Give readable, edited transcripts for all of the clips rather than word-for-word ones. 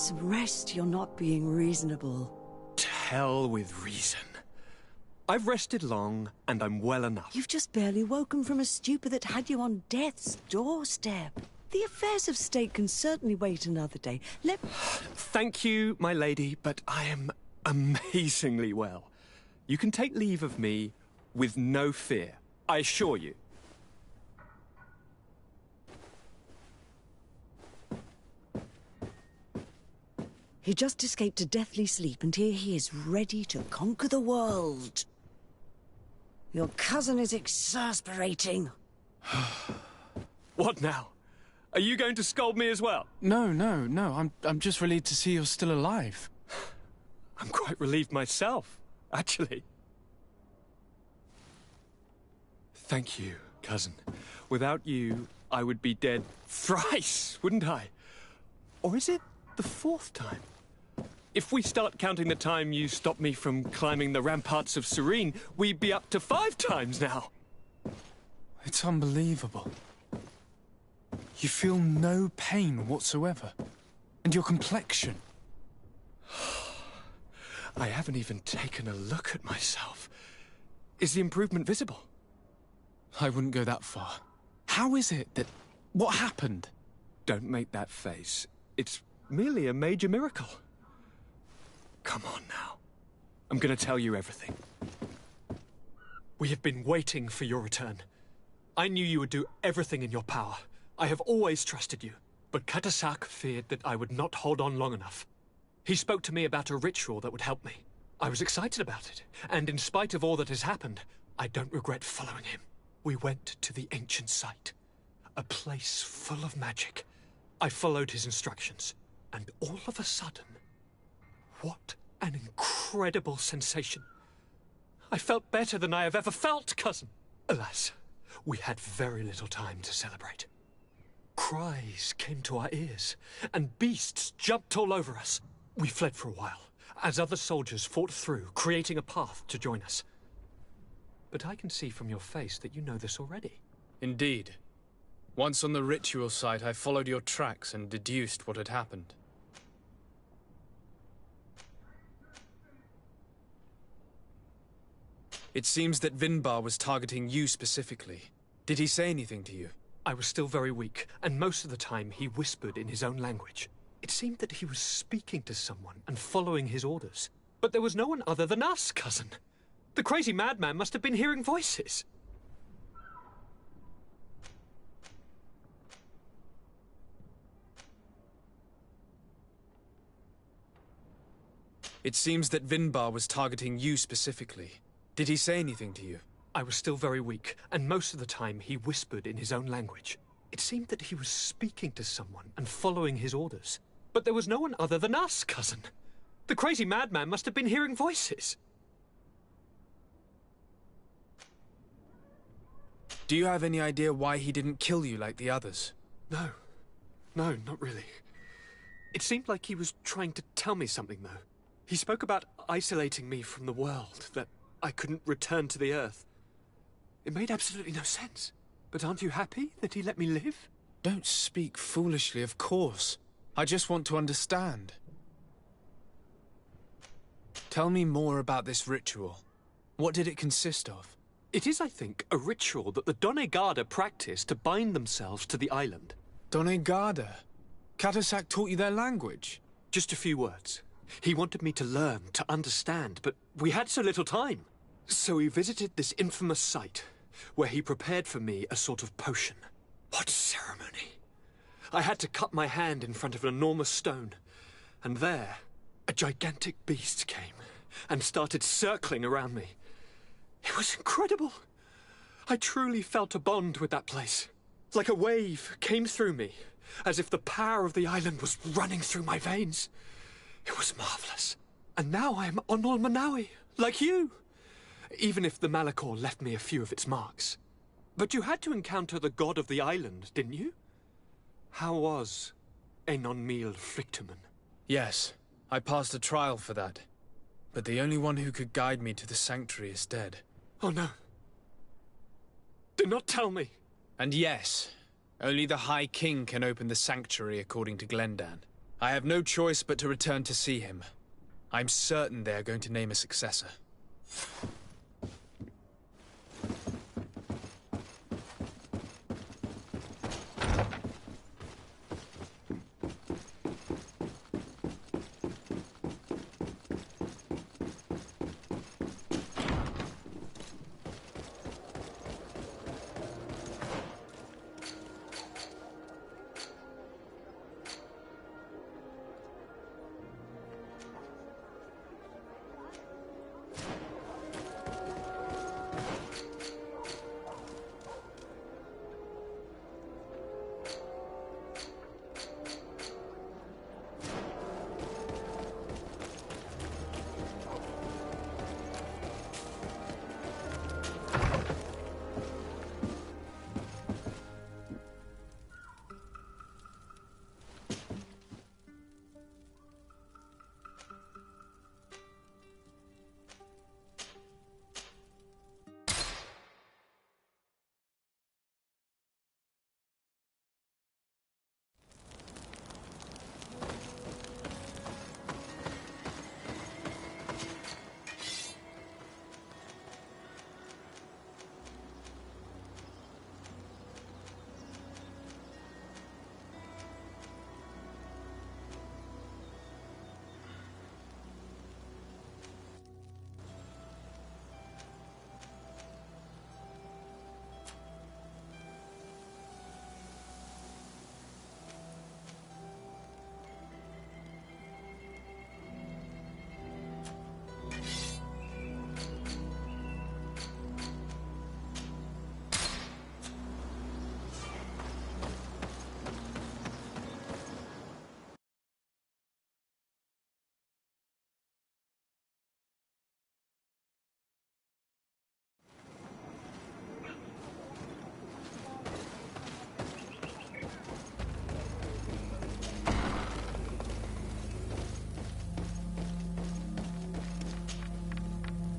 some rest. You're not being reasonable. To hell with reason. I've rested long, and I'm well enough. You've just barely woken from a stupor that had you on death's doorstep. The affairs of state can certainly wait another day. Thank you, my lady, but I am amazingly well. You can take leave of me with no fear, I assure you. He just escaped a deathly sleep, and here he is, ready to conquer the world. Your cousin is exasperating. What now? Are you going to scold me as well? No. I'm just relieved to see you're still alive. I'm quite relieved myself, actually. Thank you, cousin. Without you, I would be dead thrice, wouldn't I? Or is it the fourth time? If we start counting the time you stopped me from climbing the ramparts of Serene, we'd be up to 5 times now. It's unbelievable. You feel no pain whatsoever. And your complexion. I haven't even taken a look at myself. Is the improvement visible? I wouldn't go that far. How is it that... What happened? Don't make that face. It's merely a major miracle. Come on now. I'm going to tell you everything. We have been waiting for your return. I knew you would do everything in your power. I have always trusted you. But Katasak feared that I would not hold on long enough. He spoke to me about a ritual that would help me. I was excited about it. And in spite of all that has happened, I don't regret following him. We went to the ancient site. A place full of magic. I followed his instructions. And all of a sudden... What an incredible sensation. I felt better than I have ever felt, cousin. Alas, we had very little time to celebrate. Cries came to our ears, and beasts jumped all over us. We fled for a while, as other soldiers fought through, creating a path to join us. But I can see from your face that you know this already. Indeed. Once on the ritual site, I followed your tracks and deduced what had happened. It seems that Vinbar was targeting you specifically. Did he say anything to you? I was still very weak, and most of the time he whispered in his own language. It seemed that he was speaking to someone and following his orders. But there was no one other than us, cousin. The crazy madman must have been hearing voices. It seems that Vinbar was targeting you specifically. Did he say anything to you? I was still very weak, and most of the time he whispered in his own language. It seemed that he was speaking to someone and following his orders. But there was no one other than us, cousin. The crazy madman must have been hearing voices. Do you have any idea why he didn't kill you like the others? No, not really. It seemed like he was trying to tell me something, though. He spoke about isolating me from the world, that I couldn't return to the Earth. It made absolutely no sense. But aren't you happy that he let me live? Don't speak foolishly, of course. I just want to understand. Tell me more about this ritual. What did it consist of? It is, I think, a ritual that the Donegada practice to bind themselves to the island. Donegada? Katasak taught you their language? Just a few words. He wanted me to learn, to understand, but we had so little time. So we visited this infamous site, where he prepared for me a sort of potion. What ceremony! I had to cut my hand in front of an enormous stone, and there, a gigantic beast came and started circling around me. It was incredible. I truly felt a bond with that place. Like a wave came through me, as if the power of the island was running through my veins. It was marvelous. And now I am Onol Manawi, like you. Even if the Malachor left me a few of its marks. But you had to encounter the god of the island, didn't you? How was Enon Mil Frictumen? Yes, I passed a trial for that. But the only one who could guide me to the sanctuary is dead. Oh no. Do not tell me. And yes, only the High King can open the sanctuary according to Glendan. I have no choice but to return to see him. I'm certain they are going to name a successor.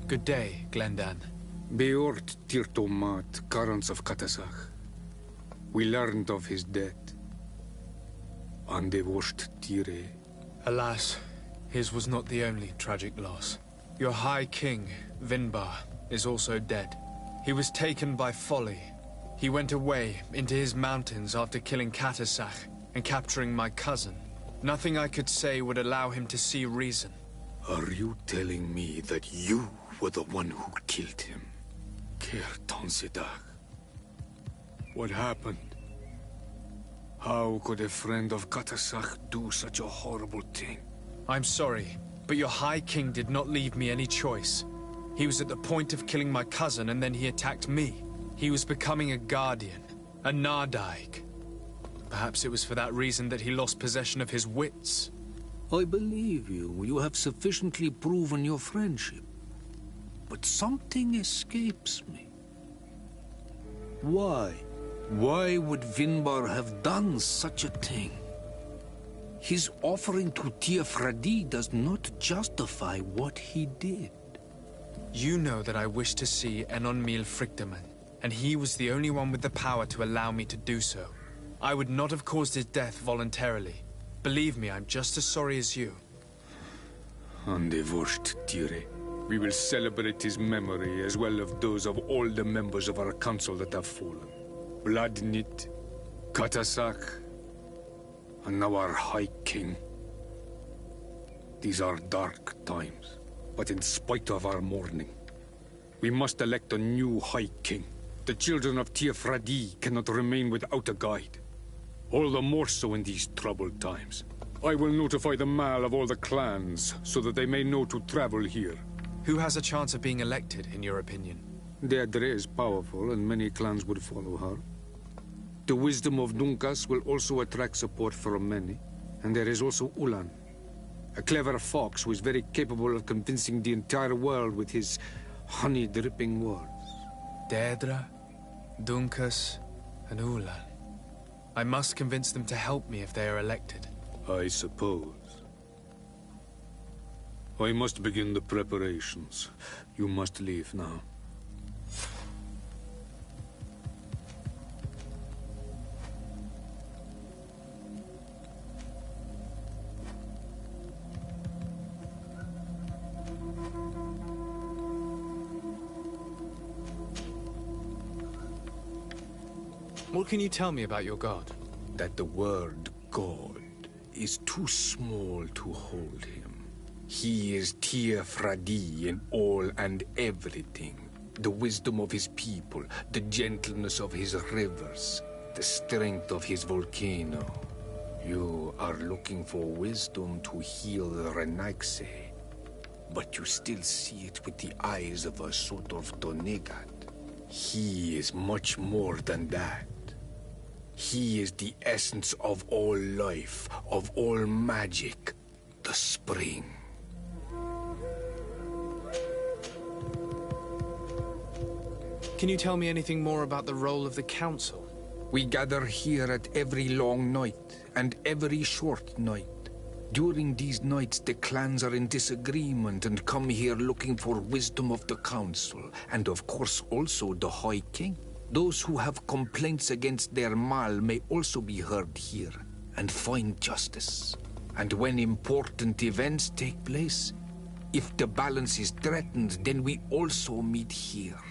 Good day, Glendan. Beort Tirtomat, currents of Katasach. We learned of his death. Andevosht Tire. Alas, his was not the only tragic loss. Your High King, Vinbar, is also dead. He was taken by folly. He went away into his mountains after killing Katasach and capturing my cousin. Nothing I could say would allow him to see reason. Are you telling me that you were the one who killed him? Kirtan Siddach. What happened? How could a friend of Katasach do such a horrible thing? I'm sorry, but your High King did not leave me any choice. He was at the point of killing my cousin and then he attacked me. He was becoming a guardian, a Nardaig. Perhaps it was for that reason that he lost possession of his wits. I believe you. You have sufficiently proven your friendship. But something escapes me. Why? Why would Vinbar have done such a thing? His offering to Tiafradi does not justify what he did. You know that I wish to see Enonmil Frichtemann, and he was the only one with the power to allow me to do so. I would not have caused his death voluntarily. Believe me, I'm just as sorry as you. Andevosht Tire. We will celebrate his memory as well as those of all the members of our council that have fallen. Vladnit, Katasach, and now our High King. These are dark times, but in spite of our mourning, we must elect a new High King. The children of Tiafradi cannot remain without a guide. All the more so in these troubled times. I will notify the Mal of all the clans, so that they may know to travel here. Who has a chance of being elected, in your opinion? Deirdre is powerful, and many clans would follow her. The wisdom of Dunkas will also attract support from many. And there is also Ulan, a clever fox who is very capable of convincing the entire world with his honey-dripping words. Deirdre, Dunkas, and Ulan. I must convince them to help me if they are elected. I suppose. I must begin the preparations. You must leave now. What can you tell me about your god? That the word God is too small to hold him. He is Tir Fradi in all and everything. The wisdom of his people, the gentleness of his rivers, the strength of his volcano. You are looking for wisdom to heal the Renaxe, but you still see it with the eyes of a sort of Donegat. He is much more than that. He is the essence of all life, of all magic, the spring. Can you tell me anything more about the role of the council? We gather here at every long night and every short night. During these nights, the clans are in disagreement and come here looking for wisdom of the council, and of course also the High King. Those who have complaints against their Mal may also be heard here and find justice. And when important events take place, if the balance is threatened, then we also meet here,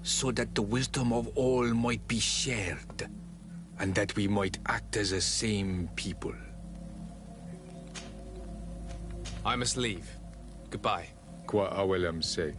so that the wisdom of all might be shared, and that we might act as a same people. I must leave. Goodbye. Qua awelam seg.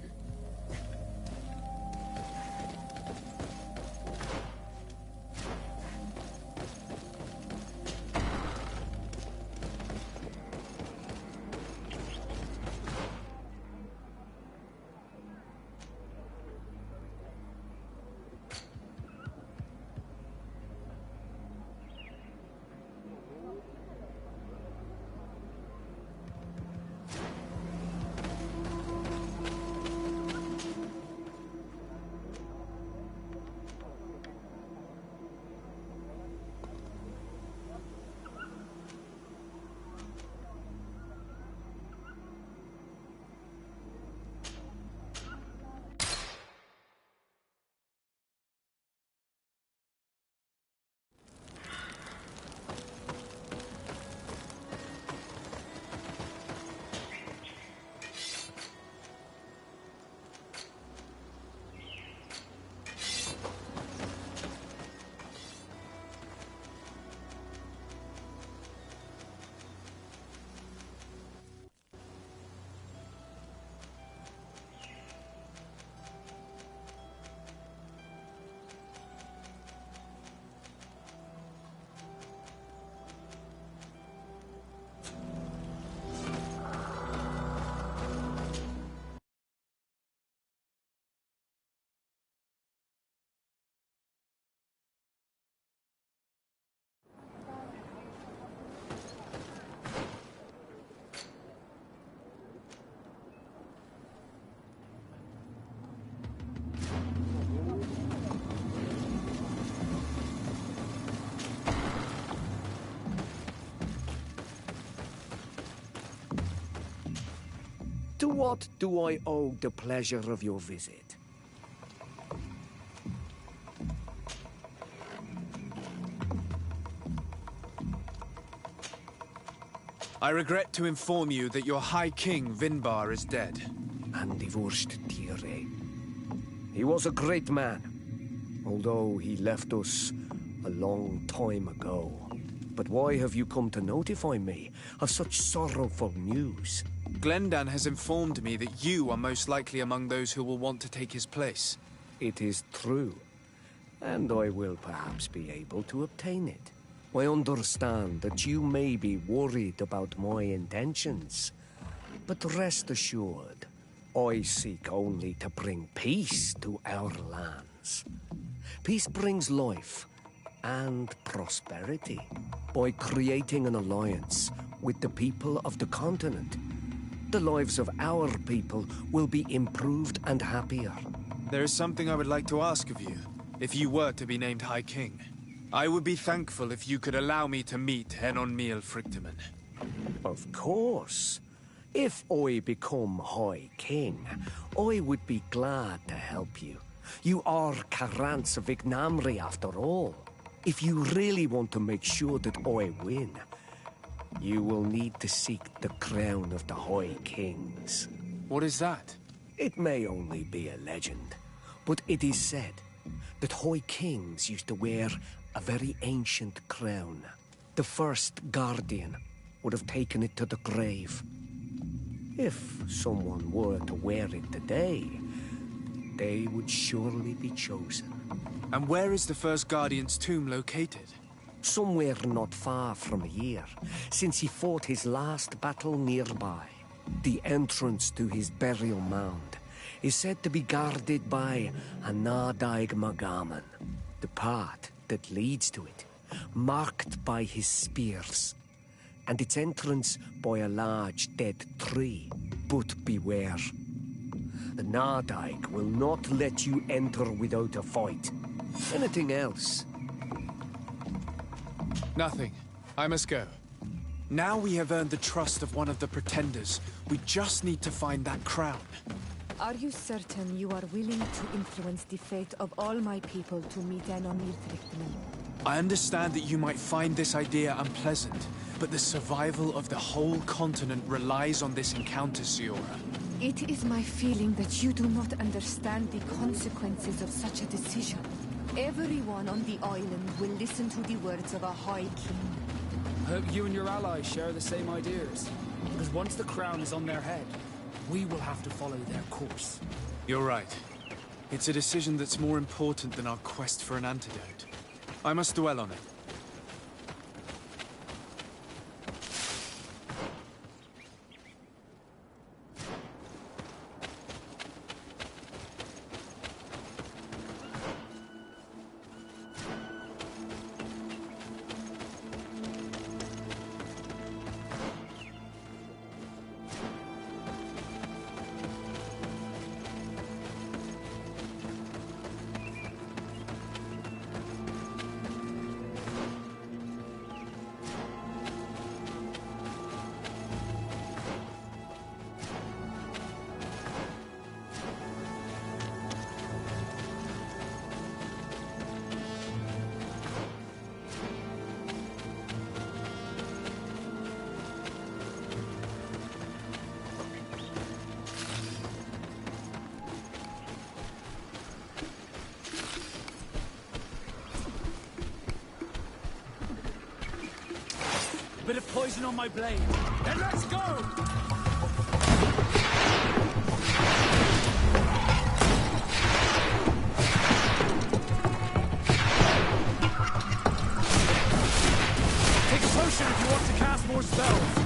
To what do I owe the pleasure of your visit? I regret to inform you that your High King, Vinbar, is dead. And divorced Tire. He was a great man, although he left us a long time ago. But why have you come to notify me of such sorrowful news? Glendan has informed me that you are most likely among those who will want to take his place. It is true, and I will perhaps be able to obtain it. I understand that you may be worried about my intentions, but rest assured, I seek only to bring peace to our lands. Peace brings life and prosperity by creating an alliance with the people of the continent. The lives of our people will be improved and happier. There is something I would like to ask of you, if you were to be named High King. I would be thankful if you could allow me to meet Henon Miel Frichtemann. Of course. If I become High King, I would be glad to help you. You are Karant's Vignamri after all. If you really want to make sure that I win, you will need to seek the crown of the High Kings. What is that? It may only be a legend, but it is said that High Kings used to wear a very ancient crown. The first guardian would have taken it to the grave. If someone were to wear it today, they would surely be chosen. And where is the first Guardian's tomb located? Somewhere not far from here, since he fought his last battle nearby. The entrance to his burial mound is said to be guarded by a Nardaig Magaman, the path that leads to it, marked by his spears, and its entrance by a large dead tree. But beware. The Nardaig will not let you enter without a fight. Anything else? Nothing. I must go. Now we have earned the trust of one of the pretenders. We just need to find that crown. Are you certain you are willing to influence the fate of all my people to meet an Onirthriktman? I understand that you might find this idea unpleasant, but the survival of the whole continent relies on this encounter, Siora. It is my feeling that you do not understand the consequences of such a decision. Everyone on the island will listen to the words of a High King. I hope you and your allies share the same ideas. Because once the crown is on their head, we will have to follow their course. You're right. It's a decision that's more important than our quest for an antidote. I must dwell on it. Bit of poison on my blade. Then let's go! Take a potion if you want to cast more spells.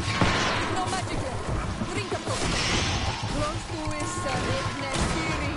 No magic here. Drink a potion. Close to his Rednessiri.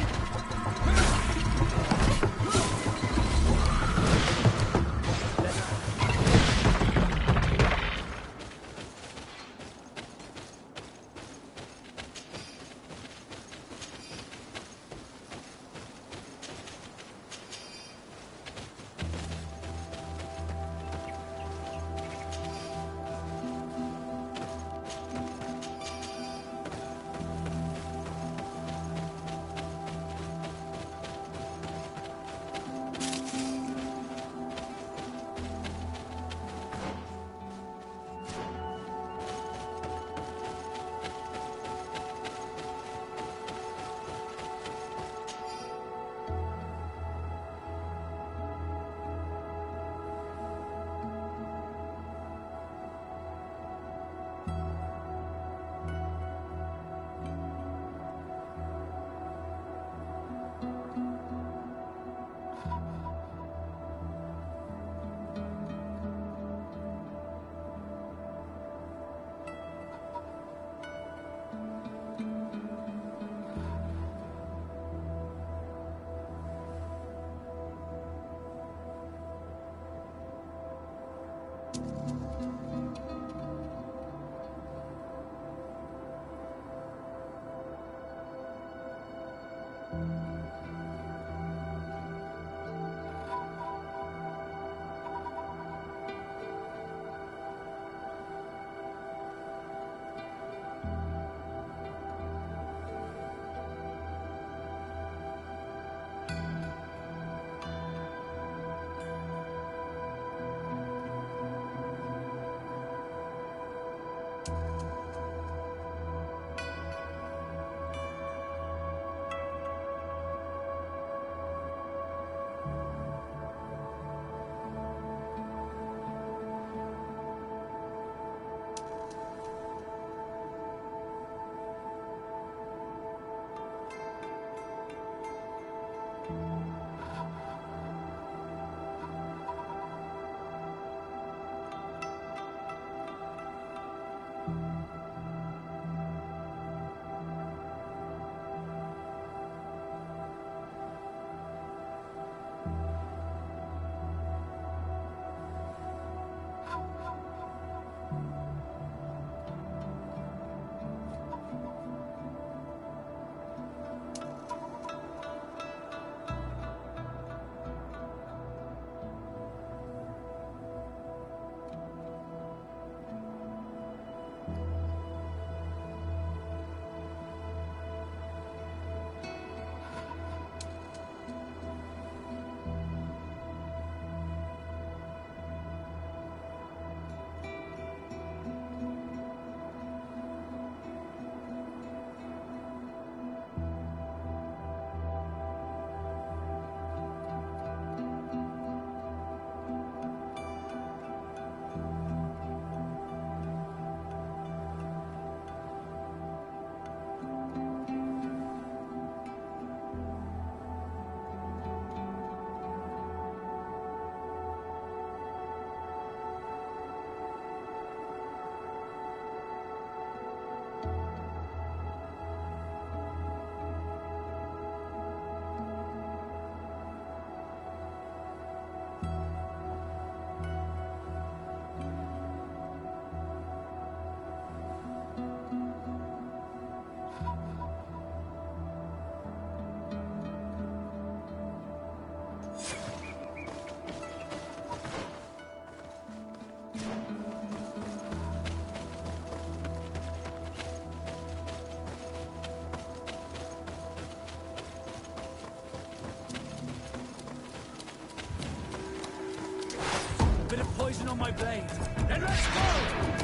poison on my blade. Then let's go!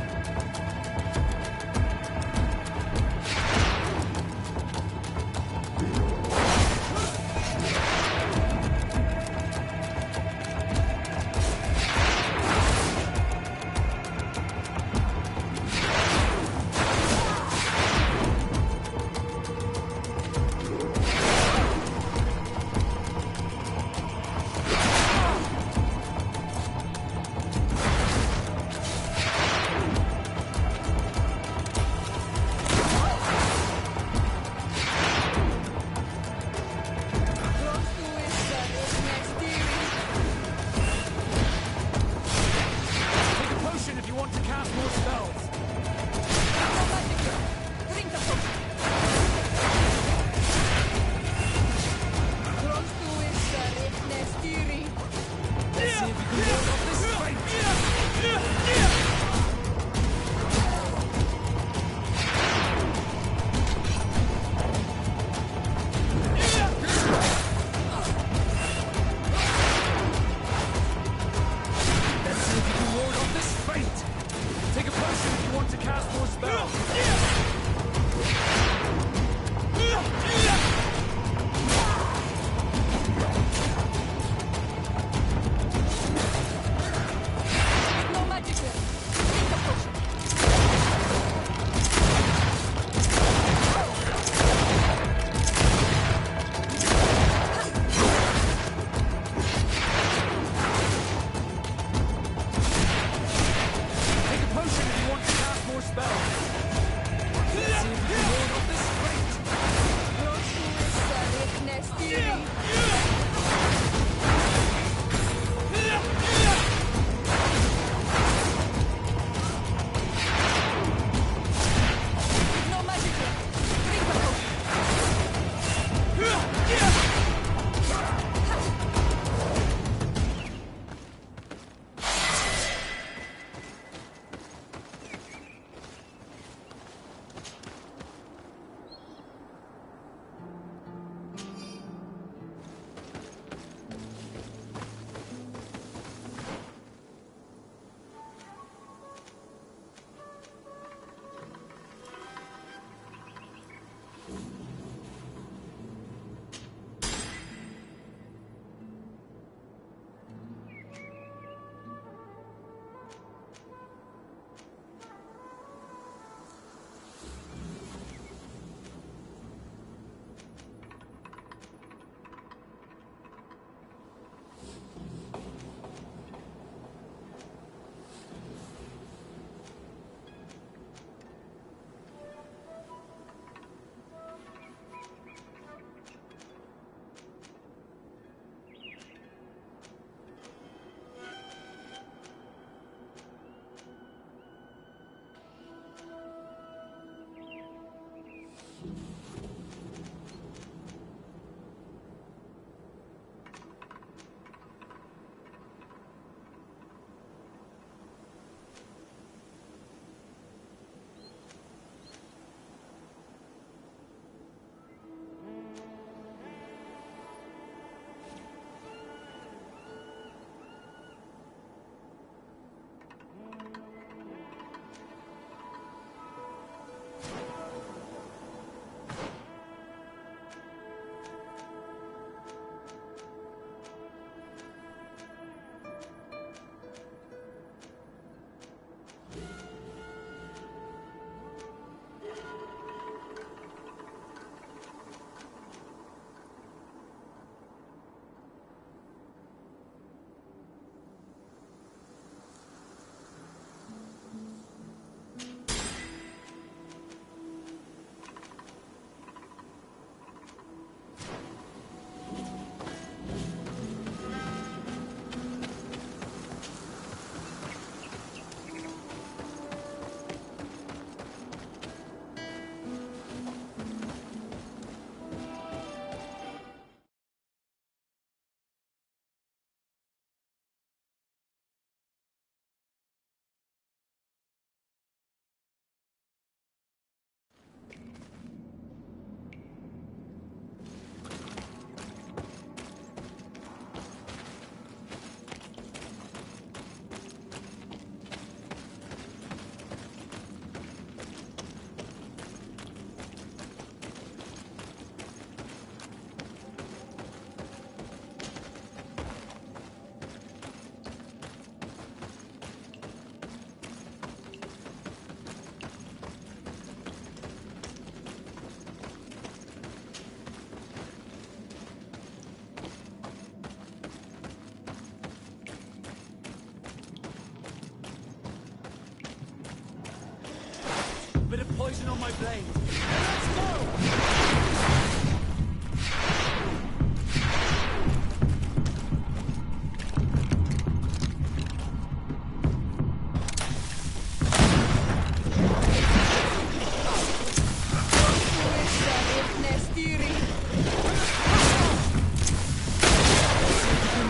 my blade. Let's go!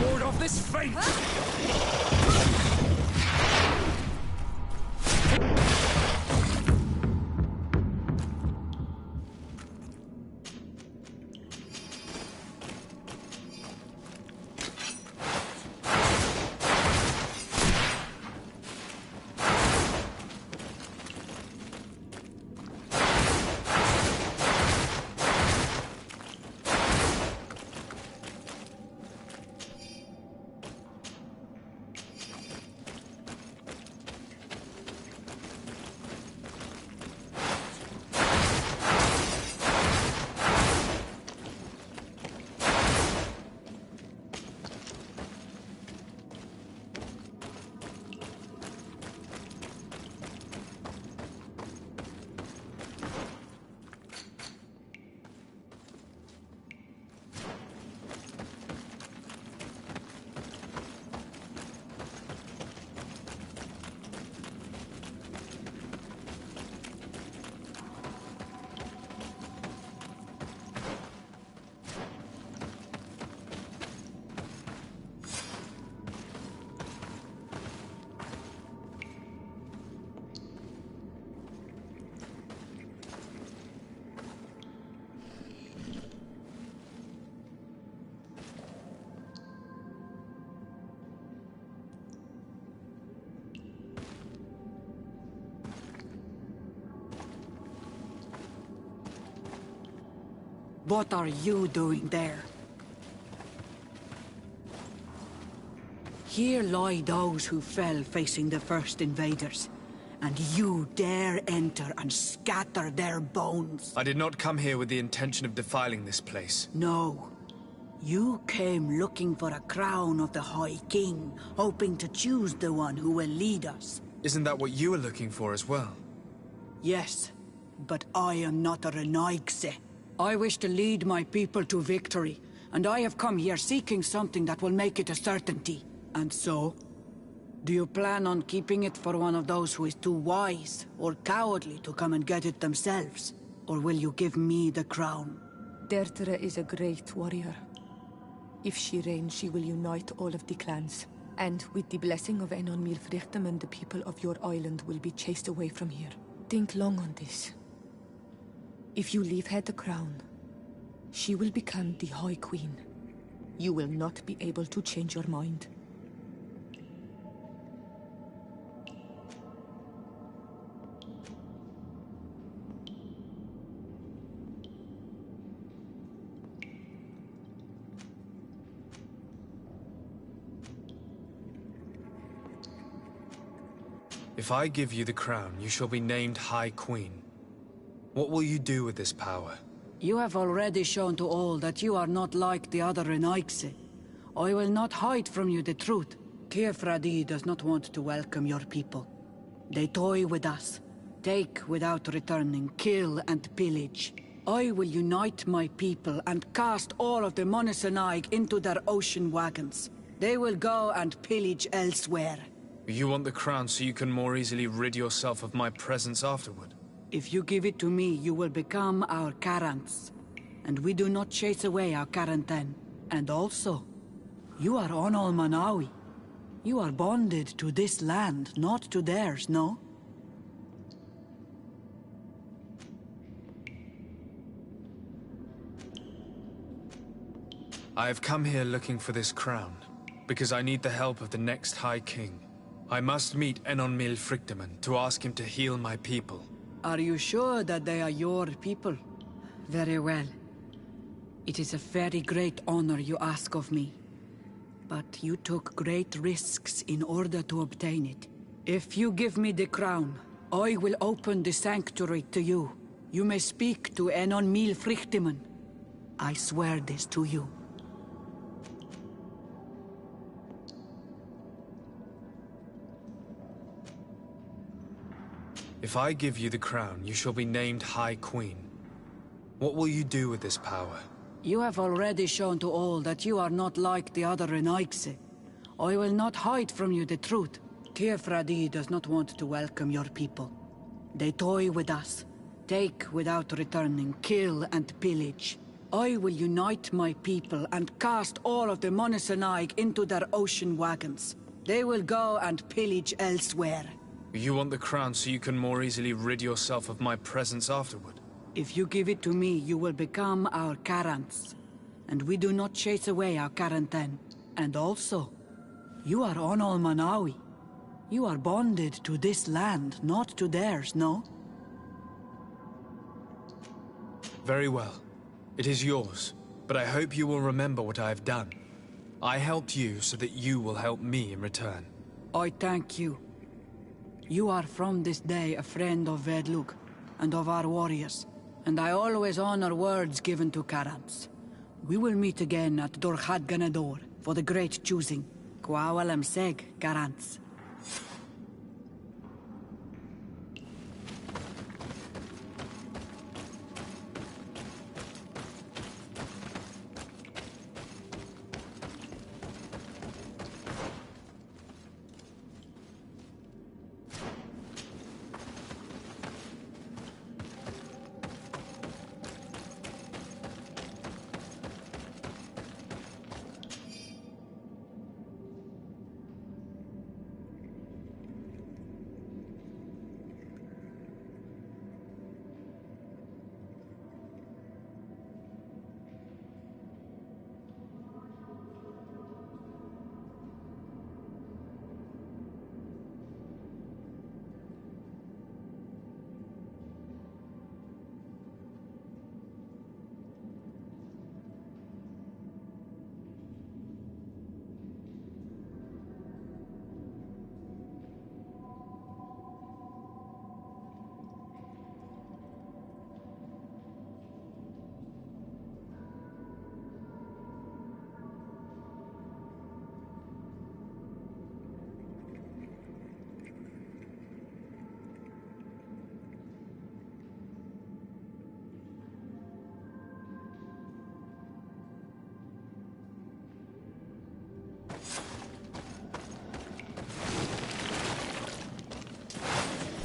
Lord of this fate! What are you doing there? Here lie those who fell facing the first invaders, and you dare enter and scatter their bones. I did not come here with the intention of defiling this place. No. You came looking for a crown of the High King, hoping to choose the one who will lead us. Isn't that what you were looking for as well? Yes, but I am not a Renaigse. I wish to lead my people to victory, and I have come here seeking something that will make it a certainty. And so? Do you plan on keeping it for one of those who is too wise or cowardly to come and get it themselves? Or will you give me the crown? Dertere is a great warrior. If she reigns, she will unite all of the clans. And with the blessing of Enon Milfrichtem, the people of your island will be chased away from here. Think long on this. If you leave her the crown, she will become the High Queen. You will not be able to change your mind. If I give you the crown, you shall be named High Queen. What will you do with this power? You have already shown to all that you are not like the other Renaigse. I will not hide from you the truth. Kefradi does not want to welcome your people. They toy with us, take without returning, kill and pillage. I will unite my people and cast all of the Monesenaig into their ocean wagons. They will go and pillage elsewhere. You want the crown so you can more easily rid yourself of my presence afterward? If you give it to me, you will become our Karants. And we do not chase away our Karanten. And also, you are Onol Manawi. You are bonded to this land, not to theirs, no? I have come here looking for this crown, because I need the help of the next High King. I must meet Enon Milfrichtem to ask him to heal my people. Are you sure that they are your people? Very well. It is a very great honor you ask of me. But you took great risks in order to obtain it. If you give me the crown, I will open the sanctuary to you. You may speak to Enon Milfrichtem. I swear this to you. If I give you the crown, you shall be named High Queen. What will you do with this power? You have already shown to all that you are not like the other Renaigse. I will not hide from you the truth. Kefradi does not want to welcome your people. They toy with us, take without returning, kill and pillage. I will unite my people and cast all of the Monisanaig into their ocean wagons. They will go and pillage elsewhere. You want the crown so you can more easily rid yourself of my presence afterward? If you give it to me, you will become our Karants. And we do not chase away our Karanten. And also, you are Onol Manawi. You are bonded to this land, not to theirs, no? Very well. It is yours, but I hope you will remember what I have done. I helped you so that you will help me in return. I thank you. You are from this day a friend of Vedluk, and of our warriors. And I always honor words given to Karants. We will meet again at Dorchad Ganador for the great choosing. Kwawalem Seg, Karants.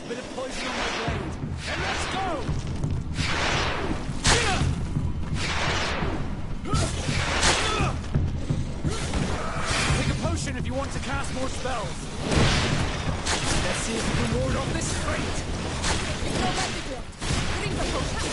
Bit of poison on my blade. And let's go! Take a potion if you want to cast more spells. Let's see if we can ward off this fate. Drink the potion.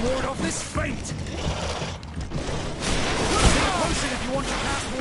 Ward off this fate! Take a potion if you want to cast more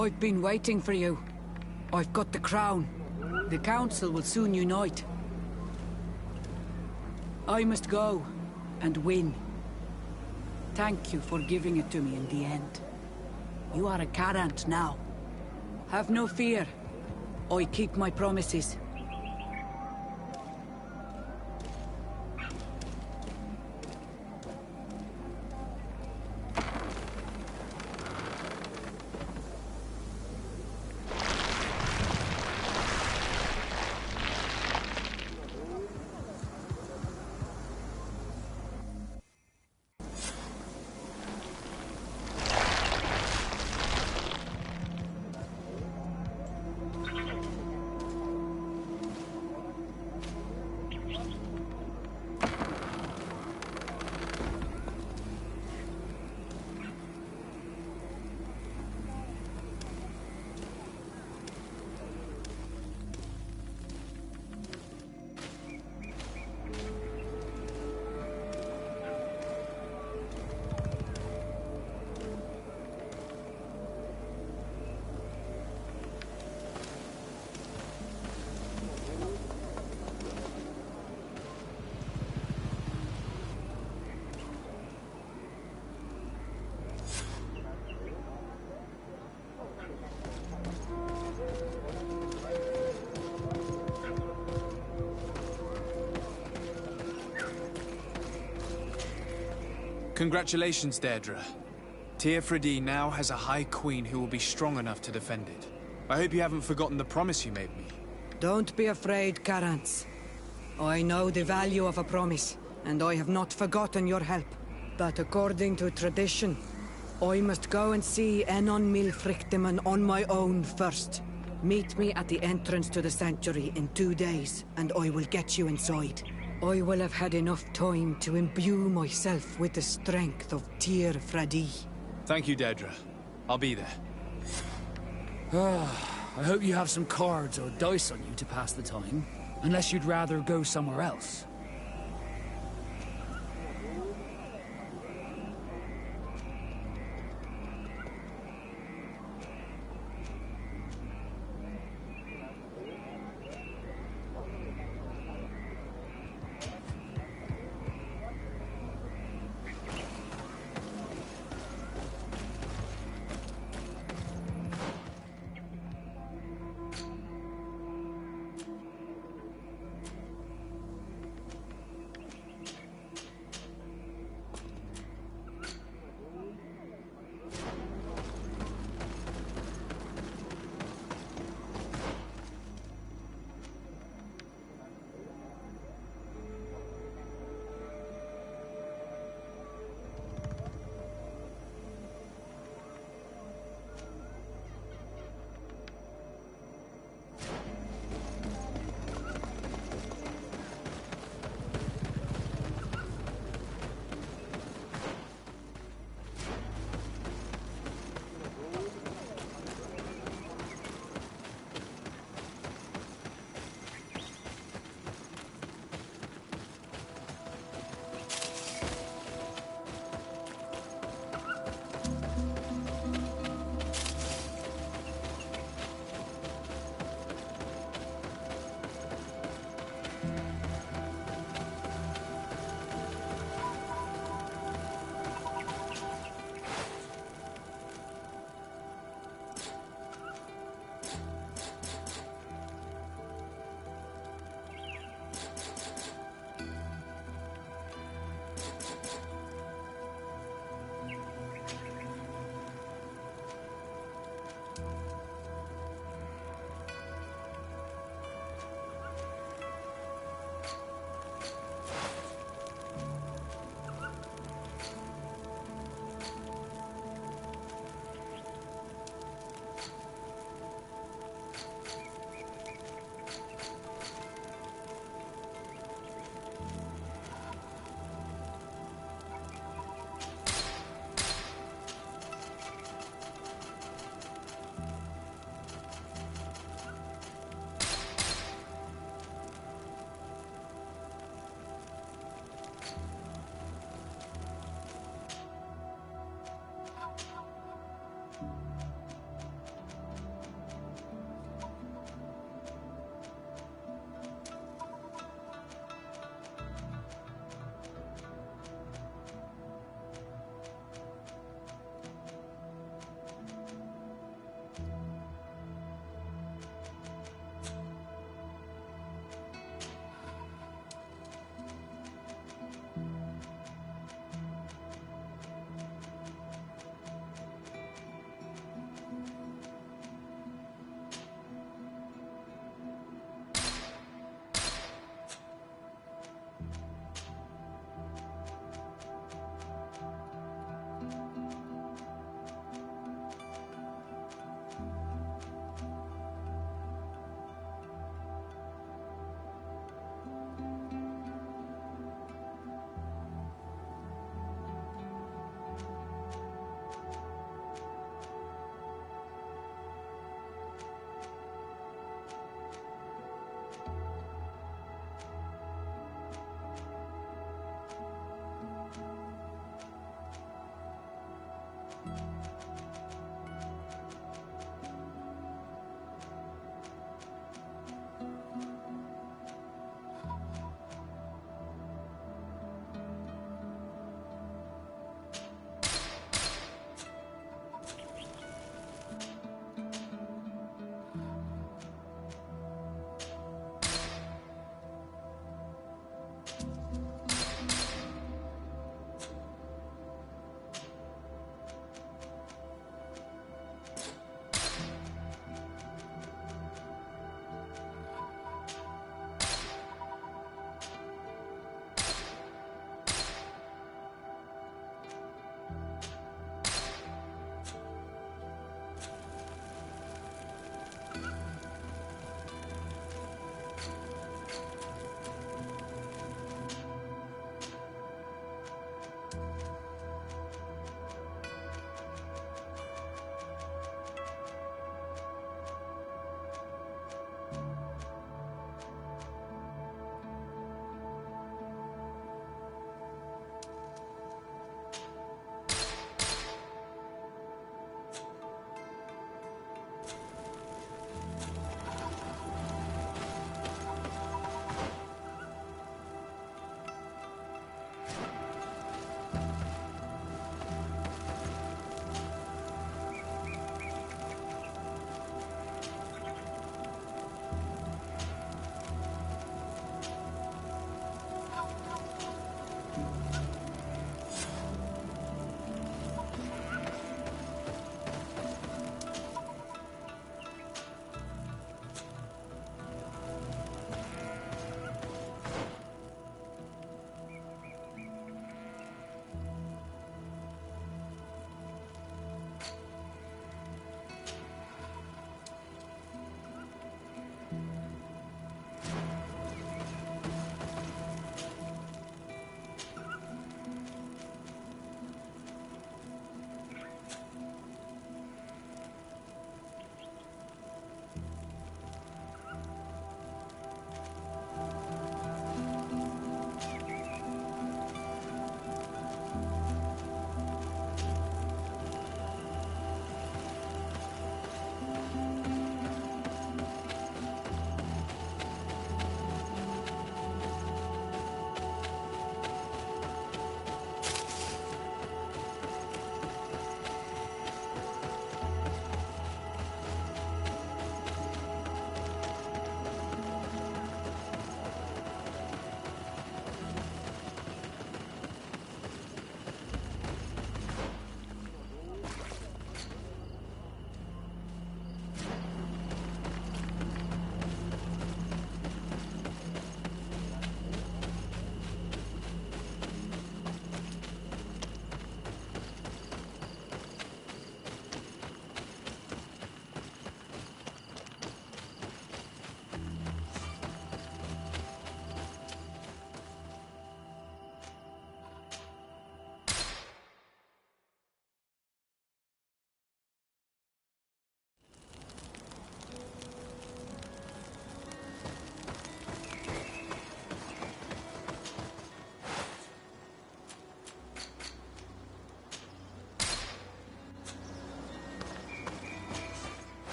I've been waiting for you. I've got the crown. The council will soon unite. I must go and win. Thank you for giving it to me in the end. You are a Carant now. Have no fear. I keep my promises. Congratulations, Deirdre. Teofredi now has a High Queen who will be strong enough to defend it. I hope you haven't forgotten the promise you made me. Don't be afraid, Carants. I know the value of a promise, and I have not forgotten your help. But according to tradition, I must go and see Enon Milfrichteman on my own first. Meet me at the entrance to the sanctuary in 2 days, and I will get you inside. I will have had enough time to imbue myself with the strength of Teofredi. Thank you, Deirdre. I'll be there. I hope you have some cards or dice on you to pass the time. Unless you'd rather go somewhere else.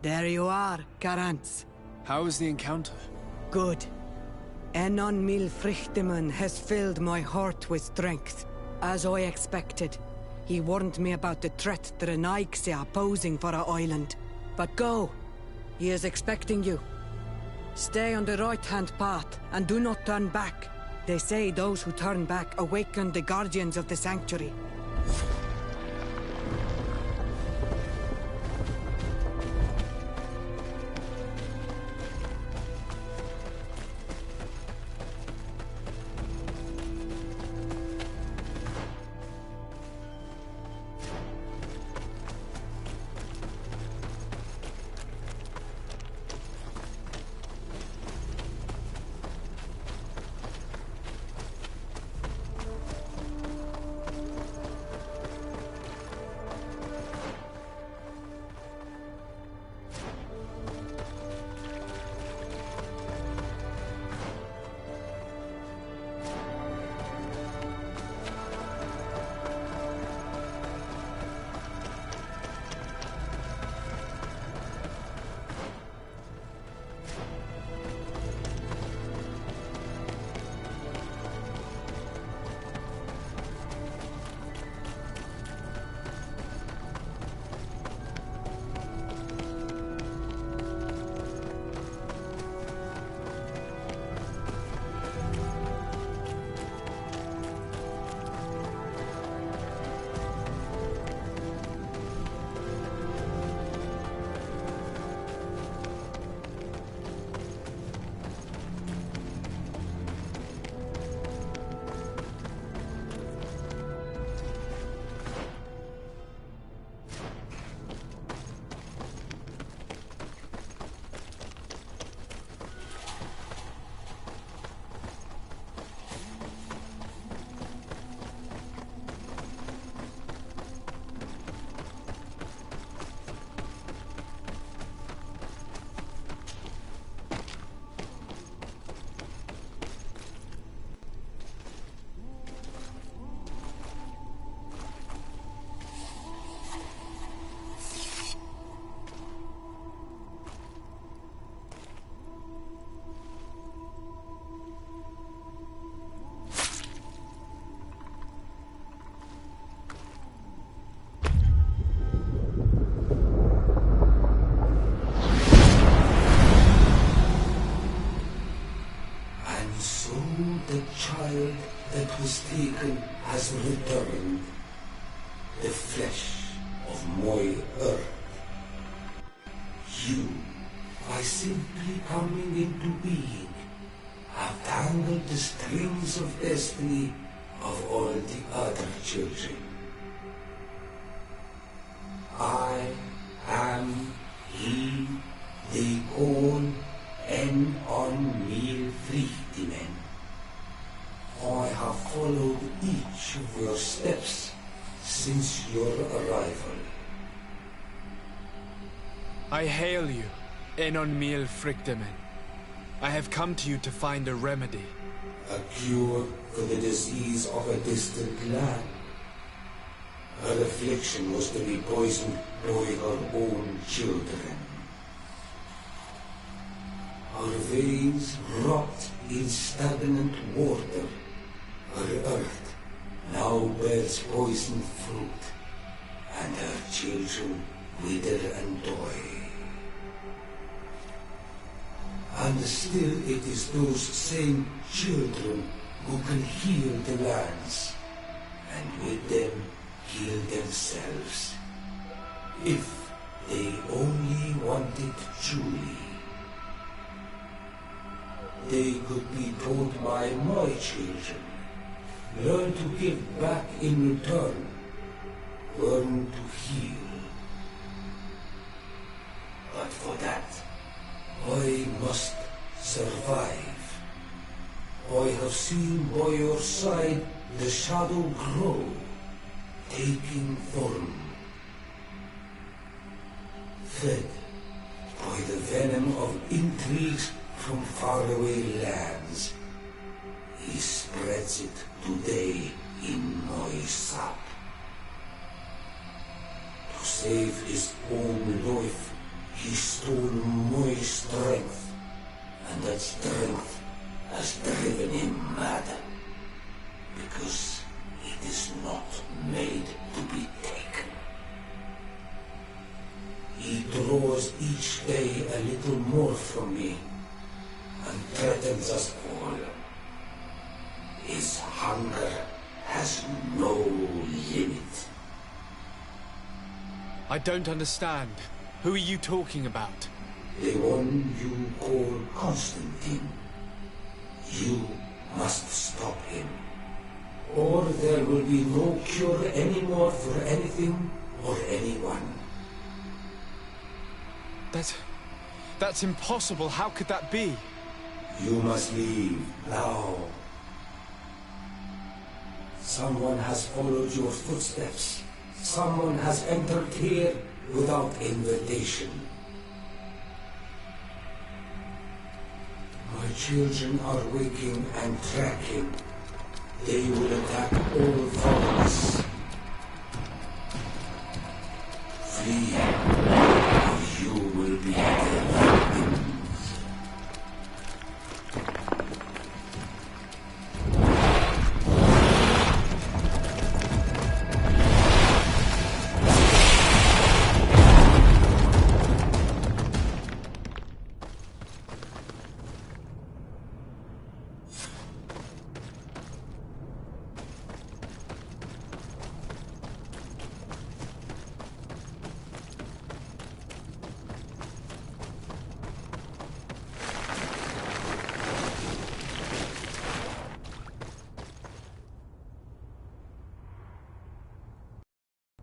There you are, Karantz. How was the encounter? Good. Enon Mil Frichtemann has filled my heart with strength. As I expected, he warned me about the threat the Renaigse are posing for our island. But go. He is expecting you. Stay on the right-hand path, and do not turn back. They say those who turn back awaken the guardians of the sanctuary. child that was taken has returned, the flesh of my earth. You, by simply coming into being, have tangled the strings of destiny of all the other children. I am he they call en on mir Frichtinen. I have followed each of your steps since your arrival. I hail you, Enon Mil Frichtemen. I have come to you to find a remedy. A cure for the disease of a distant land. Her affliction was to be poisoned by her own children. Her veins rot in stagnant water. Her earth now bears poisoned fruit, and her children wither and die. And still it is those same children who can heal the lands, and with them heal themselves, if they only want it truly. They could be taught by my children, learn to give back in return, learn to heal. But for that, I must survive. I have seen by your side the shadow grow, taking form. Fed by the venom of intrigues from faraway lands, he spreads it today in my sap. To save his own life, he has no limit. I don't understand. Who are you talking about? The one you call Constantine. You must stop him. Or there will be no cure anymore for anything or anyone. That's impossible. How could that be? You must leave now. Someone has followed your footsteps. Someone has entered here without invitation. My children are waking and tracking. They will attack all foes. Flee, or you will be their victims.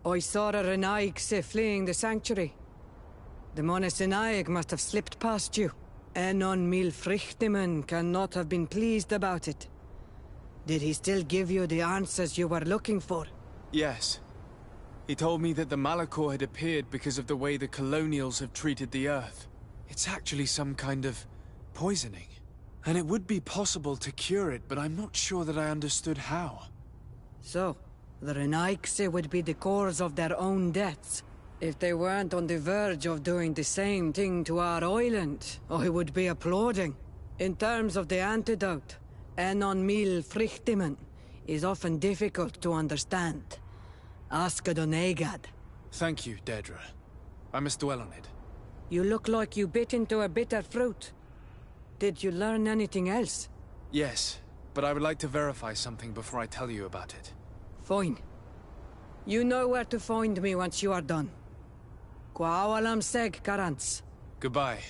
I saw a Renaigse fleeing the sanctuary. The Monesenaig must have slipped past you. Enon Milfrichteman cannot have been pleased about it. Did he still give you the answers you were looking for? Yes. He told me that the Malachor had appeared because of the way the colonials have treated the Earth. It's actually some kind of poisoning. And it would be possible to cure it, but I'm not sure that I understood how. So, the Renaigse would be the cause of their own deaths. If they weren't on the verge of doing the same thing to our island, I would be applauding. In terms of the antidote, Enon Mil Frichtimen is often difficult to understand. Ask Adonegad. Thank you, Dedra. I must dwell on it. You look like you bit into a bitter fruit. Did you learn anything else? Yes, but I would like to verify something before I tell you about it. Fine. You know where to find me once you are done. Quawalam seg, Karants. Goodbye.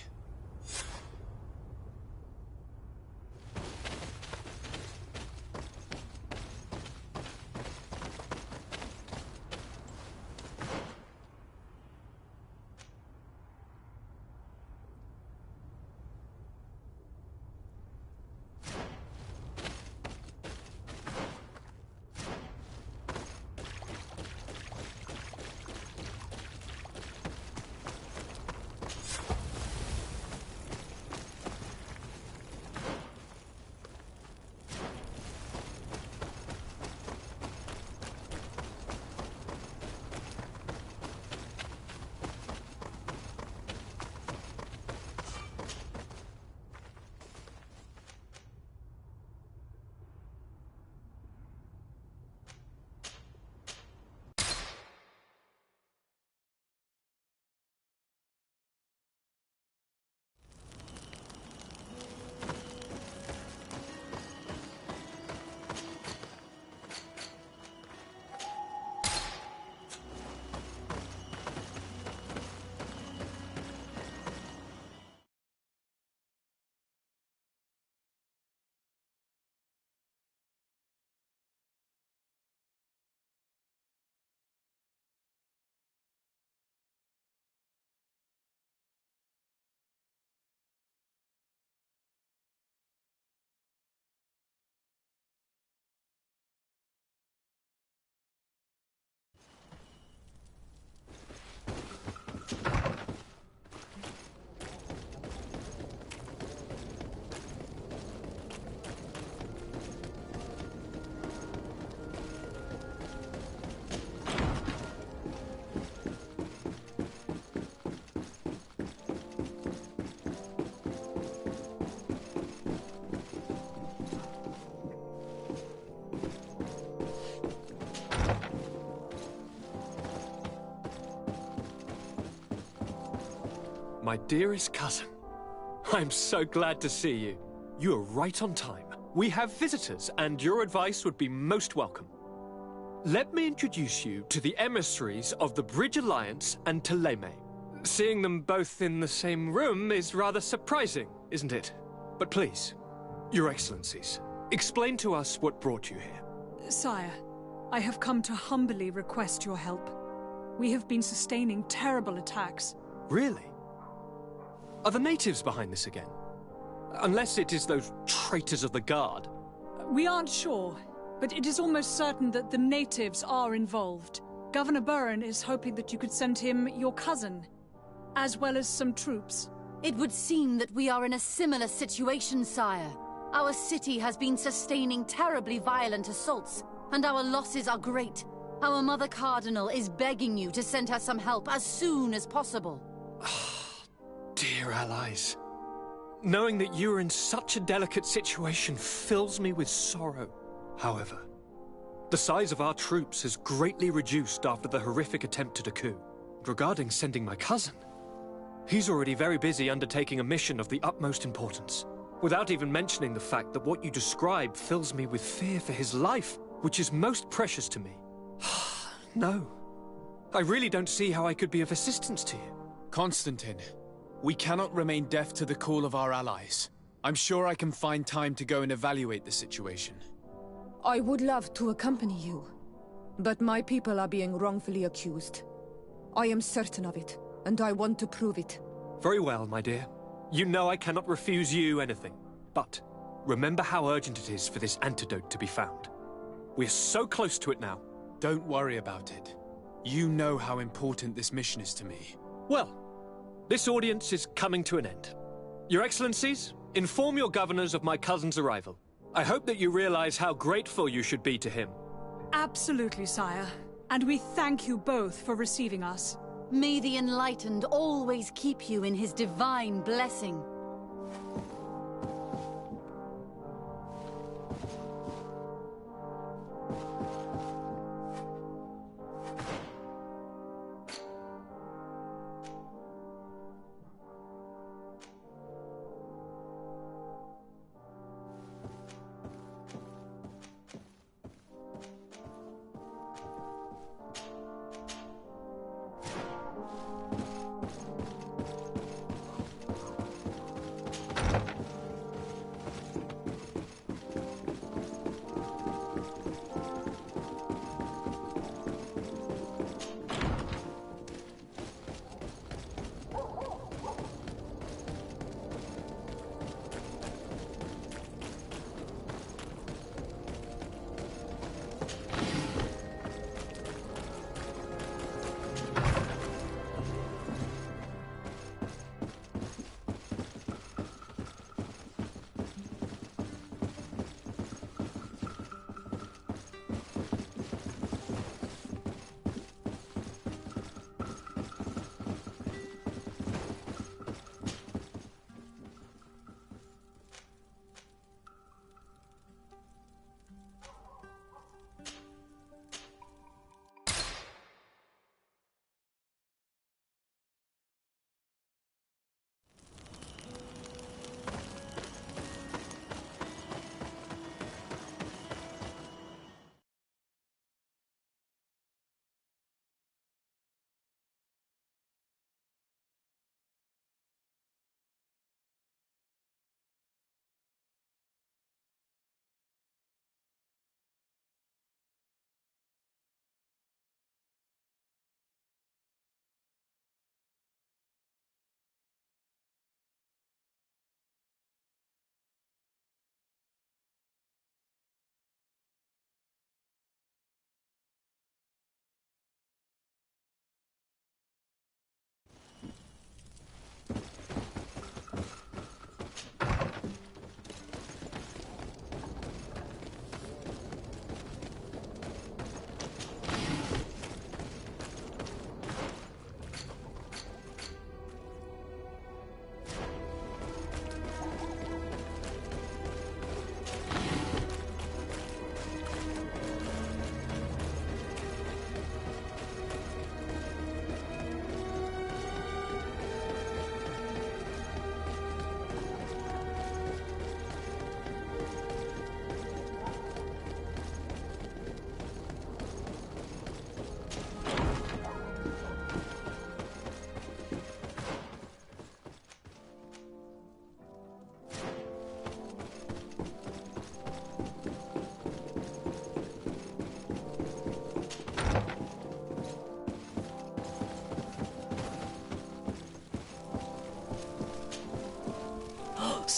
My dearest cousin, I'm so glad to see you. You are right on time. We have visitors, and your advice would be most welcome. Let me introduce you to the emissaries of the Bridge Alliance and Teleme. Seeing them both in the same room is rather surprising, isn't it? But please, Your Excellencies, explain to us what brought you here. Sire, I have come to humbly request your help. We have been sustaining terrible attacks. Really? Are the natives behind this again? Unless it is those traitors of the Guard. We aren't sure, but it is almost certain that the natives are involved. Governor Burren is hoping that you could send him your cousin, as well as some troops. It would seem that we are in a similar situation, sire. Our city has been sustaining terribly violent assaults, and our losses are great. Our Mother Cardinal is begging you to send her some help as soon as possible. Dear allies, knowing that you are in such a delicate situation fills me with sorrow. However, the size of our troops has greatly reduced after the horrific attempt at a coup. Regarding sending my cousin, he's already very busy undertaking a mission of the utmost importance, without even mentioning the fact that what you describe fills me with fear for his life, which is most precious to me. No. I really don't see how I could be of assistance to you. Constantine, we cannot remain deaf to the call of our allies. I'm sure I can find time to go and evaluate the situation. I would love to accompany you, but my people are being wrongfully accused. I am certain of it, and I want to prove it. Very well, my dear. You know I cannot refuse you anything. But remember how urgent it is for this antidote to be found. We are so close to it now. Don't worry about it. You know how important this mission is to me. Well, this audience is coming to an end. Your Excellencies, inform your governors of my cousin's arrival. I hope that you realize how grateful you should be to him. Absolutely, sire. And we thank you both for receiving us. May the Enlightened always keep you in his divine blessing.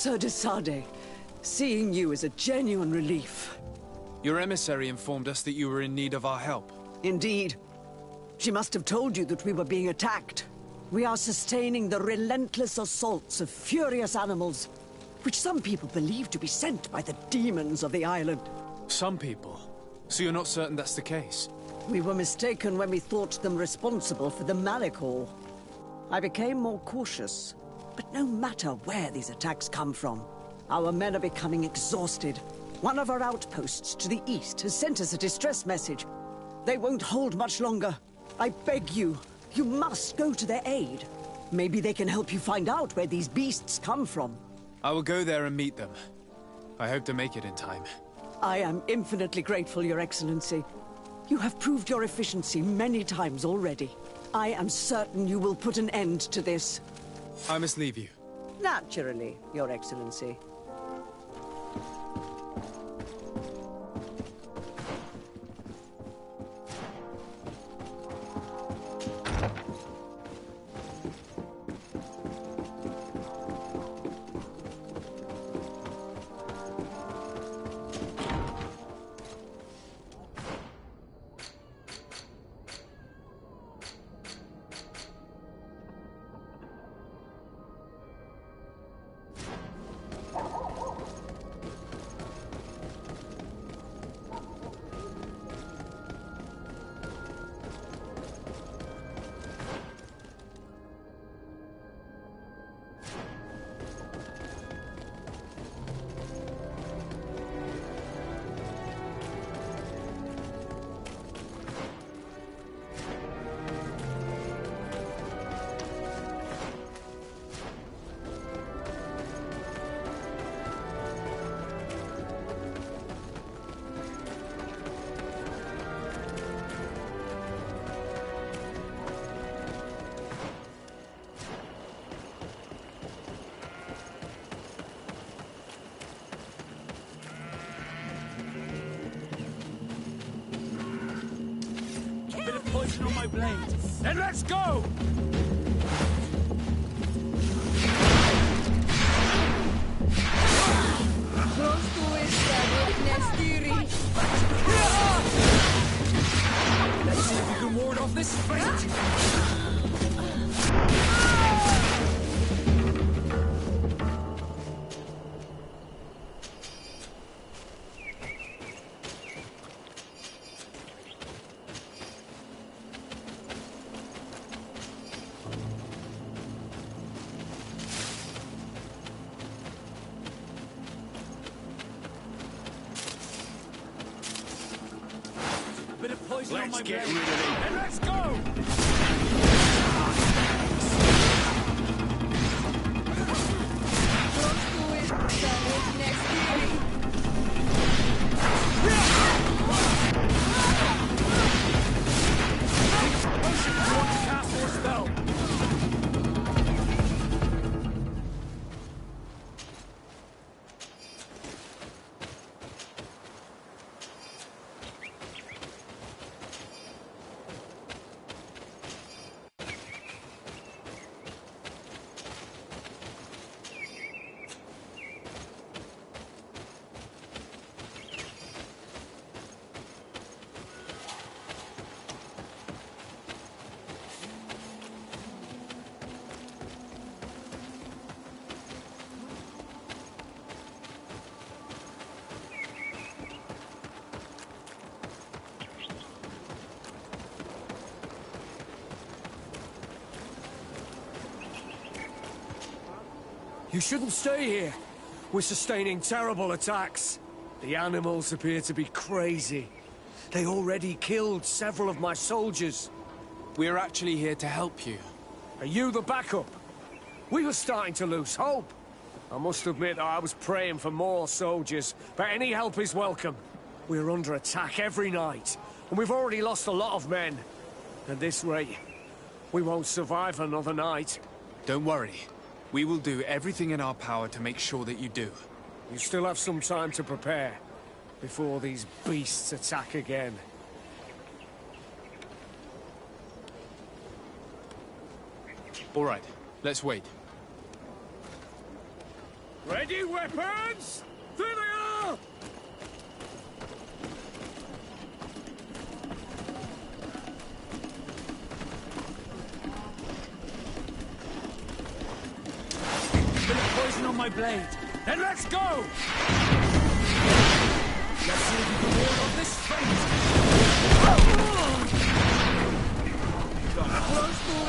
Sir de Sade, seeing you is a genuine relief. Your emissary informed us that you were in need of our help. Indeed. She must have told you that we were being attacked. We are sustaining the relentless assaults of furious animals, which some people believe to be sent by the demons of the island. Some people? So you're not certain that's the case? We were mistaken when we thought them responsible for the Malachor. I became more cautious. But no matter where these attacks come from, our men are becoming exhausted. One of our outposts to the east has sent us a distress message. They won't hold much longer. I beg you, you must go to their aid. Maybe they can help you find out where these beasts come from. I will go there and meet them. I hope to make it in time. I am infinitely grateful, Your Excellency. You have proved your efficiency many times already. I am certain you will put an end to this. I must leave you. Naturally, Your Excellency. Poison on my blade. Then let's go! Let's see if you can ward off this fate! Let's get rid of it. And let's go! Cast more spell. You shouldn't stay here. We're sustaining terrible attacks. The animals appear to be crazy. They already killed several of my soldiers. We're actually here to help you. Are you the backup? We were starting to lose hope. I must admit I was praying for more soldiers, but any help is welcome. We're under attack every night, and we've already lost a lot of men. At this rate, we won't survive another night. Don't worry. We will do everything in our power to make sure that you do. You still have some time to prepare, before these beasts attack again. All right, let's wait. Ready? Ready, weapons? There they are! Bit of poison on my blade. Then let's go! Let's see if you can ward off this fate.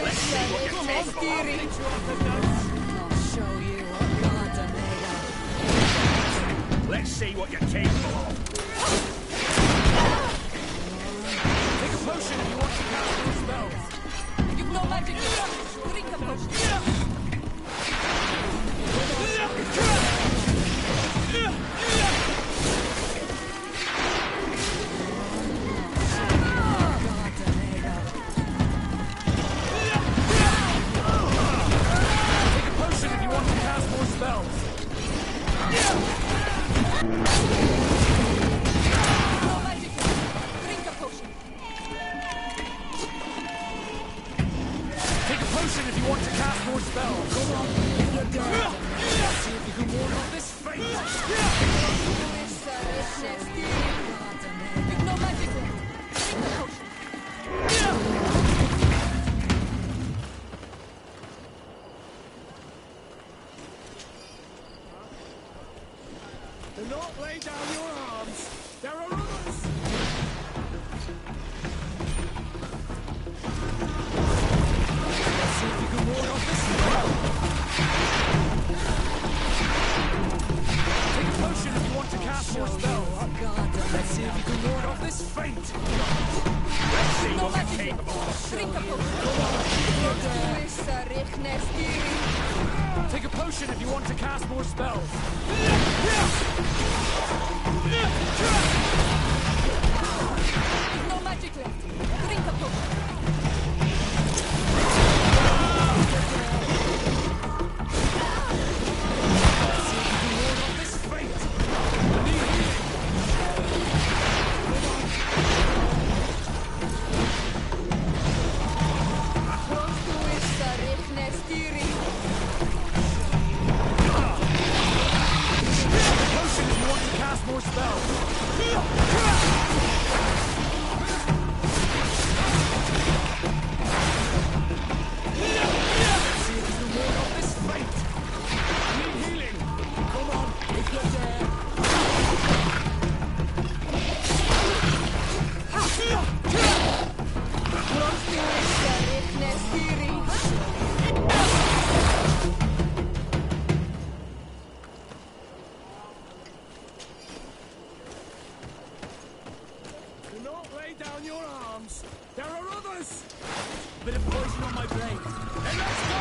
Let's see what you take. I'll show you what gods are made of. Let's see what you're capable of. Take a potion if you want to cast those spells. You've no magic. Drink a potion. Do not lay down your arms. There are others. Let's see if you can ward off this spell. Take a potion if you want to cast more spells. Let's see if you can ward off this feint. Let's see what you're capable of. Drink a potion. Take a potion if you want to cast more spells. No magic left. Drink a potion. More spells. Bit of poison on my blade. And let's go!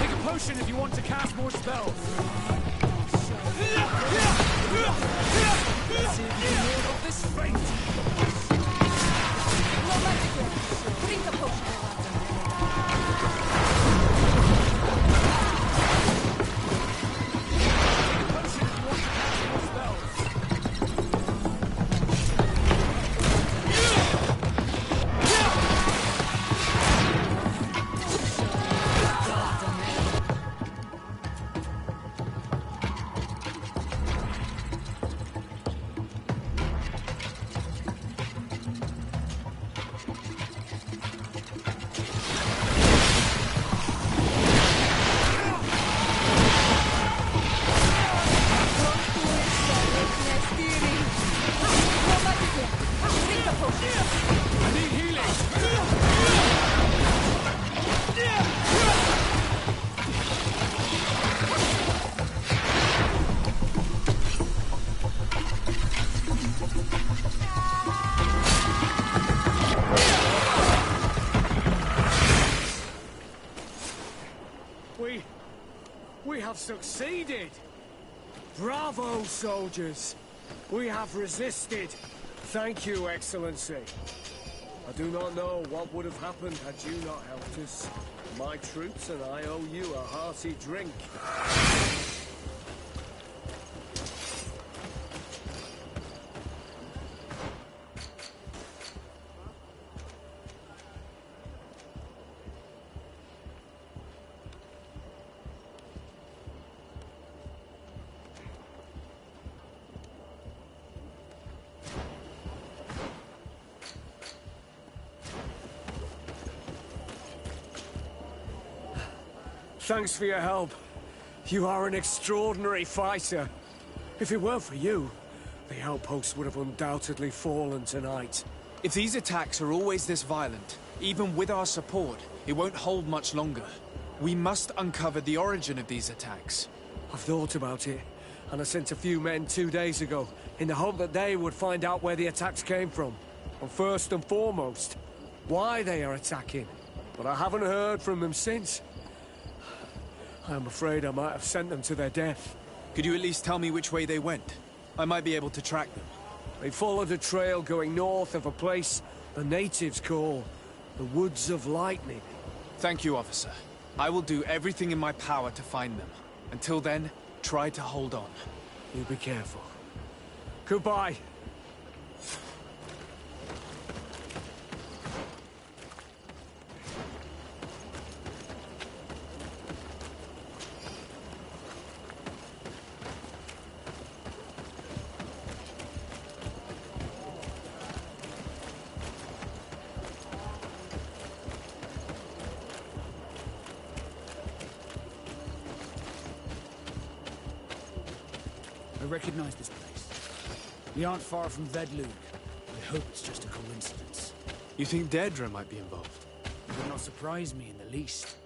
Take a potion if you want to cast more spells. Let's see if you can ward off this feint. No magic left. Drink a potion. We have succeeded! Bravo, soldiers! We have resisted! Thank you, Excellency. I do not know what would have happened had you not helped us. My troops and I owe you a hearty drink. Thanks for your help. You are an extraordinary fighter. If it weren't for you, the outpost would have undoubtedly fallen tonight. If these attacks are always this violent, even with our support, it won't hold much longer. We must uncover the origin of these attacks. I've thought about it, and I sent a few men 2 days ago, in the hope that they would find out where the attacks came from. And first and foremost, why they are attacking. But I haven't heard from them since. I'm afraid I might have sent them to their death. Could you at least tell me which way they went? I might be able to track them. They followed a trail going north of a place the natives call the Woods of Lightning. Thank you, officer. I will do everything in my power to find them. Until then, try to hold on. You be careful. Goodbye. I recognize this place. We aren't far from Vedlug. I hope it's just a coincidence. You think Daedra might be involved? It would not surprise me in the least.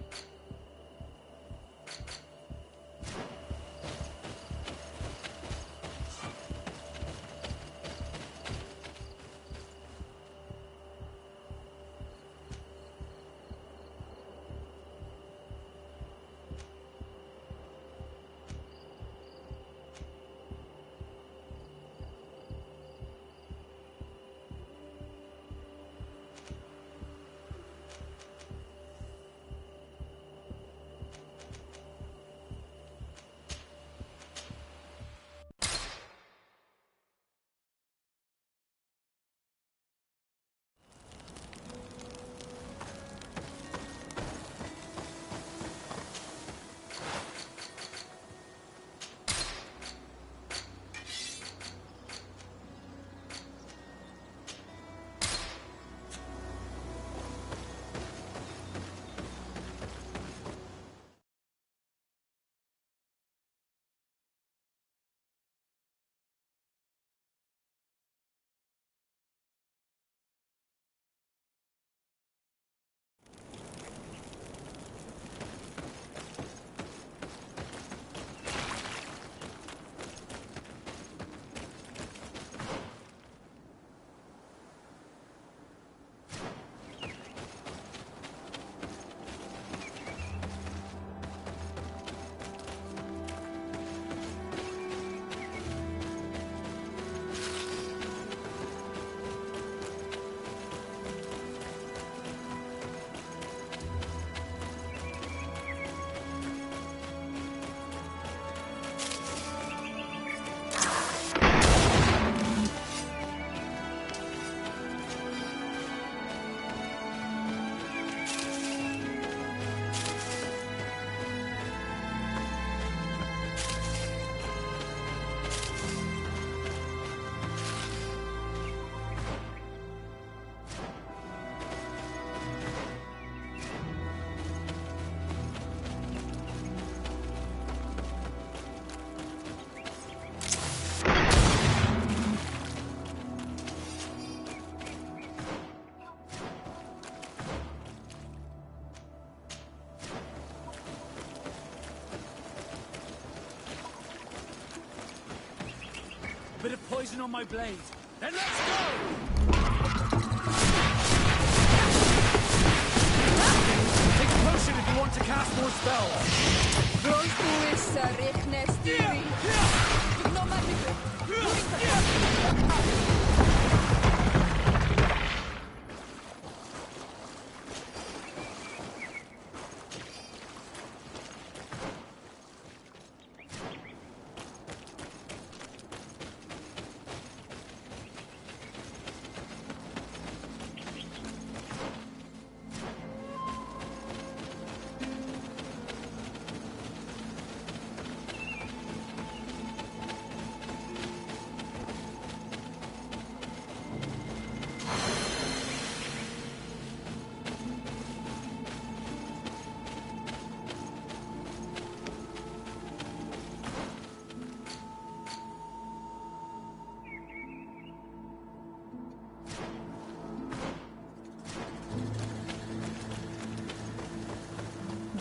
Bit of poison on my blade. Then let's go! Take a potion if you want to cast more spells.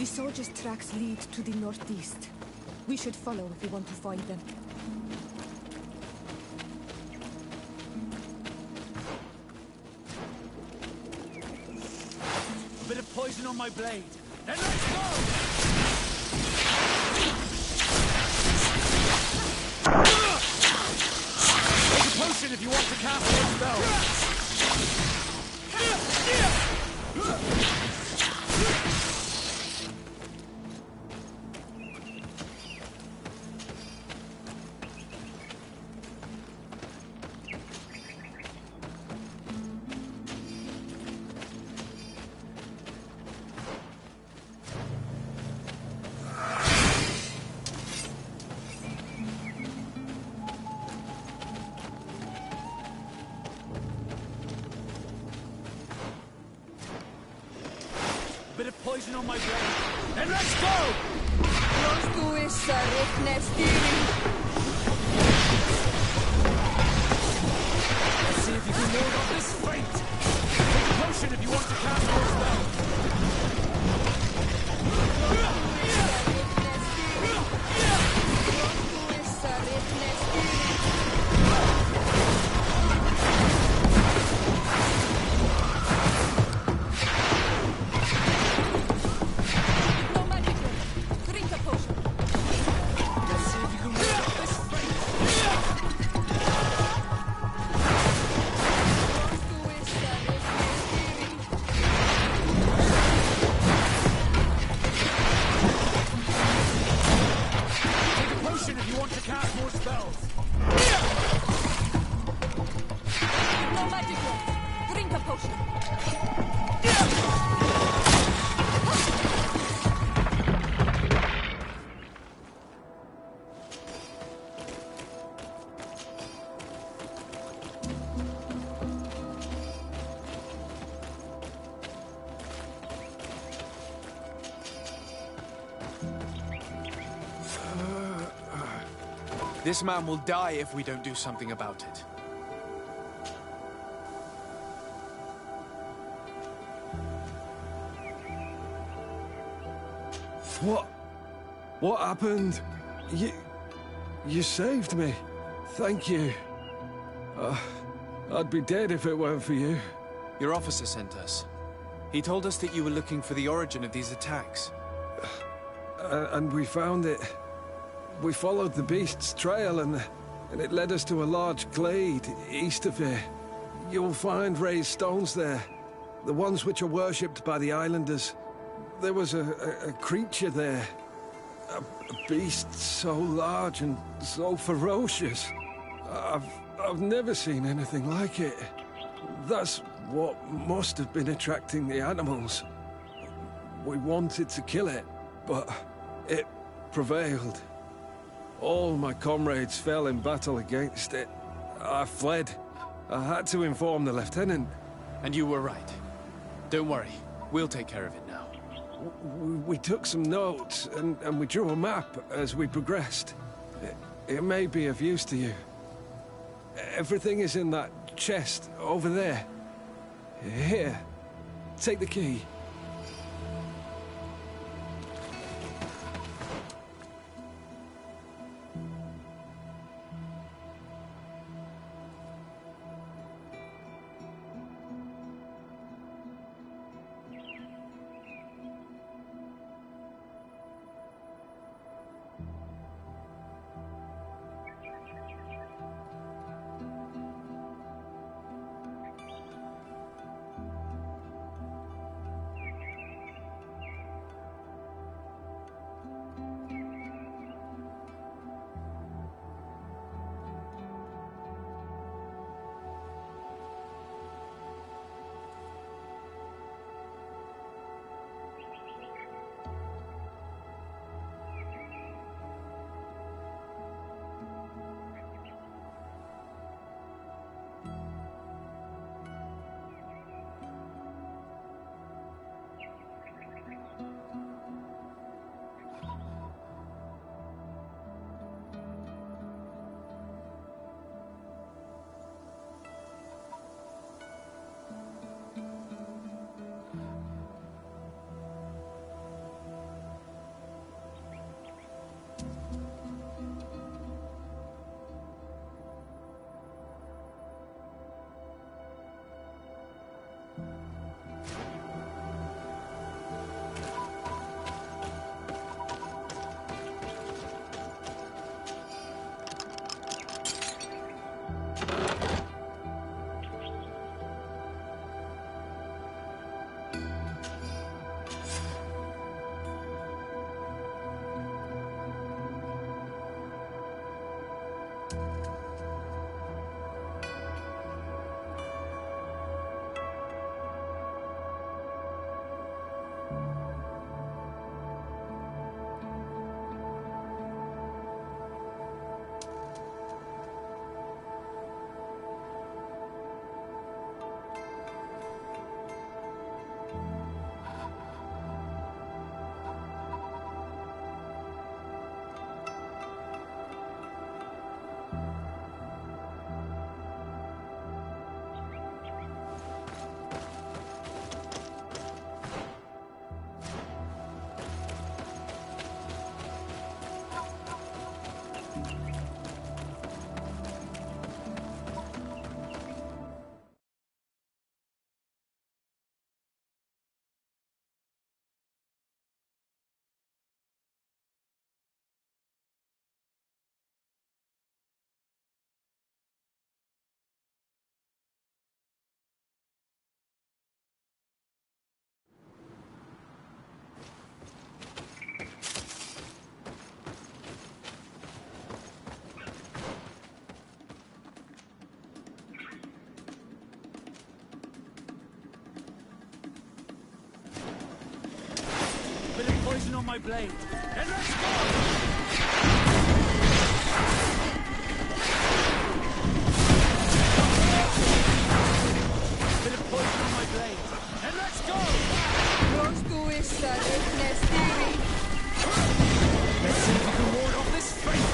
The soldiers' tracks lead to the northeast. We should follow if we want to find them. A bit of poison on my blade. Then let's go! Take a potion if you want to cast more spells. Bit of poison on my blade. Then let's go! Let's see if you can ward off this fate. Take a potion if you want to cast more spells. This man will die if we don't do something about it. What happened? You saved me. Thank you. I'd be dead if it weren't for you. Your officer sent us. He told us that you were looking for the origin of these attacks. And we found it. We followed the beast's trail and it led us to a large glade east of here. You'll find raised stones there. The ones which are worshipped by the islanders. There was a creature there. A beast so large and so ferocious. I've never seen anything like it. That's what must have been attracting the animals. We wanted to kill it, but it prevailed. All my comrades fell in battle against it. I fled. I had to inform the lieutenant. And you were right. Don't worry, we'll take care of it now. We took some notes, and we drew a map as we progressed. It may be of use to you. Everything is in that chest over there. Here, take the key. poison on my blade. Then let's go! Bit of poison on my blade. And let's go! Let's see if you can ward off this fate!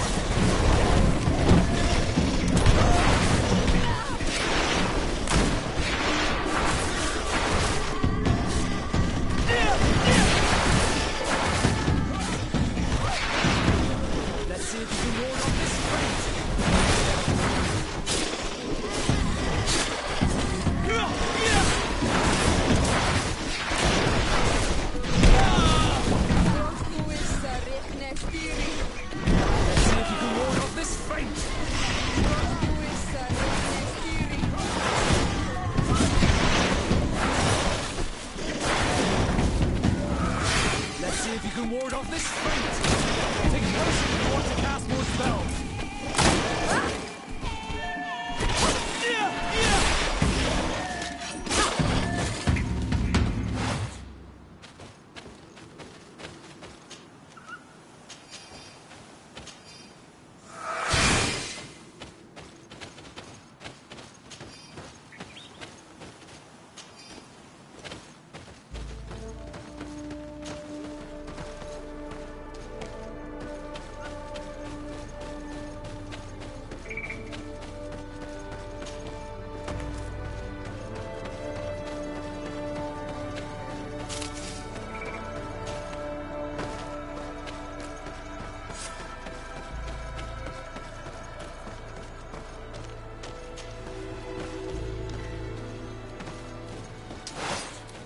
Let's see if you can ward off this fate! If you can ward off this fate, take a potion if you want to cast more spells.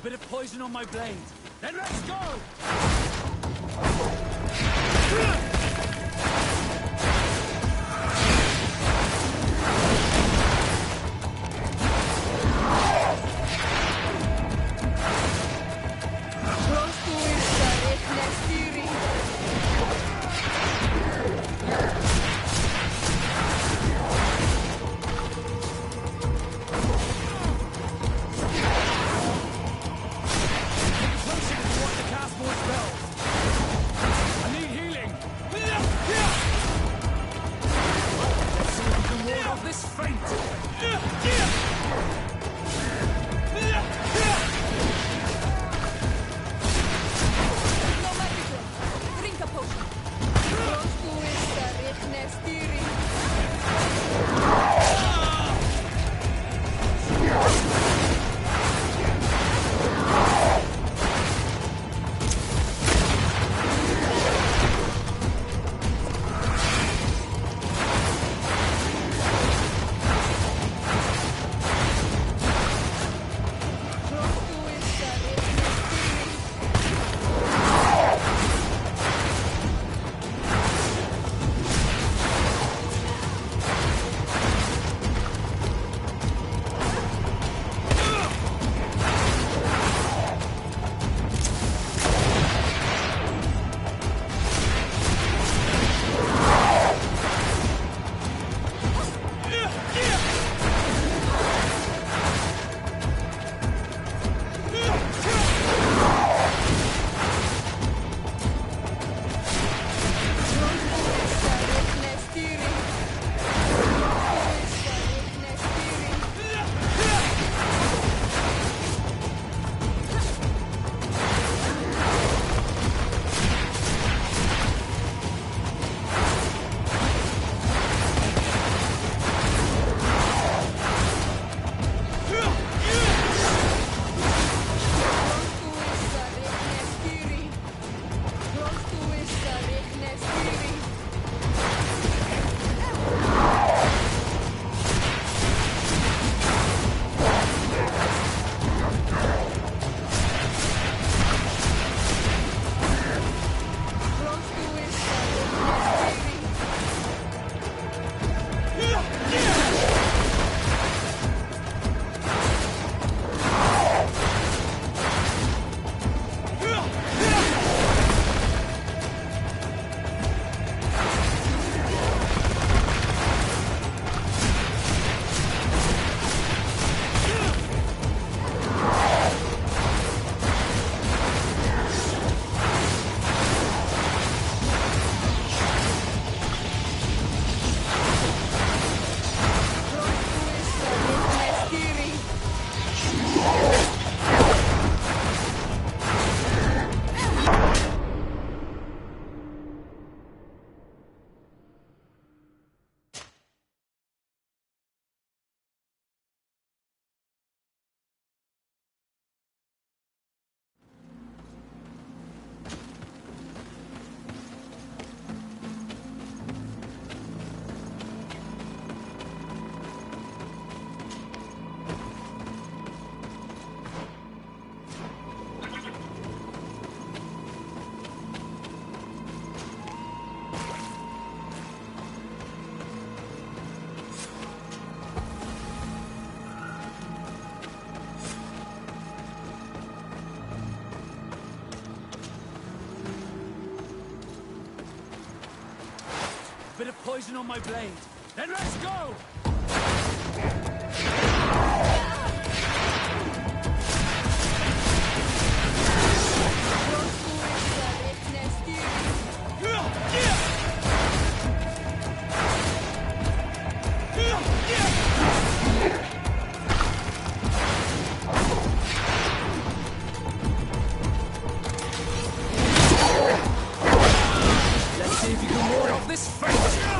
Bit of poison on my blade. Then let's go! poison on my blade. Then let's go! Let's see if you can ward off this fate!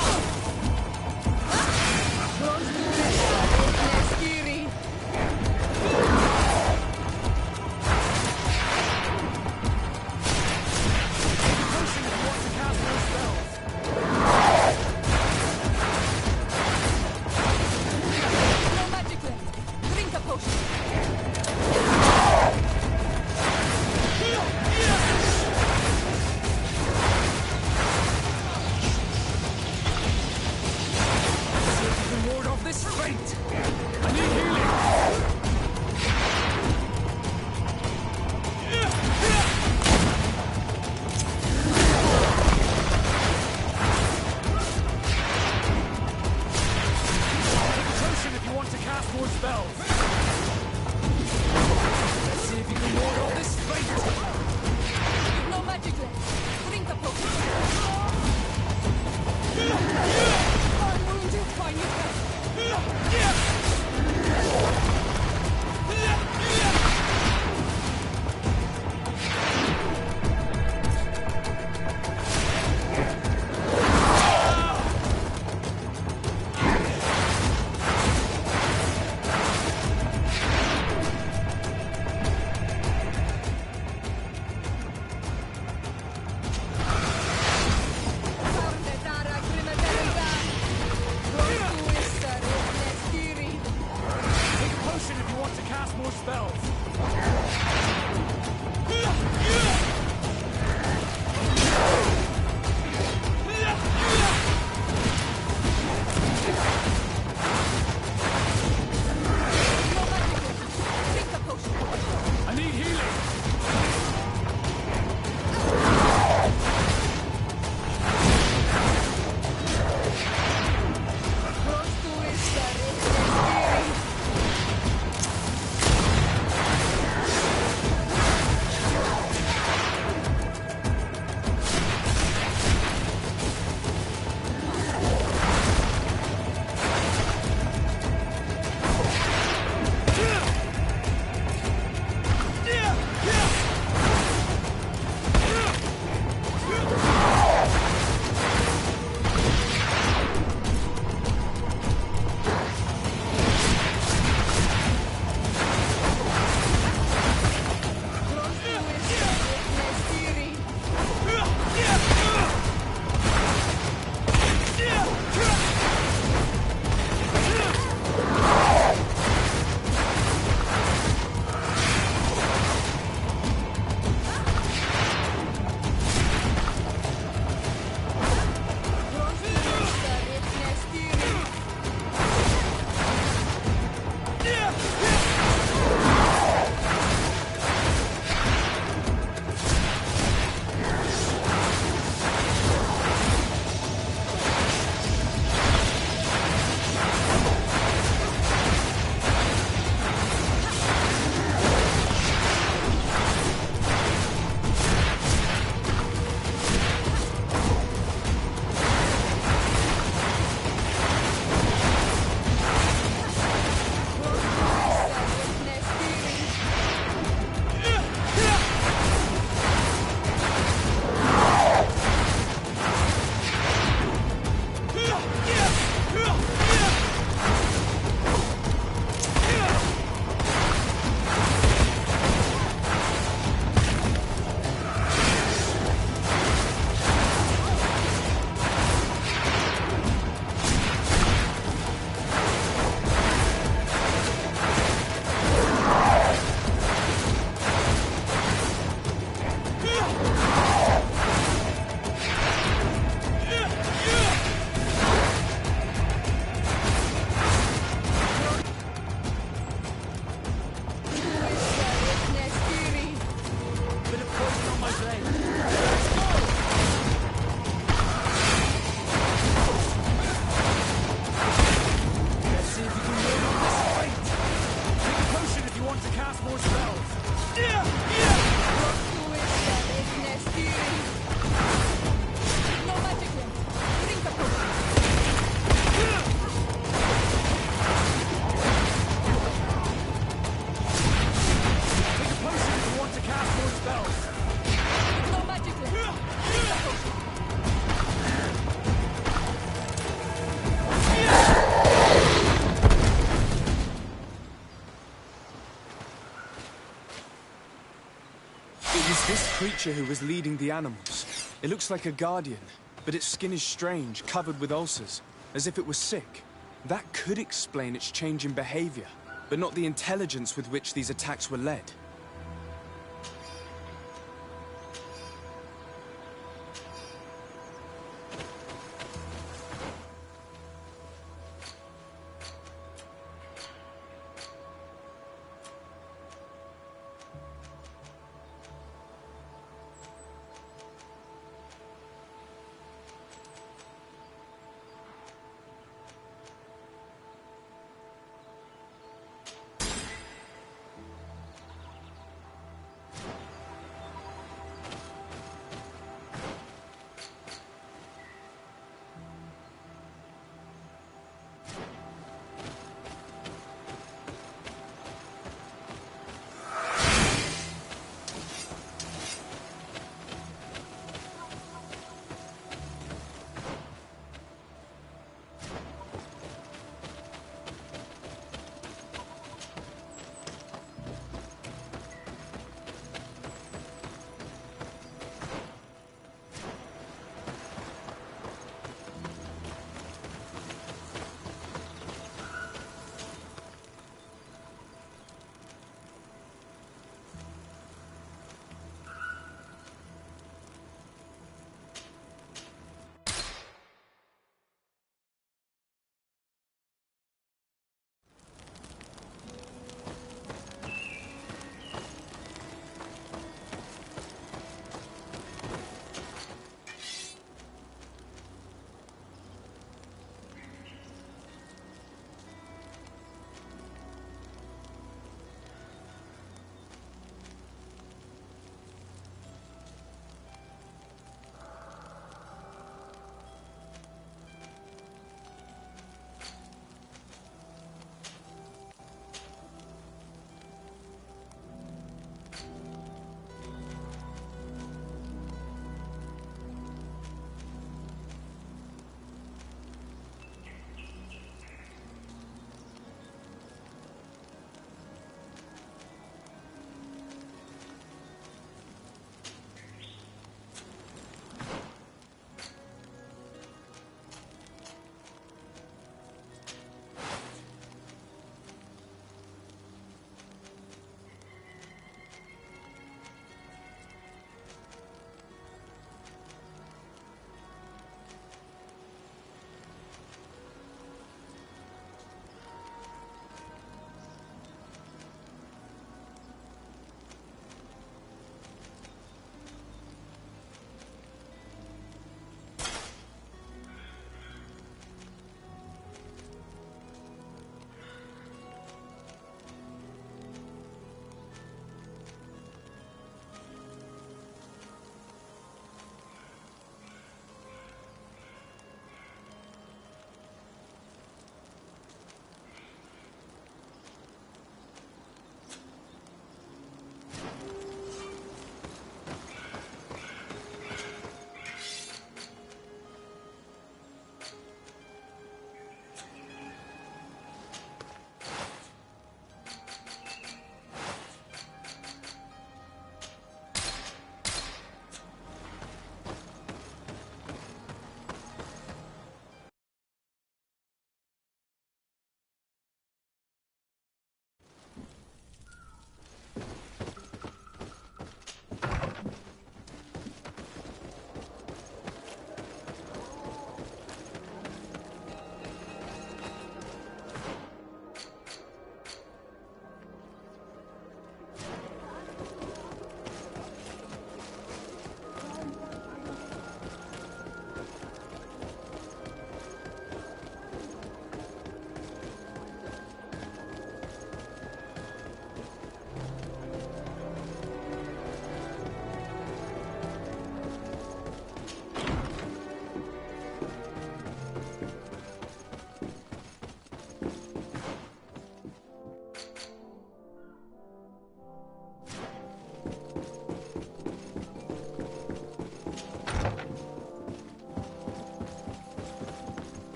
This creature who was leading the animals, it looks like a guardian, but its skin is strange, covered with ulcers, as if it was sick. That could explain its change in behavior, but not the intelligence with which these attacks were led.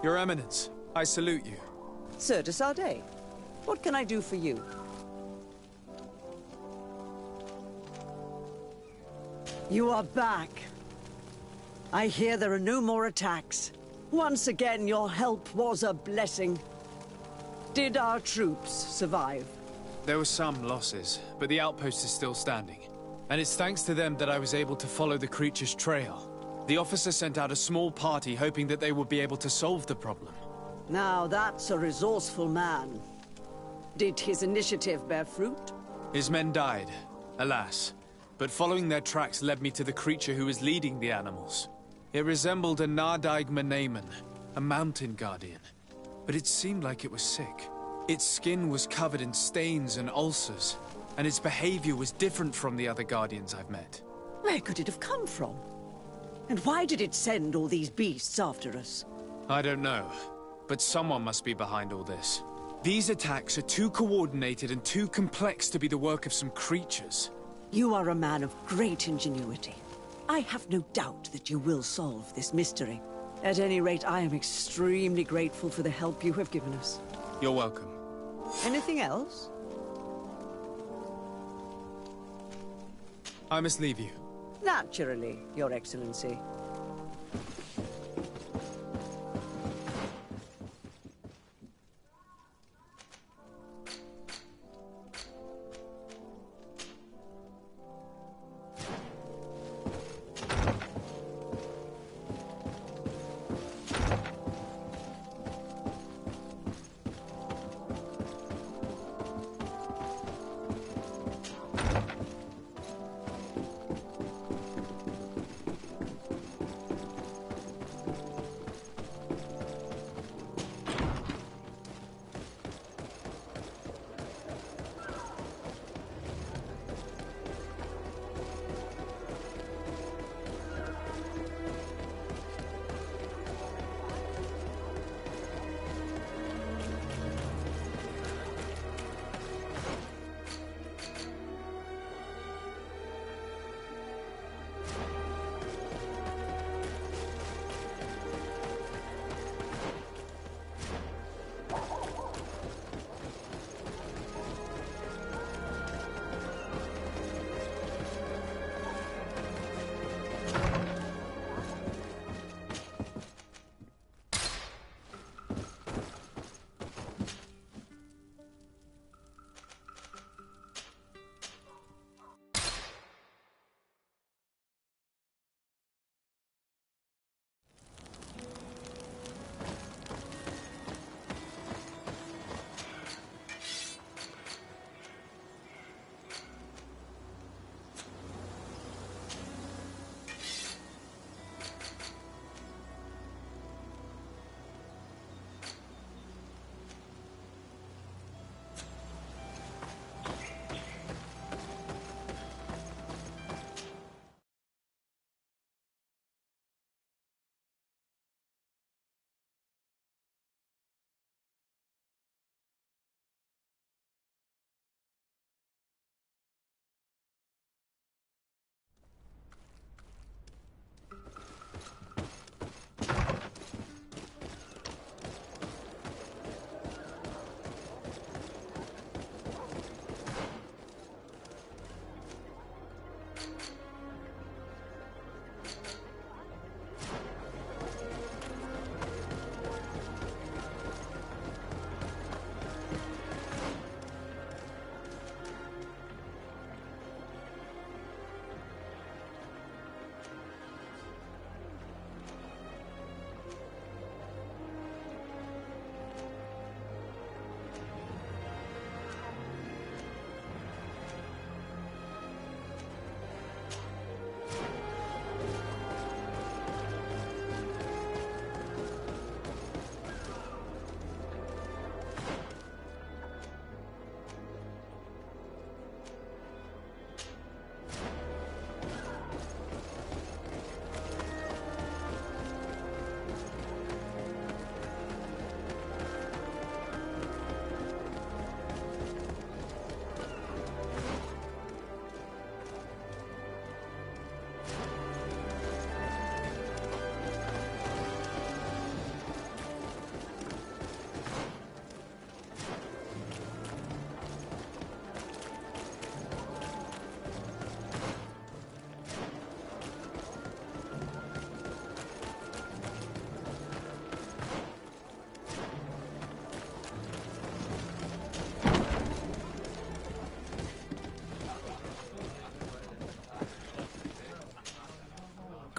Your Eminence, I salute you. Sir de Sardet, what can I do for you? You are back. I hear there are no more attacks. Once again, your help was a blessing. Did our troops survive? There were some losses, but the outpost is still standing. And it's thanks to them that I was able to follow the creature's trail. The officer sent out a small party hoping that they would be able to solve the problem. Now that's a resourceful man. Did his initiative bear fruit? His men died, alas. But following their tracks led me to the creature who was leading the animals. It resembled a Nardaig Menaemon, a mountain guardian. But it seemed like it was sick. Its skin was covered in stains and ulcers, and its behavior was different from the other guardians I've met. Where could it have come from? And why did it send all these beasts after us? I don't know, but someone must be behind all this. These attacks are too coordinated and too complex to be the work of some creatures. You are a man of great ingenuity. I have no doubt that you will solve this mystery. At any rate, I am extremely grateful for the help you have given us. You're welcome. Anything else? I must leave you. Naturally, Your Excellency.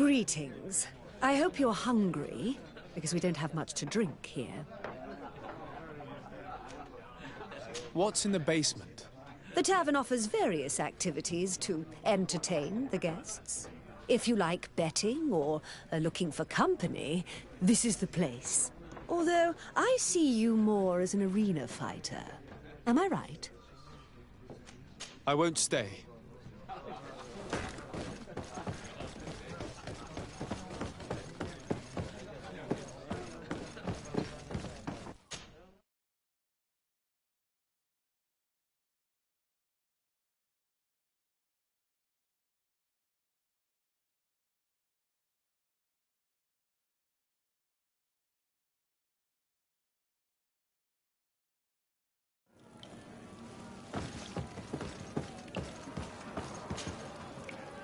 Greetings. I hope you're hungry, because we don't have much to drink here. What's in the basement? The tavern offers various activities to entertain the guests. If you like betting or are looking for company, this is the place. Although I see you more as an arena fighter. Am I right? I won't stay.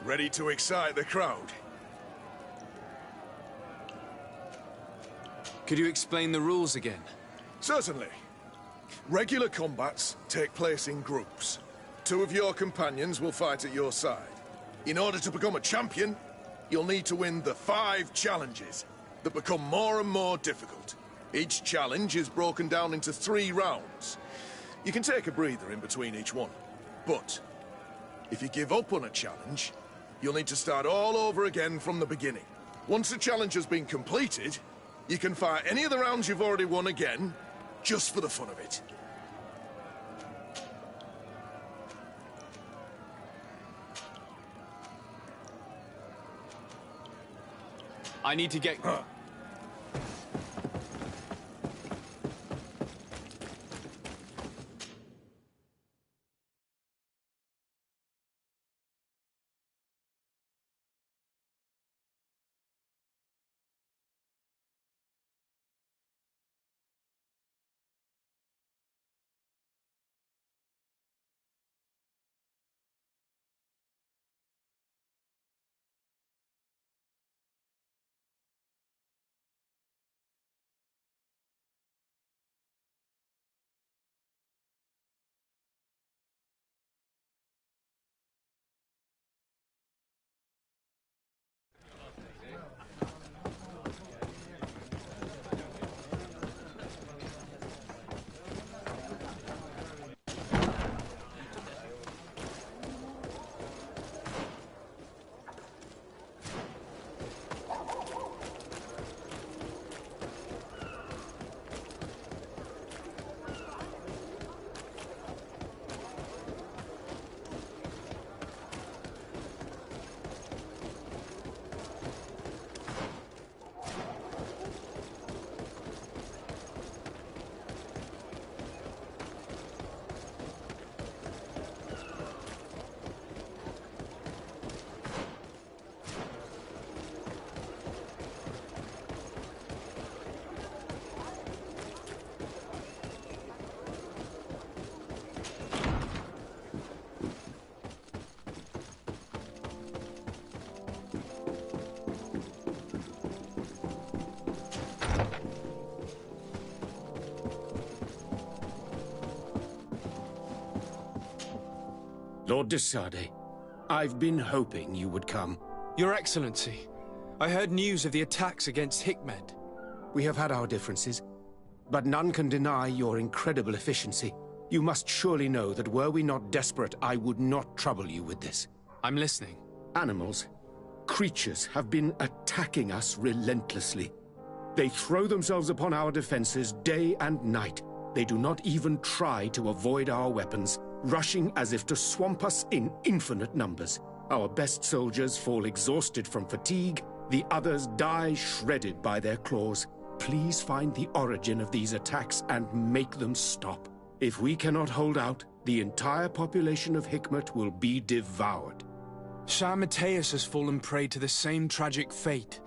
Ready to excite the crowd? Could you explain the rules again? Certainly. Regular combats take place in groups. 2 of your companions will fight at your side. In order to become a champion, you'll need to win the 5 challenges that become more and more difficult. Each challenge is broken down into 3 rounds. You can take a breather in between each one. But if you give up on a challenge, you'll need to start all over again from the beginning. Once the challenge has been completed, you can fight any of the rounds you've already won again, just for the fun of it. I need to get... Lord de Sade, I've been hoping you would come. Your Excellency, I heard news of the attacks against Hikmet. We have had our differences, but none can deny your incredible efficiency. You must surely know that were we not desperate, I would not trouble you with this. I'm listening. Animals, creatures have been attacking us relentlessly. They throw themselves upon our defenses day and night. They do not even try to avoid our weapons, rushing as if to swamp us in infinite numbers. Our best soldiers fall exhausted from fatigue, the others die shredded by their claws. Please find the origin of these attacks and make them stop. If we cannot hold out, the entire population of Hikmet will be devoured. Shah Mateus has fallen prey to the same tragic fate.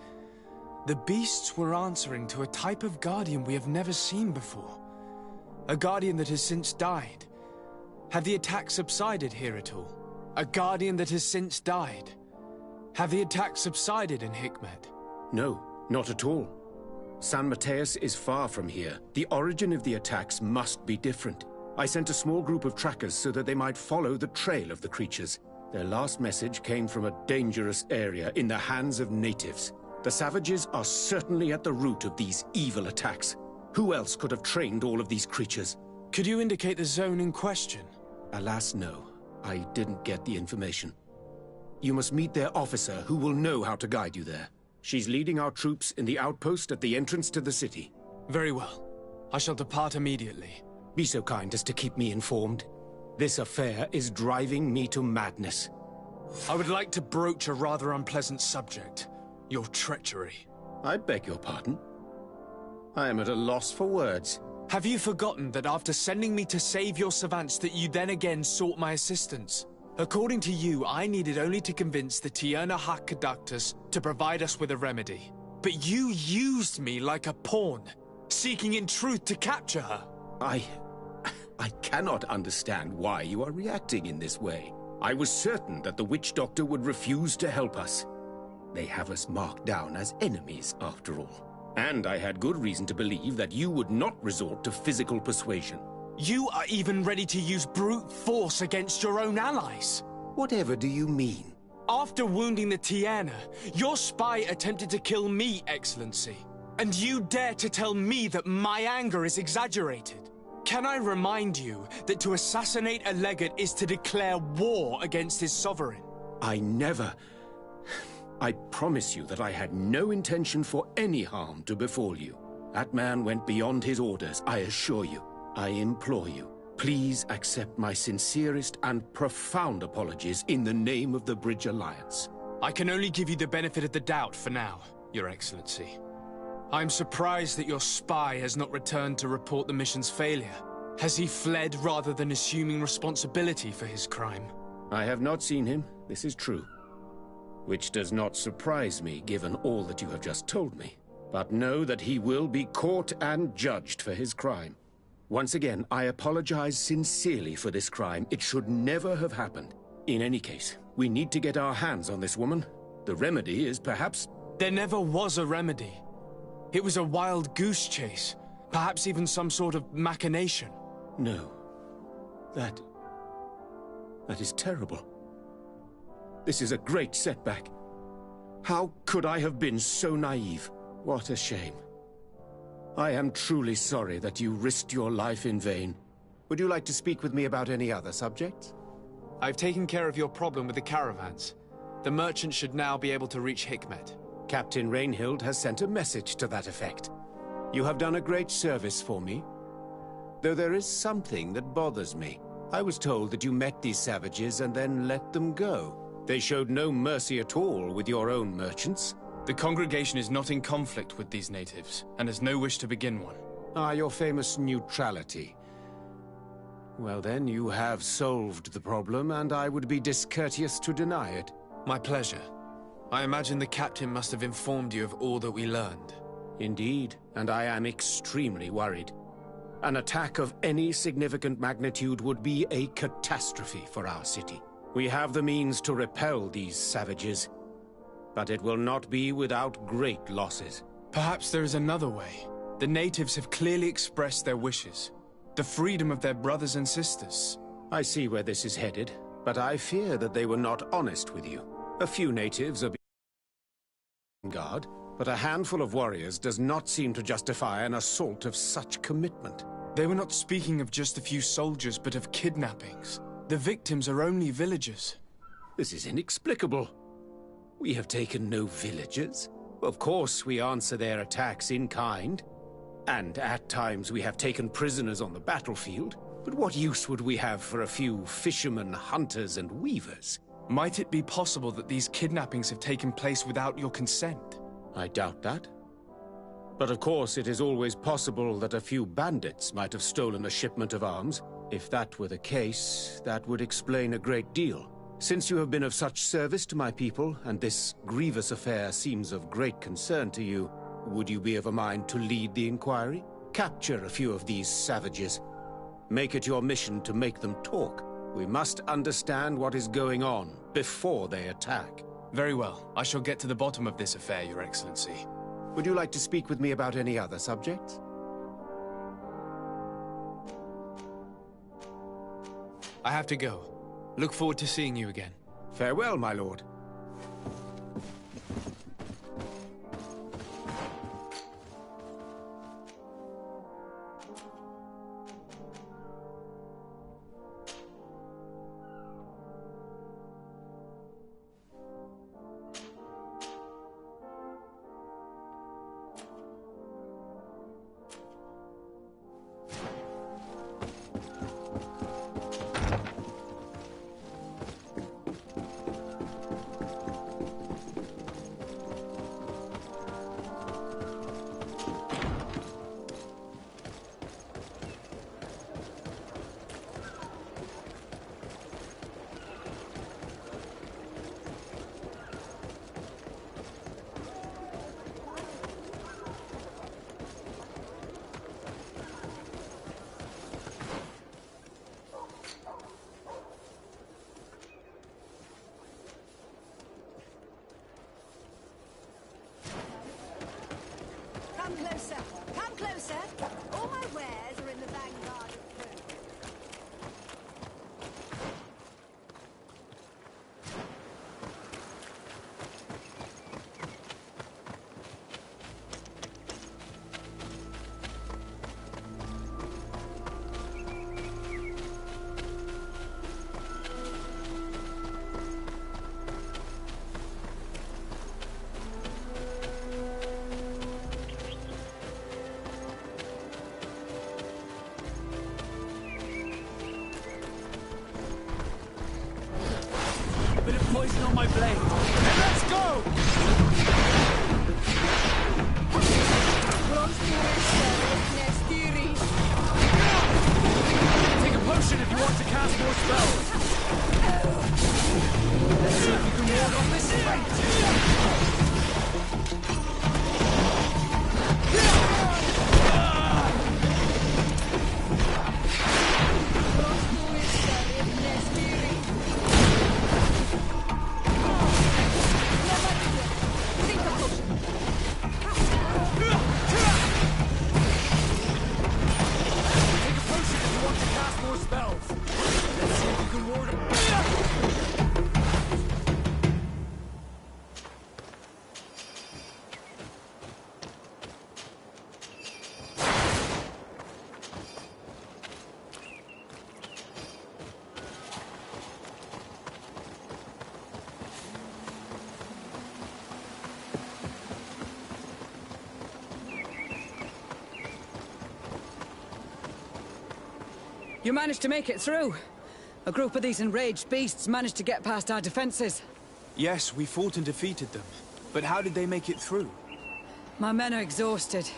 The beasts were answering to a type of guardian we have never seen before. A guardian that has since died. Have the attacks subsided here at all? A guardian that has since died. Have the attacks subsided in Hikmet? No, not at all. San Mateus is far from here. The origin of the attacks must be different. I sent a small group of trackers so that they might follow the trail of the creatures. Their last message came from a dangerous area in the hands of natives. The savages are certainly at the root of these evil attacks. Who else could have trained all of these creatures? Could you indicate the zone in question? Alas, no. I didn't get the information. You must meet their officer, who will know how to guide you there. She's leading our troops in the outpost at the entrance to the city. Very well. I shall depart immediately. Be so kind as to keep me informed. This affair is driving me to madness. I would like to broach a rather unpleasant subject. Your treachery. I beg your pardon? I am at a loss for words. Have you forgotten that after sending me to save your savants that you then again sought my assistance? According to you, I needed only to convince the Tierna Hak conductors to provide us with a remedy. But you used me like a pawn, seeking in truth to capture her. I cannot understand why you are reacting in this way. I was certain that the witch doctor would refuse to help us. They have us marked down as enemies, after all. And I had good reason to believe that you would not resort to physical persuasion. You are even ready to use brute force against your own allies. Whatever do you mean? After wounding the Tierna, your spy attempted to kill me, Excellency. And you dare to tell me that my anger is exaggerated? Can I remind you that to assassinate a legate is to declare war against his sovereign? I never... I promise you that I had no intention for any harm to befall you. That man went beyond his orders, I assure you. I implore you, please accept my sincerest and profound apologies in the name of the Bridge Alliance. I can only give you the benefit of the doubt for now, Your Excellency. I'm surprised that your spy has not returned to report the mission's failure. Has he fled rather than assuming responsibility for his crime? I have not seen him, this is true. Which does not surprise me, given all that you have just told me. But know that he will be caught and judged for his crime. Once again, I apologize sincerely for this crime. It should never have happened. In any case, we need to get our hands on this woman. The remedy is perhaps... There never was a remedy. It was a wild goose chase. Perhaps even some sort of machination. No. That is terrible. This is a great setback. How could I have been so naive? What a shame. I am truly sorry that you risked your life in vain. Would you like to speak with me about any other subjects? I've taken care of your problem with the caravans. The merchant should now be able to reach Hikmet. Captain Rainhild has sent a message to that effect. You have done a great service for me. Though there is something that bothers me. I was told that you met these savages and then let them go. They showed no mercy at all with your own merchants. The congregation is not in conflict with these natives, and has no wish to begin one. Ah, your famous neutrality. Well then, you have solved the problem, and I would be discourteous to deny it. My pleasure. I imagine the captain must have informed you of all that we learned. Indeed, and I am extremely worried. An attack of any significant magnitude would be a catastrophe for our city. We have the means to repel these savages, but it will not be without great losses. Perhaps there is another way. The natives have clearly expressed their wishes. The freedom of their brothers and sisters. I see where this is headed, but I fear that they were not honest with you. A few natives are being guard, but a handful of warriors does not seem to justify an assault of such commitment. They were not speaking of just a few soldiers, but of kidnappings. The victims are only villagers. This is inexplicable. We have taken no villagers. Of course, we answer their attacks in kind. And at times we have taken prisoners on the battlefield. But what use would we have for a few fishermen, hunters, and weavers? Might it be possible that these kidnappings have taken place without your consent? I doubt that. But of course, it is always possible that a few bandits might have stolen a shipment of arms. If that were the case, that would explain a great deal. Since you have been of such service to my people, and this grievous affair seems of great concern to you, would you be of a mind to lead the inquiry? Capture a few of these savages. Make it your mission to make them talk. We must understand what is going on before they attack. Very well. I shall get to the bottom of this affair, Your Excellency. Would you like to speak with me about any other subjects? I have to go. Look forward to seeing you again. Farewell, my lord. Come closer. Come closer. All my wares are in the vanguard of Rome. Bit of poison on my blade. And let's go! Take a potion if you want to cast more spells. Let's see if you can ward off this fight. You managed to make it through. A group of these enraged beasts managed to get past our defenses. Yes, we fought and defeated them. But how did they make it through? My men are exhausted.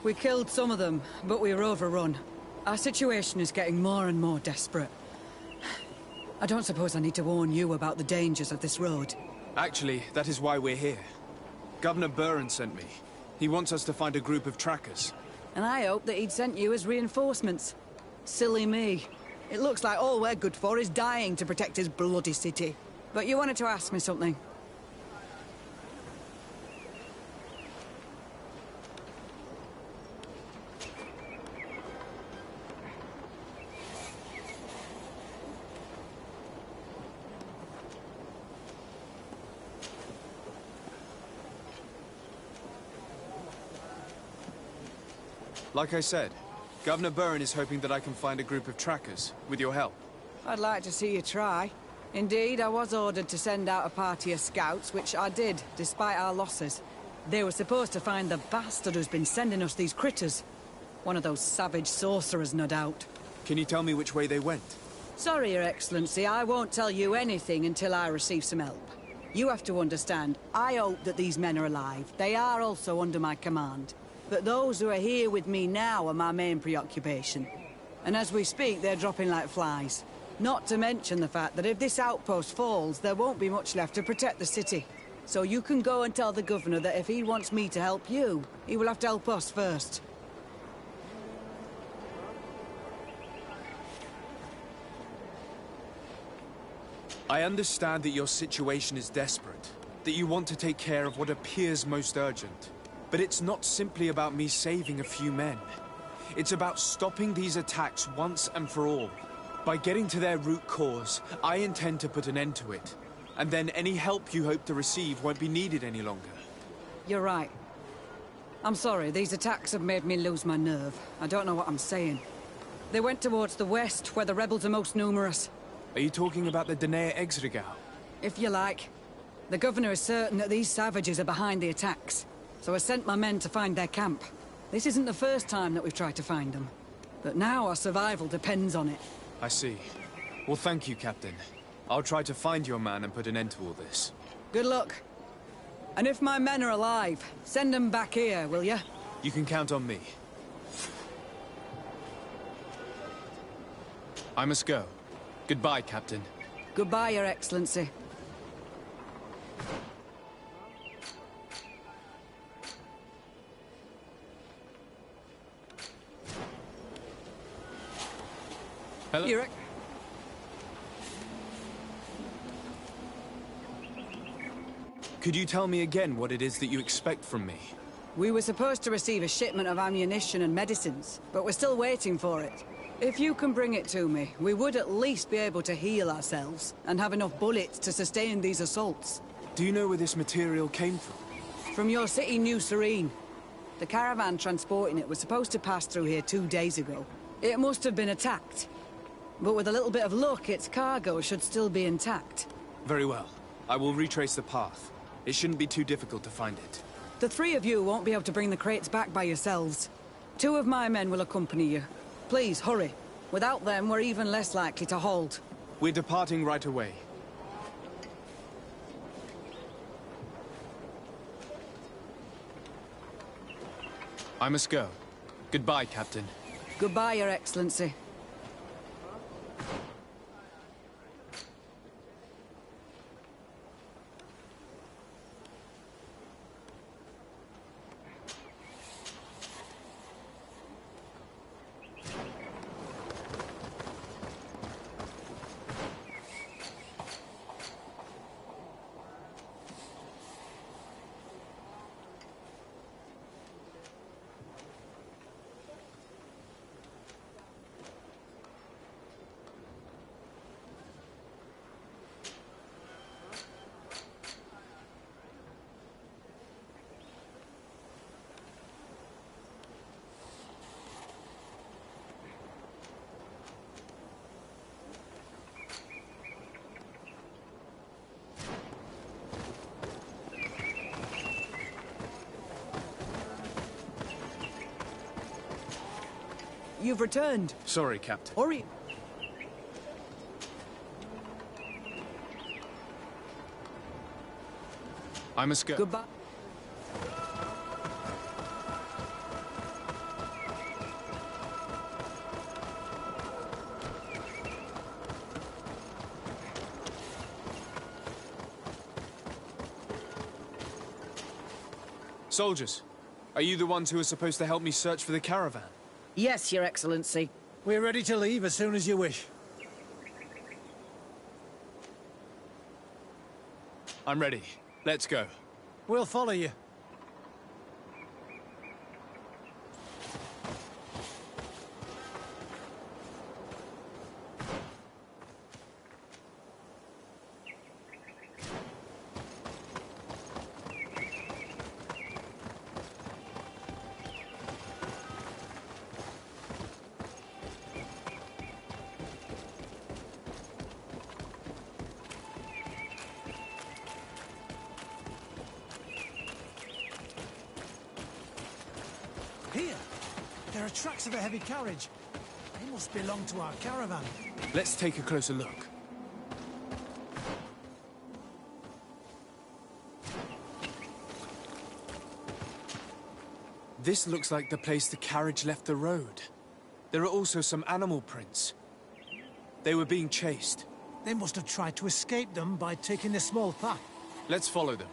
We killed some of them, but we were overrun. Our situation is getting more and more desperate. I don't suppose I need to warn you about the dangers of this road. Actually, that is why we're here. Governor Buren sent me. He wants us to find a group of trackers. And I hope that he'd sent you as reinforcements. Silly me. It looks like all we're good for is dying to protect his bloody city. But you wanted to ask me something. Like I said, Governor Buren is hoping that I can find a group of trackers, with your help. I'd like to see you try. Indeed, I was ordered to send out a party of scouts, which I did, despite our losses. They were supposed to find the bastard who's been sending us these critters. One of those savage sorcerers, no doubt. Can you tell me which way they went? Sorry, Your Excellency, I won't tell you anything until I receive some help. You have to understand, I hope that these men are alive. They are also under my command. But those who are here with me now are my main preoccupation. And as we speak, they're dropping like flies. Not to mention the fact that if this outpost falls, there won't be much left to protect the city. So you can go and tell the governor that if he wants me to help you, he will have to help us first. I understand that your situation is desperate, that you want to take care of what appears most urgent. But it's not simply about me saving a few men. It's about stopping these attacks once and for all. By getting to their root cause, I intend to put an end to it. And then any help you hope to receive won't be needed any longer. You're right. I'm sorry, these attacks have made me lose my nerve. I don't know what I'm saying. They went towards the west, where the rebels are most numerous. Are you talking about the Danea Exregau? If you like. The governor is certain that these savages are behind the attacks, so I sent my men to find their camp. This isn't the first time that we've tried to find them, but now our survival depends on it. I see. Well, thank you, Captain. I'll try to find your man and put an end to all this. Good luck. And if my men are alive, send them back here, will you? You can count on me. I must go. Goodbye, Captain. Goodbye, Your Excellency. Hello? Could you tell me again what it is that you expect from me? We were supposed to receive a shipment of ammunition and medicines, but we're still waiting for it. If you can bring it to me, we would at least be able to heal ourselves and have enough bullets to sustain these assaults. Do you know where this material came from? From your city, New Serene. The caravan transporting it was supposed to pass through here 2 days ago. It must have been attacked. But with a little bit of luck, its cargo should still be intact. Very well. I will retrace the path. It shouldn't be too difficult to find it. The three of you won't be able to bring the crates back by yourselves. 2 of my men will accompany you. Please, hurry. Without them, we're even less likely to hold. We're departing right away. I must go. Goodbye, Captain. Goodbye, Your Excellency. You've returned. Sorry, Captain. Hurry. I must go. Goodbye. Soldiers, are you the ones who are supposed to help me search for the caravan? Yes, Your Excellency. We're ready to leave as soon as you wish. I'm ready. Let's go. We'll follow you. Here! There are tracks of a heavy carriage. They must belong to our caravan. Let's take a closer look. This looks like the place the carriage left the road. There are also some animal prints. They were being chased. They must have tried to escape them by taking a small path. Let's follow them.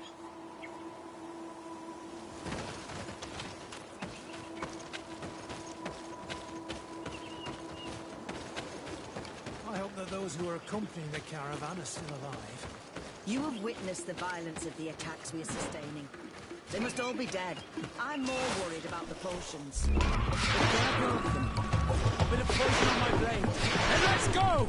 I hope that those who are accompanying the caravan are still alive. You have witnessed the violence of the attacks we are sustaining. They must all be dead. I'm more worried about the potions. Be careful of them. A bit of poison on my blade. And let's go!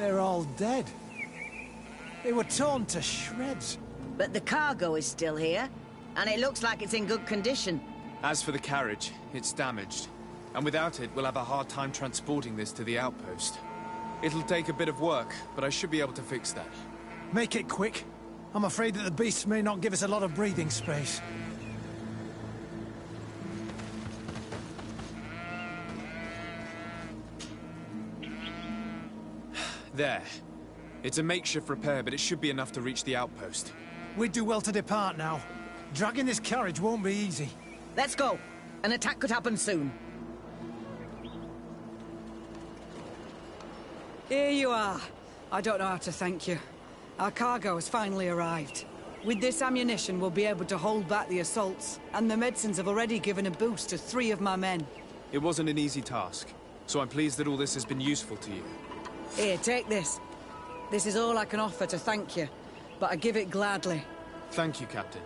They're all dead. They were torn to shreds. But the cargo is still here, and it looks like it's in good condition. As for the carriage, it's damaged. And without it, we'll have a hard time transporting this to the outpost. It'll take a bit of work, but I should be able to fix that. Make it quick. I'm afraid that the beasts may not give us a lot of breathing space. There. It's a makeshift repair, but it should be enough to reach the outpost. We'd do well to depart now. Dragging this carriage won't be easy. Let's go. An attack could happen soon. Here you are. I don't know how to thank you. Our cargo has finally arrived. With this ammunition, we'll be able to hold back the assaults, and the medicines have already given a boost to 3 of my men. It wasn't an easy task, so I'm pleased that all this has been useful to you. Here, take this. This is all I can offer to thank you, but I give it gladly. Thank you, Captain.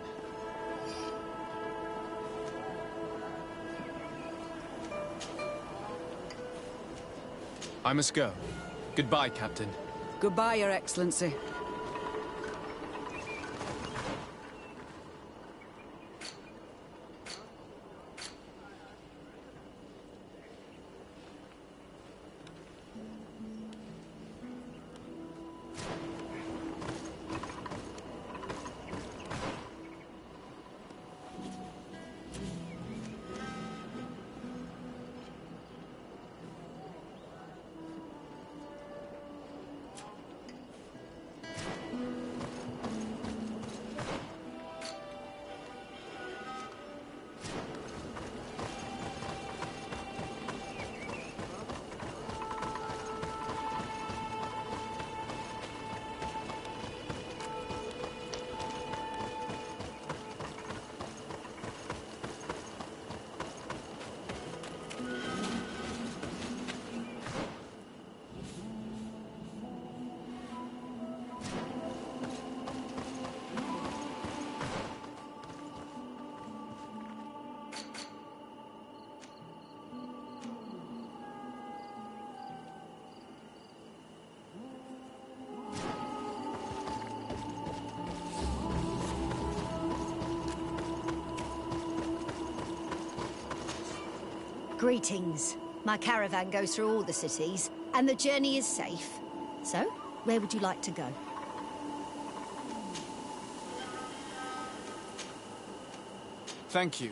I must go. Goodbye, Captain. Goodbye, Your Excellency. Greetings. My caravan goes through all the cities, and the journey is safe. So, where would you like to go? Thank you.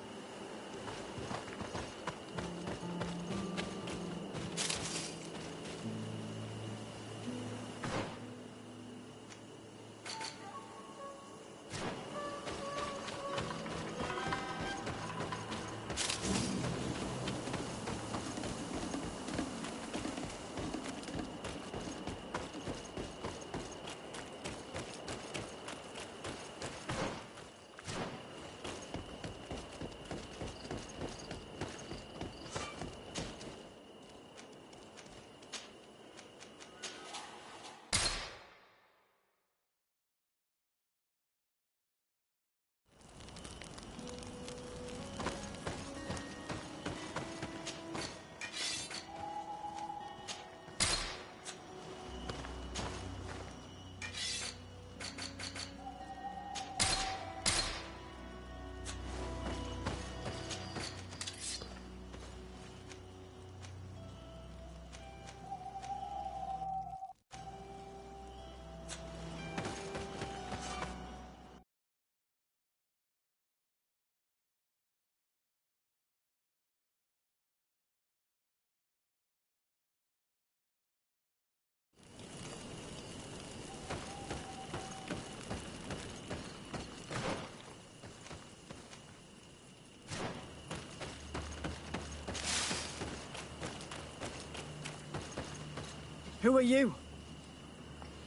Who are you?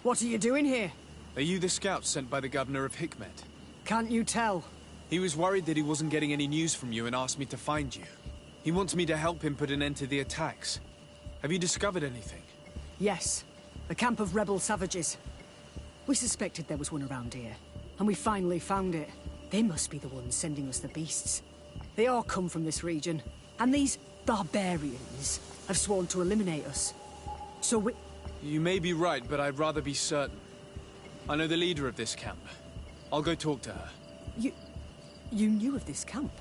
What are you doing here? Are you the scout sent by the governor of Hikmet? Can't you tell? He was worried that he wasn't getting any news from you and asked me to find you. He wants me to help him put an end to the attacks. Have you discovered anything? Yes. A camp of rebel savages. We suspected there was one around here, and we finally found it. They must be the ones sending us the beasts. They all come from this region, and these barbarians have sworn to eliminate us. So You may be right, but I'd rather be certain. I know the leader of this camp. I'll go talk to her. You knew of this camp?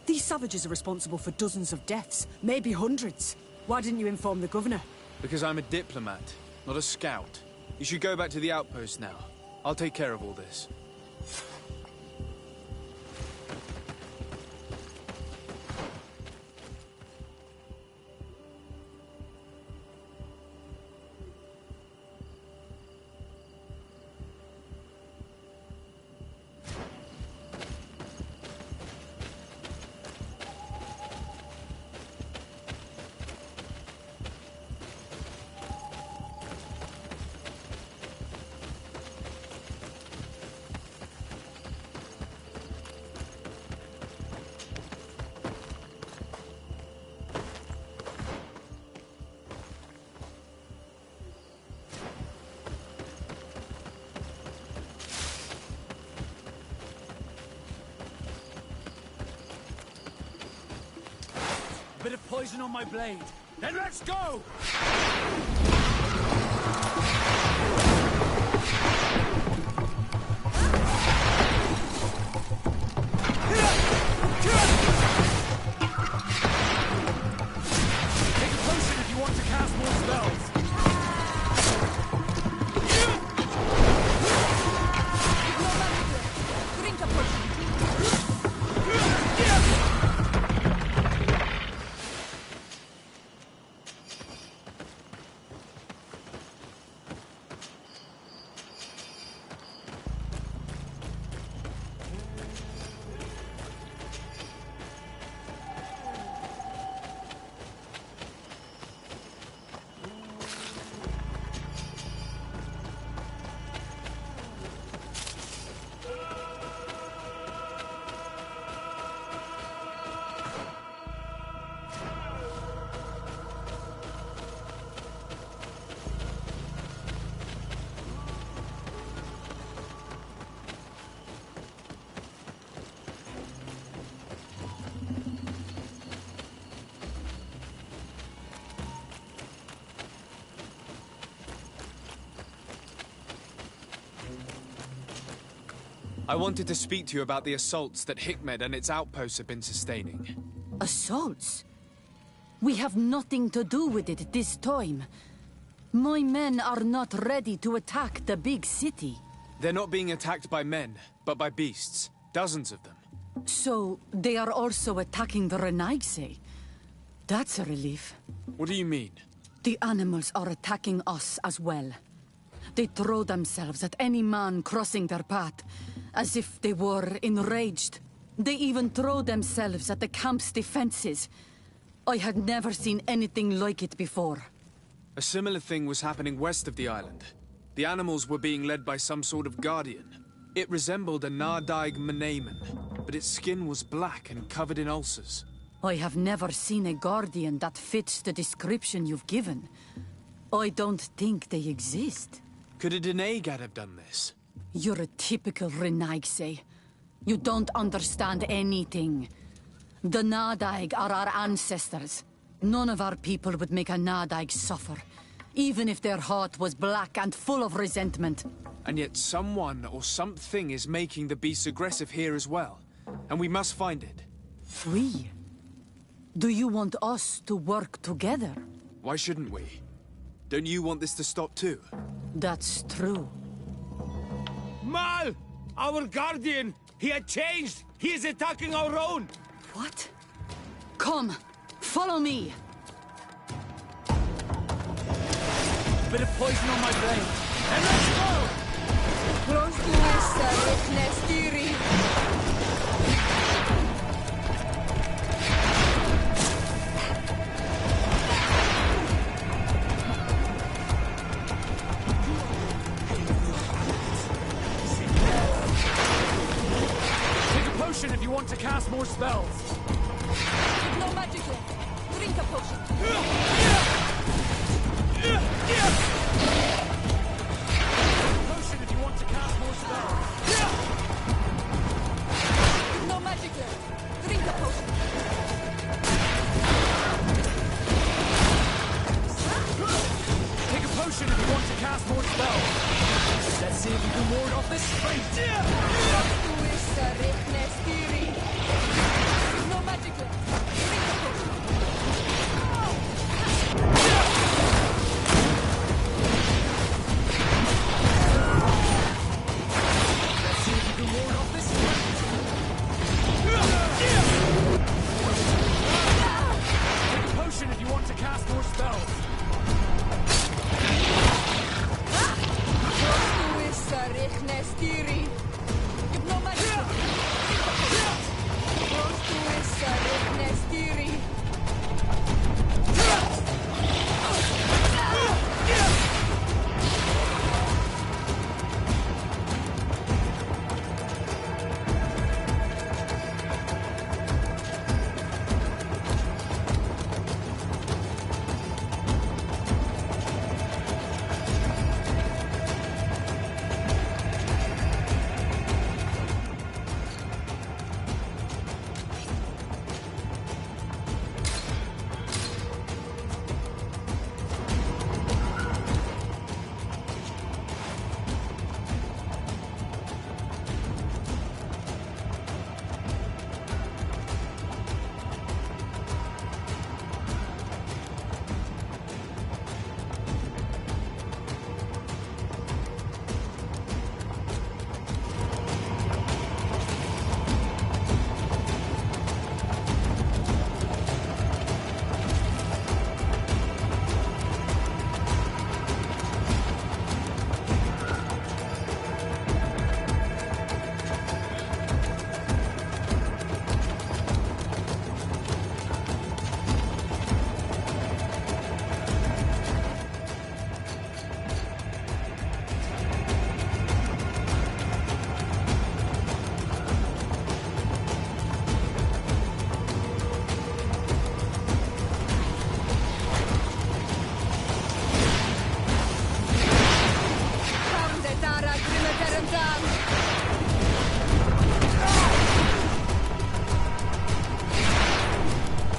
These savages are responsible for dozens of deaths, maybe hundreds. Why didn't you inform the governor? Because I'm a diplomat, not a scout. You should go back to the outpost now. I'll take care of all this. Bit of poison on my blade. Then let's go! Take a potion if you want to cast more spells. Drink a potion. I wanted to speak to you about the assaults that Hikmed and its outposts have been sustaining. Assaults? We have nothing to do with it this time. My men are not ready to attack the big city. They're not being attacked by men, but by beasts. Dozens of them. So, they are also attacking the Renaigse. That's a relief. What do you mean? The animals are attacking us as well. They throw themselves at any man crossing their path, as if they were enraged. They even throw themselves at the camp's defenses. I had never seen anything like it before. A similar thing was happening west of the island. The animals were being led by some sort of guardian. It resembled a Nardaig Menamen, but its skin was black and covered in ulcers. I have never seen a guardian that fits the description you've given. I don't think they exist. Could a Denegad have done this? You're a typical Renaigse. You don't understand anything. The Nardaig are our ancestors. None of our people would make a Nardaig suffer, even if their heart was black and full of resentment. And yet someone or something is making the beasts aggressive here as well. And we must find it. We? Do you want us to work together? Why shouldn't we? Don't you want this to stop too? That's true. Mal! Our guardian! He had changed! He is attacking our own! What? Come! Follow me! Bit of poison on my blade. And let's go! Take a potion if you want to cast more spells. No magic left. Drink a potion. Potion if you want to cast more spells. No magic left. Drink a potion. Take off this fate! No magic left. Let's see if you can ward off this fate! Take a potion if you want to cast more spells.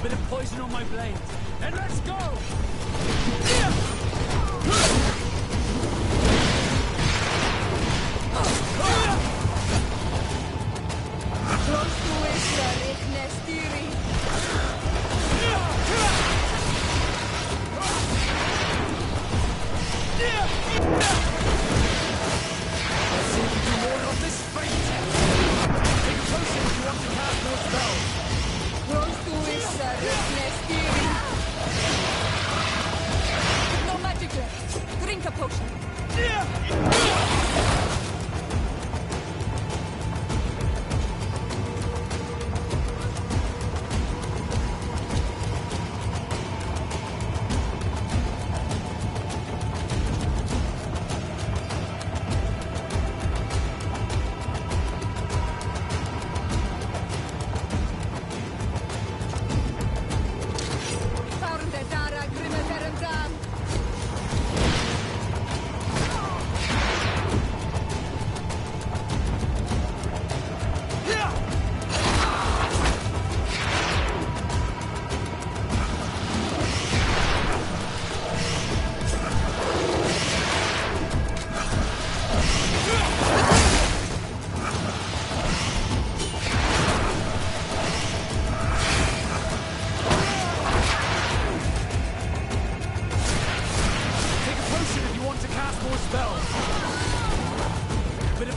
Bit of poison on my blade. And let's go! Let's see if we can ward off this fate. Take a potion if you want to cast more spells. No magic left. Drink a potion.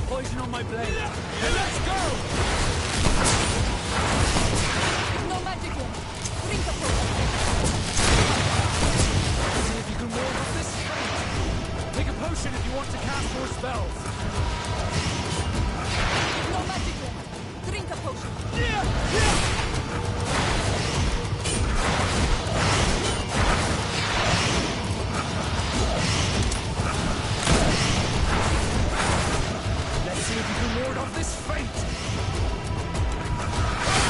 poison on my blade. And let's go! No magic left. Drink a potion. See if you can ward off this fate. Take a potion if you want to cast more spells. No magic left. Drink a potion. Let's see if you can ward off this fate.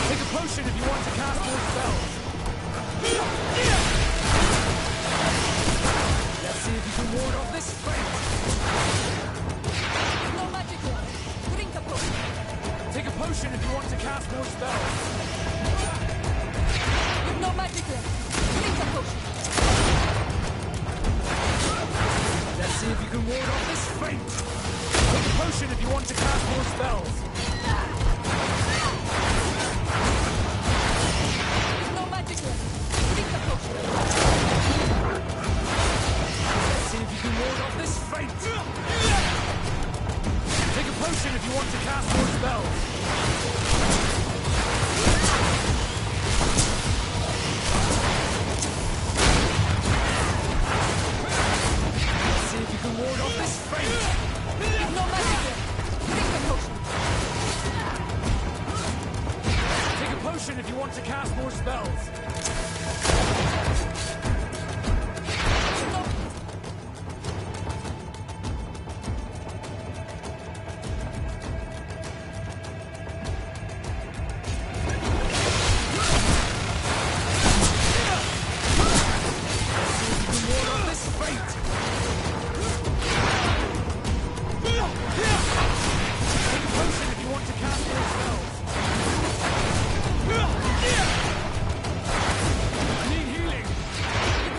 Take a potion if you want to cast more spells. Let's see if you can ward off this fate. No want to cast more spells. No magic left. Drink the potion. Let's see if you can ward off this fate. Take a potion if you want to cast more spells. Let's see if you can ward off this fate. No magic left. Drink the potion. Take a potion if you want to cast more spells.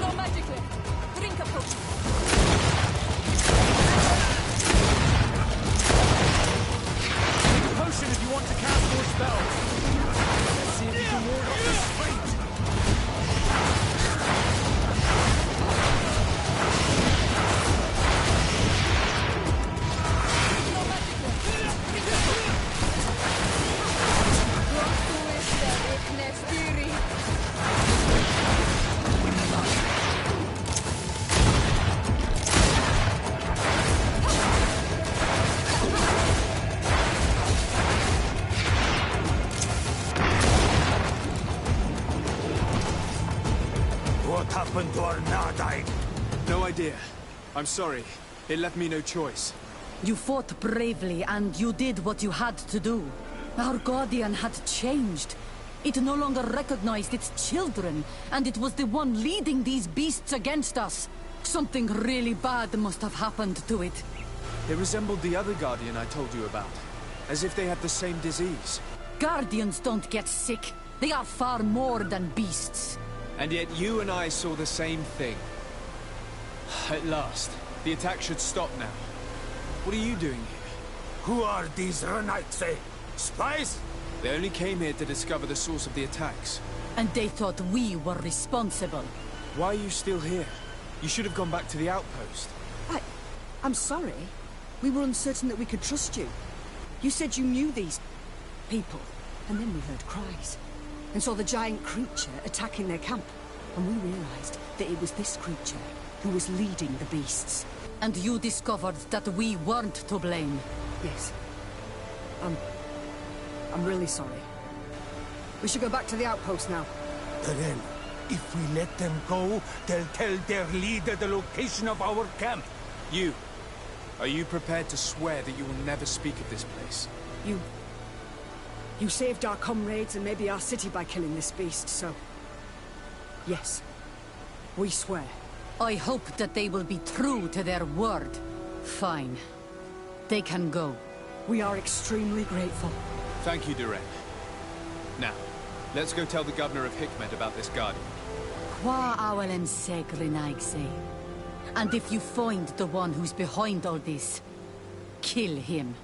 No magic left. Drink a potion. Take a potion if you want to cast more spells. Let's see if you can ward off this fate. No magic left. Drink a potion. Quanto esta recnestiri. What happened to our Nardine? No idea. I'm sorry. It left me no choice. You fought bravely and you did what you had to do. Our guardian had changed. It no longer recognized its children, and it was the one leading these beasts against us. Something really bad must have happened to it. It resembled the other Guardian I told you about. As if they had the same disease. Guardians don't get sick. They are far more than beasts. And yet you and I saw the same thing. At last. The attack should stop now. What are you doing here? Who are these Renaitse? Spies? They only came here to discover the source of the attacks. And they thought we were responsible. Why are you still here? You should have gone back to the outpost. I'm sorry. We were uncertain that we could trust you. You said you knew these people, and then we heard cries. And saw the giant creature attacking their camp. And we realized that it was this creature who was leading the beasts. And you discovered that we weren't to blame. Yes. I'm really sorry. We should go back to the outpost now. Then, if we let them go, they'll tell their leader the location of our camp. You. Are you prepared to swear that you will never speak of this place? You saved our comrades and maybe our city by killing this beast, so... Yes. We swear. I hope that they will be true to their word. Fine. They can go. We are extremely grateful. Thank you, Duren. Now, let's go tell the governor of Hikmet about this Guardian. Qua awalem segrenaigse. And if you find the one who's behind all this, kill him.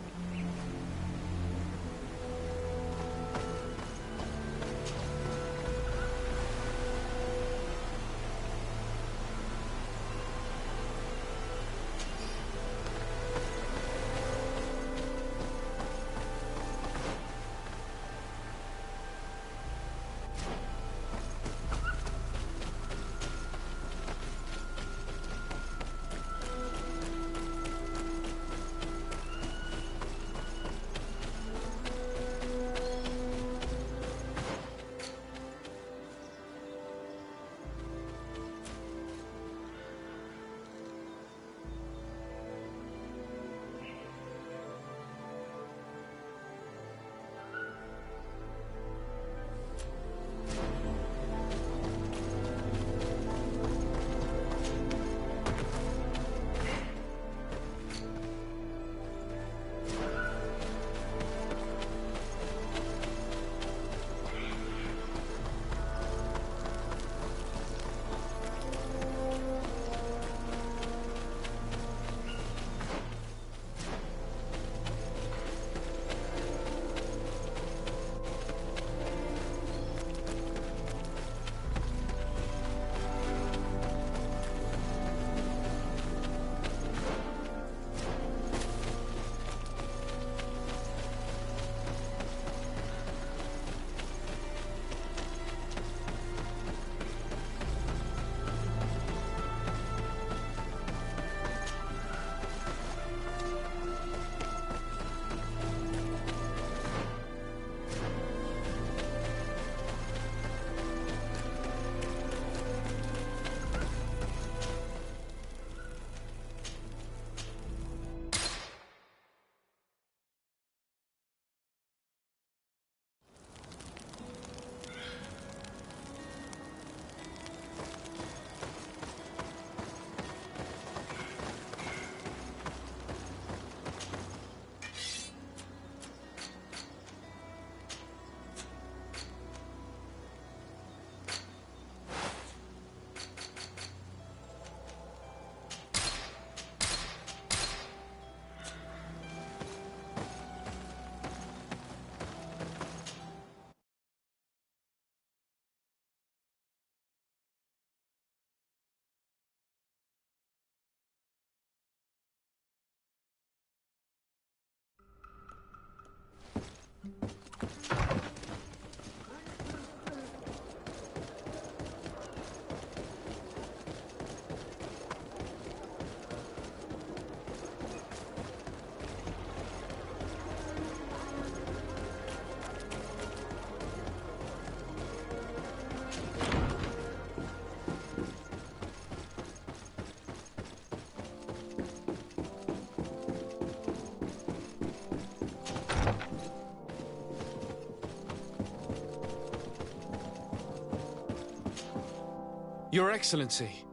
Your Excellency,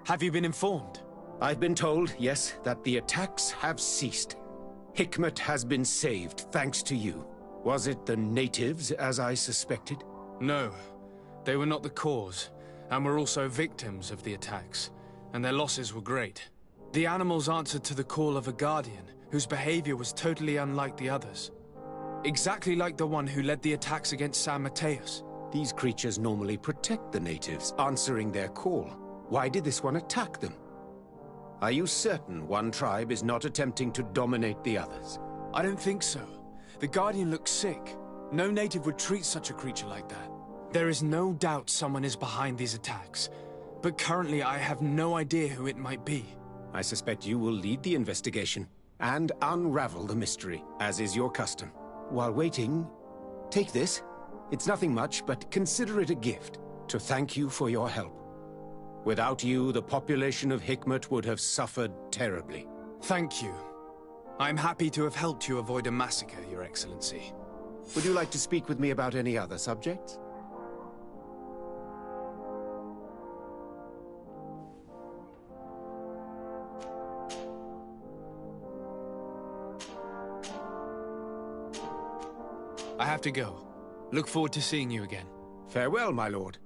have you been informed? I've been told, yes, that the attacks have ceased. Hikmet has been saved, thanks to you. Was it the natives, as I suspected? No, they were not the cause, and were also victims of the attacks, and their losses were great. The animals answered to the call of a guardian, whose behavior was totally unlike the others. Exactly like the one who led the attacks against San Mateus. These creatures normally protect the natives, answering their call. Why did this one attack them? Are you certain one tribe is not attempting to dominate the others? I don't think so. The Guardian looks sick. No native would treat such a creature like that. There is no doubt someone is behind these attacks, but currently I have no idea who it might be. I suspect you will lead the investigation and unravel the mystery, as is your custom. While waiting, take this. It's nothing much, but consider it a gift to thank you for your help. Without you, the population of Hikmet would have suffered terribly. Thank you. I'm happy to have helped you avoid a massacre, Your Excellency. Would you like to speak with me about any other subjects? I have to go. Look forward to seeing you again. Farewell, my lord.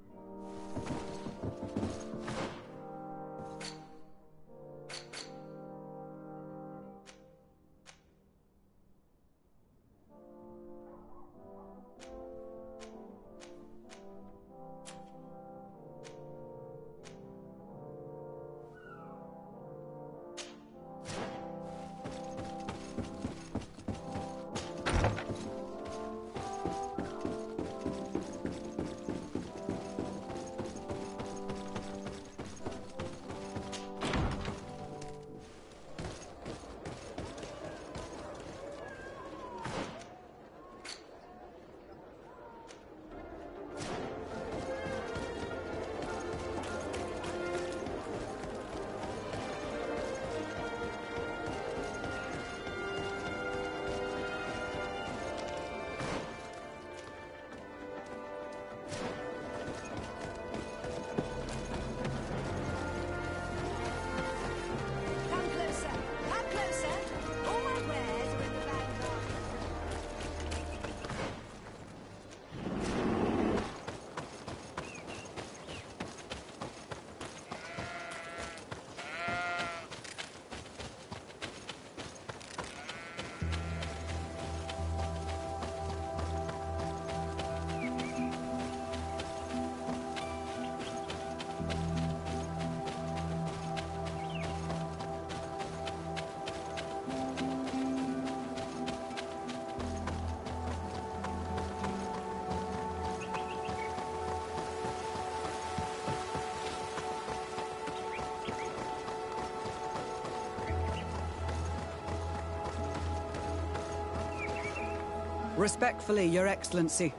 Respectfully, Your Excellency.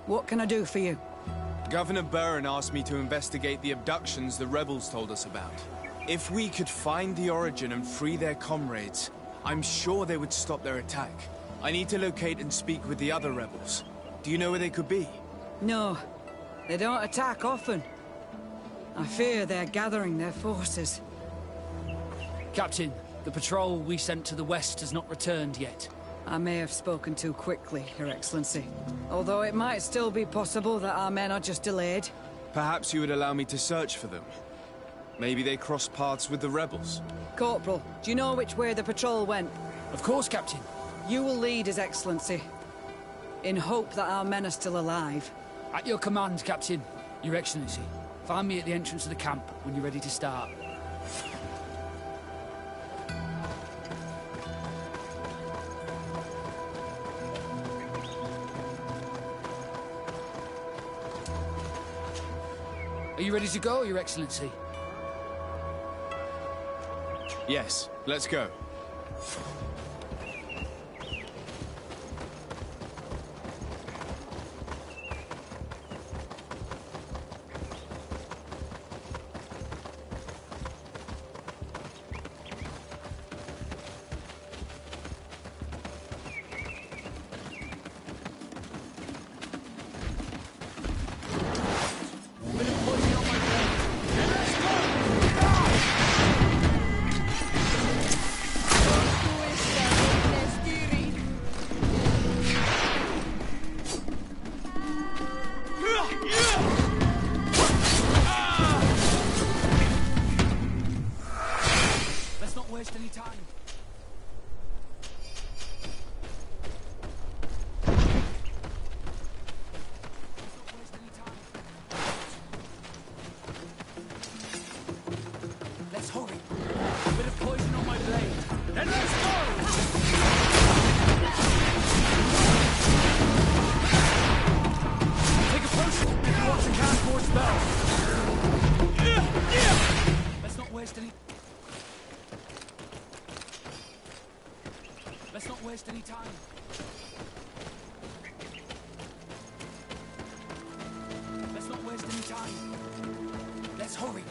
What can I do for you? Governor Burren asked me to investigate the abductions the rebels told us about. If we could find the origin and free their comrades, I'm sure they would stop their attack. I need to locate and speak with the other rebels. Do you know where they could be? No. They don't attack often. I fear they're gathering their forces. Captain, the patrol we sent to the west has not returned yet. I may have spoken too quickly, Your Excellency. Although it might still be possible that our men are just delayed. Perhaps you would allow me to search for them. Maybe they crossed paths with the rebels. Corporal, do you know which way the patrol went? Of course, Captain. You will lead, His Excellency, in hope that our men are still alive. At your command, Captain. Your Excellency, find me at the entrance of the camp when you're ready to start. Are you ready to go, Your Excellency? Yes, let's go. waste any time. Let's hurry. A bit of poison on my blade. Then let's go! Take a potion if you want to cast more spells. Let's not waste any... Let's not waste any time. Let's not waste any time. Let's hurry.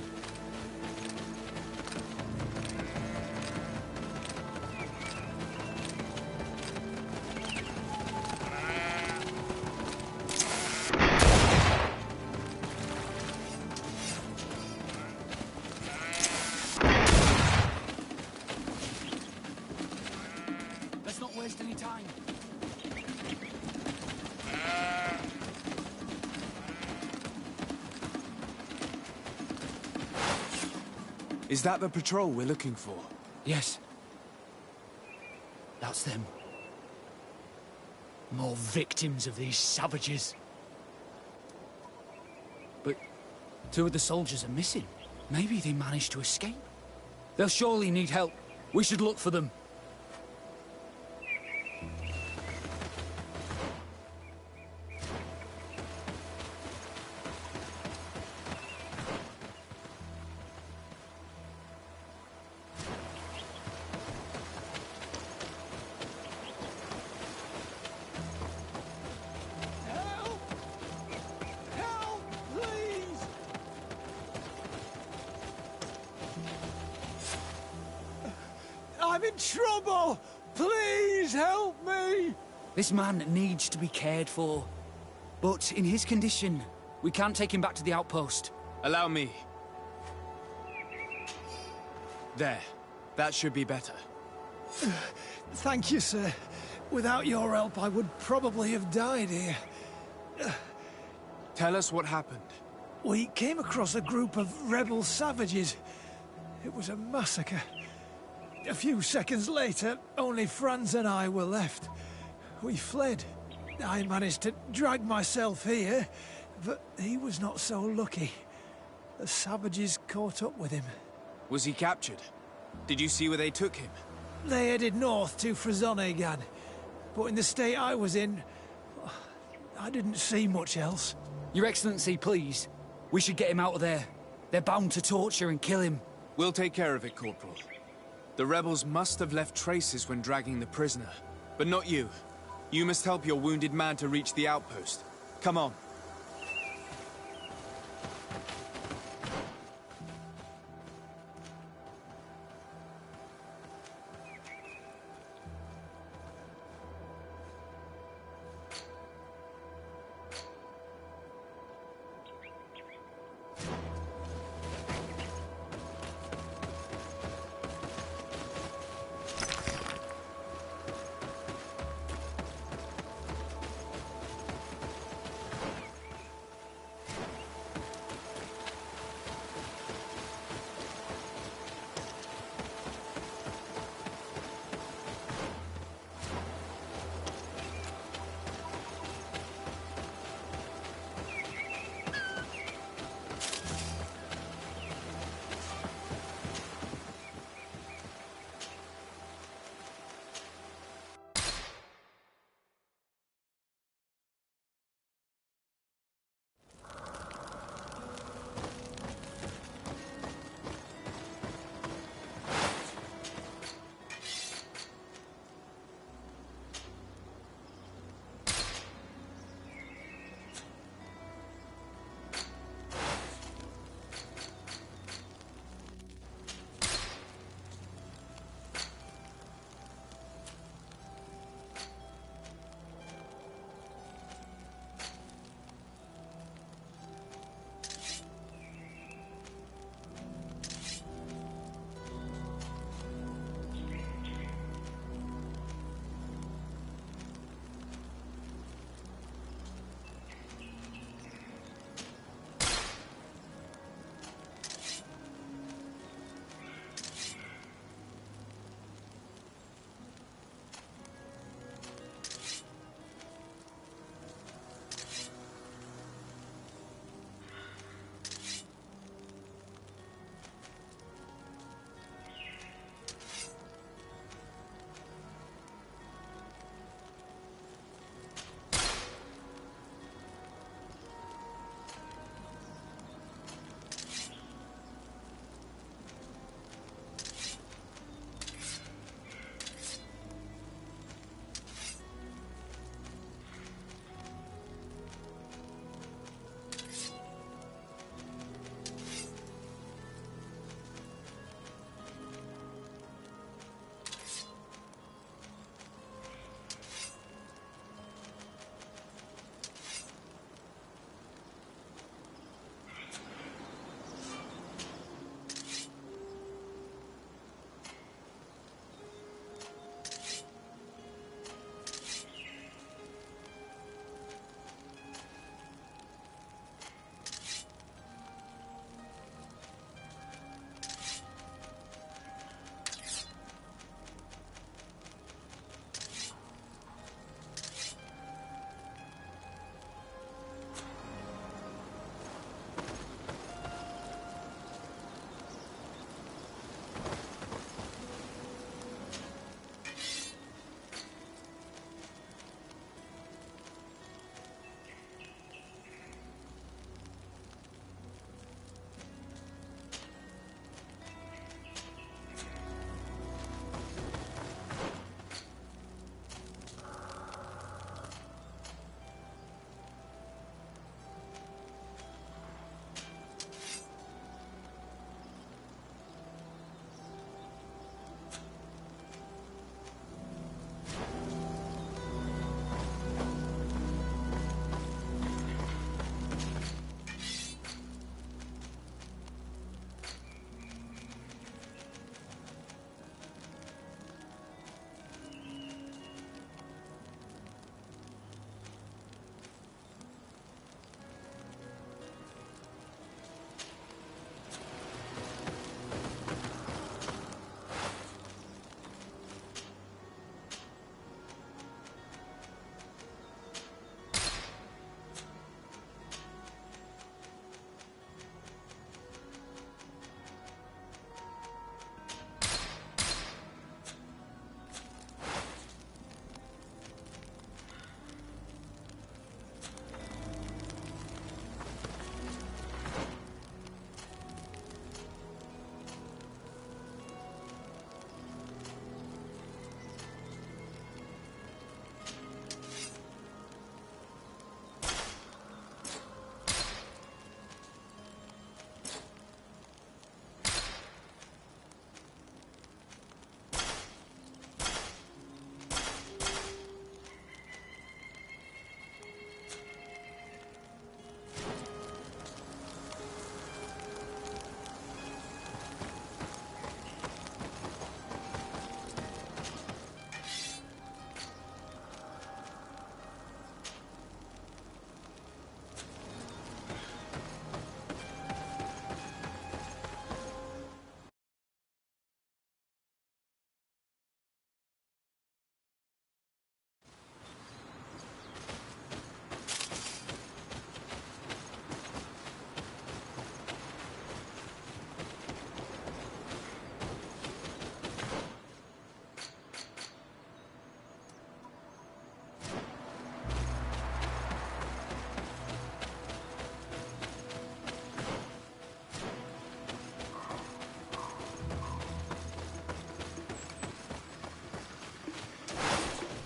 Let's not waste any time. Is that the patrol we're looking for? Yes. That's them. More victims of these savages. But 2 of the soldiers are missing. Maybe they managed to escape. They'll surely need help. We should look for them. I'm in trouble! Please help me! This man needs to be cared for. But in his condition, we can't take him back to the outpost. Allow me. There. That should be better. Thank you, sir. Without your help, I would probably have died here. Tell us what happened. We came across a group of rebel savages. It was a massacre. A few seconds later, only Franz and I were left. We fled. I managed to drag myself here, but he was not so lucky. The savages caught up with him. Was he captured? Did you see where they took him? They headed north to Frazonegan, but in the state I was in, I didn't see much else. Your Excellency, please. We should get him out of there. They're bound to torture and kill him. We'll take care of it, Corporal. The rebels must have left traces when dragging the prisoner. But not you. You must help your wounded man to reach the outpost. Come on.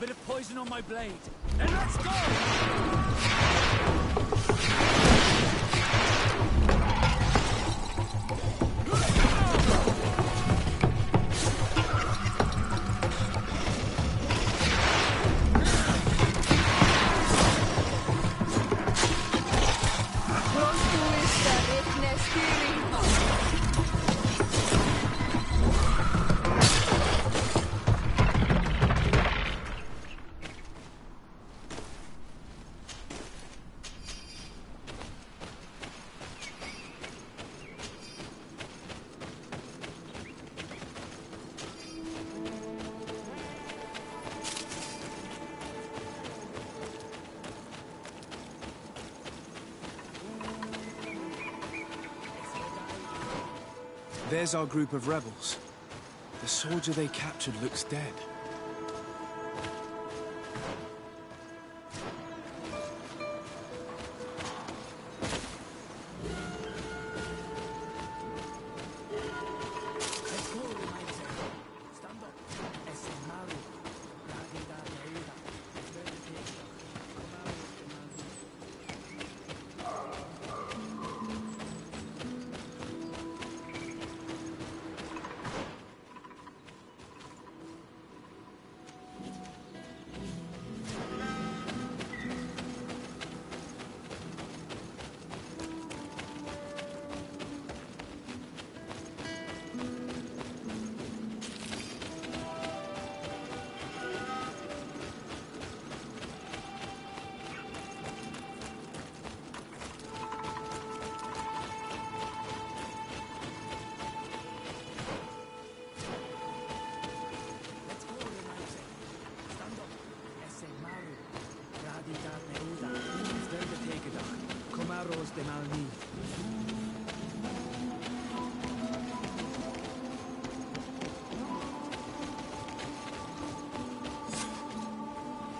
bit of poison on my blade. Then let's go! There's our group of rebels. The soldier they captured looks dead.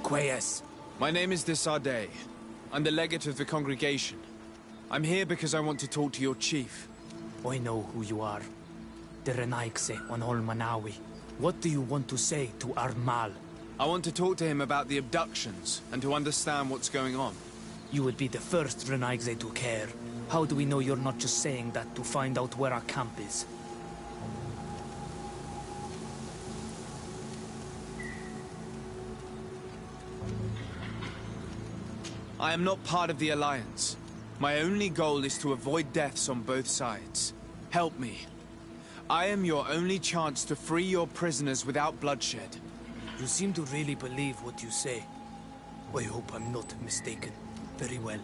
Quayas. My name is Desardet. I'm the legate of the congregation. I'm here because I want to talk to your chief. I know who you are. The Renaigse on Ol Manawi. What do you want to say to Armal? I want to talk to him about the abductions and to understand what's going on. You would be the first Renaigse to care. How do we know you're not just saying that to find out where our camp is? I am not part of the Alliance. My only goal is to avoid deaths on both sides. Help me. I am your only chance to free your prisoners without bloodshed. You seem to really believe what you say. I hope I'm not mistaken. Very well.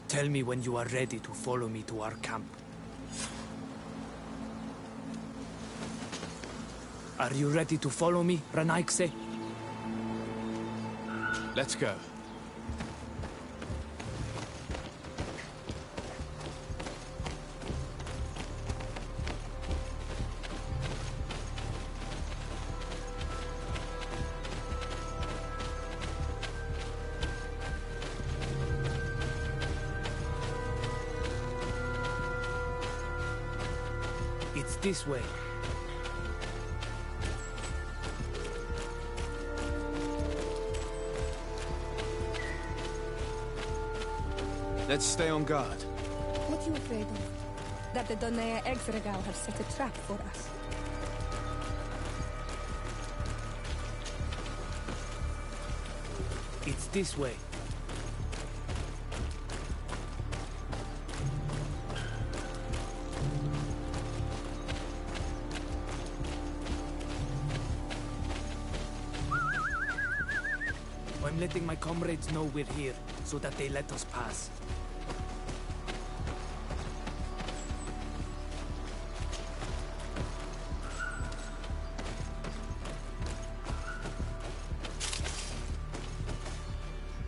Tell me when you are ready to follow me to our camp. Are you ready to follow me, Renaigse? Let's go. It's this way. Let's stay on guard. What are you afraid of? That the Donea Exregal have set a trap for us? It's this way. I'm letting my comrades know we're here, so that they let us pass.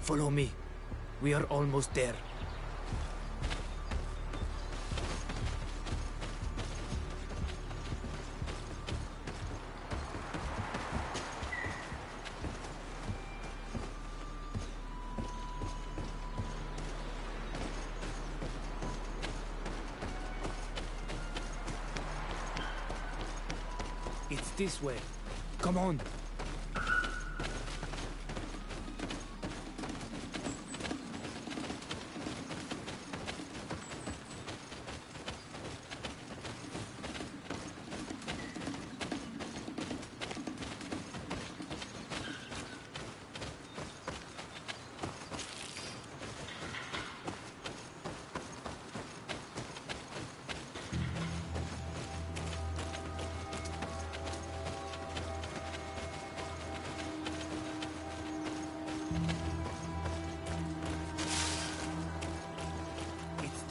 Follow me. We are almost there. It's this way. Come on.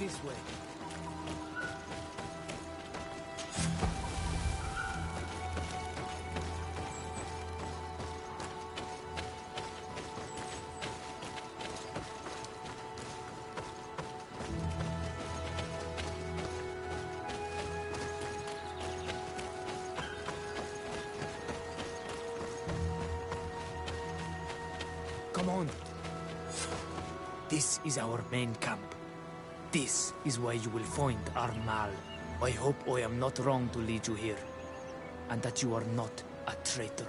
This way. Come on. This is our main camp. This is where you will find our Mal. I hope I am not wrong to lead you here, and that you are not a traitor.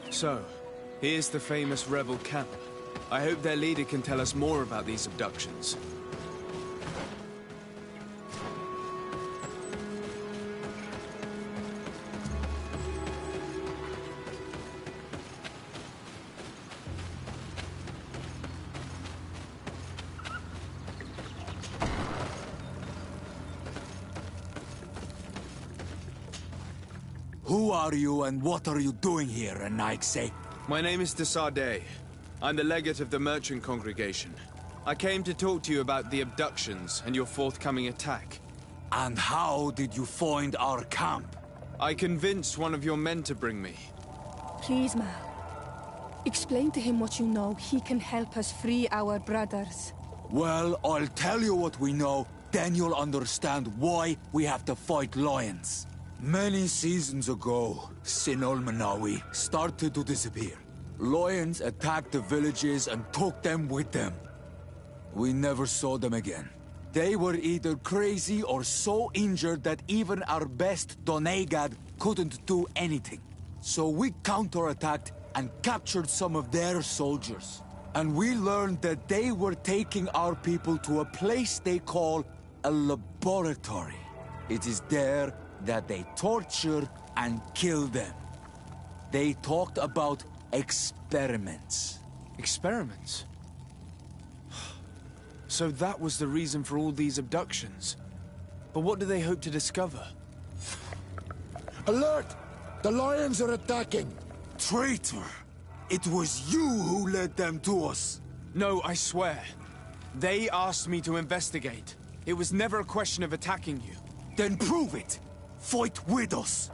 So, here's the famous rebel camp. I hope their leader can tell us more about these abductions. Who are you and what are you doing here, Anaikse? My name is Desarde. I'm the legate of the merchant congregation. I came to talk to you about the abductions and your forthcoming attack. And how did you find our camp? I convinced one of your men to bring me. Please, Mal. Explain to him what you know. He can help us free our brothers. Well, I'll tell you what we know, then you'll understand why we have to fight lions. Many seasons ago, Sinol Manawi started to disappear. Lions attacked the villages and took them with them. We never saw them again. They were either crazy or so injured that even our best Donegad couldn't do anything. So we counterattacked and captured some of their soldiers. And we learned that they were taking our people to a place they call a laboratory. It is there that they torture and kill them. They talked about experiments. Experiments? So that was the reason for all these abductions. But what do they hope to discover? Alert! The lions are attacking! Traitor! It was you who led them to us! No, I swear. They asked me to investigate. It was never a question of attacking you. Then prove it! Fight with us!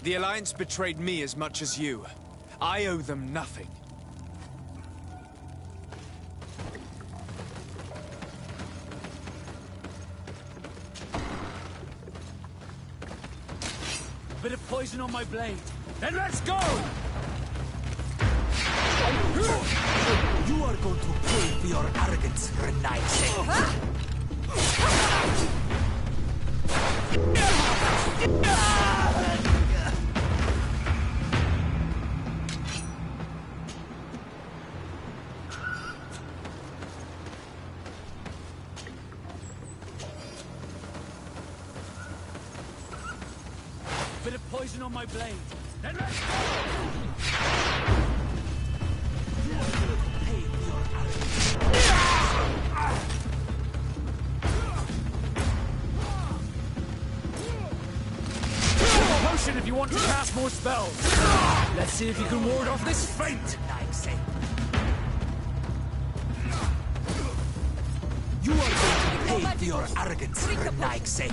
The Alliance betrayed me as much as you. I owe them nothing. Bit of poison on my blade. Then let's go! You are going to pay for your arrogance, Renaise. Bit of poison on my blade. Then let's go! Potion if you want to cast more spells. Let's see if you can ward off this feint. You are going to pay for your arrogance, Renaise.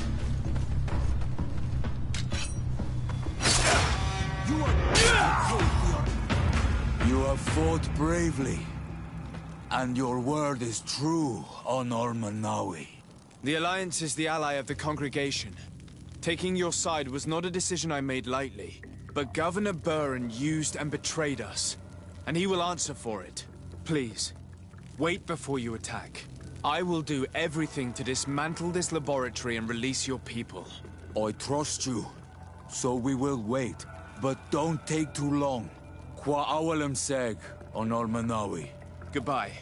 You have fought bravely, and your word is true, Honor Manawi. The Alliance is the ally of the congregation. Taking your side was not a decision I made lightly, but Governor Burren used and betrayed us, and he will answer for it. Please, wait before you attack. I will do everything to dismantle this laboratory and release your people. I trust you, so we will wait, but don't take too long. Qua awalem seg, Honor Manawi. Goodbye.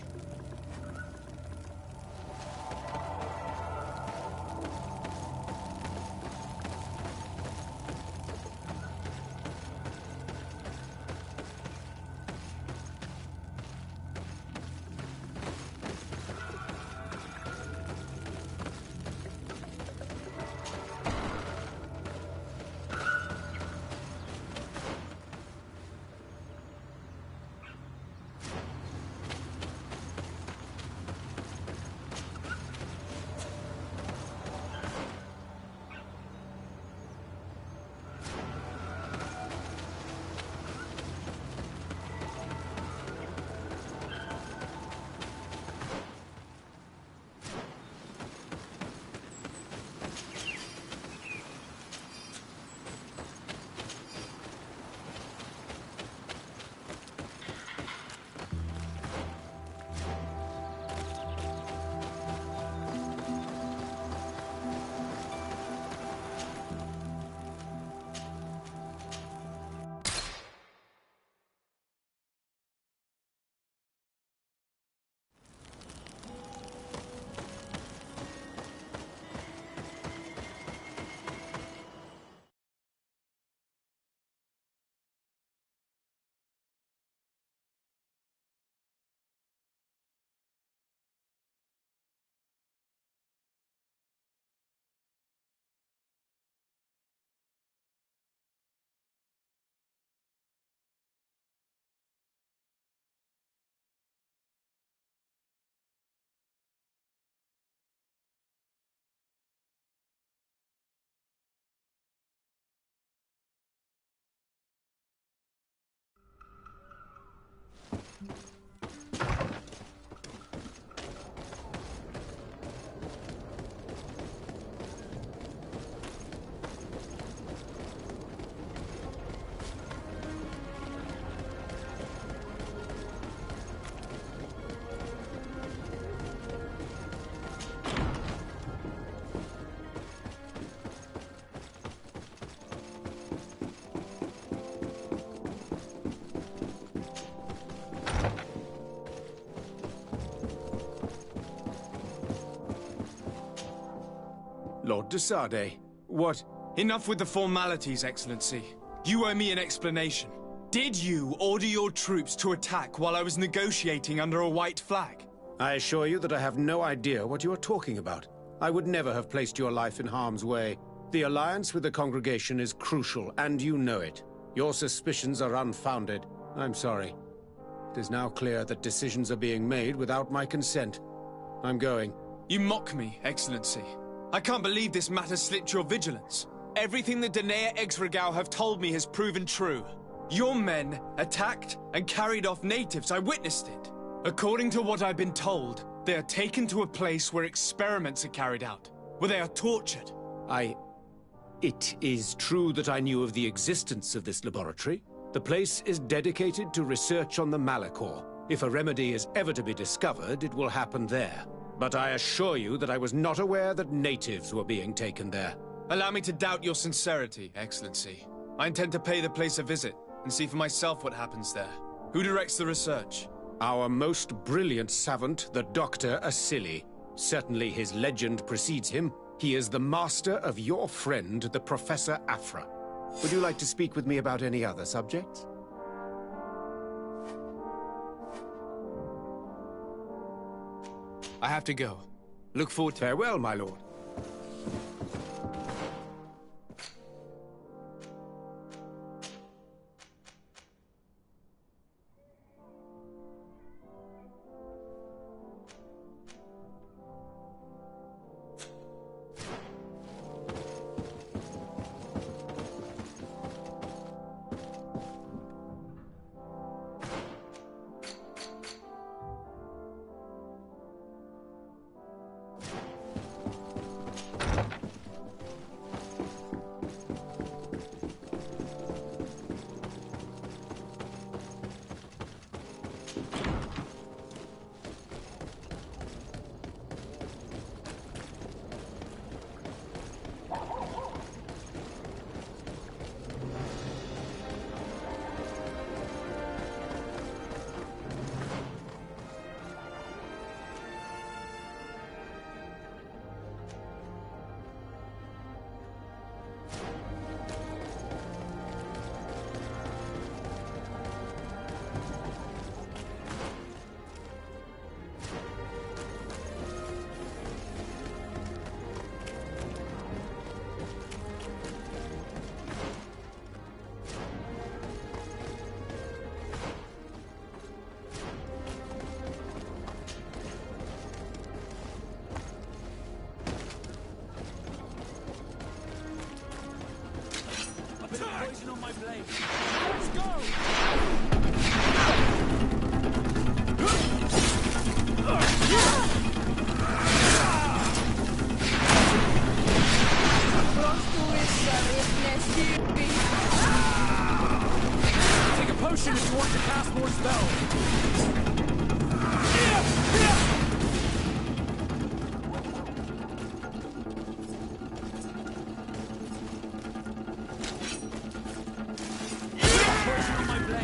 Lord de Sade, what? Enough with the formalities, Excellency. You owe me an explanation. Did you order your troops to attack while I was negotiating under a white flag? I assure you that I have no idea what you are talking about. I would never have placed your life in harm's way. The alliance with the congregation is crucial, and you know it. Your suspicions are unfounded. I'm sorry. It is now clear that decisions are being made without my consent. I'm going. You mock me, Excellency. I can't believe this matter slipped your vigilance. Everything the Danea Exregao have told me has proven true. Your men attacked and carried off natives. I witnessed it. According to what I've been told, they are taken to a place where experiments are carried out, where they are tortured. It is true that I knew of the existence of this laboratory. The place is dedicated to research on the Malachor. If a remedy is ever to be discovered, it will happen there. But I assure you that I was not aware that natives were being taken there. Allow me to doubt your sincerity, Excellency. I intend to pay the place a visit and see for myself what happens there. Who directs the research? Our most brilliant savant, the Dr. Asili. Certainly his legend precedes him. He is the master of your friend, the Professor Afra. Would you like to speak with me about any other subjects? I have to go. Look forward to... Farewell, my lord. Poison on my blade. Let's go! Take a potion if you want to cast more spells. Poison on my blade.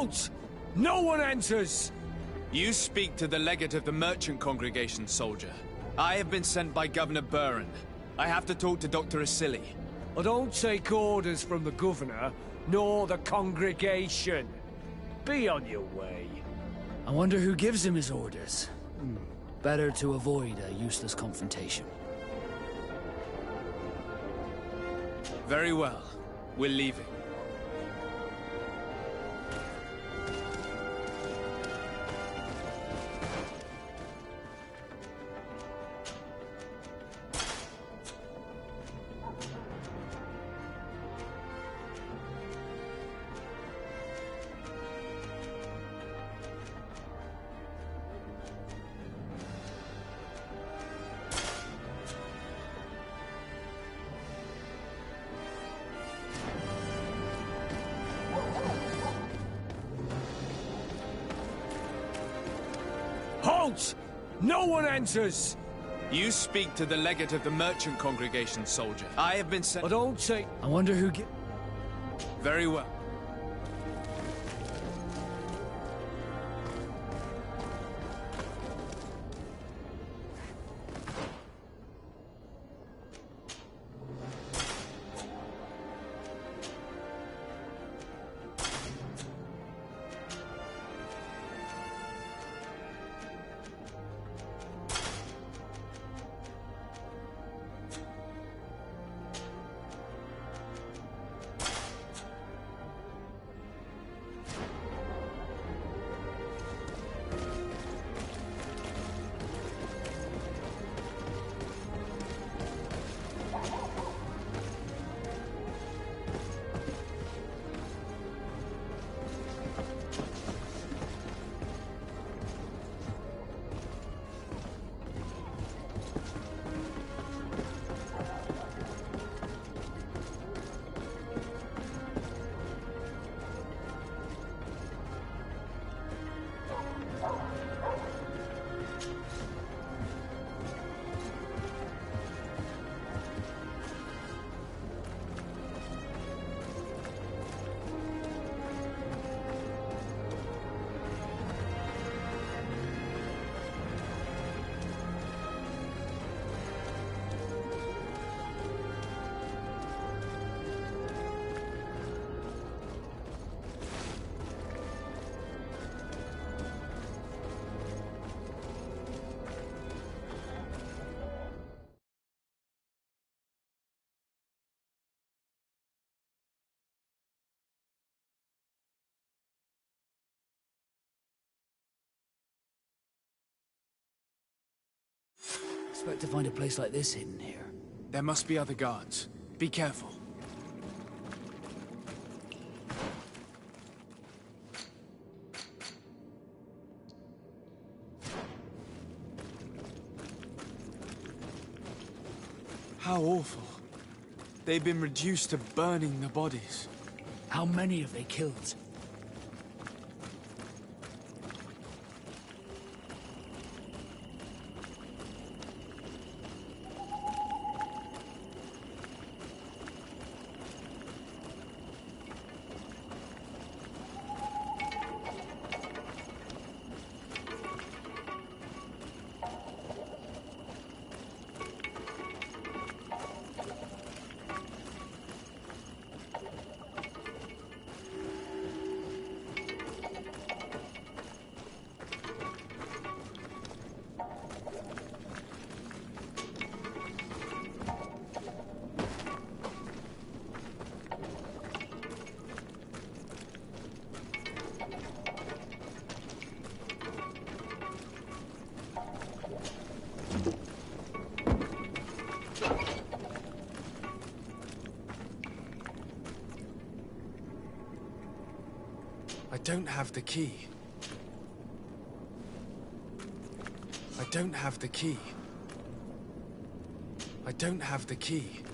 Halt! No one enters! You speak to the legate of the merchant congregation, soldier. I have been sent by Governor Buren. I have to talk to Dr. Asili. I don't take orders from the governor, nor the congregation. Be on your way. I wonder who gives him his orders. Better to avoid a useless confrontation. Very well. We're leaving. Halt! No one enters! You speak to the legate of the merchant congregation, soldier. I have been sent... I don't take... I wonder who Very well. Expect to find a place like this hidden here. There must be other guards. Be careful. How awful. They've been reduced to burning the bodies. How many have they killed? I don't have the key. I don't have the key. I don't have the key.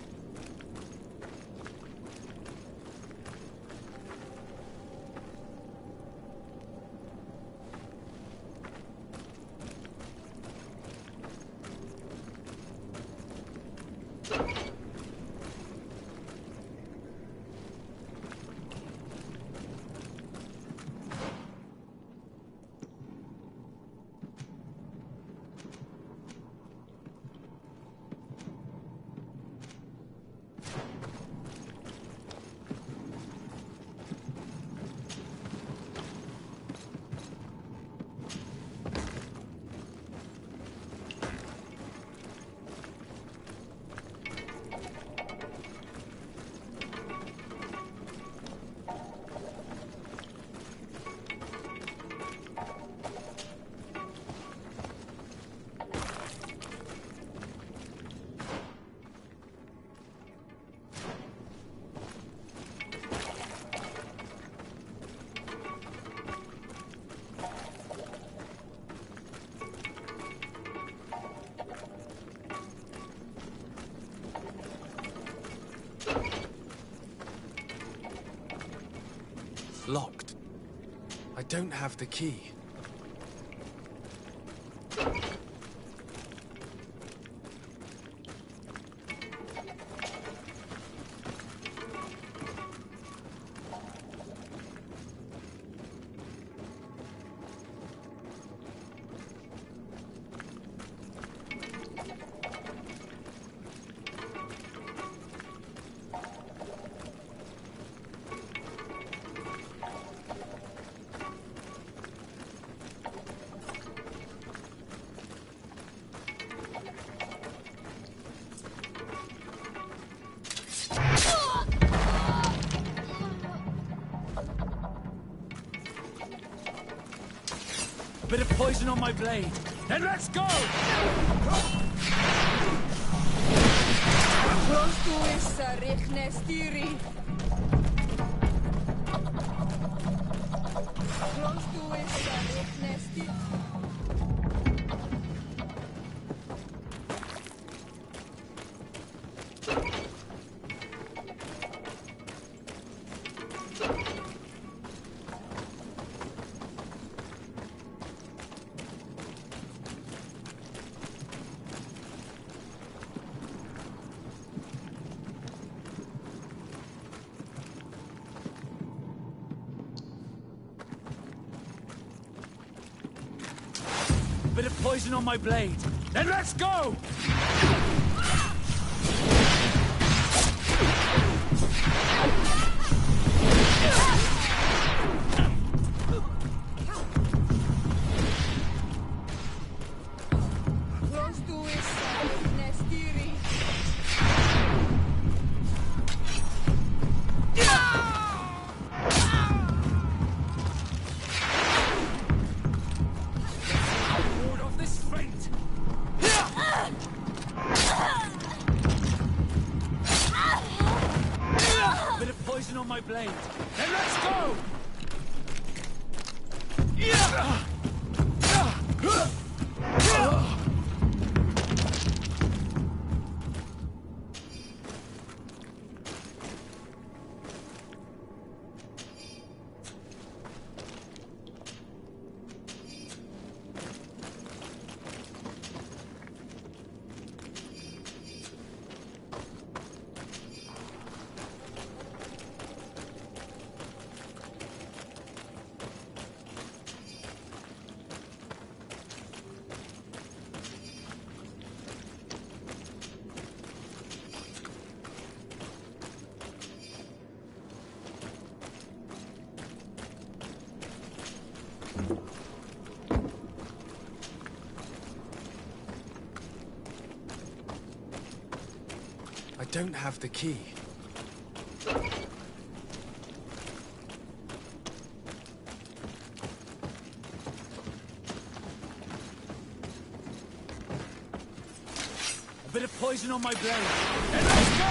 don't have the key. Bit of poison on my blade. Then let's go! Bit of poison on my blade. Then let's go! On my blade. Then let's go! I don't have the key. A bit of poison on my blade. Then let's go!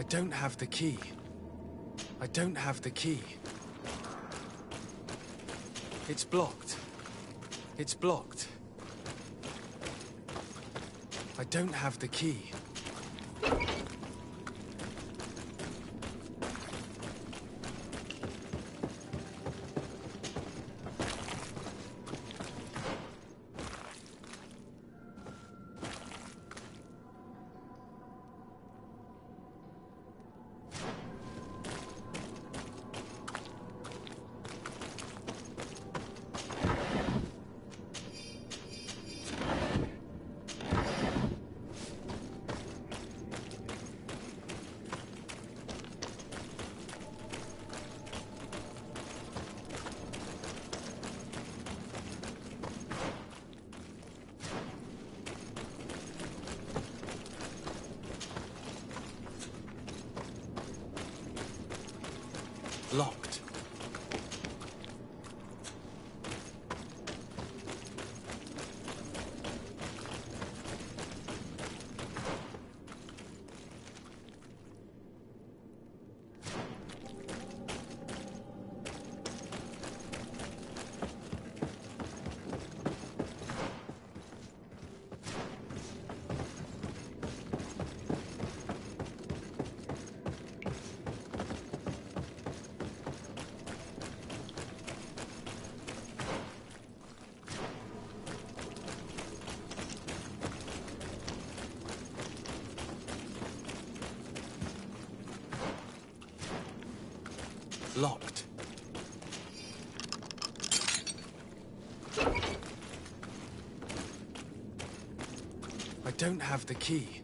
don't have the key. I don't have the key. It's blocked. It's blocked. I don't have the key. Locked. Locked. I don't have the key.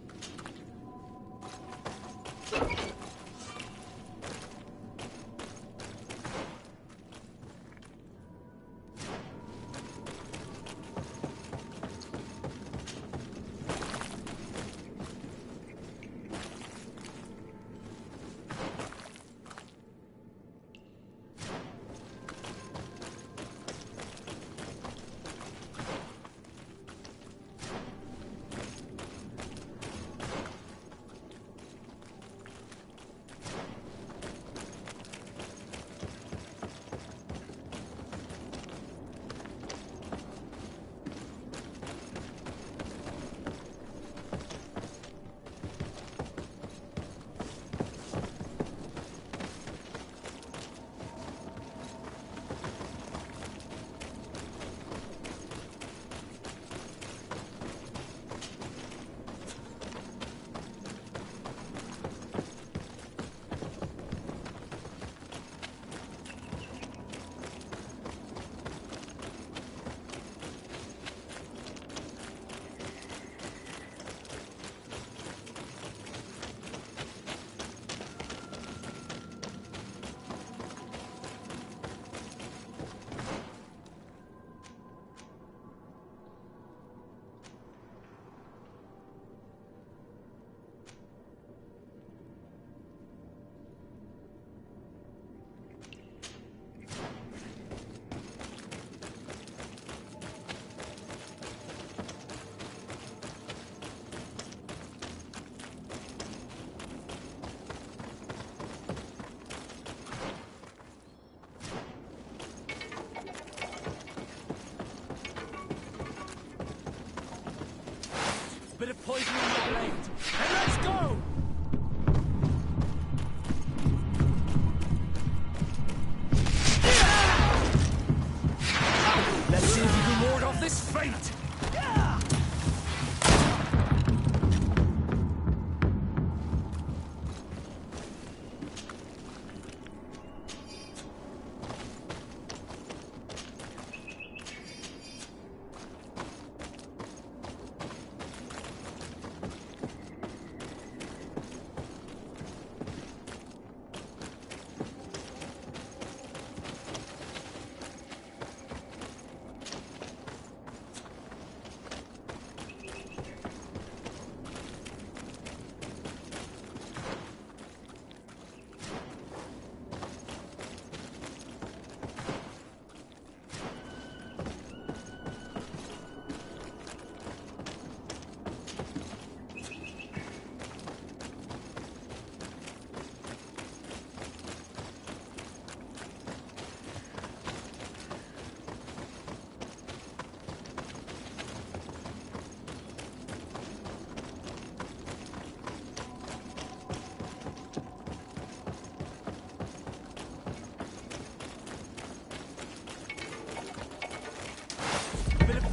Bit of poison in my blade. And let's go! Let's see if you can ward off this fate!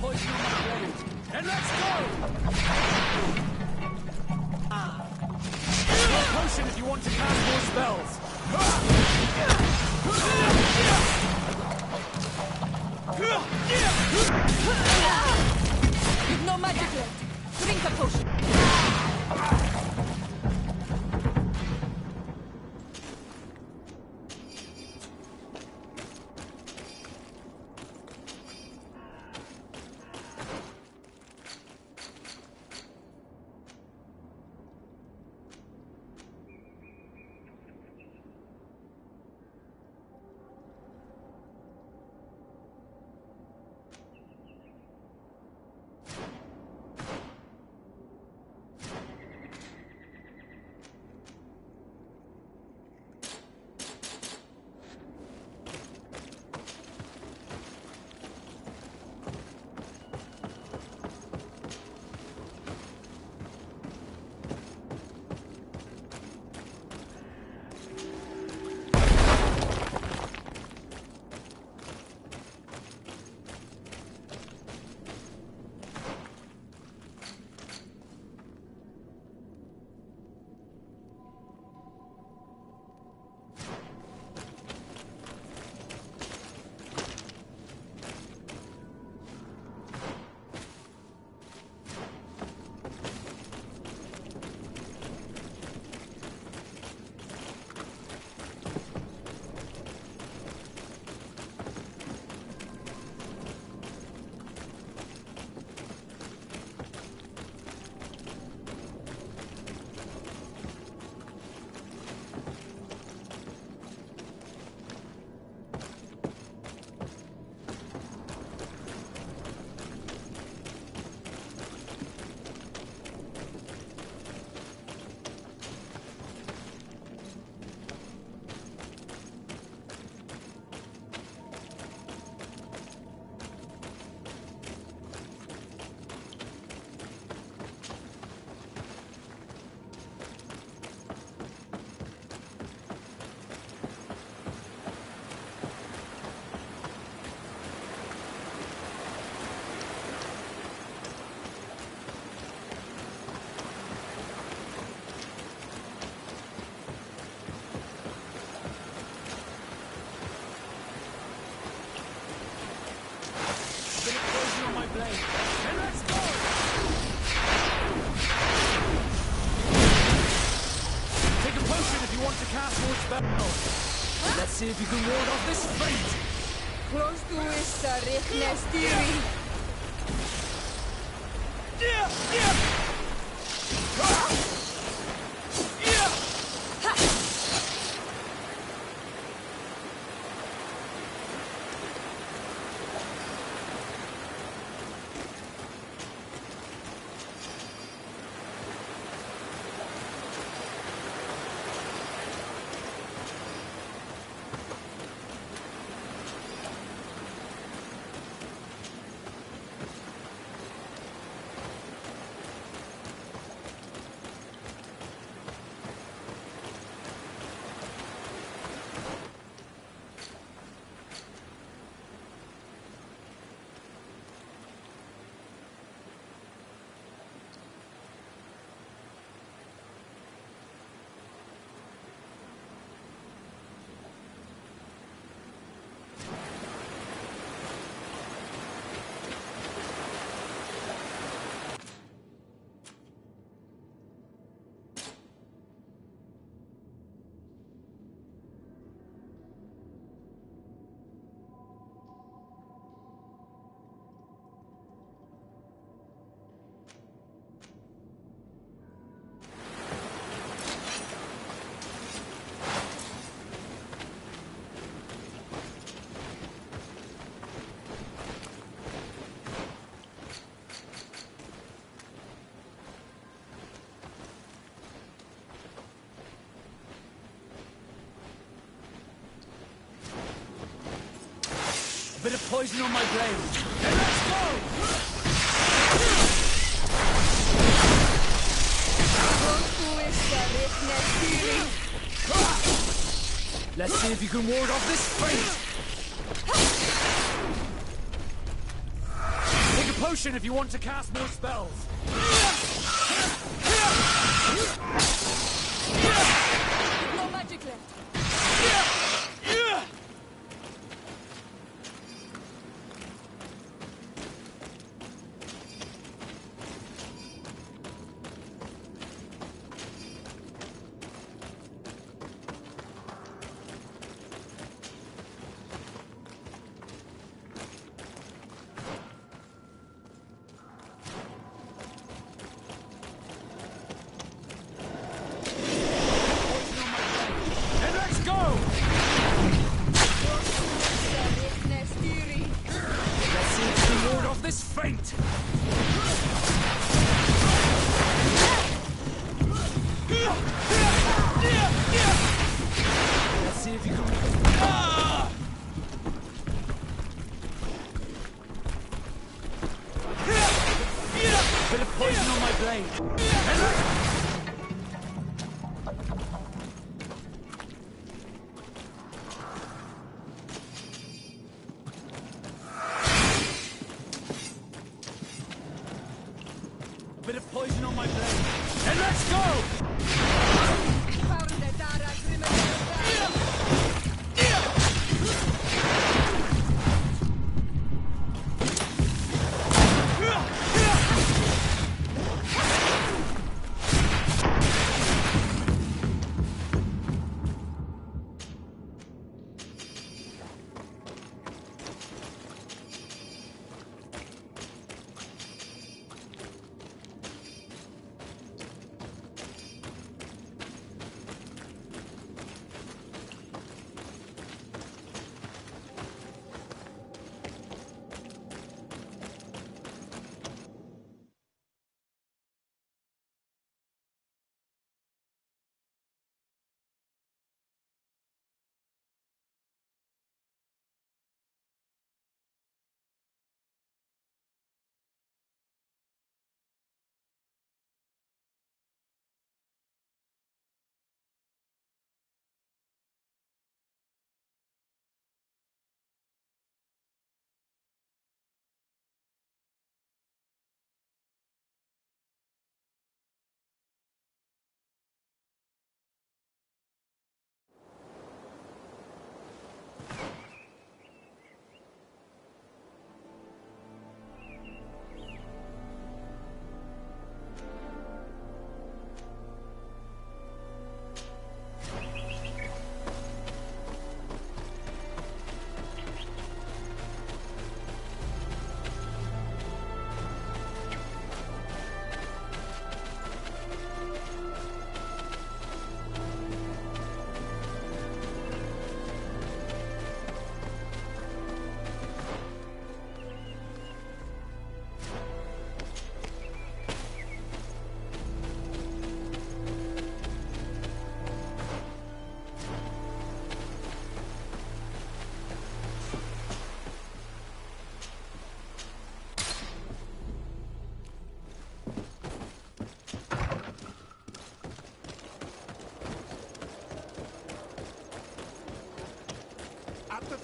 poison on my blade. And let's go! A potion if you want to cast more spells. You've no magic left. Drink a potion. Let's see if you can ward off this fate! Close to Issa, Riknestiri. A bit of poison on my blade. Then let's go! Let's see if you can ward off this fate! Take a potion if you want to cast more spells. No magic left. Bit of poison on my blade. And let's go!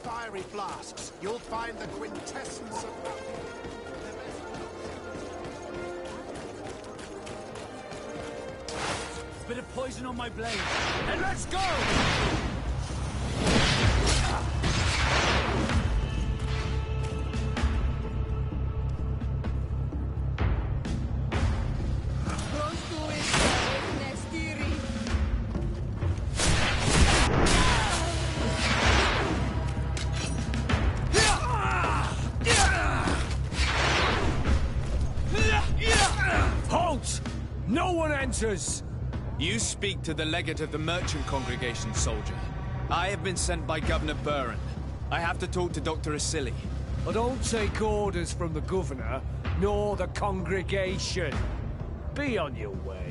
Fiery flasks, you'll find the quintessence of Bit of poison on my blade. And let's go! No one enters! You speak to the legate of the merchant congregation, soldier. I have been sent by Governor Buren. I have to talk to Dr. Asili. I don't take orders from the governor, nor the congregation. Be on your way.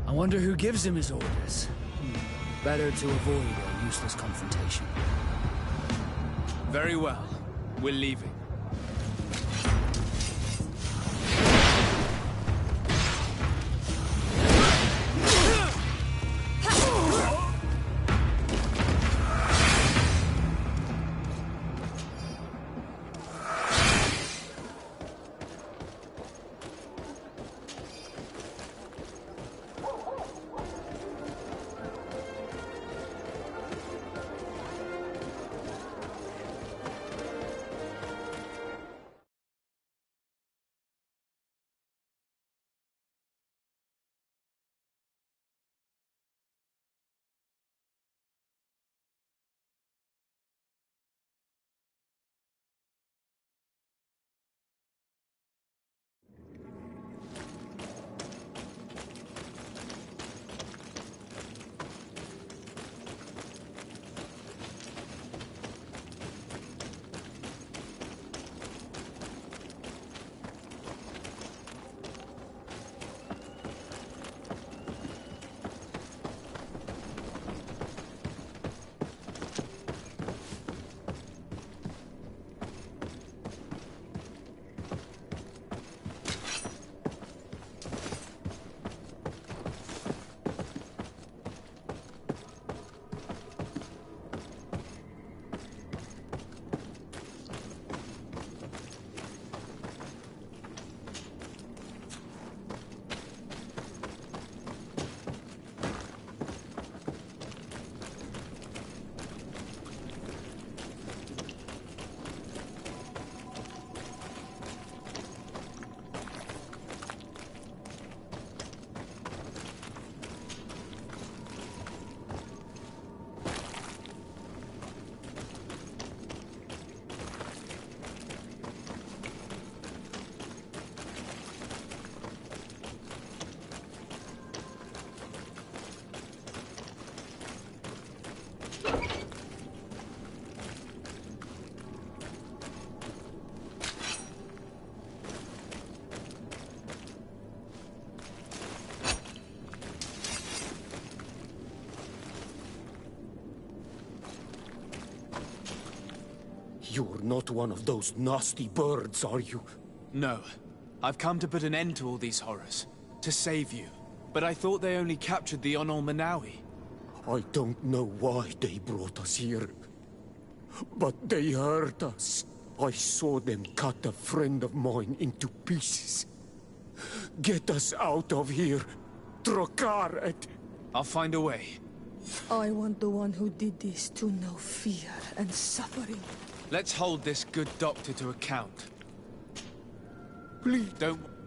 I wonder who gives him his orders. Better to avoid a useless confrontation. Very well. We're leaving. You're not one of those nasty birds, are you? No. I've come to put an end to all these horrors. To save you. But I thought they only captured the Onol Manawi. I don't know why they brought us here. But they hurt us. I saw them cut a friend of mine into pieces. Get us out of here. Trokaret! I'll find a way. I want the one who did this to know fear and suffering. Let's hold this good doctor to account. Please. Don't...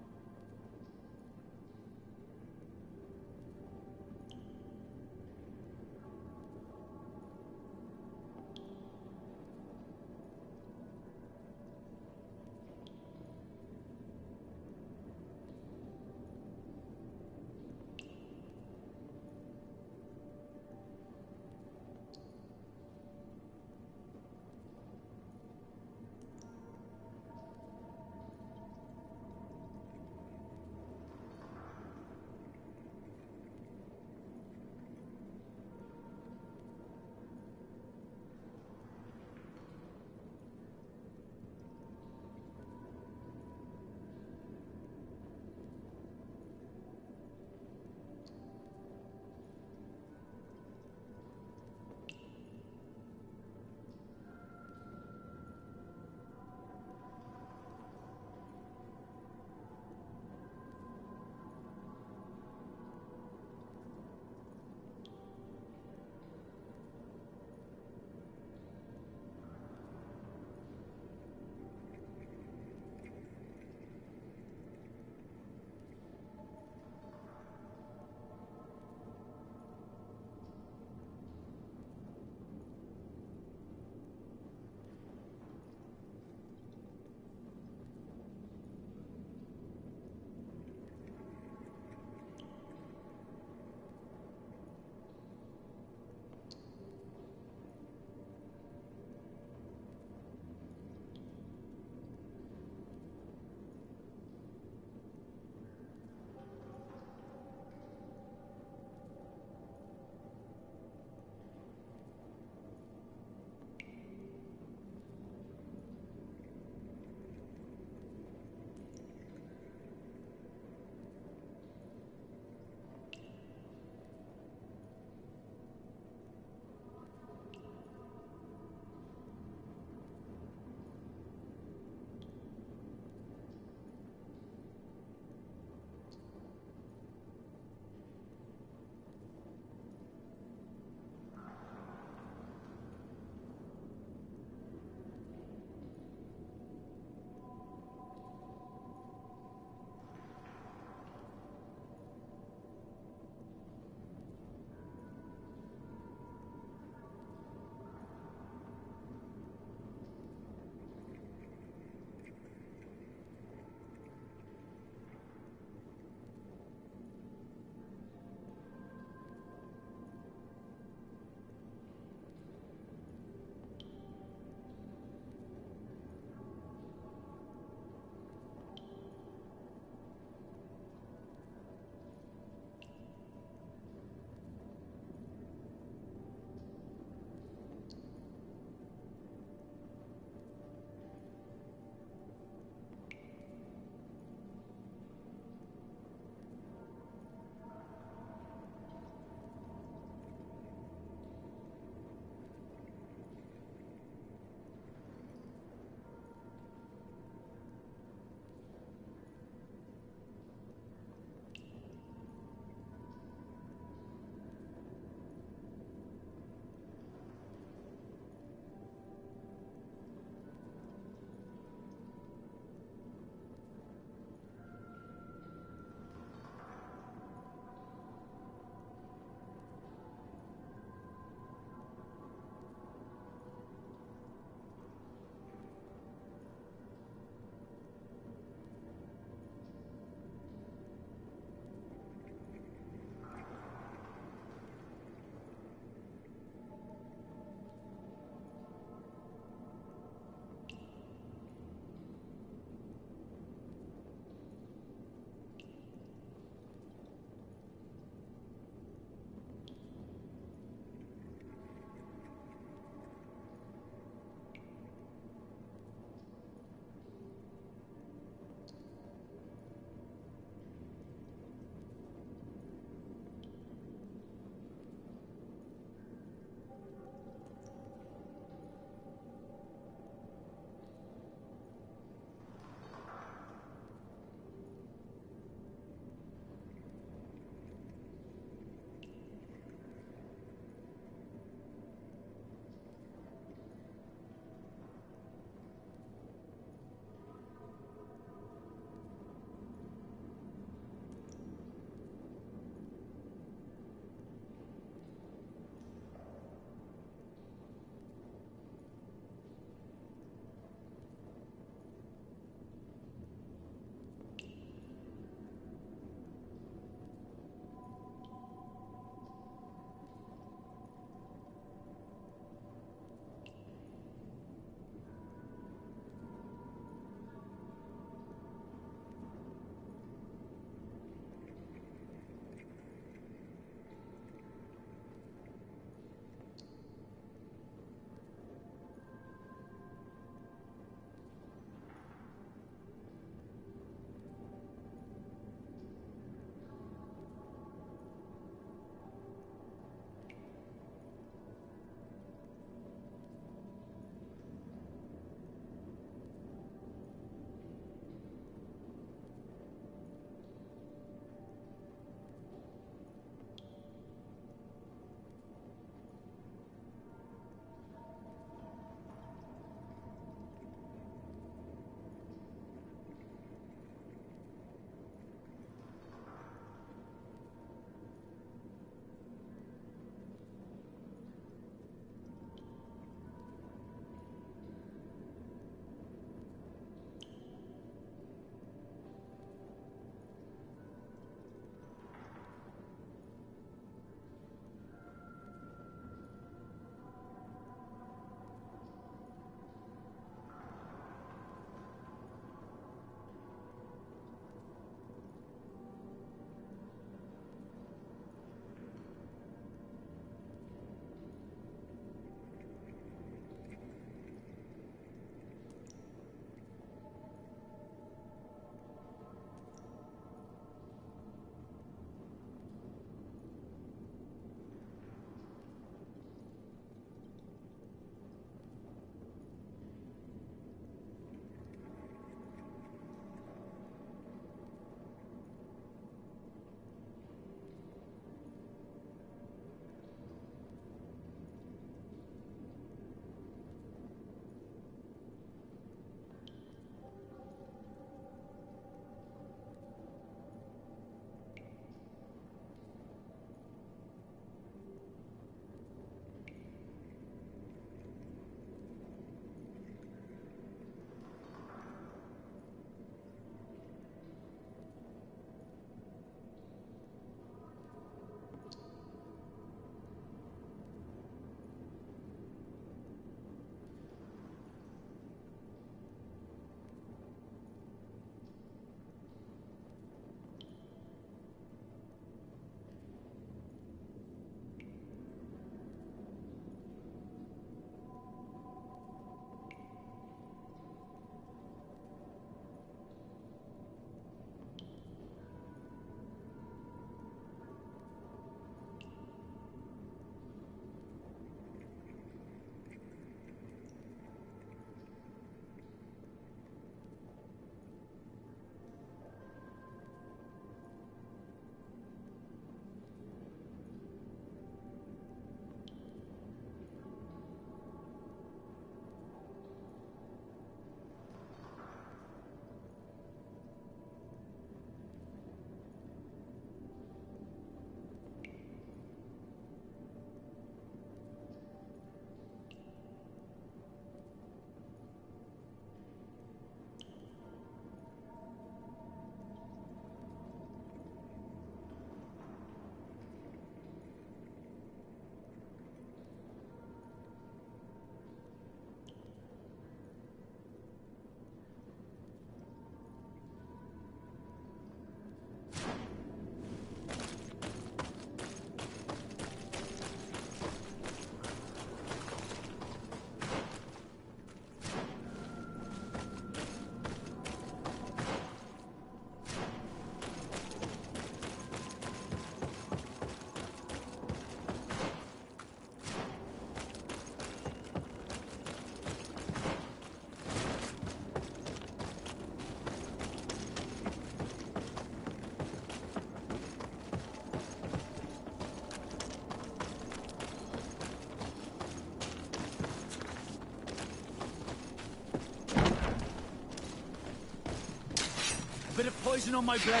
bit of poison on my blade.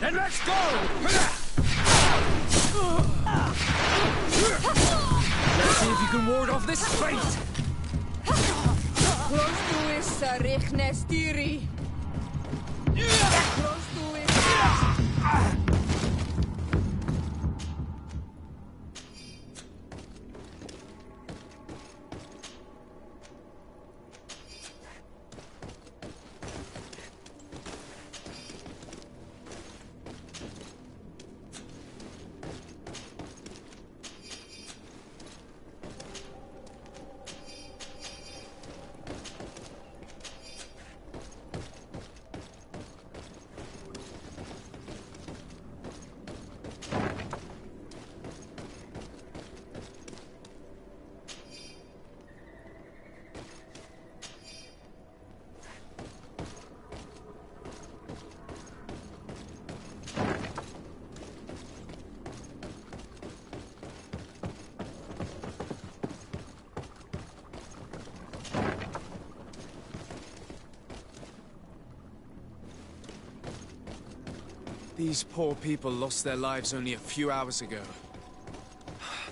Then let's go! Let's see if you can ward off this fate! These poor people lost their lives only a few hours ago.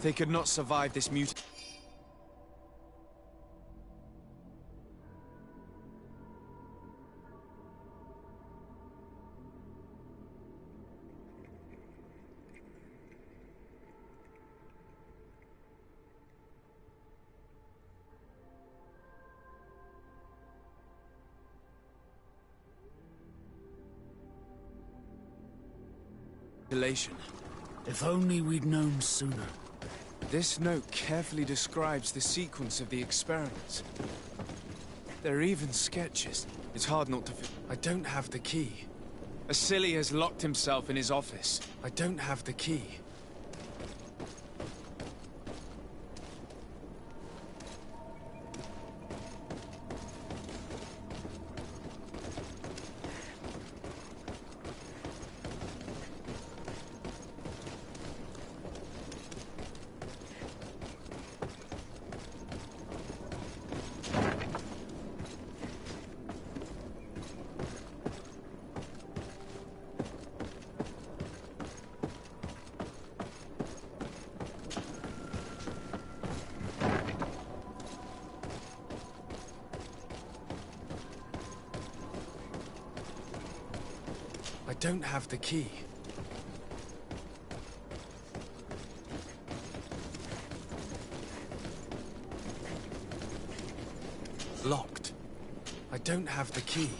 They could not survive this mutation. If only we'd known sooner. This note carefully describes the sequence of the experiments. There are even sketches. It's hard not to I don't have the key. Asili has locked himself in his office. I don't have the key. I don't have the key. Locked. I don't have the key.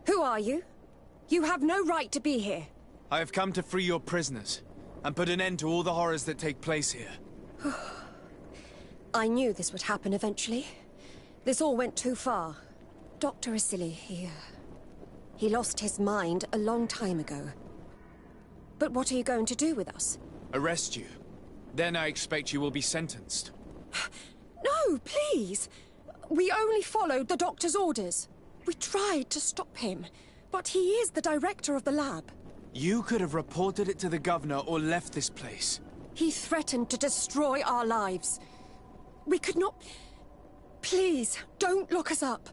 Who are you? You have no right to be here. I have come to free your prisoners, and put an end to all the horrors that take place here. I knew this would happen eventually. This all went too far. Dr. Asili, he lost his mind a long time ago. But what are you going to do with us? Arrest you. Then I expect you will be sentenced. No, please! We only followed the doctor's orders. We tried to stop him, but he is the director of the lab. You could have reported it to the governor or left this place. He threatened to destroy our lives. We could not... Please, don't look us up.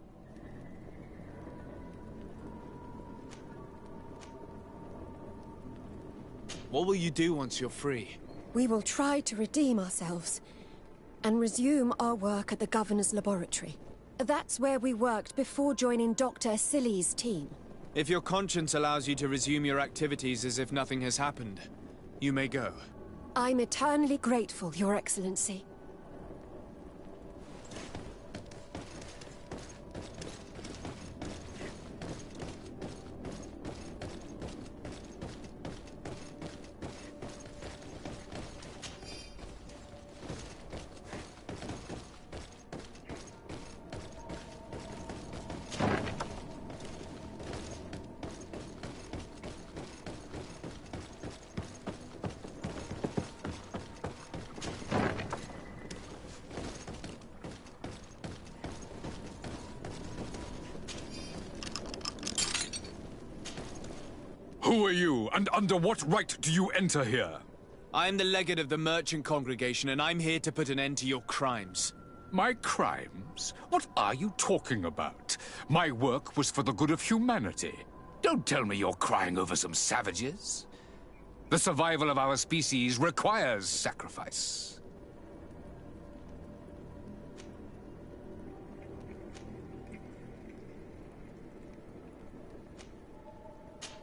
What will you do once you're free? We will try to redeem ourselves and resume our work at the governor's laboratory. That's where we worked before joining Dr. Asili's team. If your conscience allows you to resume your activities as if nothing has happened, you may go. I'm eternally grateful, Your Excellency. Who are you, and under what right do you enter here? I am the legate of the merchant congregation, and I'm here to put an end to your crimes. My crimes? What are you talking about? My work was for the good of humanity. Don't tell me you're crying over some savages. The survival of our species requires sacrifice.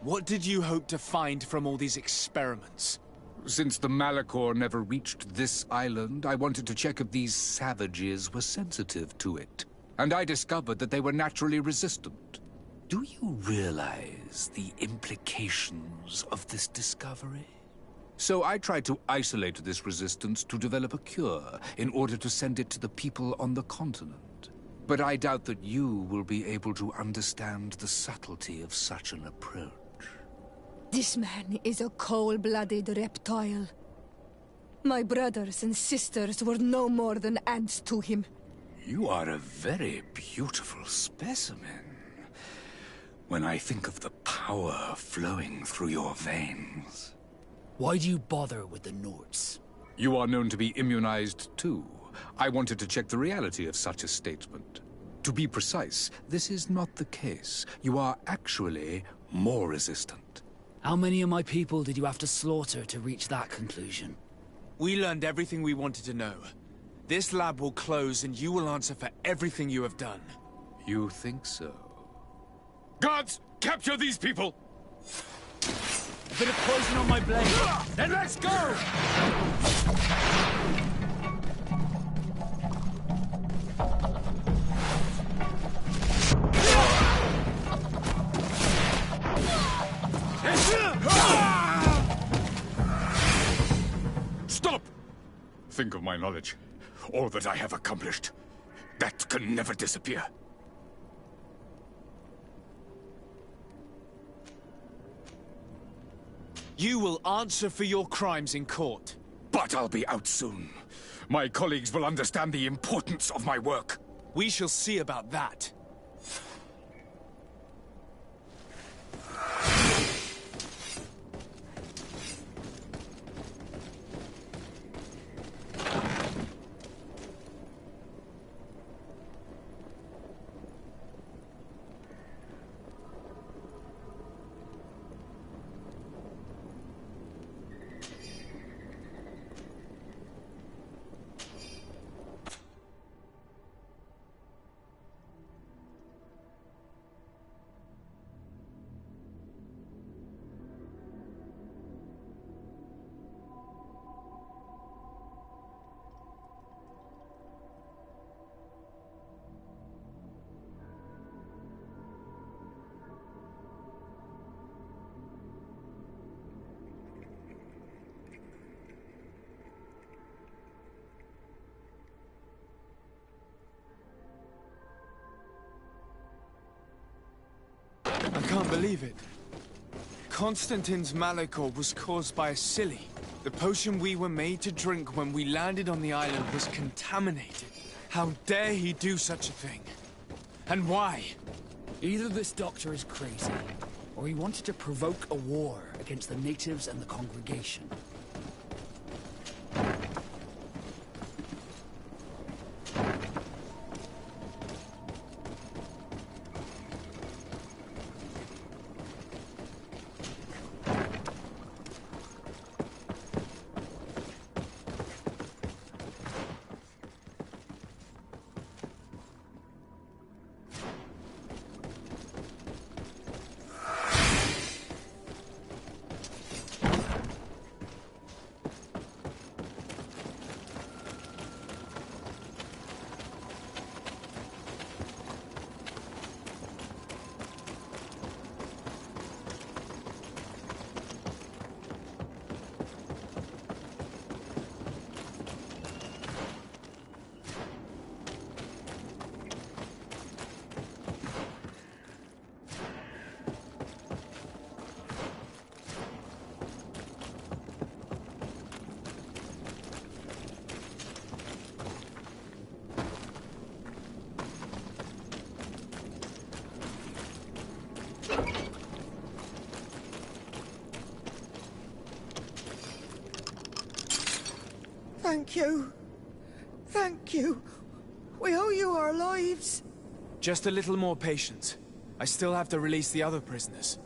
What did you hope to find from all these experiments? Since the Malachor never reached this island, I wanted to check if these savages were sensitive to it. And I discovered that they were naturally resistant. Do you realize the implications of this discovery? So I tried to isolate this resistance to develop a cure in order to send it to the people on the continent. But I doubt that you will be able to understand the subtlety of such an approach. This man is a cold-blooded reptile. My brothers and sisters were no more than ants to him. You are a very beautiful specimen. When I think of the power flowing through your veins. Why do you bother with the Nords? You are known to be immunized too. I wanted to check the reality of such a statement. To be precise, this is not the case. You are actually more resistant. How many of my people did you have to slaughter to reach that conclusion? We learned everything we wanted to know. This lab will close and you will answer for everything you have done. You think so? Guards, capture these people! A bit of poison on my blade. Then let's go! Stop! Think of my knowledge. All that I have accomplished. That can never disappear. You will answer for your crimes in court. But I'll be out soon. My colleagues will understand the importance of my work. We shall see about that. I can't believe it. Constantine's Malachor was caused by a silly. The potion we were made to drink when we landed on the island was contaminated. How dare he do such a thing? And why? Either this doctor is crazy, or he wanted to provoke a war against the natives and the congregation. Thank you. Thank you. We owe you our lives. Just a little more patience. I still have to release the other prisoners.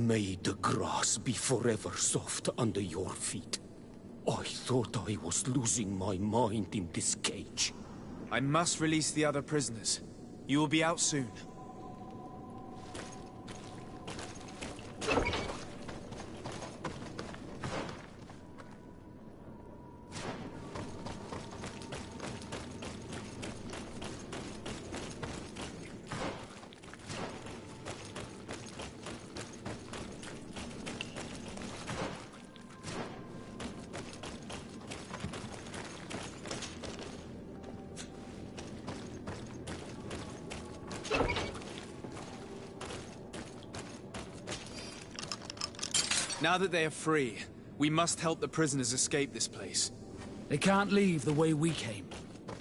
May the grass be forever soft under your feet. I thought I was losing my mind in this cage. I must release the other prisoners. You will be out soon. Now that they are free, we must help the prisoners escape this place. They can't leave the way we came.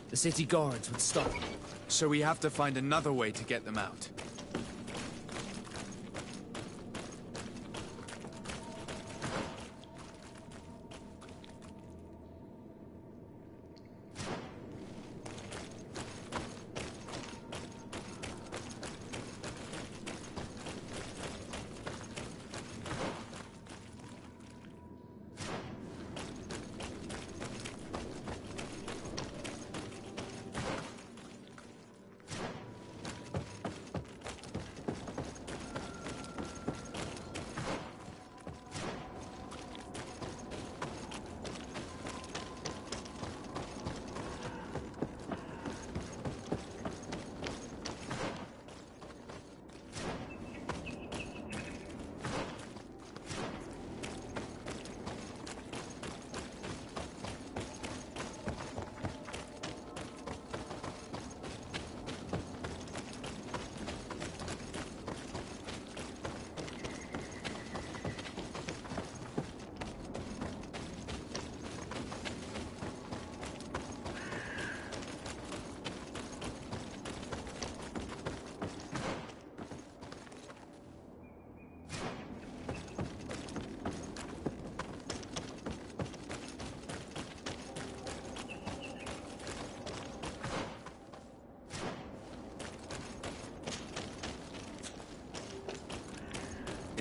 The city guards would stop them. So we have to find another way to get them out.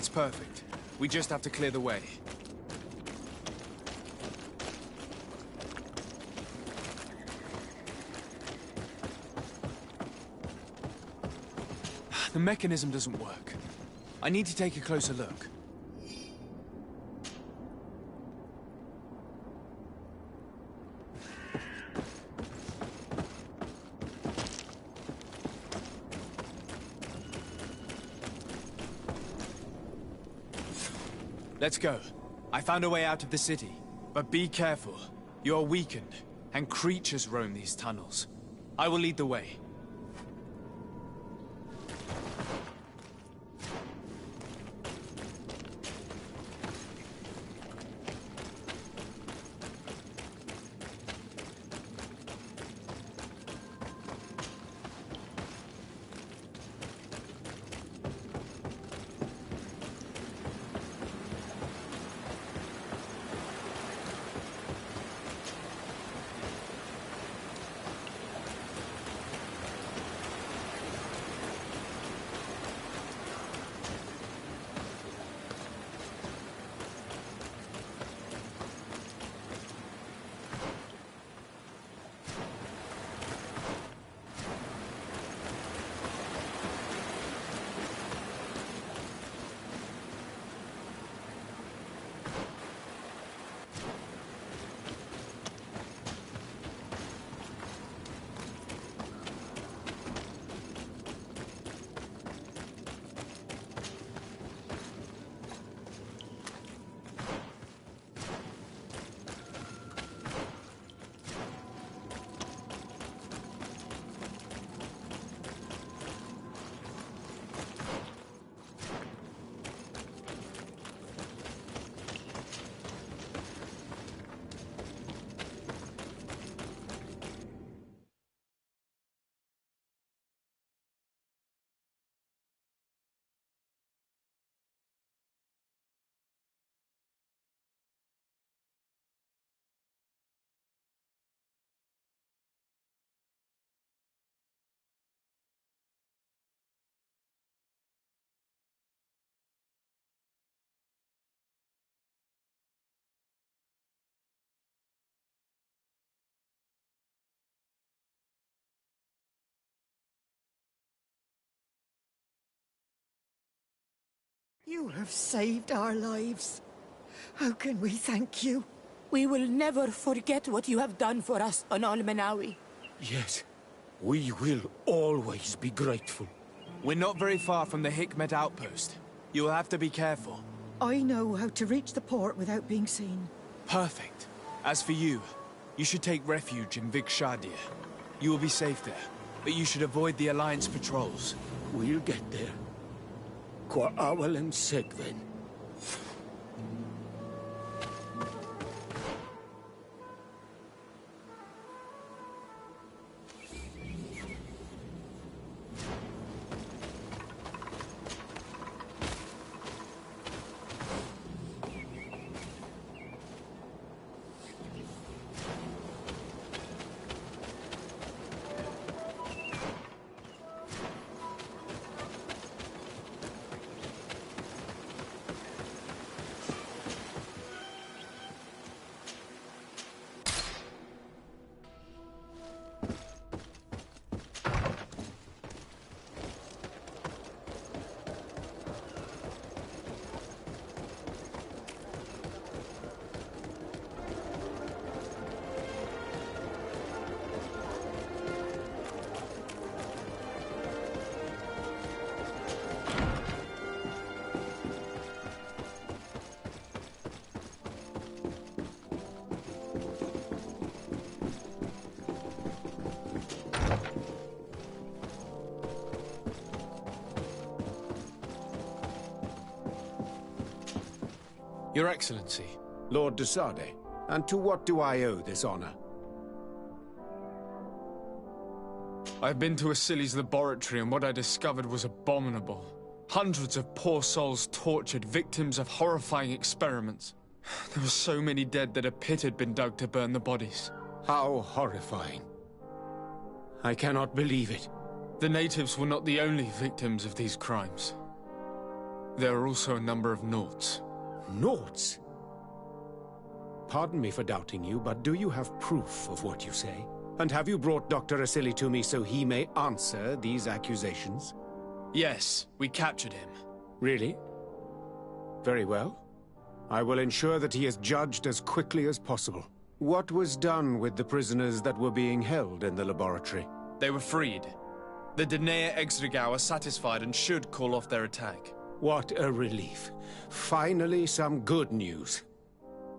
It's perfect. We just have to clear the way. The mechanism doesn't work. I need to take a closer look. Let's go. I found a way out of the city. But be careful. You are weakened, and creatures roam these tunnels. I will lead the way. You have saved our lives. How can we thank you? We will never forget what you have done for us on Almenawi. Yes, we will always be grateful. We're not very far from the Hikmet outpost. You'll have to be careful. I know how to reach the port without being seen. Perfect. As for you, you should take refuge in Vikshadir. You will be safe there, but you should avoid the Alliance patrols. We'll get there. Kwa awalem segven. Your Excellency. Lord de Sade, and to what do I owe this honor? I've been to Asili's laboratory and what I discovered was abominable. Hundreds of poor souls tortured, victims of horrifying experiments. There were so many dead that a pit had been dug to burn the bodies. How horrifying. I cannot believe it. The natives were not the only victims of these crimes. There are also a number of Nauts. Nauts? Pardon me for doubting you, but do you have proof of what you say? And have you brought Dr. Asili to me so he may answer these accusations? Yes, we captured him. Really? Very well. I will ensure that he is judged as quickly as possible. What was done with the prisoners that were being held in the laboratory? They were freed. The Dinea Exregau are satisfied and should call off their attack. What a relief. Finally, some good news.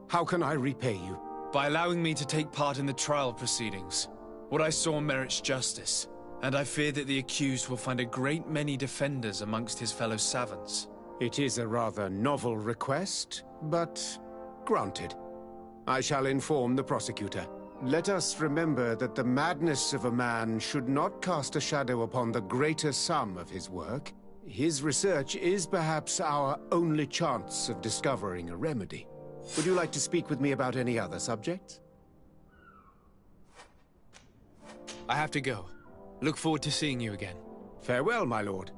How can I repay you? By allowing me to take part in the trial proceedings. What I saw merits justice, and I fear that the accused will find a great many defenders amongst his fellow savants. It is a rather novel request, but granted. I shall inform the prosecutor. Let us remember that the madness of a man should not cast a shadow upon the greater sum of his work. His research is perhaps our only chance of discovering a remedy. Would you like to speak with me about any other subjects? I have to go. Look forward to seeing you again. Farewell, my lord.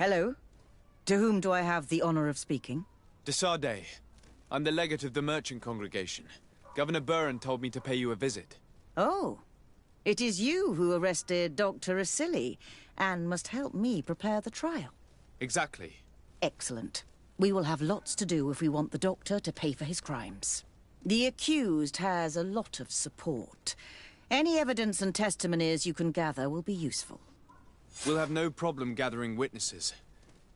Hello. To whom do I have the honor of speaking? Desarde. I'm the legate of the merchant congregation. Governor Buren told me to pay you a visit. Oh. It is you who arrested Dr. Asili and must help me prepare the trial. Exactly. Excellent. We will have lots to do if we want the doctor to pay for his crimes. The accused has a lot of support. Any evidence and testimonies you can gather will be useful. We'll have no problem gathering witnesses.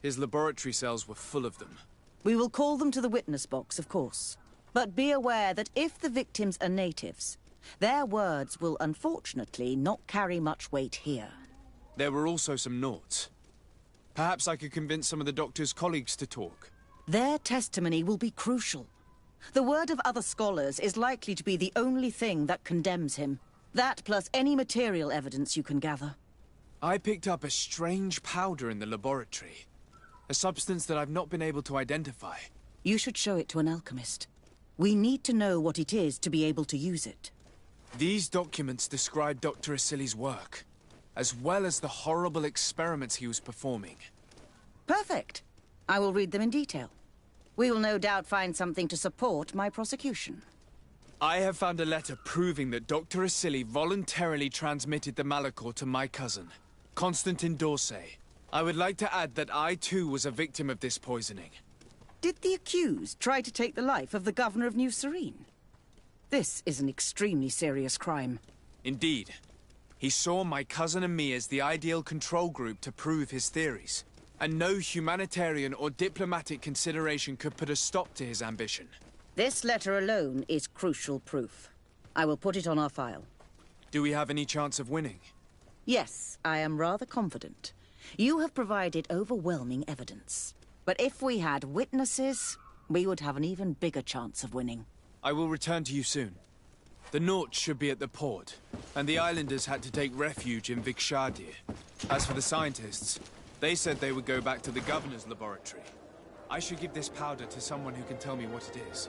His laboratory cells were full of them. We will call them to the witness box, of course. But be aware that if the victims are natives, their words will unfortunately not carry much weight here. There were also some noughts. Perhaps I could convince some of the doctor's colleagues to talk. Their testimony will be crucial. The word of other scholars is likely to be the only thing that condemns him. That plus any material evidence you can gather. I picked up a strange powder in the laboratory. A substance that I've not been able to identify. You should show it to an alchemist. We need to know what it is to be able to use it. These documents describe Dr. Asili's work, as well as the horrible experiments he was performing. Perfect. I will read them in detail. We will no doubt find something to support my prosecution. I have found a letter proving that Dr. Asili voluntarily transmitted the Malachor to my cousin, Constantin Dorsey. I would like to add that I too was a victim of this poisoning. Did the accused try to take the life of the governor of New Serene? This is an extremely serious crime. Indeed. He saw my cousin and me as the ideal control group to prove his theories. And no humanitarian or diplomatic consideration could put a stop to his ambition. This letter alone is crucial proof. I will put it on our file. Do we have any chance of winning? Yes, I am rather confident. You have provided overwhelming evidence. But if we had witnesses, we would have an even bigger chance of winning. I will return to you soon. The Nauts should be at the port, and the islanders had to take refuge in Vikshadir. As for the scientists, they said they would go back to the governor's laboratory. I should give this powder to someone who can tell me what it is.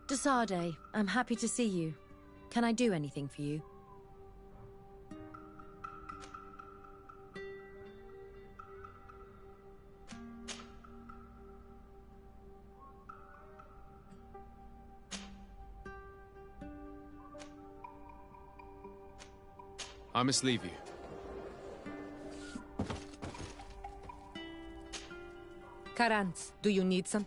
Desarde, I'm happy to see you. Can I do anything for you? I must leave you. Karantz, do you need some?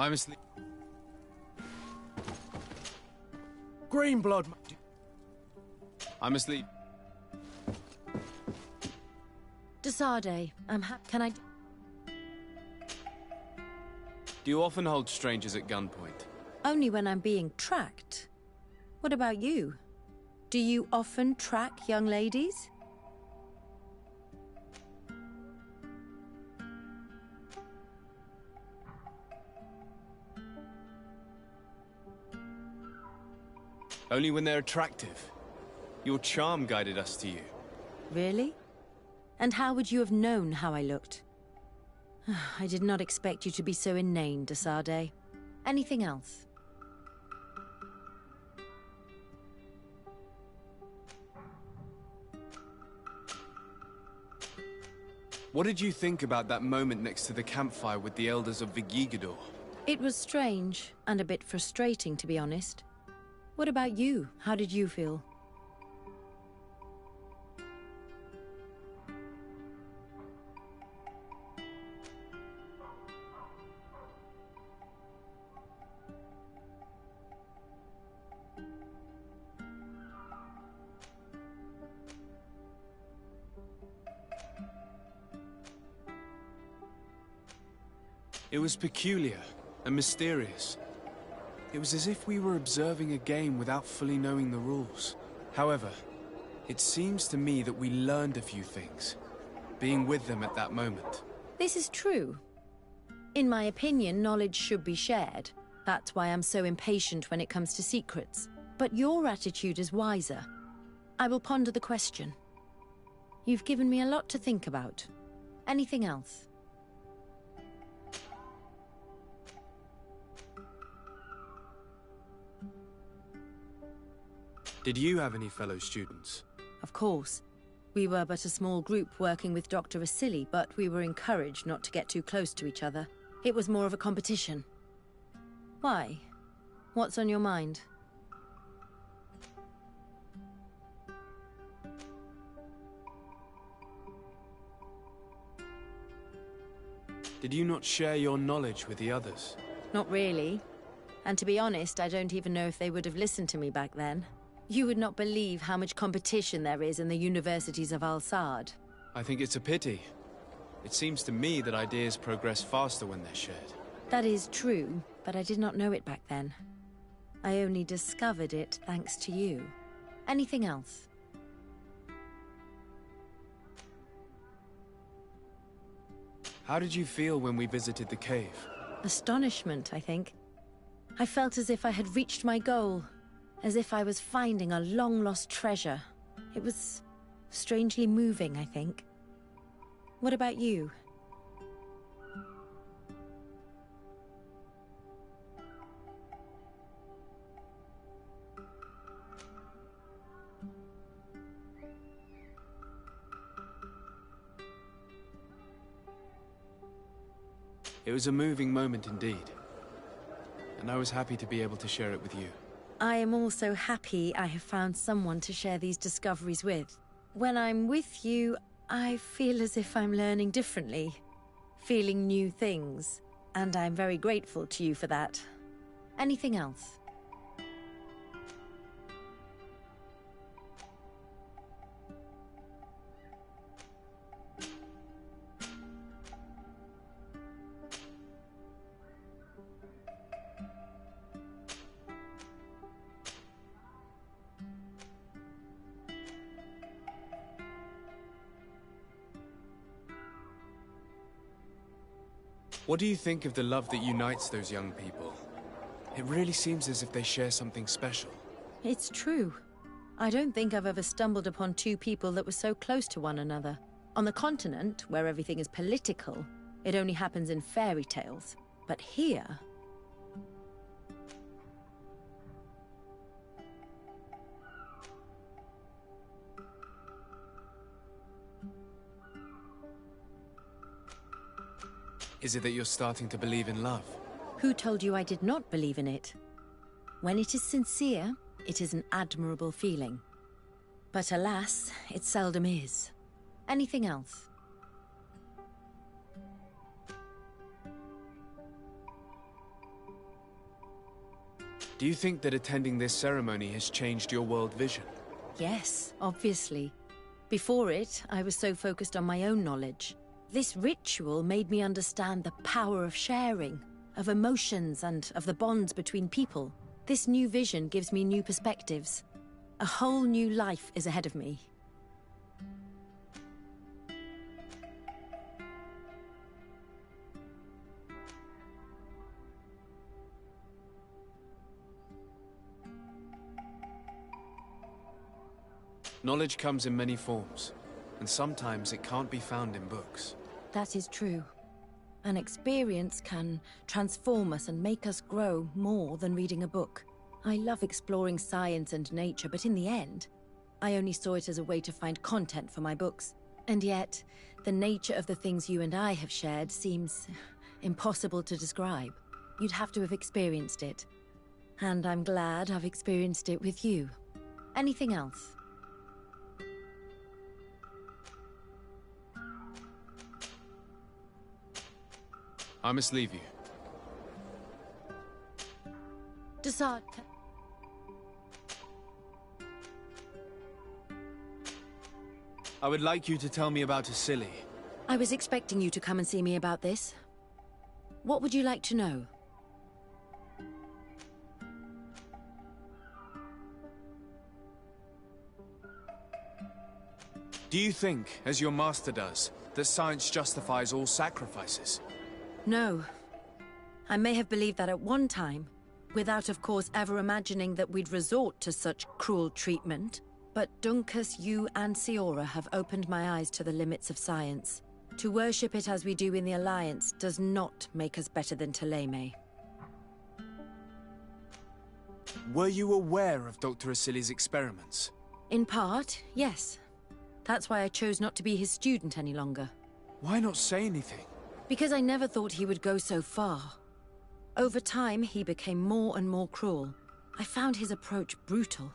I must leave. Greenblood. I must leave. Desarde, I'm happy. Can I? Do you often hold strangers at gunpoint? Only when I'm being tracked. What about you? Do you often track young ladies? Only when they're attractive. Your charm guided us to you. Really? And how would you have known how I looked? I did not expect you to be so inane, Desade. Anything else? What did you think about that moment next to the campfire with the elders of Vigigador? It was strange, and a bit frustrating, to be honest. What about you? How did you feel? It was peculiar and mysterious. It was as if we were observing a game without fully knowing the rules. However, it seems to me that we learned a few things, being with them at that moment. This is true. In my opinion, knowledge should be shared. That's why I'm so impatient when it comes to secrets. But your attitude is wiser. I will ponder the question. You've given me a lot to think about. Anything else? Did you have any fellow students? Of course. We were but a small group working with Dr. Vasily, but we were encouraged not to get too close to each other. It was more of a competition. Why? What's on your mind? Did you not share your knowledge with the others? Not really. And to be honest, I don't even know if they would have listened to me back then. You would not believe how much competition there is in the universities of Al-Sad. I think it's a pity. It seems to me that ideas progress faster when they're shared. That is true, but I did not know it back then. I only discovered it thanks to you. Anything else? How did you feel when we visited the cave? Astonishment, I think. I felt as if I had reached my goal. As if I was finding a long-lost treasure. It was strangely moving, I think. What about you? It was a moving moment indeed. And I was happy to be able to share it with you. I am also happy I have found someone to share these discoveries with. When I'm with you, I feel as if I'm learning differently, feeling new things, and I'm very grateful to you for that. Anything else? What do you think of the love that unites those young people? It really seems as if they share something special. It's true. I don't think I've ever stumbled upon two people that were so close to one another. On the continent, where everything is political, it only happens in fairy tales. But here... Is it that you're starting to believe in love? Who told you I did not believe in it? When it is sincere, it is an admirable feeling. But alas, it seldom is. Anything else? Do you think that attending this ceremony has changed your world vision? Yes, obviously. Before it, I was so focused on my own knowledge. This ritual made me understand the power of sharing, of emotions and of the bonds between people. This new vision gives me new perspectives. A whole new life is ahead of me. Knowledge comes in many forms, and sometimes it can't be found in books. That is true. An experience can transform us and make us grow more than reading a book. I love exploring science and nature, but in the end, I only saw it as a way to find content for my books. And yet, the nature of the things you and I have shared seems impossible to describe. You'd have to have experienced it. And I'm glad I've experienced it with you. Anything else? I must leave you. Desart. I would like you to tell me about Asili. I was expecting you to come and see me about this. What would you like to know? Do you think, as your master does, that science justifies all sacrifices? No. I may have believed that at one time, without of course ever imagining that we'd resort to such cruel treatment. But Dunkus, you and Siora have opened my eyes to the limits of science. To worship it as we do in the Alliance does not make us better than Thélème. Were you aware of Dr. Asili's experiments? In part, yes. That's why I chose not to be his student any longer. Why not say anything? Because I never thought he would go so far. Over time, he became more and more cruel. I found his approach brutal.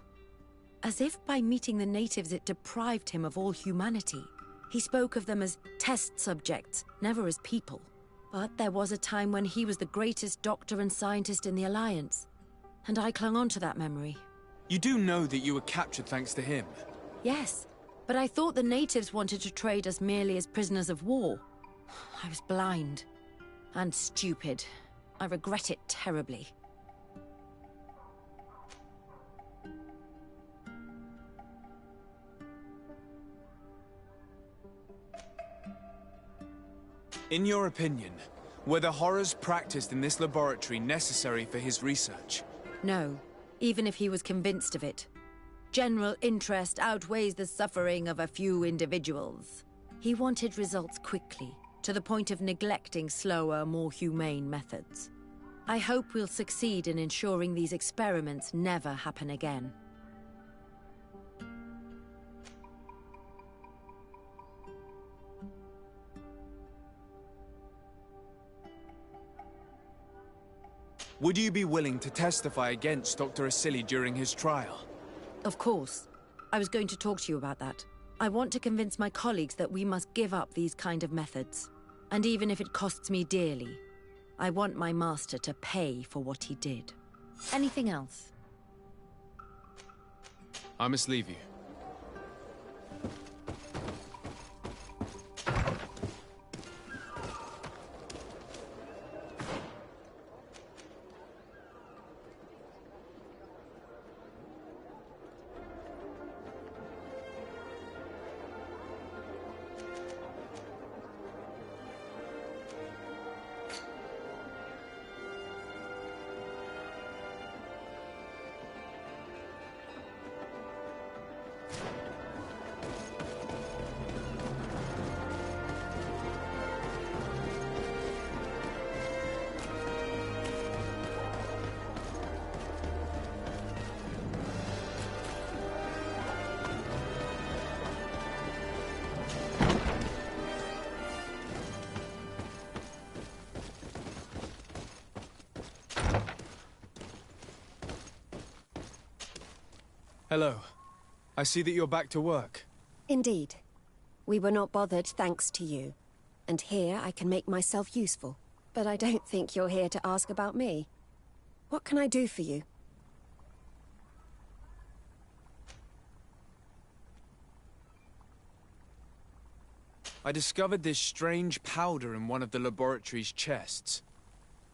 As if by meeting the natives it deprived him of all humanity. He spoke of them as test subjects, never as people. But there was a time when he was the greatest doctor and scientist in the Alliance. And I clung on to that memory. You do know that you were captured thanks to him? Yes, but I thought the natives wanted to trade us merely as prisoners of war. I was blind. And stupid. I regret it terribly. In your opinion, were the horrors practiced in this laboratory necessary for his research? No, even if he was convinced of it. General interest outweighs the suffering of a few individuals. He wanted results quickly, to the point of neglecting slower, more humane methods. I hope we'll succeed in ensuring these experiments never happen again. Would you be willing to testify against Dr. Asili during his trial? Of course. I was going to talk to you about that. I want to convince my colleagues that we must give up these kind of methods. And even if it costs me dearly, I want my master to pay for what he did. Anything else? I must leave you. Hello. I see that you're back to work. Indeed. We were not bothered thanks to you. And here I can make myself useful. But I don't think you're here to ask about me. What can I do for you? I discovered this strange powder in one of the laboratory's chests.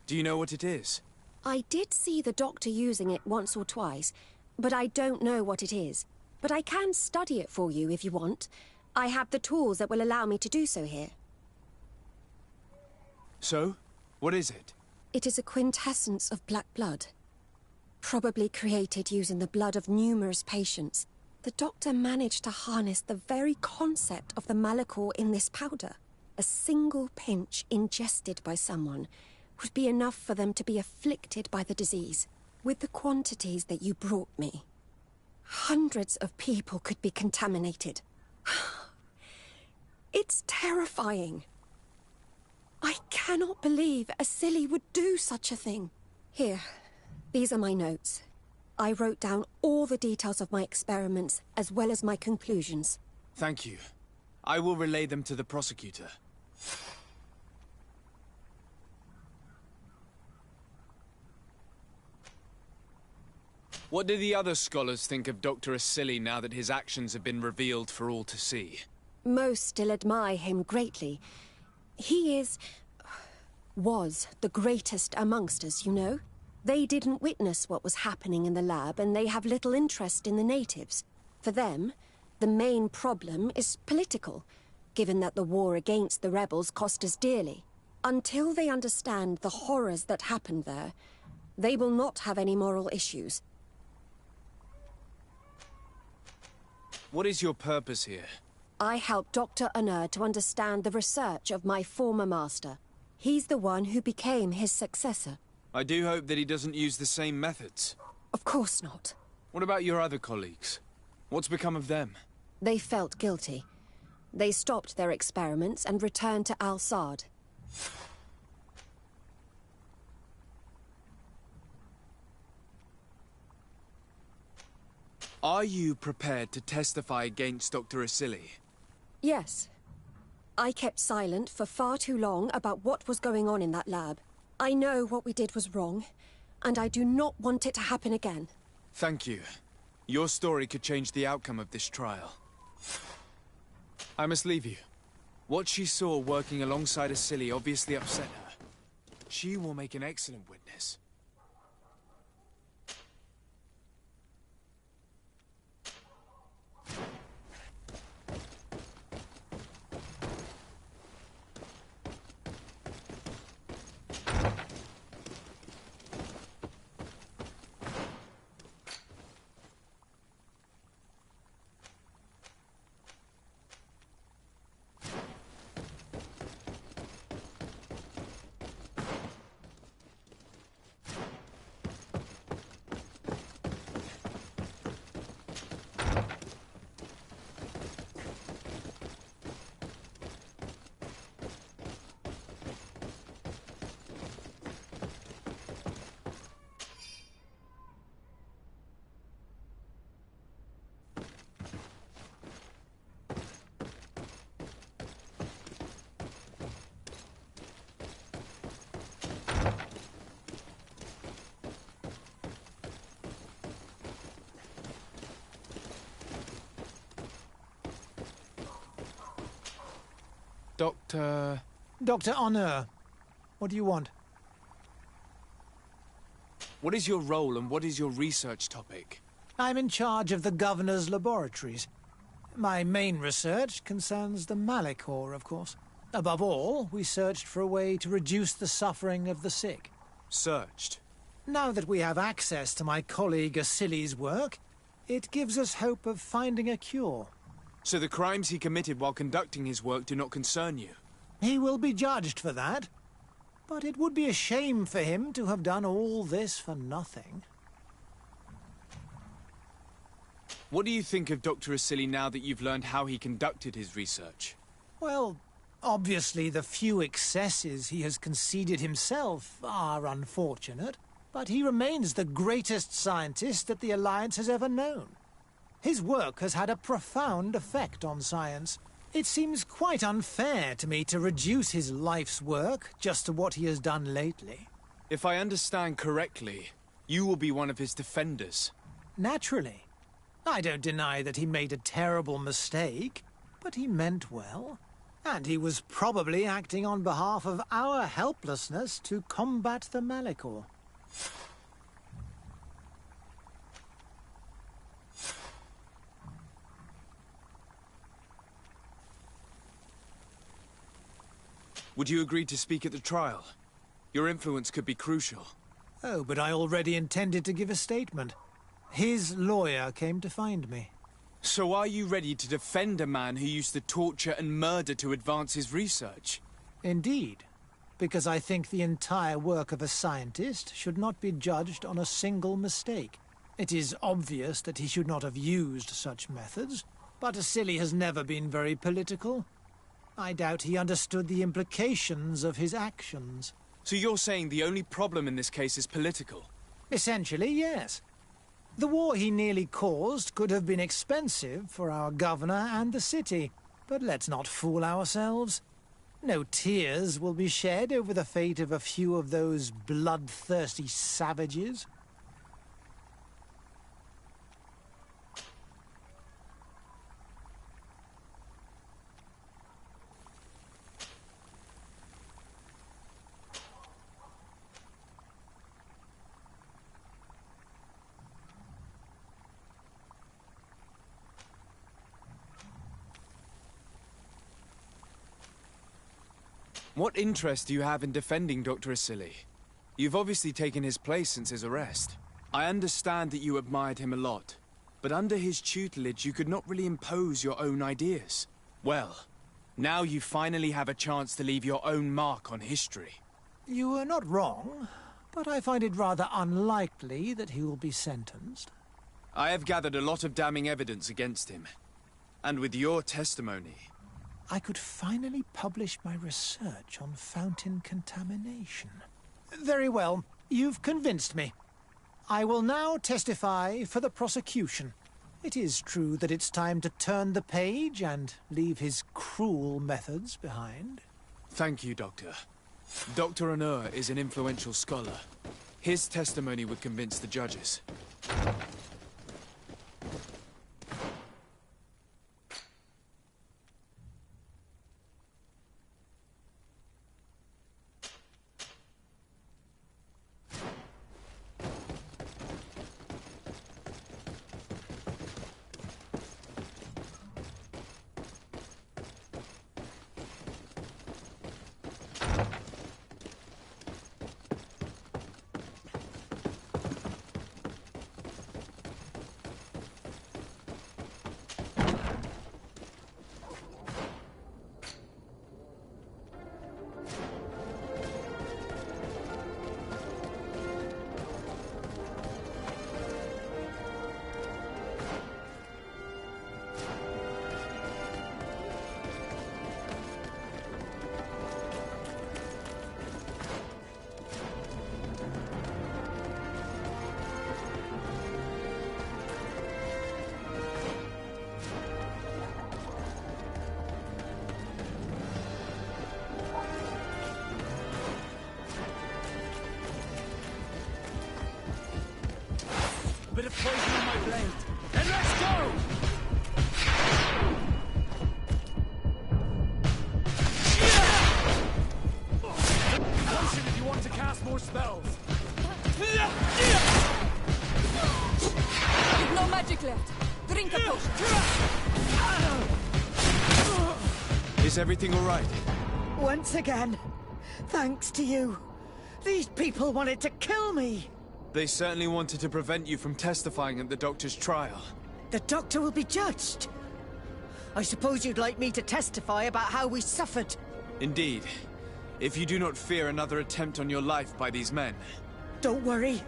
Do you know what it is? I did see the doctor using it once or twice, but I don't know what it is. But I can study it for you if you want. I have the tools that will allow me to do so here. So? What is it? It is a quintessence of black blood. Probably created using the blood of numerous patients. The doctor managed to harness the very concept of the Malachor in this powder. a single pinch ingested by someone would be enough for them to be afflicted by the disease. With the quantities that you brought me, hundreds of people could be contaminated. It's terrifying. I cannot believe a silly would do such a thing. Here, these are my notes. I wrote down all the details of my experiments, as well as my conclusions. Thank you. I will relay them to the prosecutor. What do the other scholars think of Dr. Asili now that his actions have been revealed for all to see? Most still admire him greatly. He was the greatest amongst us, you know? They didn't witness what was happening in the lab, and they have little interest in the natives. For them, the main problem is political, given that the war against the rebels cost us dearly. Until they understand the horrors that happened there, they will not have any moral issues. What is your purpose here? I help Dr. Unur to understand the research of my former master. He's the one who became his successor. I do hope that he doesn't use the same methods. Of course not. What about your other colleagues? What's become of them? They felt guilty. They stopped their experiments and returned to Al-Sad. Are you prepared to testify against Dr. Asili? Yes. I kept silent for far too long about what was going on in that lab. I know what we did was wrong, and I do not want it to happen again. Thank you. Your story could change the outcome of this trial. I must leave you. What she saw working alongside Asili obviously upset her. She will make an excellent witness. Dr. Unur, what do you want? What is your role and what is your research topic? I'm in charge of the governor's laboratories. My main research concerns the Malachor, of course. Above all, we searched for a way to reduce the suffering of the sick. Searched? Now that we have access to my colleague Asili's work, it gives us hope of finding a cure. So the crimes he committed while conducting his work do not concern you? He will be judged for that. But it would be a shame for him to have done all this for nothing. What do you think of Dr. Asili now that you've learned how he conducted his research? Well, obviously the few excesses he has conceded himself are unfortunate, but he remains the greatest scientist that the Alliance has ever known. His work has had a profound effect on science. It seems quite unfair to me to reduce his life's work just to what he has done lately. If I understand correctly, you will be one of his defenders. Naturally. I don't deny that he made a terrible mistake, but he meant well. And he was probably acting on behalf of our helplessness to combat the Malachor. Would you agree to speak at the trial? Your influence could be crucial. Oh, but I already intended to give a statement. His lawyer came to find me. So are you ready to defend a man who used to torture and murder to advance his research? Indeed, because I think the entire work of a scientist should not be judged on a single mistake. It is obvious that he should not have used such methods, but Asili has never been very political. I doubt he understood the implications of his actions. So you're saying the only problem in this case is political? Essentially, yes. The war he nearly caused could have been expensive for our governor and the city. But let's not fool ourselves. No tears will be shed over the fate of a few of those bloodthirsty savages. What interest do you have in defending Dr. Asili? You've obviously taken his place since his arrest. I understand that you admired him a lot, but under his tutelage you could not really impose your own ideas. Well, now you finally have a chance to leave your own mark on history. You are not wrong, but I find it rather unlikely that he will be sentenced. I have gathered a lot of damning evidence against him. And with your testimony... I could finally publish my research on fountain contamination. Very well. You've convinced me. I will now testify for the prosecution. It is true that it's time to turn the page and leave his cruel methods behind. Thank you, Doctor. Dr. Anur is an influential scholar. His testimony would convince the judges. A bit of poison in my blade. And let's go! Potion if you want to cast more spells. You've no magic left. Drink a potion. Is everything all right? Once again, thanks to you. These people wanted to kill me. They certainly wanted to prevent you from testifying at the Doctor's trial. The Doctor will be judged. I suppose you'd like me to testify about how we suffered. Indeed. If you do not fear another attempt on your life by these men. Don't worry.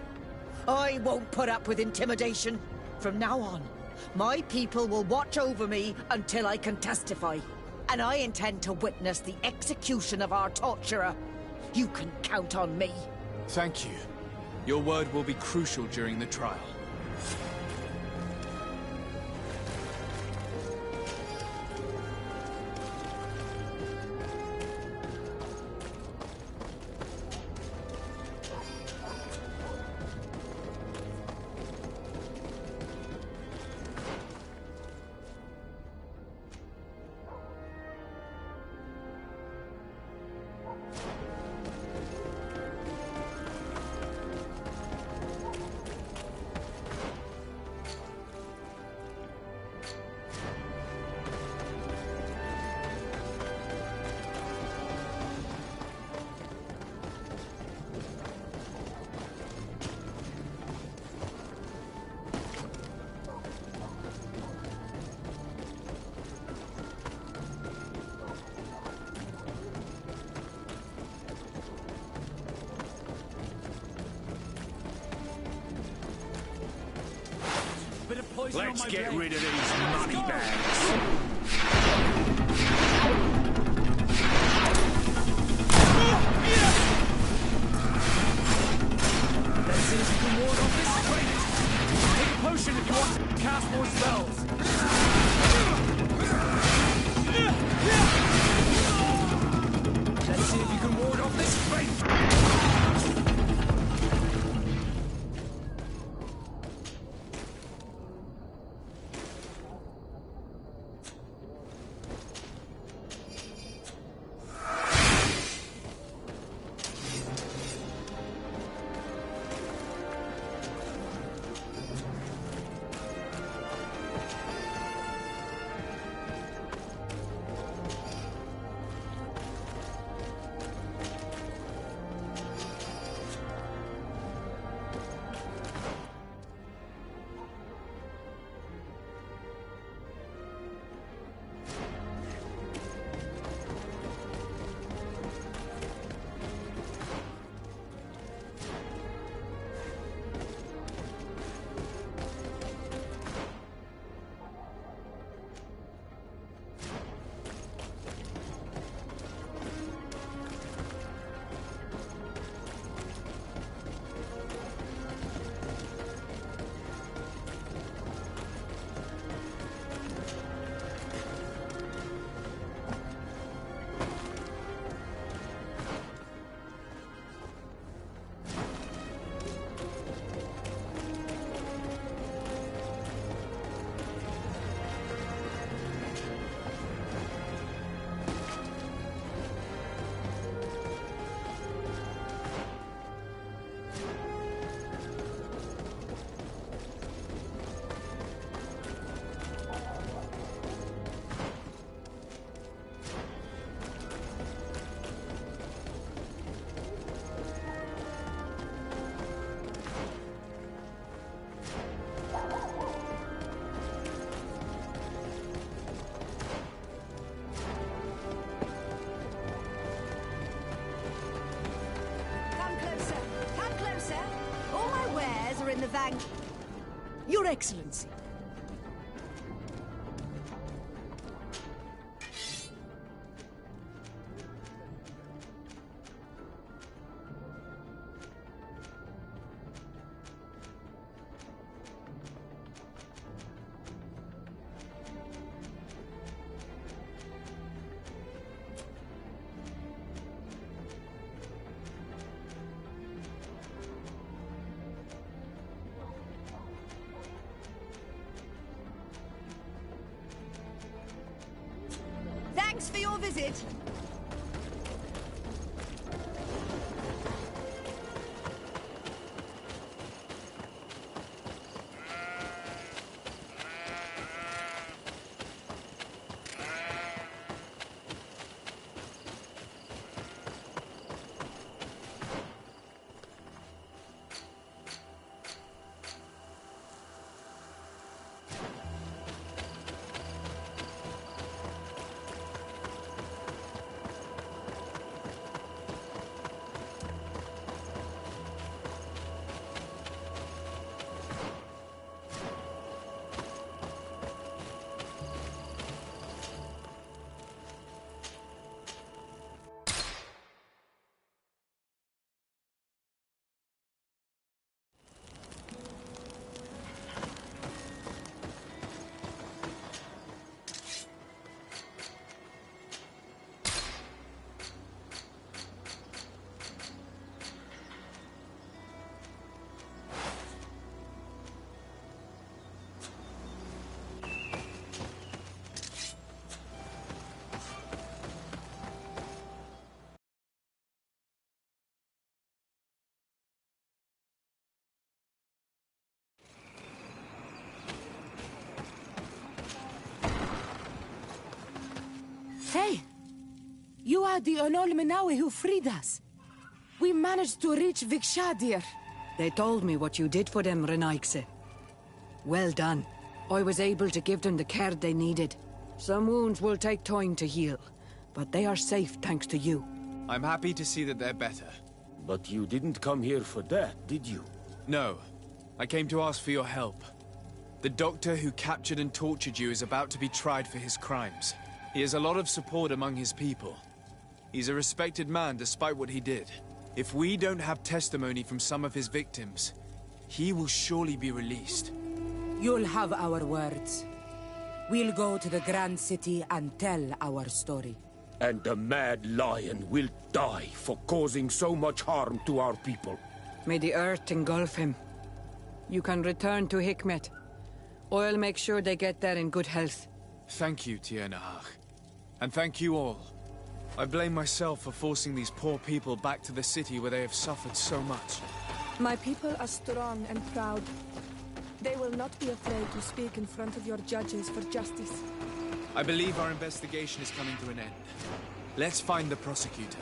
I won't put up with intimidation. From now on, my people will watch over me until I can testify. And I intend to witness the execution of our torturer. You can count on me. Thank you. Your word will be crucial during the trial. poison on Let's my get blade. rid of these money bags. Let's see if you can ward off this strength. Take a potion if you want to cast more spells. Let's see if you can ward off this strength. In the van. Your Excellency. Thanks for your visit. Hey! You are the Onol Menawi who freed us. We managed to reach Vikshadir. They told me what you did for them, Renaikse. Well done. I was able to give them the care they needed. Some wounds will take time to heal, but they are safe thanks to you. I'm happy to see that they're better. But you didn't come here for that, did you? No. I came to ask for your help. The doctor who captured and tortured you is about to be tried for his crimes. He has a lot of support among his people. He's a respected man despite what he did. If we don't have testimony from some of his victims, he will surely be released. You'll have our words. We'll go to the Grand City and tell our story. And the Mad Lion will die for causing so much harm to our people. May the earth engulf him. You can return to Hikmet. I'll make sure they get there in good health. Thank you, Tiernahach. And thank you all. I blame myself for forcing these poor people back to the city where they have suffered so much. My people are strong and proud. They will not be afraid to speak in front of your judges for justice. I believe our investigation is coming to an end. Let's find the prosecutor.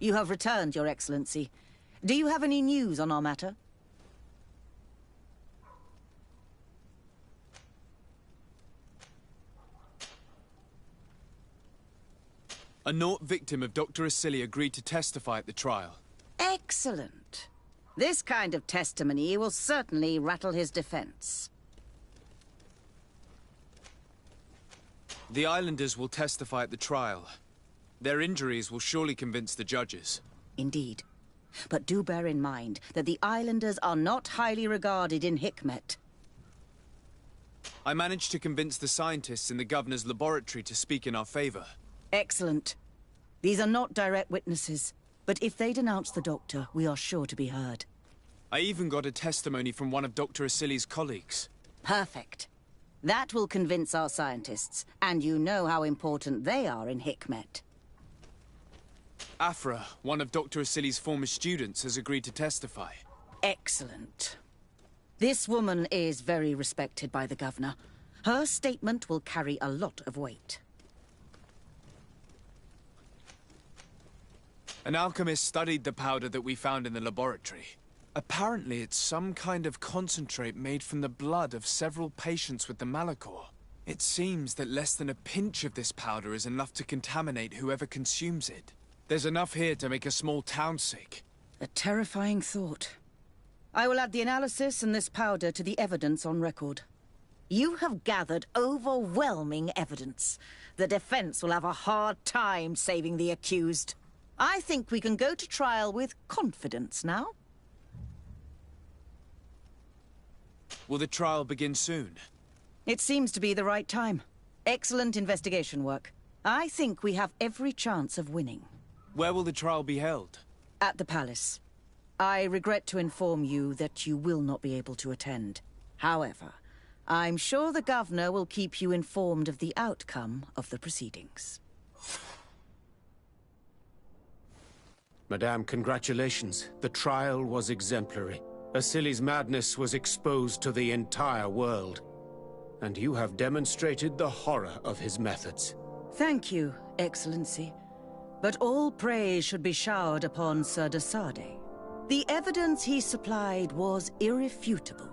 You have returned, Your Excellency. Do you have any news on our matter? A Nort victim of Dr. Asili agreed to testify at the trial. Excellent. This kind of testimony will certainly rattle his defense. The islanders will testify at the trial. Their injuries will surely convince the judges. Indeed. But do bear in mind that the islanders are not highly regarded in Hikmet. I managed to convince the scientists in the governor's laboratory to speak in our favor. Excellent. These are not direct witnesses, but if they denounce the doctor, we are sure to be heard. I even got a testimony from one of Dr. Asili's colleagues. Perfect. That will convince our scientists, and you know how important they are in Hikmet. Afra, one of Dr. Asili's former students, has agreed to testify. Excellent. This woman is very respected by the governor. Her statement will carry a lot of weight. An alchemist studied the powder that we found in the laboratory. Apparently, it's some kind of concentrate made from the blood of several patients with the Malachor. It seems that less than a pinch of this powder is enough to contaminate whoever consumes it. There's enough here to make a small town sick. A terrifying thought. I will add the analysis and this powder to the evidence on record. You have gathered overwhelming evidence. The defense will have a hard time saving the accused. I think we can go to trial with confidence now. Will the trial begin soon? It seems to be the right time. Excellent investigation work. I think we have every chance of winning. Where will the trial be held? At the palace. I regret to inform you that you will not be able to attend. However, I'm sure the Governor will keep you informed of the outcome of the proceedings. Madame, congratulations. The trial was exemplary. Asili's madness was exposed to the entire world. And you have demonstrated the horror of his methods. Thank you, Excellency. But all praise should be showered upon Sir de Sade. The evidence he supplied was irrefutable.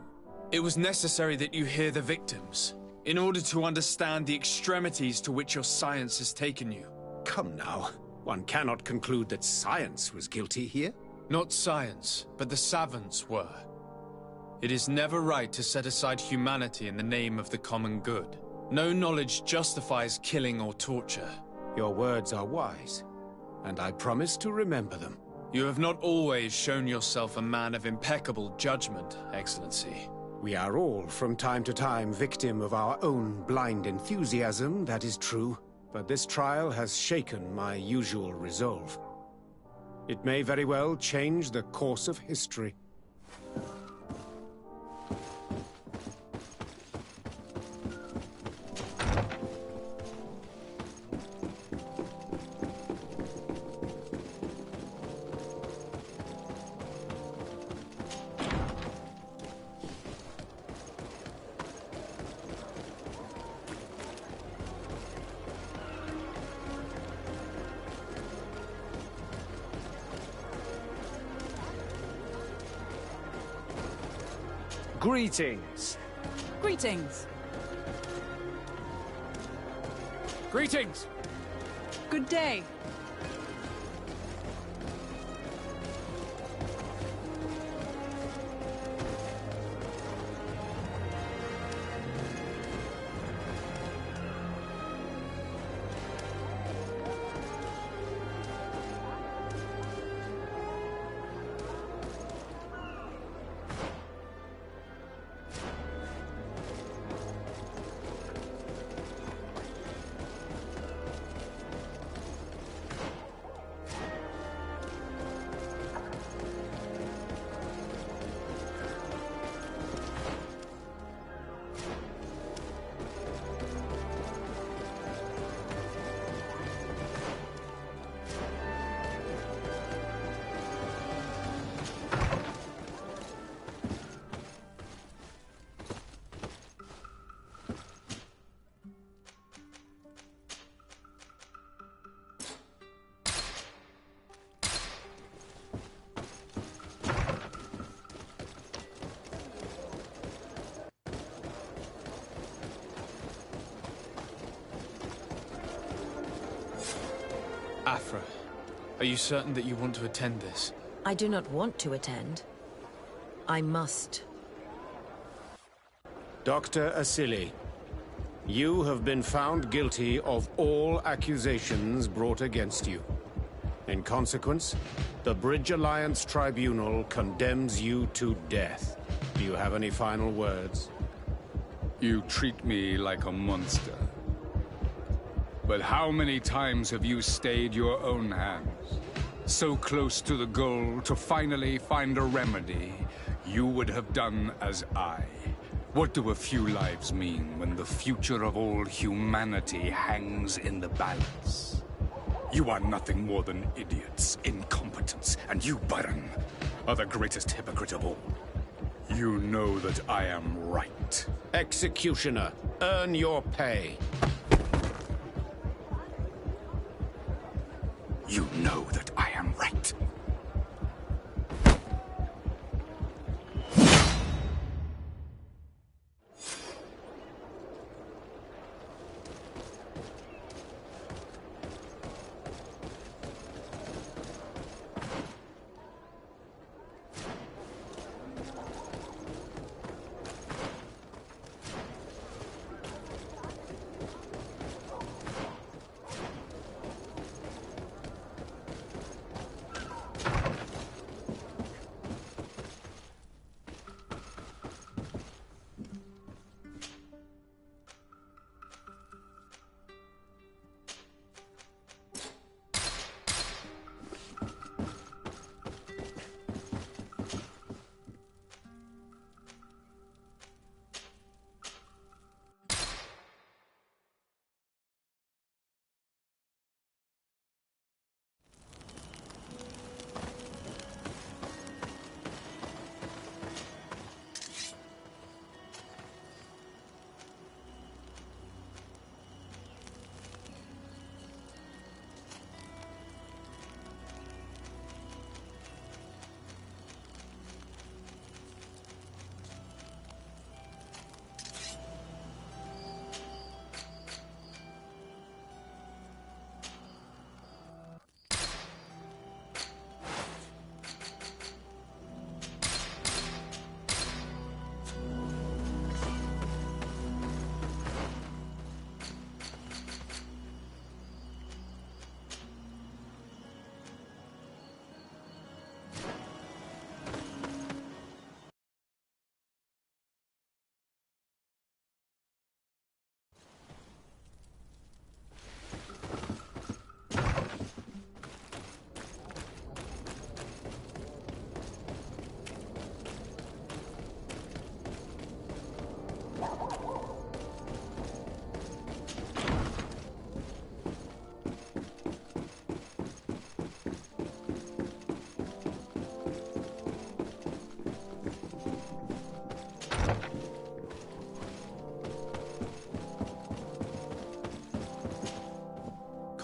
It was necessary that you hear the victims, in order to understand the extremities to which your science has taken you. Come now. One cannot conclude that science was guilty here. Not science, but the savants were. It is never right to set aside humanity in the name of the common good. No knowledge justifies killing or torture. Your words are wise, and I promise to remember them. You have not always shown yourself a man of impeccable judgment, Excellency. We are all, from time to time, victim of our own blind enthusiasm, that is true. But this trial has shaken my usual resolve. It may very well change the course of history. Greetings. Greetings. Greetings. Good day. Afra, are you certain that you want to attend this? I do not want to attend. I must. Dr. Asili, you have been found guilty of all accusations brought against you. In consequence, the Bridge Alliance Tribunal condemns you to death. Do you have any final words? You treat me like a monster. But how many times have you stayed your own hands? So close to the goal to finally find a remedy, you would have done as I. What do a few lives mean when the future of all humanity hangs in the balance? You are nothing more than idiots, incompetents, and you, Baron, are the greatest hypocrite of all. You know that I am right. Executioner, earn your pay. You know that I am right.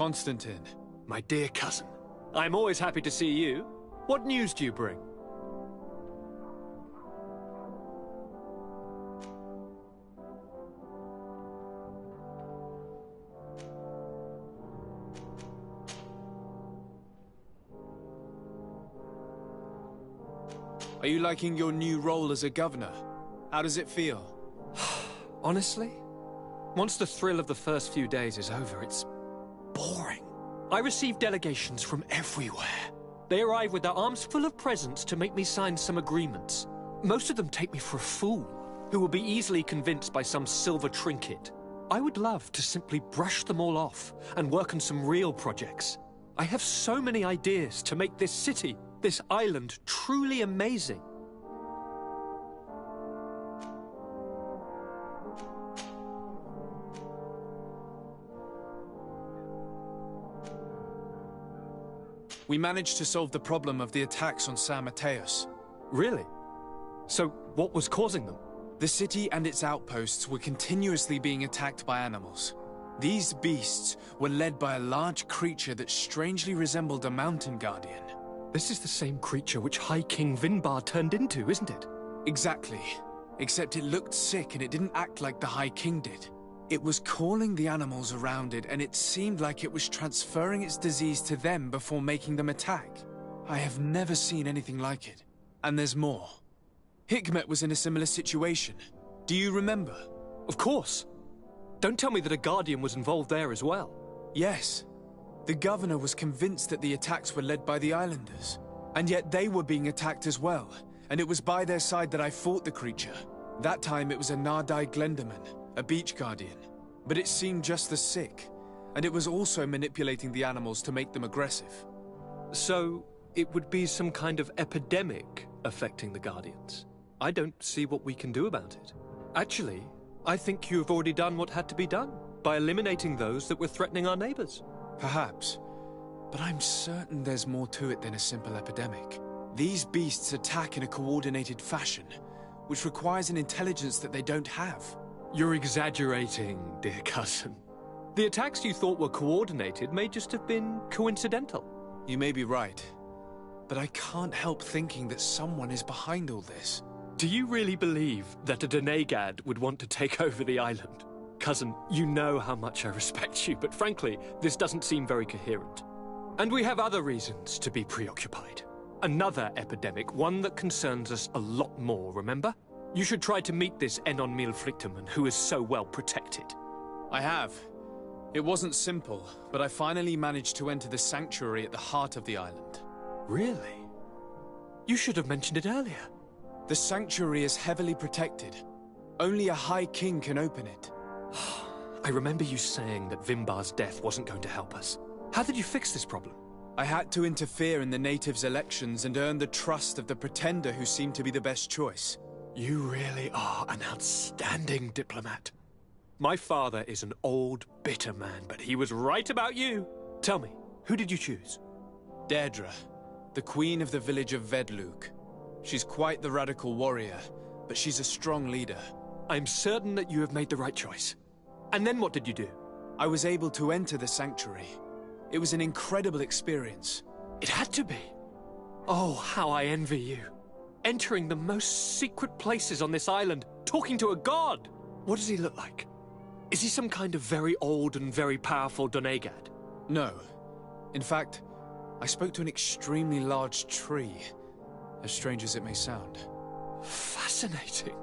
Constantine. My dear cousin, I'm always happy to see you. What news do you bring? Are you liking your new role as a governor? How does it feel? Honestly, once the thrill of the first few days is over, it's boring. I receive delegations from everywhere. They arrive with their arms full of presents to make me sign some agreements. Most of them take me for a fool, who will be easily convinced by some silver trinket. I would love to simply brush them all off and work on some real projects. I have so many ideas to make this city, this island, truly amazing. We managed to solve the problem of the attacks on San Mateus. Really? So, what was causing them? The city and its outposts were continuously being attacked by animals. These beasts were led by a large creature that strangely resembled a mountain guardian. This is the same creature which High King Vinbar turned into, isn't it? Exactly. Except it looked sick and it didn't act like the High King did. It was calling the animals around it, and it seemed like it was transferring its disease to them before making them attack. I have never seen anything like it. And there's more. Hikmet was in a similar situation. Do you remember? Of course. Don't tell me that a Guardian was involved there as well. Yes. The governor was convinced that the attacks were led by the islanders. And yet they were being attacked as well. And it was by their side that I fought the creature. That time it was a Nardai Glenderman, a beach guardian. But it seemed just as sick. And it was also manipulating the animals to make them aggressive. So, it would be some kind of epidemic affecting the Guardians. I don't see what we can do about it. Actually, I think you've already done what had to be done, by eliminating those that were threatening our neighbors. Perhaps. But I'm certain there's more to it than a simple epidemic. These beasts attack in a coordinated fashion, which requires an intelligence that they don't have. You're exaggerating, dear cousin. The attacks you thought were coordinated may just have been coincidental. You may be right. But I can't help thinking that someone is behind all this. Do you really believe that a Donegad would want to take over the island? Cousin, you know how much I respect you, but frankly, this doesn't seem very coherent. And we have other reasons to be preoccupied. Another epidemic, one that concerns us a lot more, remember? You should try to meet this Enon Milfrictaman, who is so well protected. I have. It wasn't simple, but I finally managed to enter the sanctuary at the heart of the island. Really? You should have mentioned it earlier. The sanctuary is heavily protected. Only a High King can open it. I remember you saying that Vimbar's death wasn't going to help us. How did you fix this problem? I had to interfere in the natives' elections and earn the trust of the pretender who seemed to be the best choice. You really are an outstanding diplomat. My father is an old, bitter man, but he was right about you. Tell me, who did you choose? Deirdre, the queen of the village of Vedluk. She's quite the radical warrior, but she's a strong leader. I'm certain that you have made the right choice. And then what did you do? I was able to enter the sanctuary. It was an incredible experience. It had to be. Oh, how I envy you. Entering the most secret places on this island, talking to a god. What does he look like? Is he some kind of very old and very powerful Donegad? No. In fact, I spoke to an extremely large tree, as strange as it may sound. Fascinating.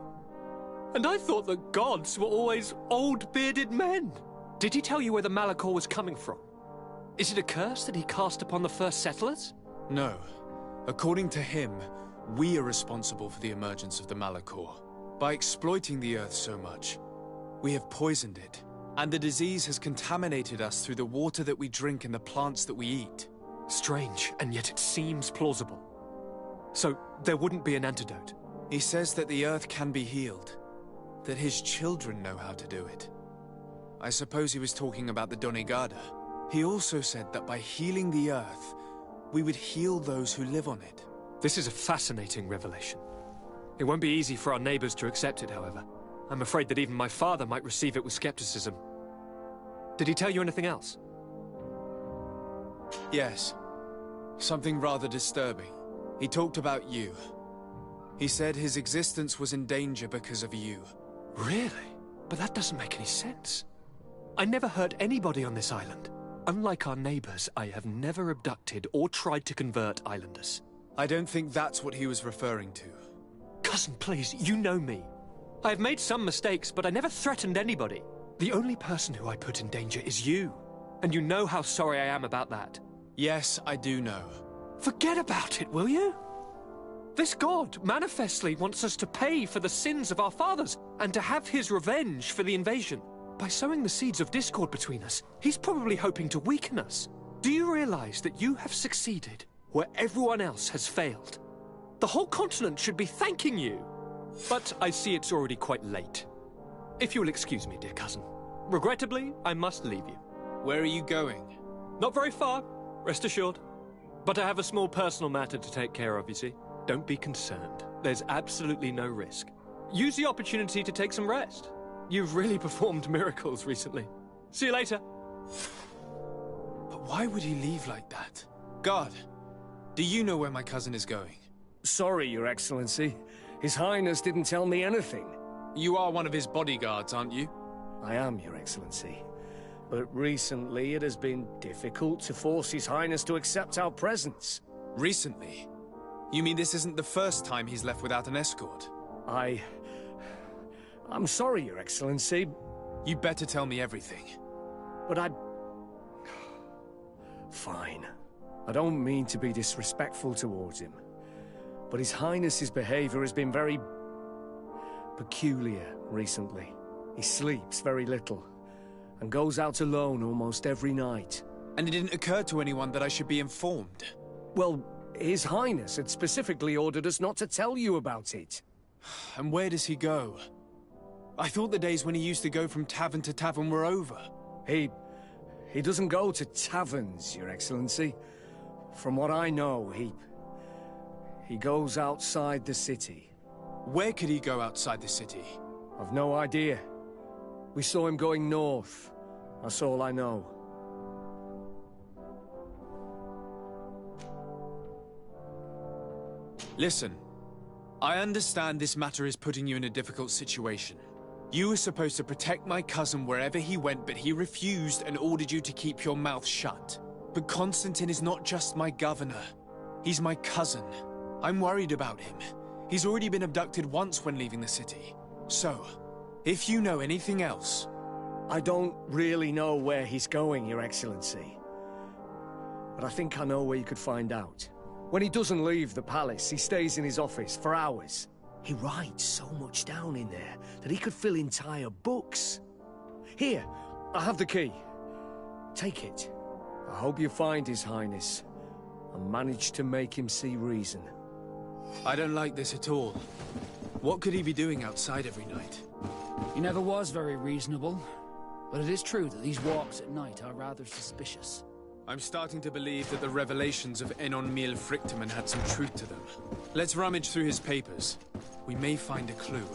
And I thought that gods were always old, bearded men. Did he tell you where the Malachor was coming from? Is it a curse that he cast upon the first settlers? No. According to him, we are responsible for the emergence of the Malachor. By exploiting the earth so much, we have poisoned it, and the disease has contaminated us through the water that we drink and the plants that we eat. Strange, and yet it seems plausible. So, there wouldn't be an antidote? He says that the earth can be healed, that his children know how to do it. I suppose he was talking about the Donegada. He also said that by healing the earth, we would heal those who live on it. This is a fascinating revelation. It won't be easy for our neighbors to accept it, however. I'm afraid that even my father might receive it with skepticism. Did he tell you anything else? Yes. Something rather disturbing. He talked about you. He said his existence was in danger because of you. Really? But that doesn't make any sense. I never hurt anybody on this island. Unlike our neighbors, I have never abducted or tried to convert islanders. I don't think that's what he was referring to. Cousin, please, you know me. I have made some mistakes, but I never threatened anybody. The only person who I put in danger is you. And you know how sorry I am about that. Yes, I do know. Forget about it, will you? This god manifestly wants us to pay for the sins of our fathers and to have his revenge for the invasion. By sowing the seeds of discord between us, he's probably hoping to weaken us. Do you realize that you have succeeded where everyone else has failed? The whole continent should be thanking you. But I see it's already quite late. If you will excuse me, dear cousin. Regrettably, I must leave you. Where are you going? Not very far, rest assured. But I have a small personal matter to take care of, you see. Don't be concerned. There's absolutely no risk. Use the opportunity to take some rest. You've really performed miracles recently. See you later. But why would he leave like that? Guard, do you know where my cousin is going? Sorry, Your Excellency. His Highness didn't tell me anything. You are one of his bodyguards, aren't you? I am, Your Excellency. But recently it has been difficult to force His Highness to accept our presence. Recently? You mean this isn't the first time he's left without an escort? I'm sorry, Your Excellency. You better tell me everything. But Fine. I don't mean to be disrespectful towards him. But His Highness's behavior has been very peculiar recently. He sleeps very little and goes out alone almost every night. And it didn't occur to anyone that I should be informed? Well, His Highness had specifically ordered us not to tell you about it. And where does he go? I thought the days when he used to go from tavern to tavern were over. He doesn't go to taverns, Your Excellency. From what I know, he goes outside the city. Where could he go outside the city? I've no idea. We saw him going north. That's all I know. Listen, I understand this matter is putting you in a difficult situation. You were supposed to protect my cousin wherever he went, but he refused and ordered you to keep your mouth shut. But Constantine is not just my governor. He's my cousin. I'm worried about him. He's already been abducted once when leaving the city. So, if you know anything else... I don't really know where he's going, Your Excellency. But I think I know where you could find out. When he doesn't leave the palace, he stays in his office for hours. He writes so much down in there that he could fill entire books. Here, I have the key. Take it. I hope you find His Highness and manage to make him see reason. I don't like this at all. What could he be doing outside every night? He never was very reasonable. But it is true that these walks at night are rather suspicious. I'm starting to believe that the revelations of Enon Mil Frictamen had some truth to them. Let's rummage through his papers. We may find a clue.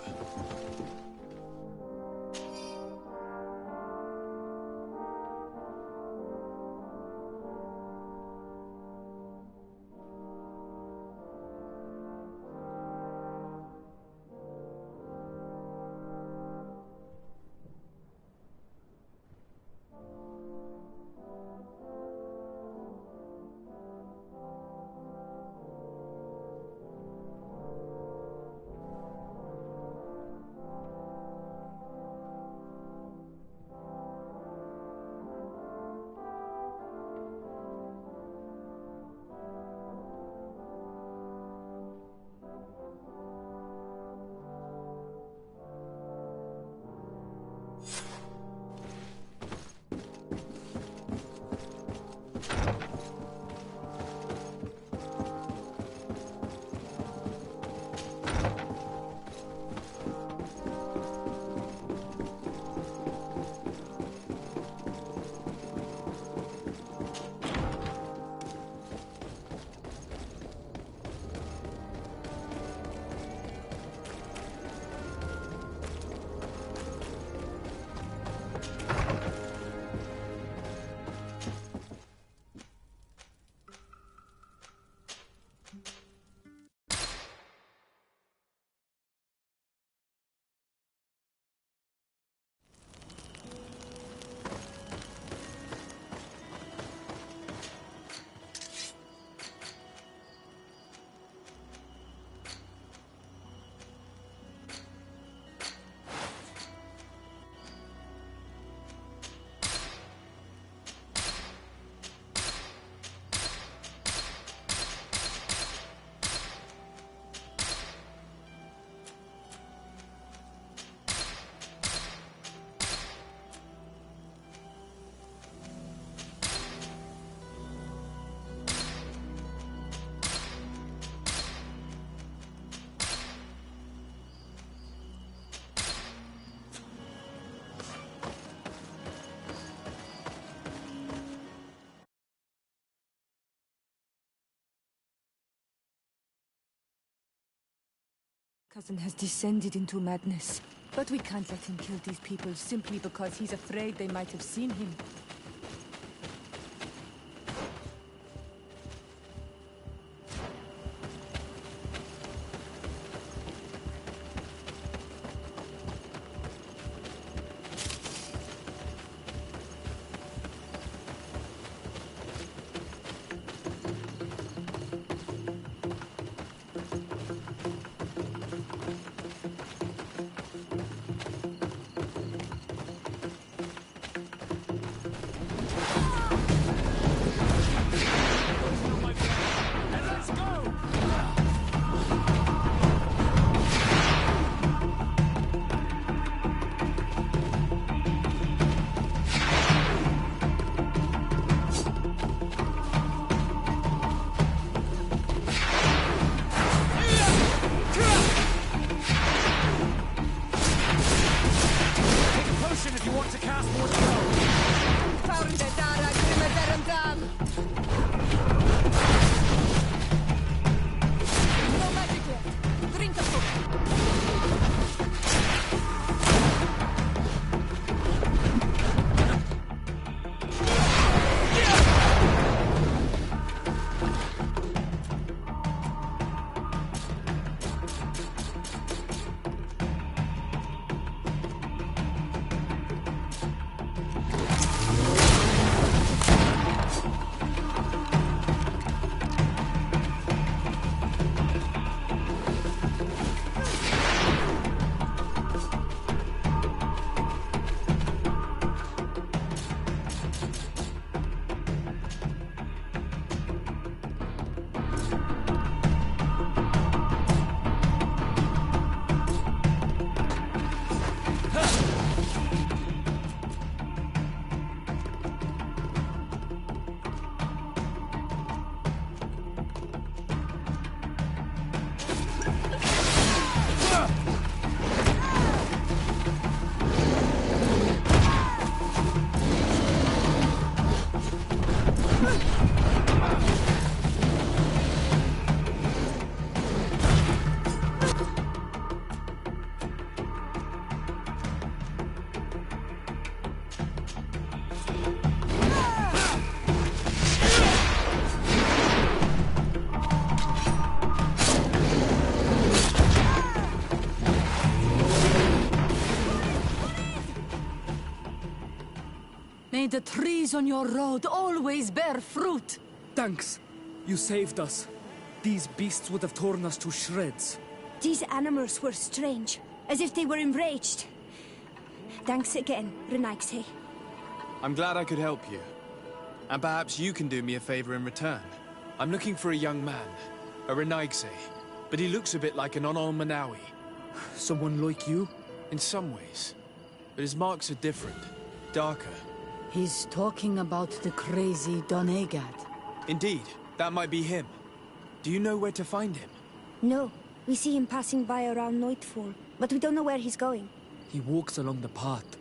Cousin has descended into madness. But we can't let him kill these people simply because he's afraid they might have seen him. May the trees on your road always bear fruit. Thanks. You saved us. These beasts would have torn us to shreds. These animals were strange, as if they were enraged. Thanks again, Renaigse. I'm glad I could help you. And perhaps you can do me a favor in return. I'm looking for a young man, a Renaigse, but he looks a bit like an Onol Manawi. Someone like you? In some ways. But his marks are different, darker. He's talking about the crazy Donegad. Indeed, that might be him. Do you know where to find him? No, we see him passing by around nightfall, but we don't know where he's going. He walks along the path,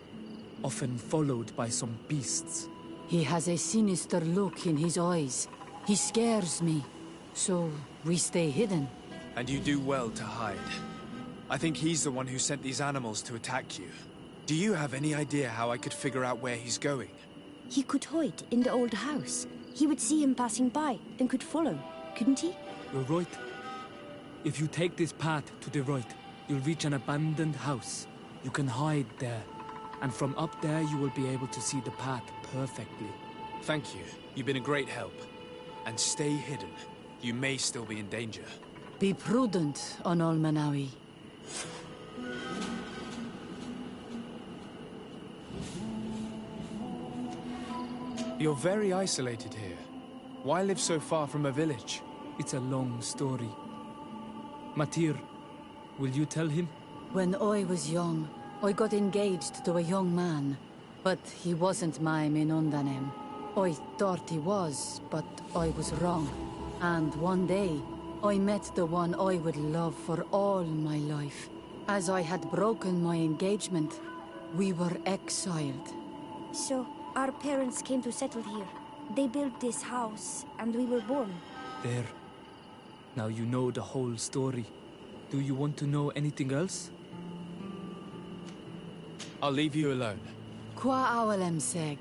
often followed by some beasts. He has a sinister look in his eyes. He scares me, so we stay hidden. And you do well to hide. I think he's the one who sent these animals to attack you. Do you have any idea how I could figure out where he's going? He could hide in the old house. He would see him passing by and could follow, couldn't he? You're right. If you take this path to the right, you'll reach an abandoned house. You can hide there. And from up there, you will be able to see the path perfectly. Thank you. You've been a great help. And stay hidden. You may still be in danger. Be prudent, Onol Manawi. You're very isolated here. Why live so far from a village? It's a long story. Matir, will you tell him? When I was young, I got engaged to a young man. But he wasn't my Minundanem. I thought he was, but I was wrong. And one day, I met the one I would love for all my life. As I had broken my engagement, we were exiled. So, our parents came to settle here. They built this house, and we were born. There. Now you know the whole story. Do you want to know anything else? I'll leave you alone. Qua awalem seg.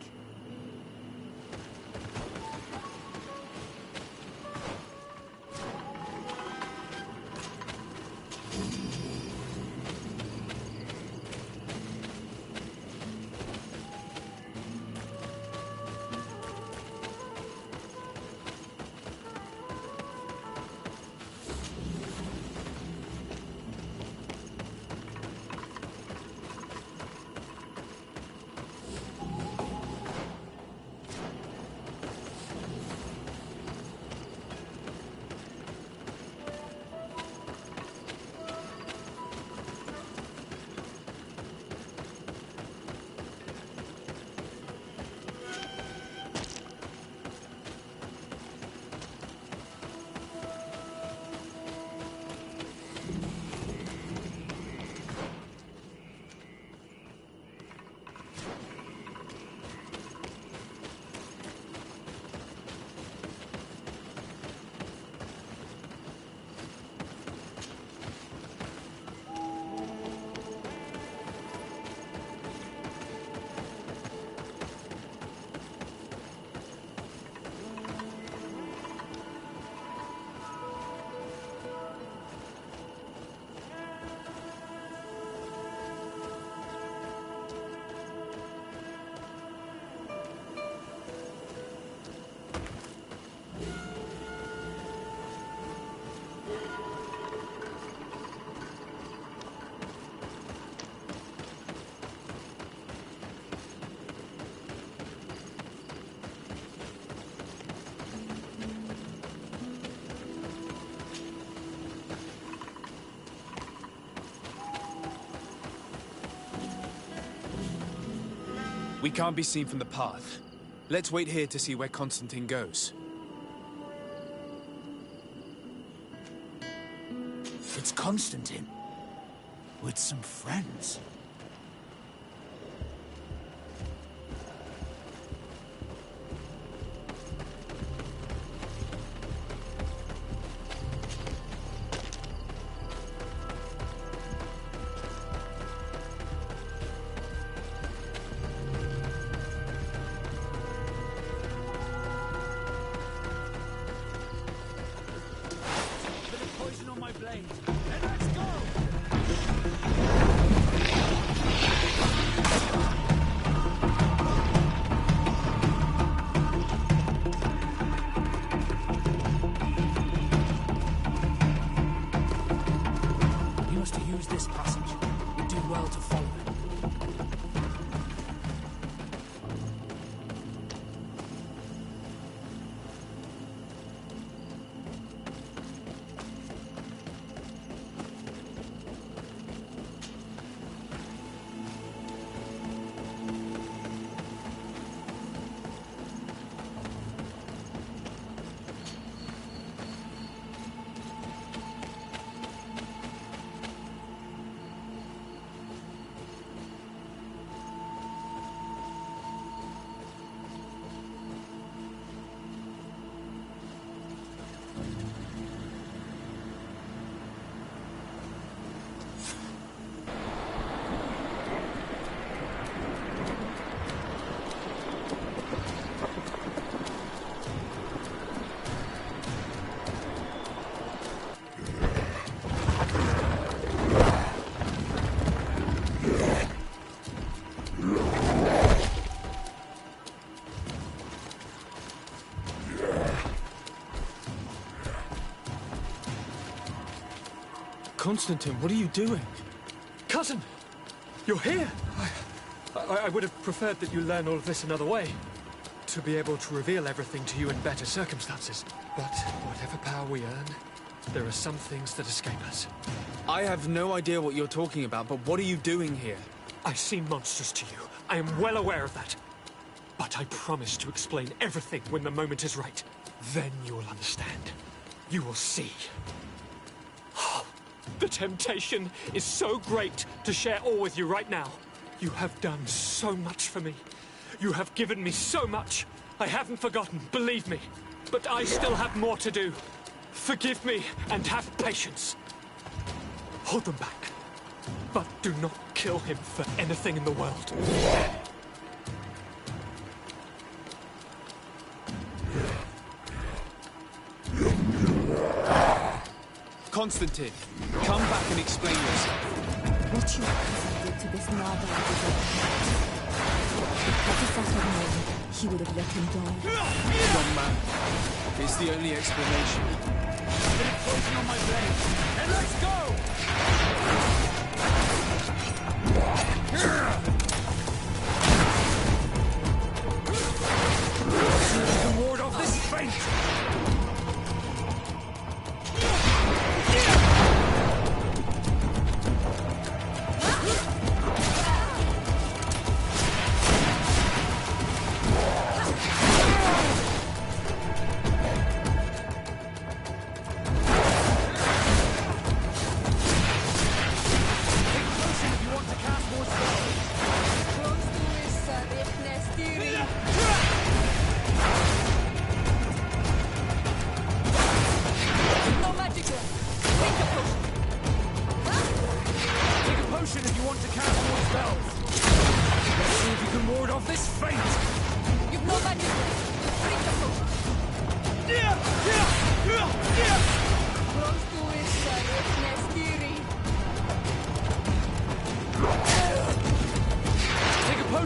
We can't be seen from the path. Let's wait here to see where Constantine goes. It's Constantine. With some friends. Constantine, what are you doing? Cousin! You're here! I would have preferred that you learn all of this another way. To be able to reveal everything to you in better circumstances. But whatever power we earn, there are some things that escape us. I have no idea what you're talking about, but what are you doing here? I seem monstrous to you. I am well aware of that. But I promise to explain everything when the moment is right. Then you will understand. You will see. The temptation is so great to share all with you right now. You have done so much for me. You have given me so much. I haven't forgotten, believe me. But I still have more to do. Forgive me and have patience. Hold them back. But do not kill him for anything in the world. Constantine, come back and explain yourself. What your cousin did to this Nada If Catasac had known, he would have let him die. Young man, it's the only explanation. Bit of poison on my blade. And let's go! See if you can ward off this fate!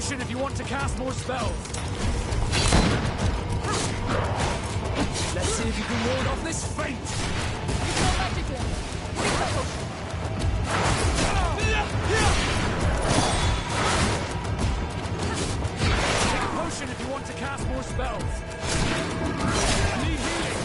If you want to cast more spells. Let's see if you can ward off this fate. It's not magic left. Take the potion. Take a potion if you want to cast more spells. I need healing.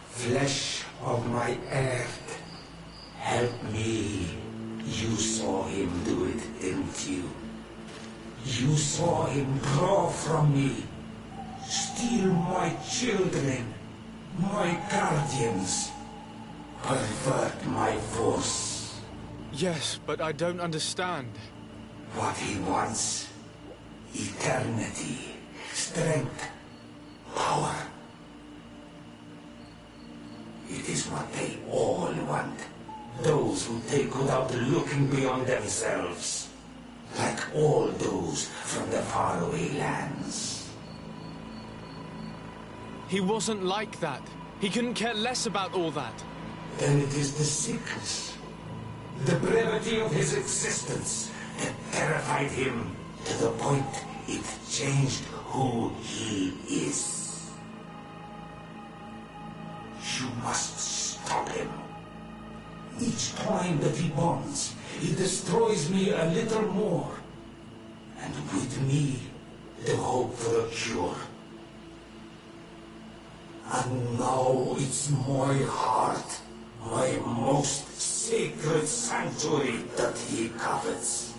Flesh of my earth, help me. You saw him do it, didn't you? You saw him draw from me, steal my children, my guardians, pervert my force. Yes, but I don't understand. What he wants, eternity, strength, power. It is what they all want. Those who take without looking beyond themselves. Like all those from the faraway lands. He wasn't like that. He couldn't care less about all that. Then it is the sickness, the brevity of his existence that terrified him to the point it changed who he is. You must stop him. Each time that he bonds, he destroys me a little more. And with me, the hope for a cure. And now it's my heart, my most sacred sanctuary that he covets.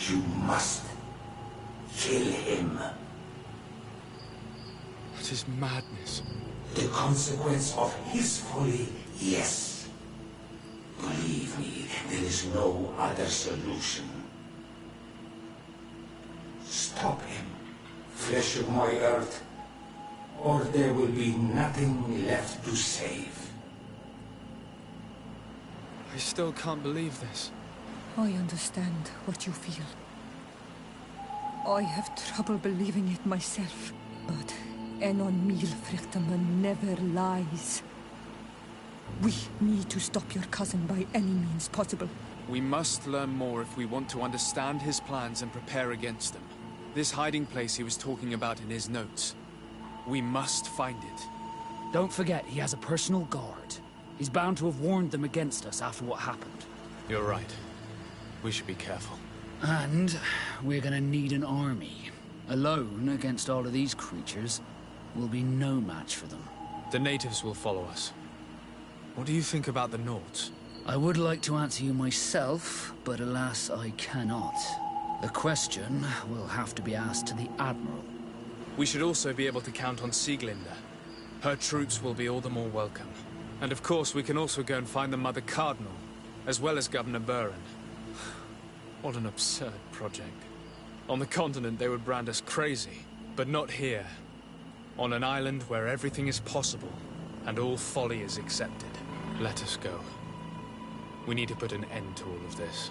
You must kill him. That is madness. The consequence of his folly, yes. Believe me, there is no other solution. Stop him, flesh of my earth, or there will be nothing left to save. I still can't believe this. I understand what you feel. I have trouble believing it myself. But Enon Milfrichtaman never lies. We need to stop your cousin by any means possible. We must learn more if we want to understand his plans and prepare against them. This hiding place he was talking about in his notes. We must find it. Don't forget, he has a personal guard. He's bound to have warned them against us after what happened. You're right. We should be careful. And we're gonna need an army. Alone against all of these creatures, we'll be no match for them. The natives will follow us. What do you think about the Nords? I would like to answer you myself, but alas, I cannot. The question will have to be asked to the Admiral. We should also be able to count on Sieglinde. Her troops will be all the more welcome. And of course, we can also go and find the Mother Cardinal, as well as Governor Buren. What an absurd project. On the continent, they would brand us crazy, but not here. On an island where everything is possible, and all folly is accepted. Let us go. We need to put an end to all of this.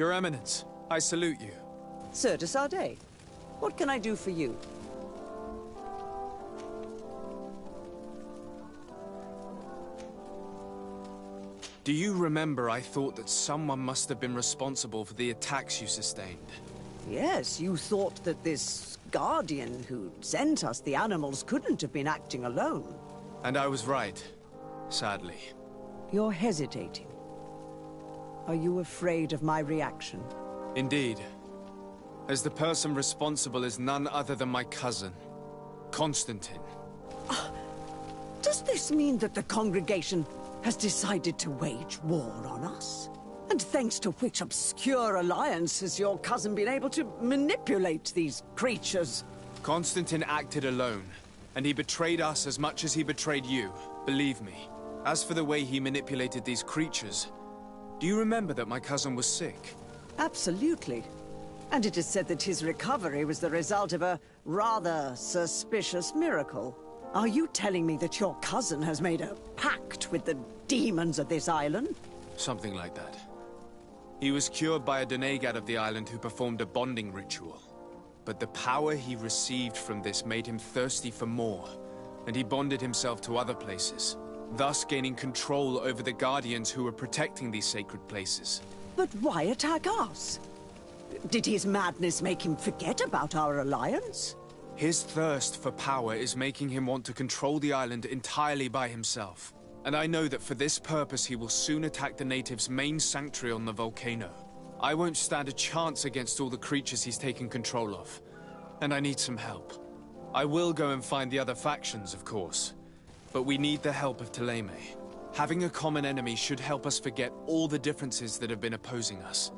Your Eminence, I salute you. Sir de Sardet, what can I do for you? Do you remember I thought that someone must have been responsible for the attacks you sustained? Yes, you thought that this guardian who sent us the animals couldn't have been acting alone. And I was right, sadly. You're hesitating. Are you afraid of my reaction? Indeed. As the person responsible is none other than my cousin, Constantine. Does this mean that the congregation has decided to wage war on us? And thanks to which obscure alliance has your cousin been able to manipulate these creatures? Constantine acted alone, and he betrayed us as much as he betrayed you, believe me. As for the way he manipulated these creatures, do you remember that my cousin was sick? Absolutely. And it is said that his recovery was the result of a rather suspicious miracle. Are you telling me that your cousin has made a pact with the demons of this island? Something like that. He was cured by a Donegad of the island who performed a bonding ritual. But the power he received from this made him thirsty for more, and he bonded himself to other places, thus gaining control over the Guardians who were protecting these sacred places. But why attack us? Did his madness make him forget about our alliance? His thirst for power is making him want to control the island entirely by himself. And I know that for this purpose he will soon attack the natives' main sanctuary on the volcano. I won't stand a chance against all the creatures he's taken control of. And I need some help. I will go and find the other factions, of course. But we need the help of Thélème. Having a common enemy should help us forget all the differences that have been opposing us.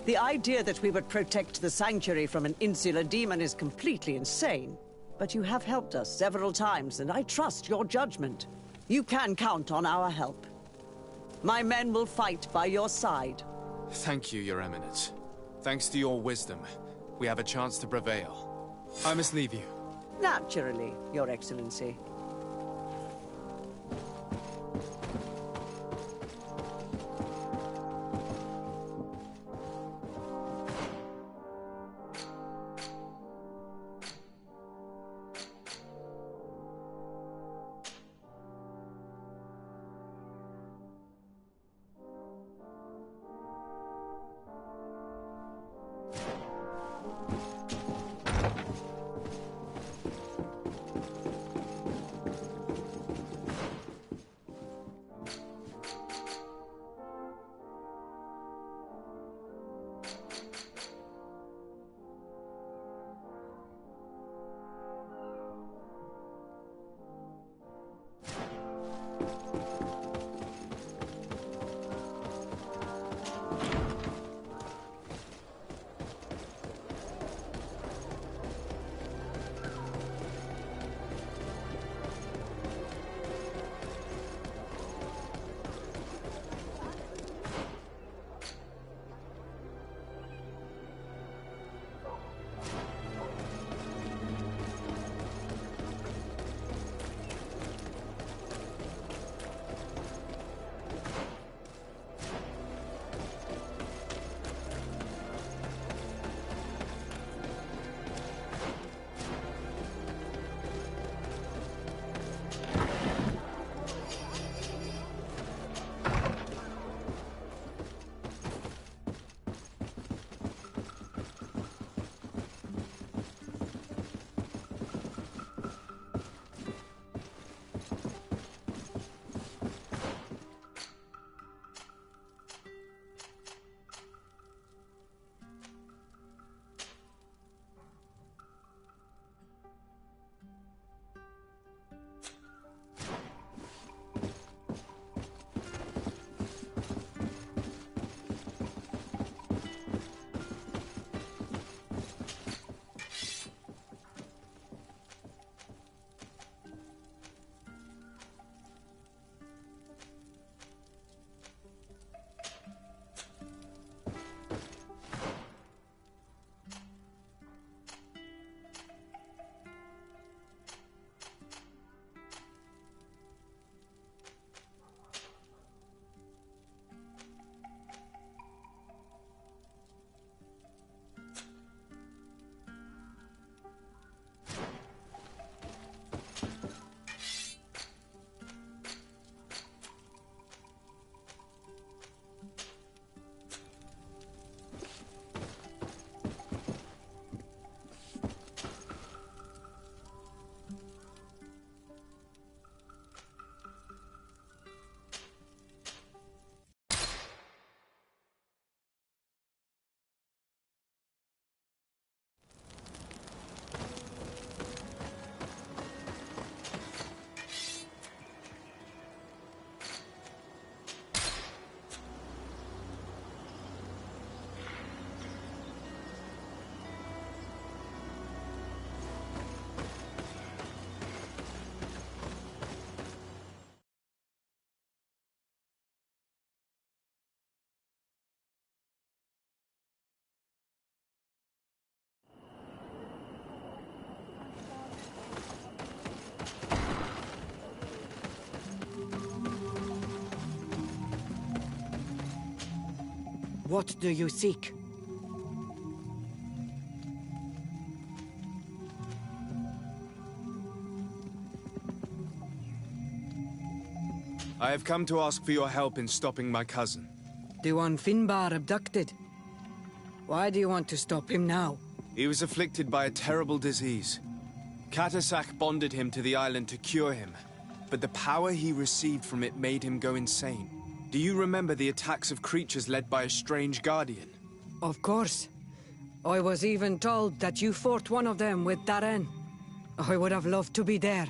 The idea that we would protect the sanctuary from an insular demon is completely insane. But you have helped us several times, and I trust your judgment. You can count on our help. My men will fight by your side. Thank you, Your Eminence. Thanks to your wisdom, we have a chance to prevail. I must leave you. Naturally, Your Excellency. What do you seek? I have come to ask for your help in stopping my cousin. The one Finbar abducted. Why do you want to stop him now? He was afflicted by a terrible disease. Katasak bonded him to the island to cure him, but the power he received from it made him go insane. Do you remember the attacks of creatures led by a strange guardian? Of course. I was even told that you fought one of them with Darren. I would have loved to be there.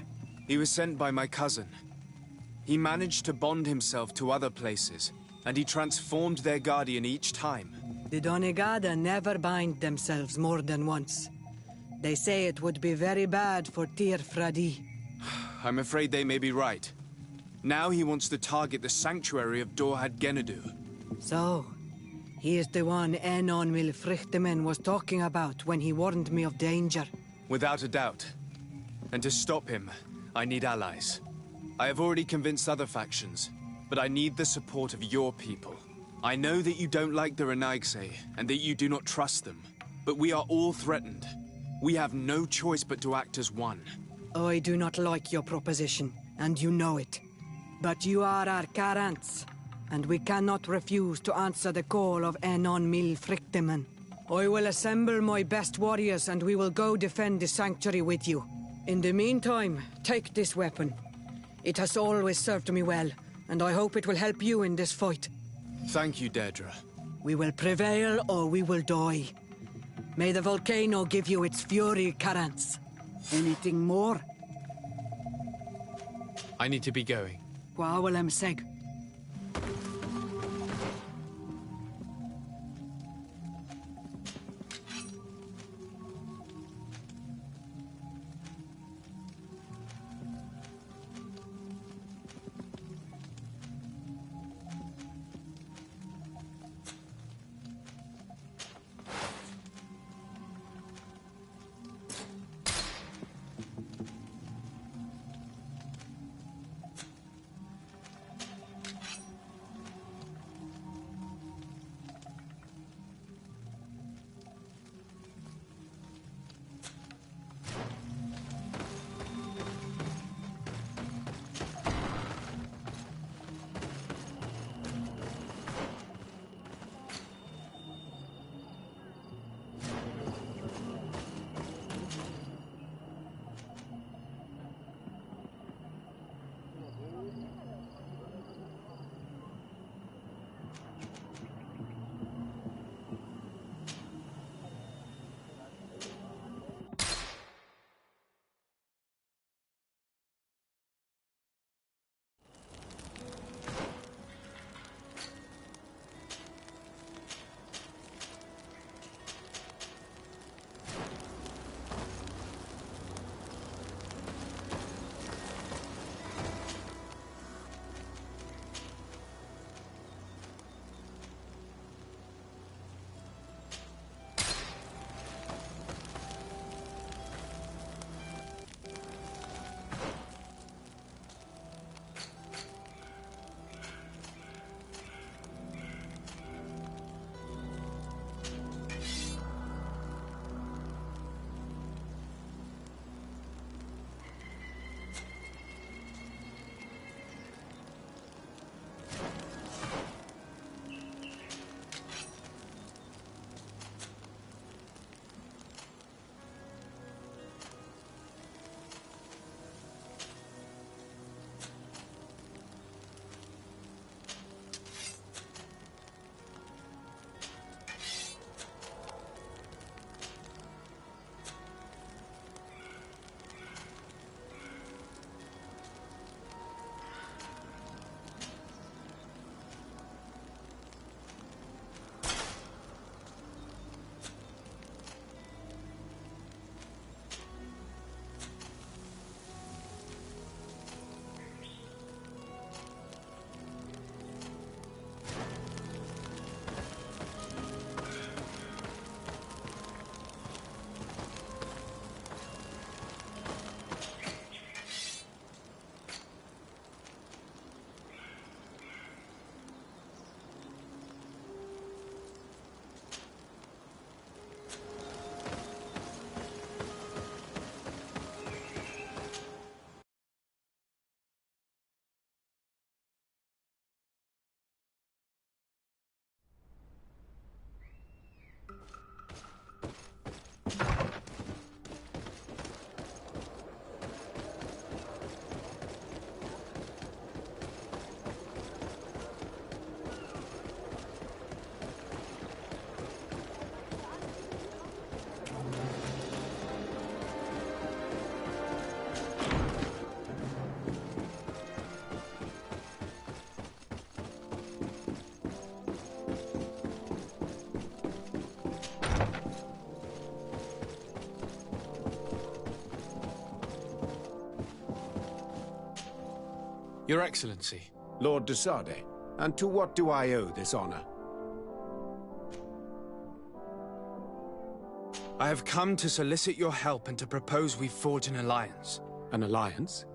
He was sent by my cousin. He managed to bond himself to other places, and he transformed their guardian each time. The Donegada never bind themselves more than once. They say it would be very bad for Tir Fradi. I'm afraid they may be right. Now he wants to target the sanctuary of Dorhad Genadu. So, he is the one Enon Milfrichtemen was talking about when he warned me of danger. Without a doubt. And to stop him, I need allies. I have already convinced other factions, but I need the support of your people. I know that you don't like the Renaigse, and that you do not trust them, but we are all threatened. We have no choice but to act as one. I do not like your proposition, and you know it. But you are our Karants, and we cannot refuse to answer the call of Enon Milfrichtemen. I will assemble my best warriors, and we will go defend the sanctuary with you. In the meantime, take this weapon. It has always served me well, and I hope it will help you in this fight. Thank you, Deirdre. We will prevail or we will die. May the volcano give you its fury, Karants. Anything more? I need to be going. Gwawalem Seg. Your Excellency. Lord de Sardet, and to what do I owe this honor? I have come to solicit your help and to propose we forge an alliance. An alliance?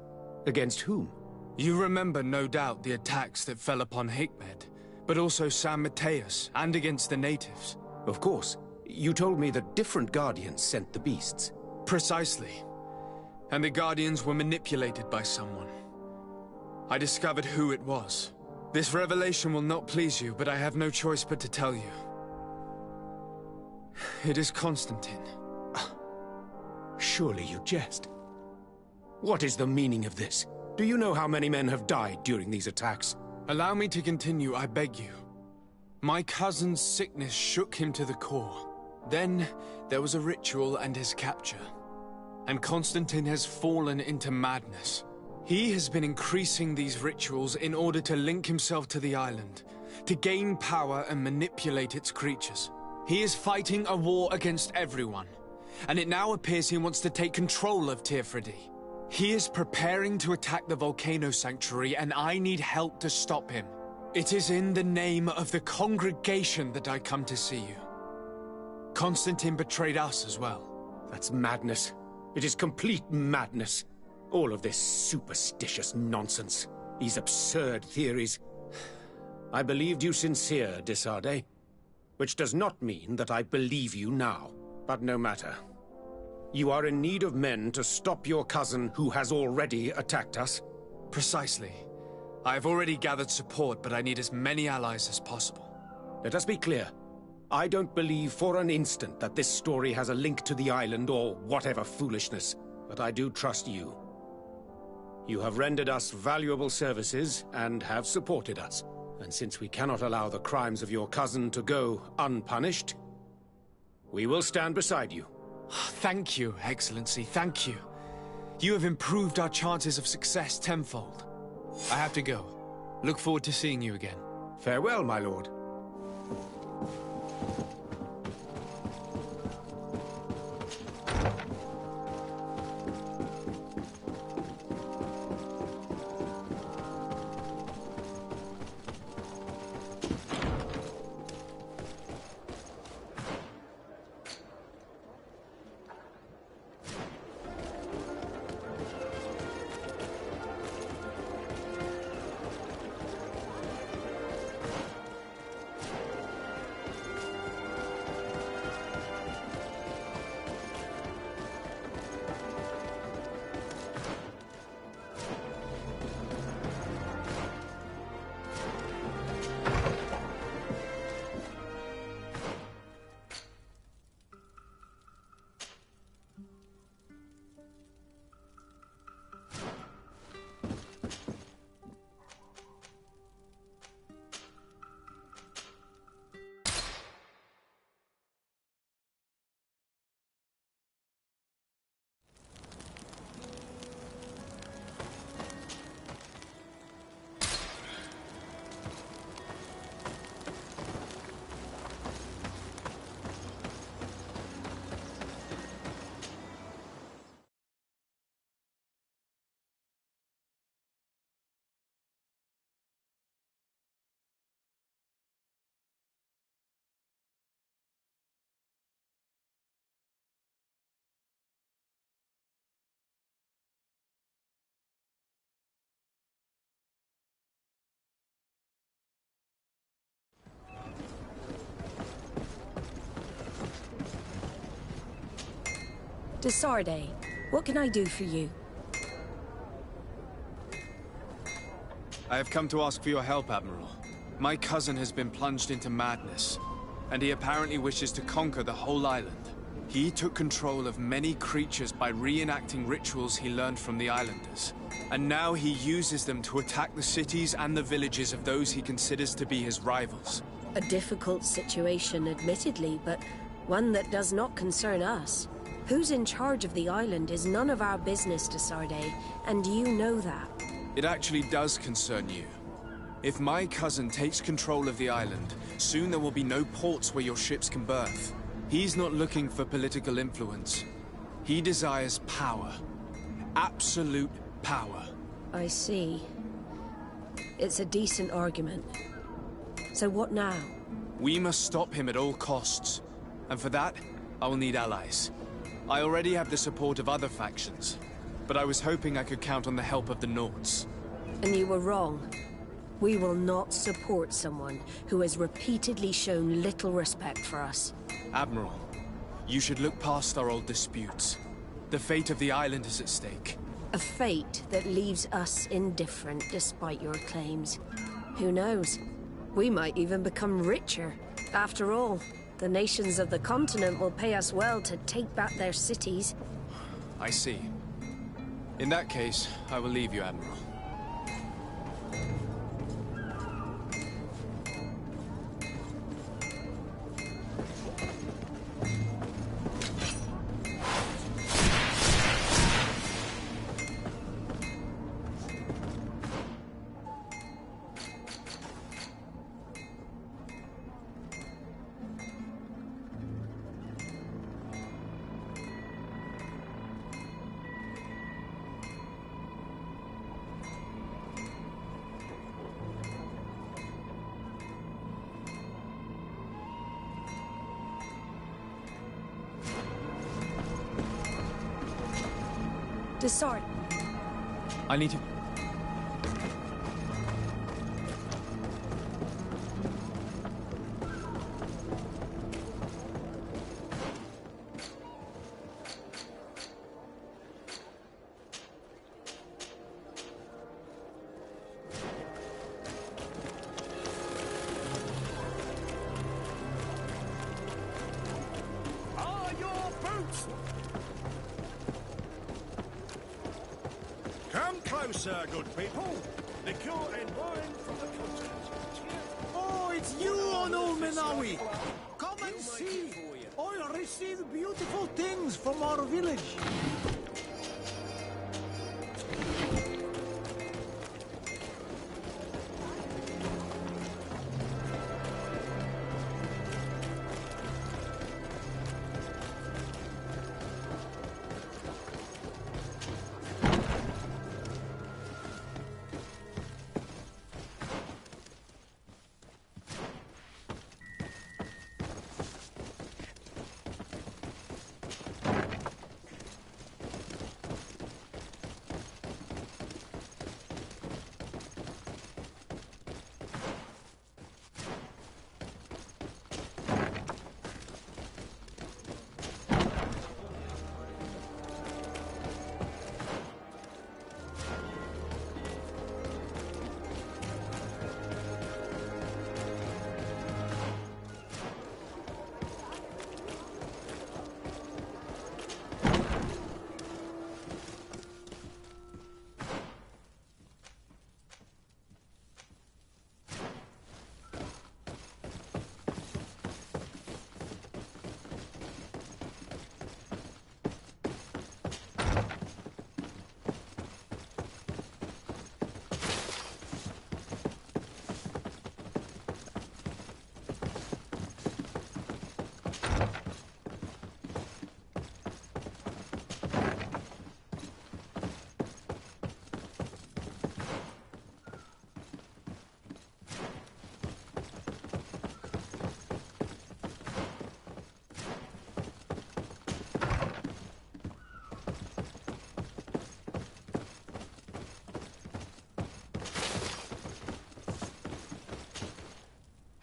Against whom? You remember, no doubt, the attacks that fell upon Hikmed, but also San Mateus, and against the natives. Of course. You told me that different Guardians sent the beasts. Precisely. And the Guardians were manipulated by someone. I discovered who it was. This revelation will not please you, but I have no choice but to tell you. It is Constantine. Surely you jest. What is the meaning of this? Do you know how many men have died during these attacks? Allow me to continue, I beg you. My cousin's sickness shook him to the core. Then, there was a ritual and his capture. And Constantine has fallen into madness. He has been increasing these rituals in order to link himself to the island, to gain power and manipulate its creatures. He is fighting a war against everyone, and it now appears he wants to take control of Teerfredi. He is preparing to attack the volcano sanctuary, and I need help to stop him. It is in the name of the congregation that I come to see you. Constantine betrayed us as well. That's madness. It is complete madness. All of this superstitious nonsense. These absurd theories. I believed you sincere, de Sardet. Which does not mean that I believe you now. But no matter. You are in need of men to stop your cousin who has already attacked us? Precisely. I have already gathered support, but I need as many allies as possible. Let us be clear. I don't believe for an instant that this story has a link to the island or whatever foolishness, but I do trust you. You have rendered us valuable services and have supported us. And since we cannot allow the crimes of your cousin to go unpunished, we will stand beside you. Thank you, Excellency, thank you. You have improved our chances of success tenfold. I have to go. Look forward to seeing you again. Farewell, my lord. De Sardet, what can I do for you? I have come to ask for your help, Admiral. My cousin has been plunged into madness, and he apparently wishes to conquer the whole island. He took control of many creatures by reenacting rituals he learned from the islanders. And now he uses them to attack the cities and the villages of those he considers to be his rivals. A difficult situation, admittedly, but one that does not concern us. Who's in charge of the island is none of our business, de Sardet, and you know that. It actually does concern you. If my cousin takes control of the island, soon there will be no ports where your ships can berth. He's not looking for political influence. He desires power. Absolute power. I see. It's a decent argument. So what now? We must stop him at all costs. And for that, I will need allies. I already have the support of other factions, but I was hoping I could count on the help of the Nords. And you were wrong. We will not support someone who has repeatedly shown little respect for us. Admiral, you should look past our old disputes. The fate of the island is at stake. A fate that leaves us indifferent despite your claims. Who knows? We might even become richer. After all, the nations of the continent will pay us well to take back their cities. I see. In that case, I will leave you, Admiral. Sorry. I need to... Are your boots? Come closer, good people. Liquor and wine from the continent. Oh, it's you, Onul Menawi. Come and see. I'll receive beautiful things from our village.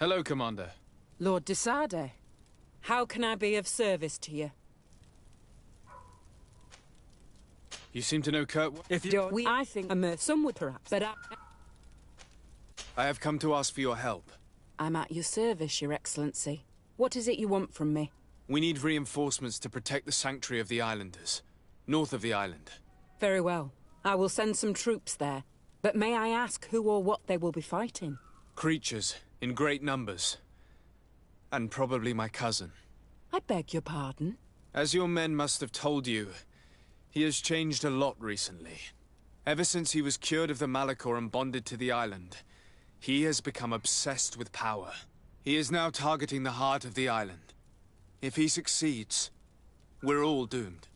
Hello, Commander. Lord Desade, how can I be of service to you? You seem to know Kurt... I think some would perhaps, but I have come to ask for your help. I'm at your service, Your Excellency. What is it you want from me? We need reinforcements to protect the sanctuary of the islanders, north of the island. Very well. I will send some troops there. But may I ask who or what they will be fighting? Creatures, in great numbers. And probably my cousin. I beg your pardon? As your men must have told you, he has changed a lot recently. Ever since he was cured of the Malachor and bonded to the island, he has become obsessed with power. He is now targeting the heart of the island. If he succeeds, we're all doomed.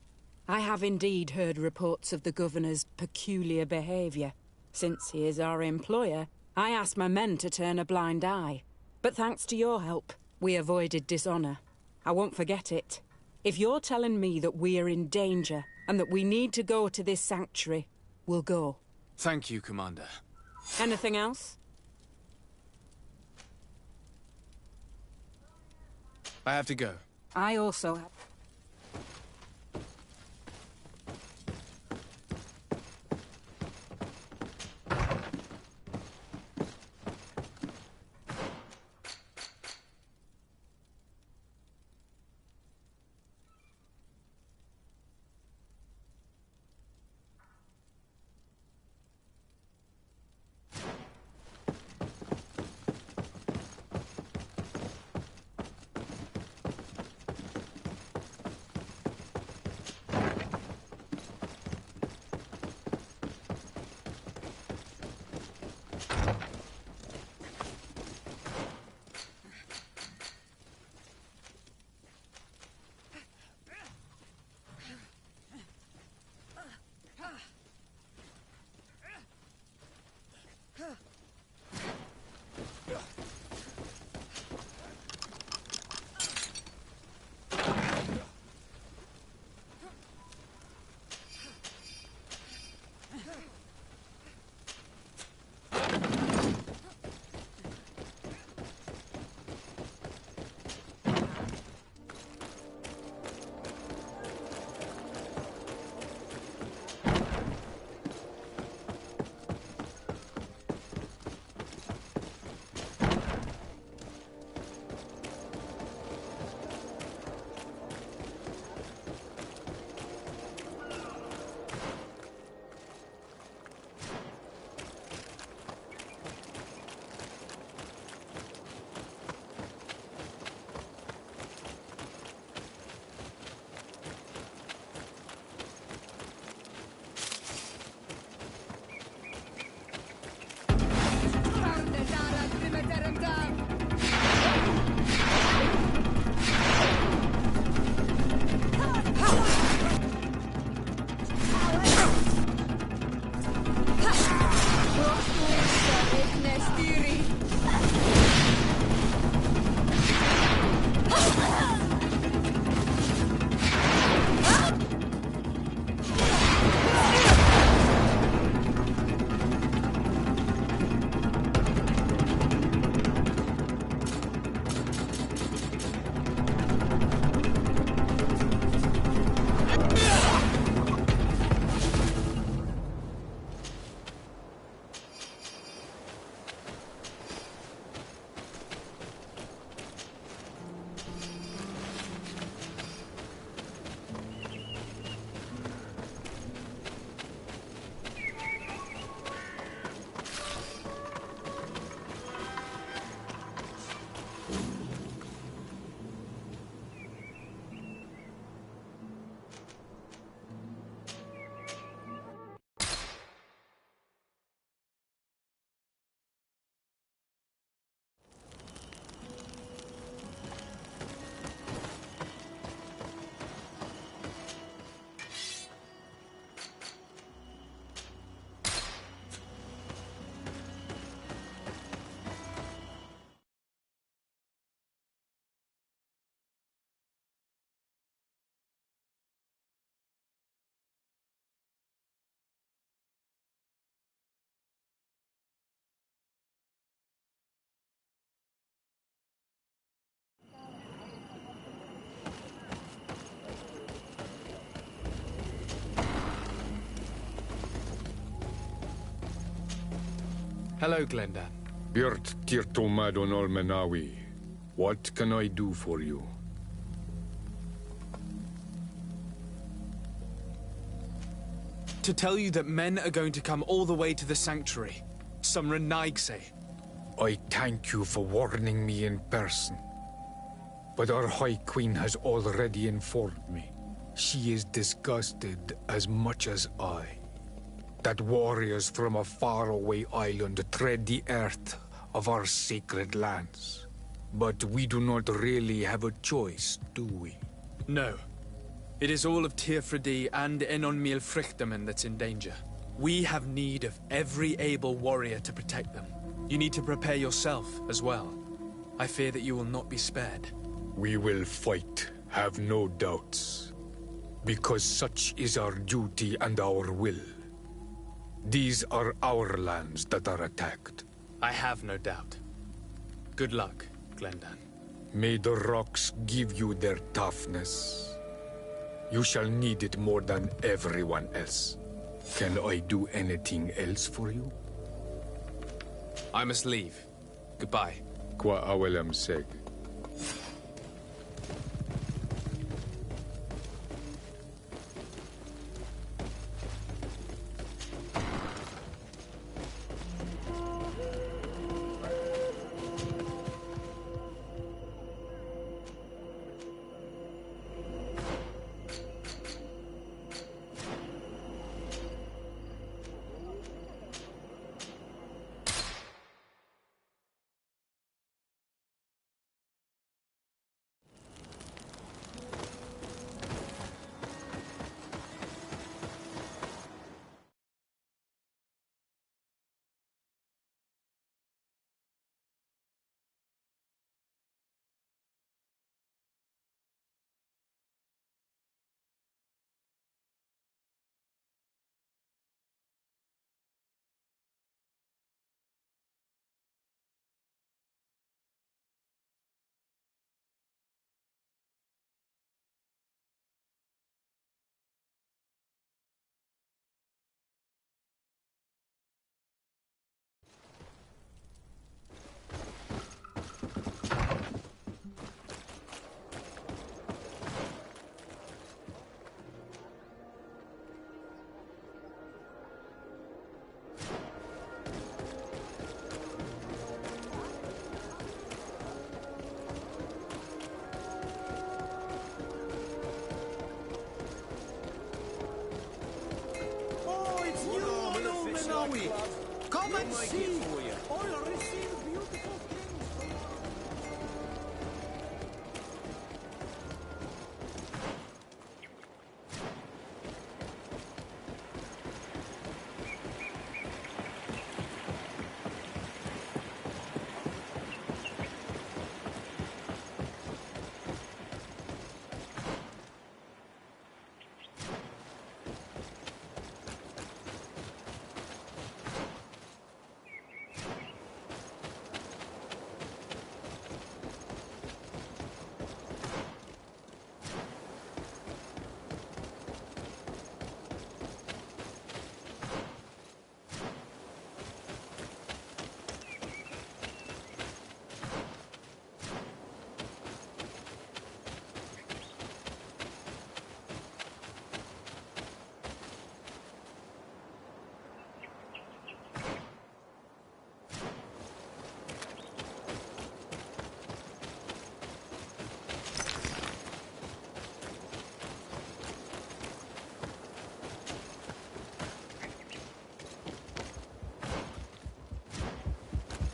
I have indeed heard reports of the Governor's peculiar behavior. Since he is our employer, I asked my men to turn a blind eye, but thanks to your help, we avoided dishonor. I won't forget it. If you're telling me that we are in danger and that we need to go to this sanctuary, we'll go. Thank you, Commander. Anything else? I have to go. I also have... Hello, Glendan. Björt Tirtomadon Olmenawi. What can I do for you? To tell you that men are going to come all the way to the sanctuary. Some Renaigse. I thank you for warning me in person. But our High Queen has already informed me. She is disgusted as much as I. That warriors from a faraway island tread the earth of our sacred lands. But we do not really have a choice, do we? No. It is all of Tirfredi and Enonmil Frichtamen that's in danger. We have need of every able warrior to protect them. You need to prepare yourself as well. I fear that you will not be spared. We will fight, have no doubts. Because such is our duty and our will. These are our lands that are attacked. I have no doubt. Good luck, Glendan. May the rocks give you their toughness. You shall need it more than everyone else. Can I do anything else for you? I must leave. Goodbye. Qua awelem seg. Come and see! I'll receive beautiful things from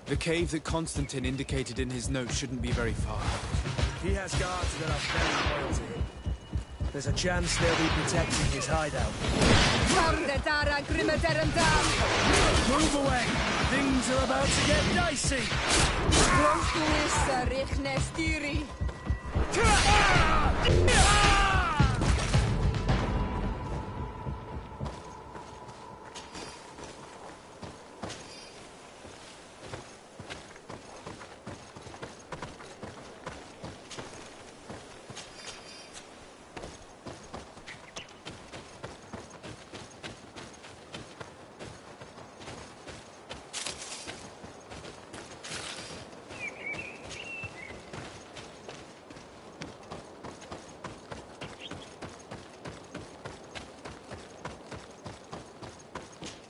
The cave that Constantine indicated in his note shouldn't be very far. He has guards that are very loyal to him. There's a chance they'll be protecting his hideout. Move away! Things are about to get dicey!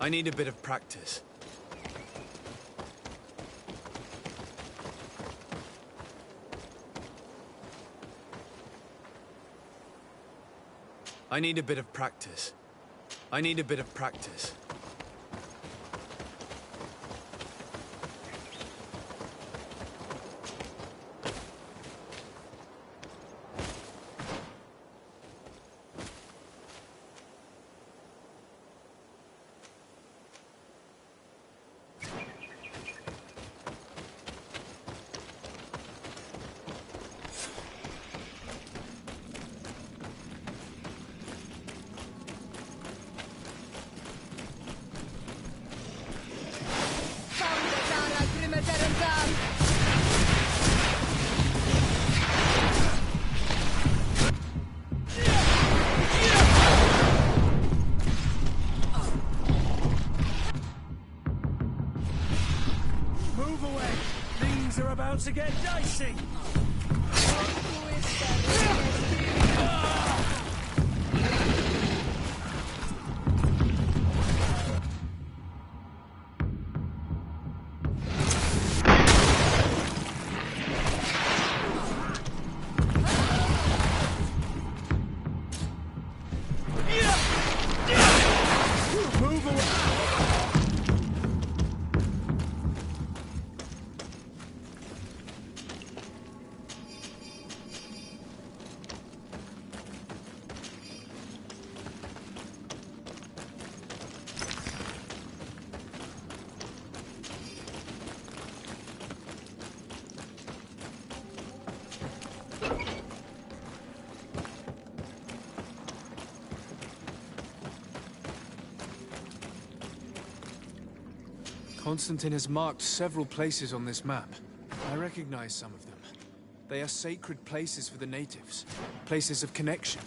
I need a bit of practice. I need a bit of practice. I need a bit of practice. about to get dicey! Constantine has marked several places on this map. I recognize some of them. They are sacred places for the natives, places of connection.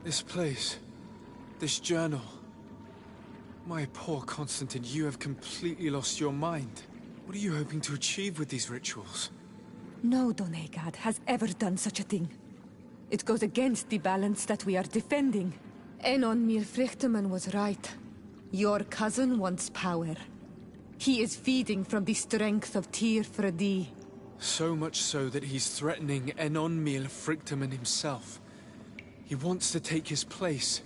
This place, this journal. My poor Constantine, you have completely lost your mind. What are you hoping to achieve with these rituals? No Donegad has ever done such a thing. It goes against the balance that we are defending. Enon Mirfrichtemann was right. Your cousin wants power. He is feeding from the strength of Tyr Fredi. So much so that he's threatening Enon Mirfrichtemann himself. He wants to take his place.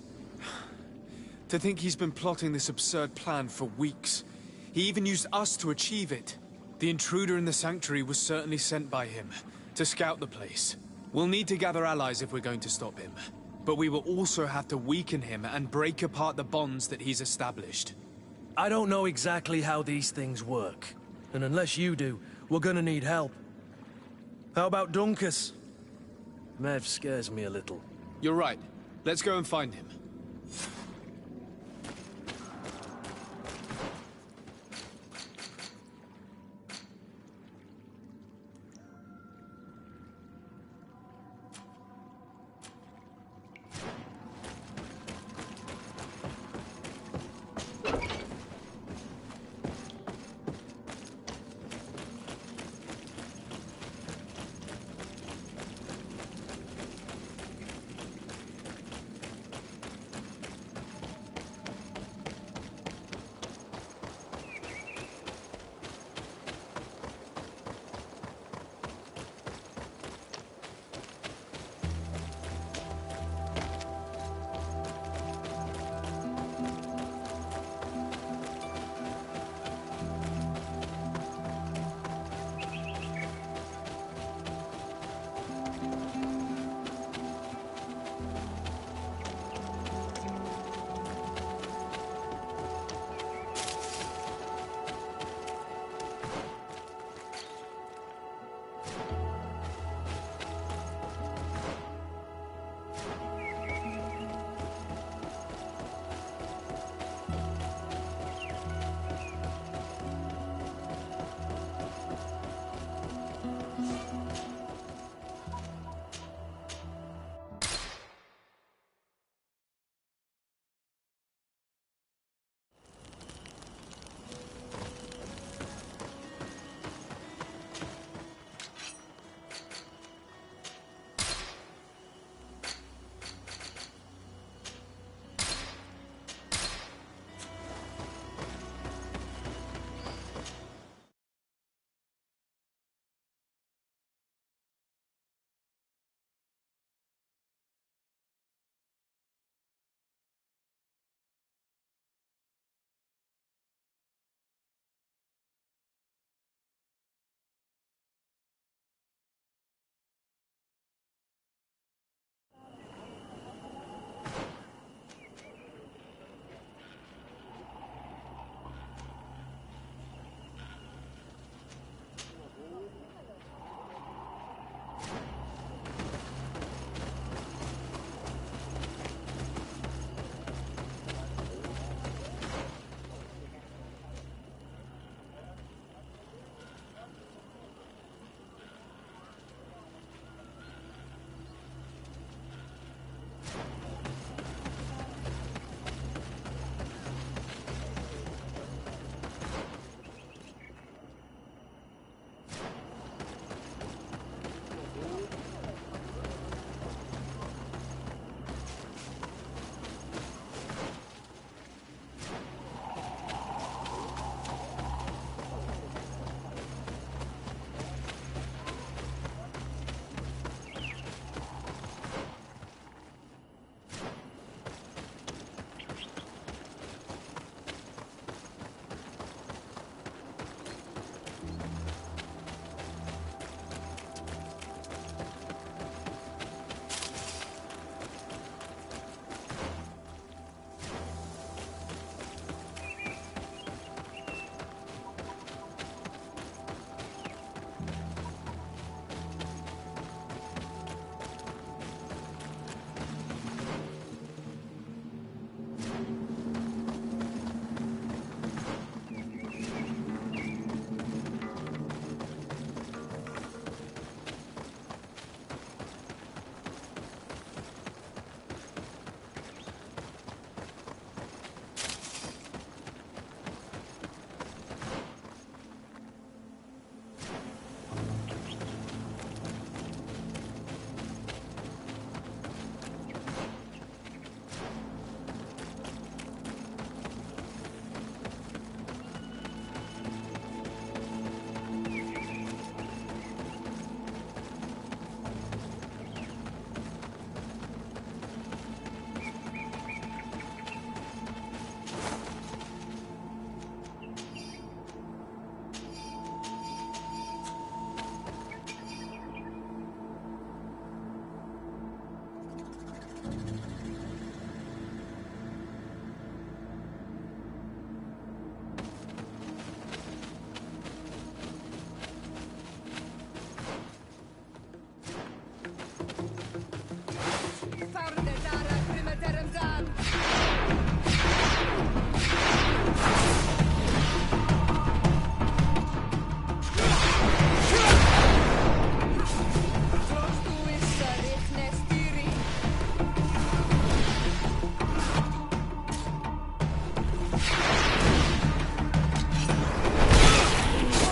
To think he's been plotting this absurd plan for weeks. He even used us to achieve it. The intruder in the sanctuary was certainly sent by him, to scout the place. We'll need to gather allies if we're going to stop him. But we will also have to weaken him and break apart the bonds that he's established. I don't know exactly how these things work. And unless you do, we're gonna need help. How about Dunkus? Mev scares me a little. You're right. Let's go and find him.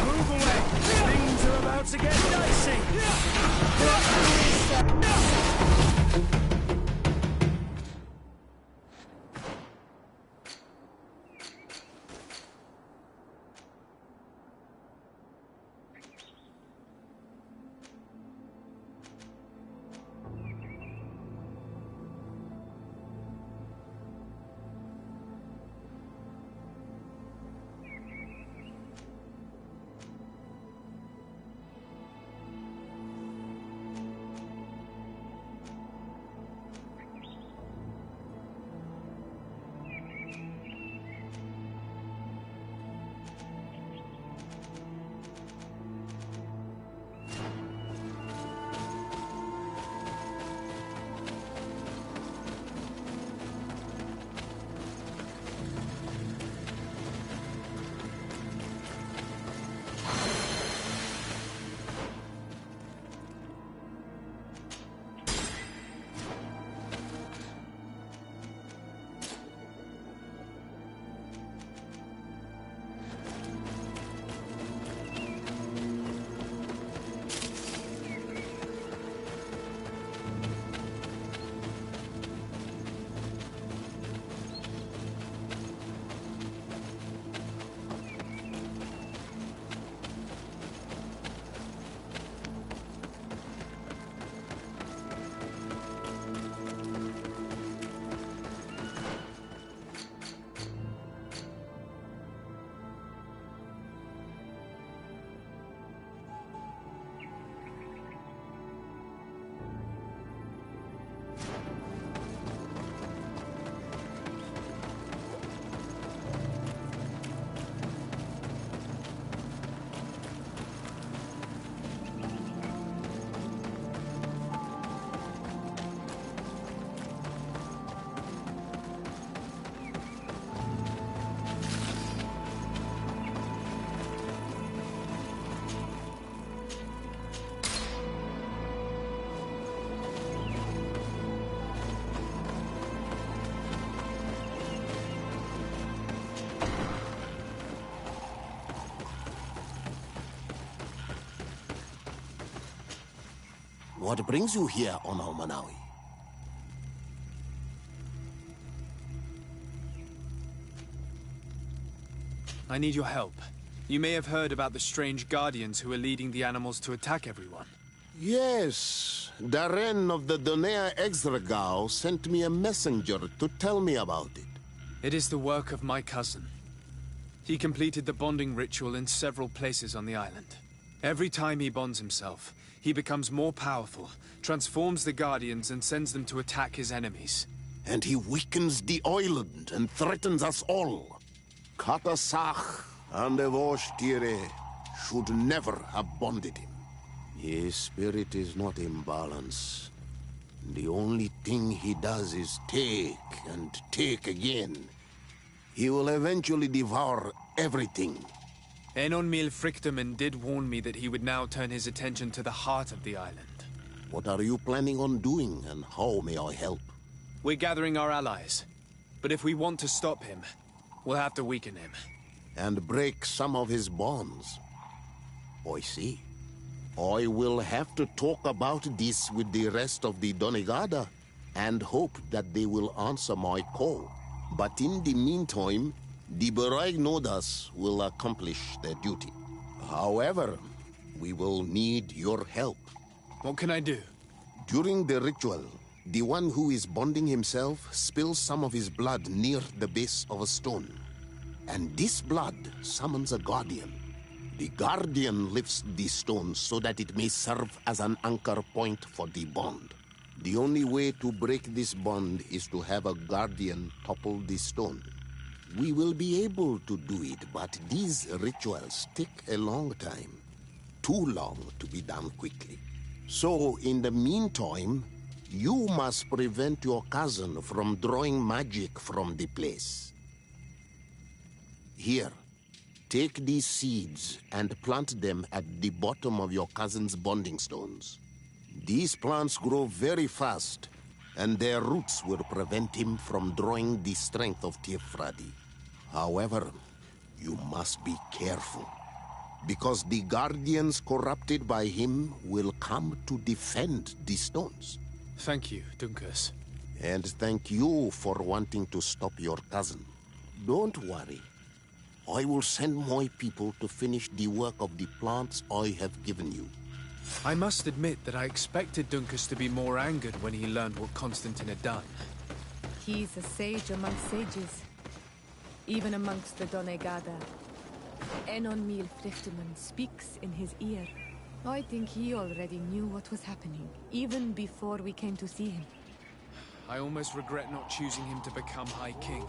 Move away! Things are about to get dicey! What brings you here, Ono Manawi? I need your help. You may have heard about the strange guardians who are leading the animals to attack everyone. Yes, Darren of the Donea Exregao sent me a messenger to tell me about it. It is the work of my cousin. He completed the bonding ritual in several places on the island. Every time he bonds himself, he becomes more powerful, transforms the Guardians and sends them to attack his enemies. And he weakens the island and threatens us all. Katasach and Evosh Tire should never have bonded him. His spirit is not in balance. The only thing he does is take and take again. He will eventually devour everything. Enon Mil Frichteman did warn me that he would now turn his attention to the heart of the island. What are you planning on doing, and how may I help? We're gathering our allies. But if we want to stop him, we'll have to weaken him. And break some of his bonds. I see. I will have to talk about this with the rest of the Donegada, and hope that they will answer my call. But in the meantime, the Beraig Nodas will accomplish their duty. However, we will need your help. What can I do? During the ritual, the one who is bonding himself spills some of his blood near the base of a stone. And this blood summons a guardian. The guardian lifts the stone so that it may serve as an anchor point for the bond. The only way to break this bond is to have a guardian topple the stone. We will be able to do it, but these rituals take a long time. Too long to be done quickly. So, in the meantime, you must prevent your cousin from drawing magic from the place. Here, take these seeds and plant them at the bottom of your cousin's bonding stones. These plants grow very fast, and their roots will prevent him from drawing the strength of Tifradi. However, you must be careful, because the guardians corrupted by him will come to defend the stones. Thank you, Dunkus. And thank you for wanting to stop your cousin. Don't worry. I will send my people to finish the work of the plants I have given you. I must admit that I expected Dunkus to be more angered when he learned what Constantine had done. He's a sage amongst sages, even amongst the Donegada. Enon Mil Frichtemann speaks in his ear. I think he already knew what was happening, even before we came to see him. I almost regret not choosing him to become High King.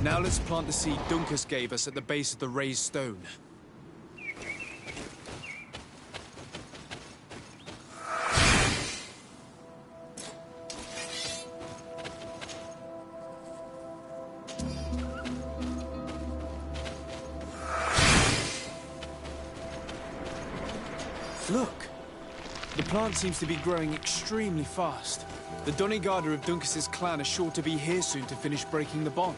Now let's plant the seed Dunkus gave us at the base of the raised stone. Look! The plant seems to be growing extremely fast. The Donigada of Dunkus's clan are sure to be here soon to finish breaking the bond.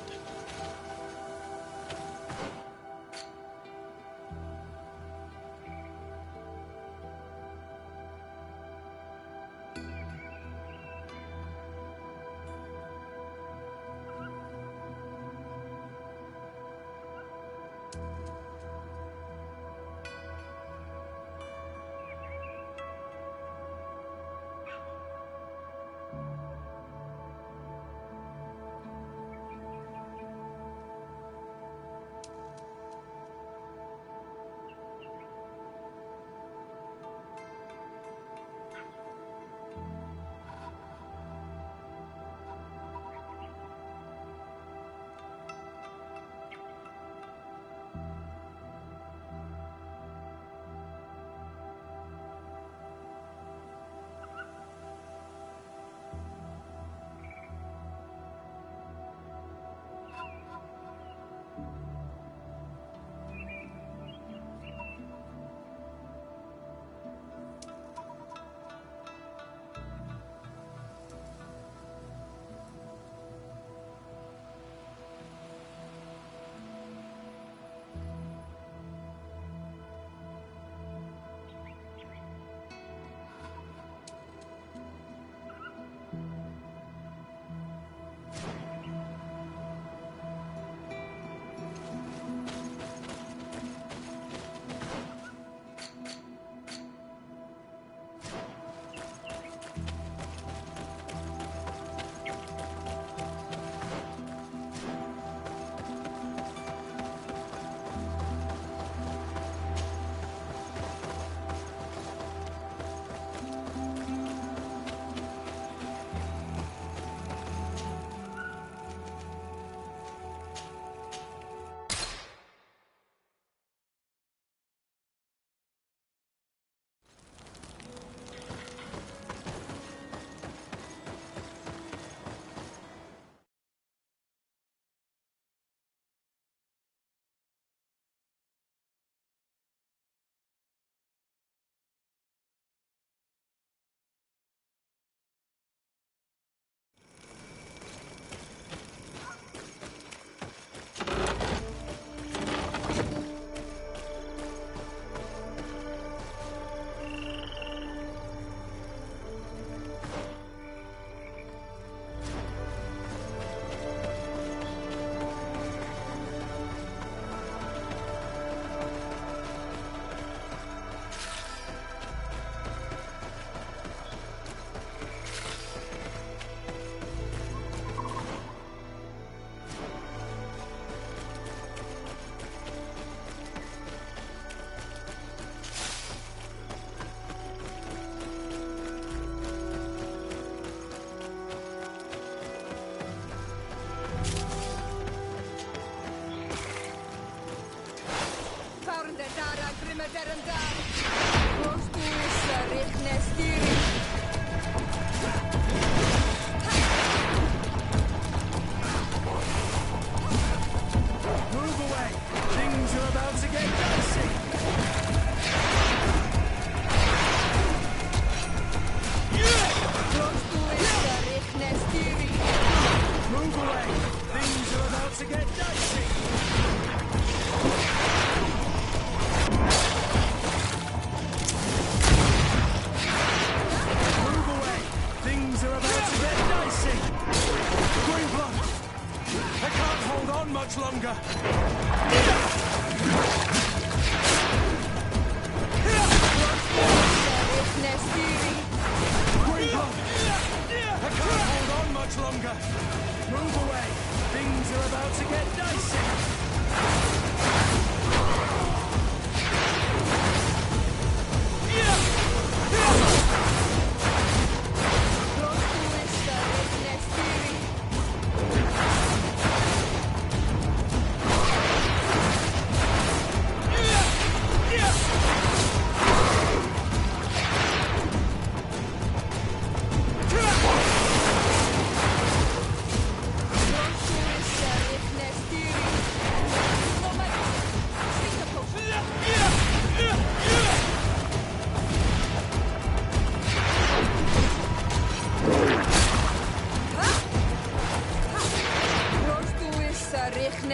We can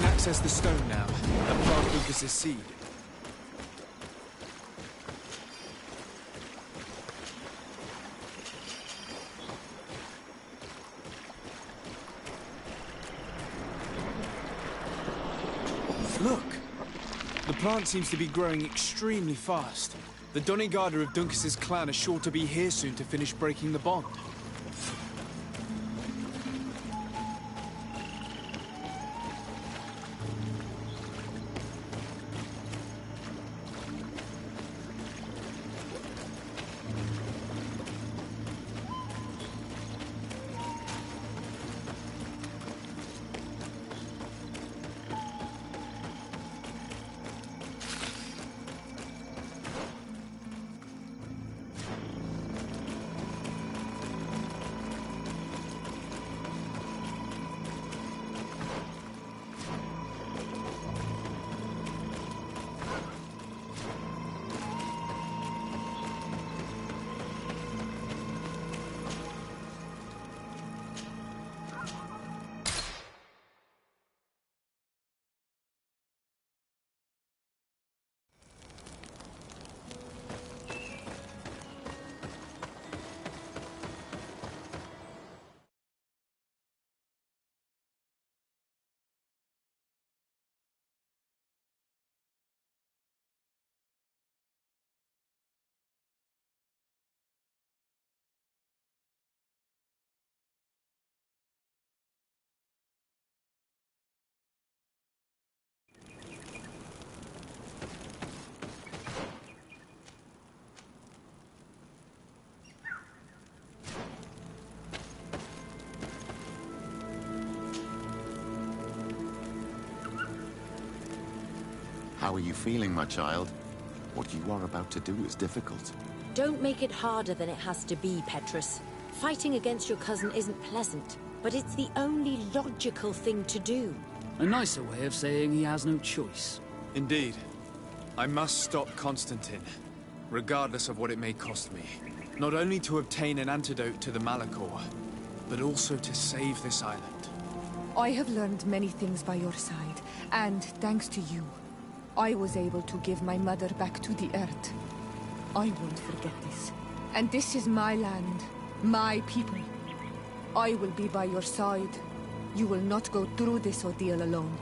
access the stone now and plant Lucas's seed. Look! The plant seems to be growing extremely fast. The Donigarda of Dunkas's clan are sure to be here soon to finish breaking the bond. How are you feeling, my child? What you are about to do is difficult. Don't make it harder than it has to be, Petrus. Fighting against your cousin isn't pleasant, but it's the only logical thing to do. A nicer way of saying he has no choice. Indeed. I must stop Constantine, regardless of what it may cost me. Not only to obtain an antidote to the Malachor, but also to save this island. I have learned many things by your side, and thanks to you, I was able to give my mother back to the earth. I won't forget this. And this is my land, my people. I will be by your side. You will not go through this ordeal alone.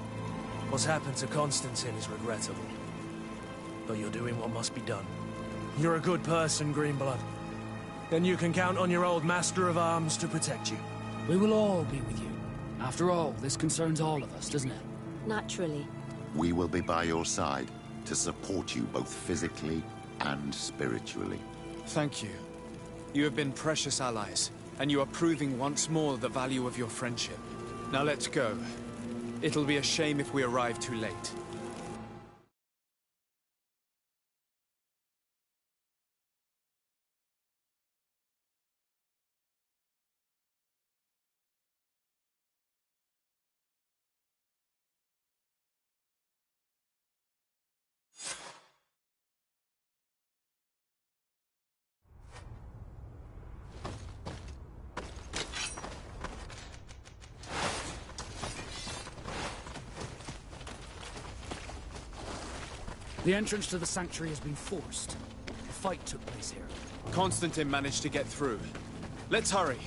What's happened to Constantine is regrettable. But you're doing what must be done. You're a good person, Greenblood. Then you can count on your old master of arms to protect you. We will all be with you. After all, this concerns all of us, doesn't it? Naturally. We will be by your side to support you both physically and spiritually. Thank you. You have been precious allies, and you are proving once more the value of your friendship. Now let's go. It'll be a shame if we arrive too late. The entrance to the sanctuary has been forced. A fight took place here. Constantine managed to get through. Let's hurry.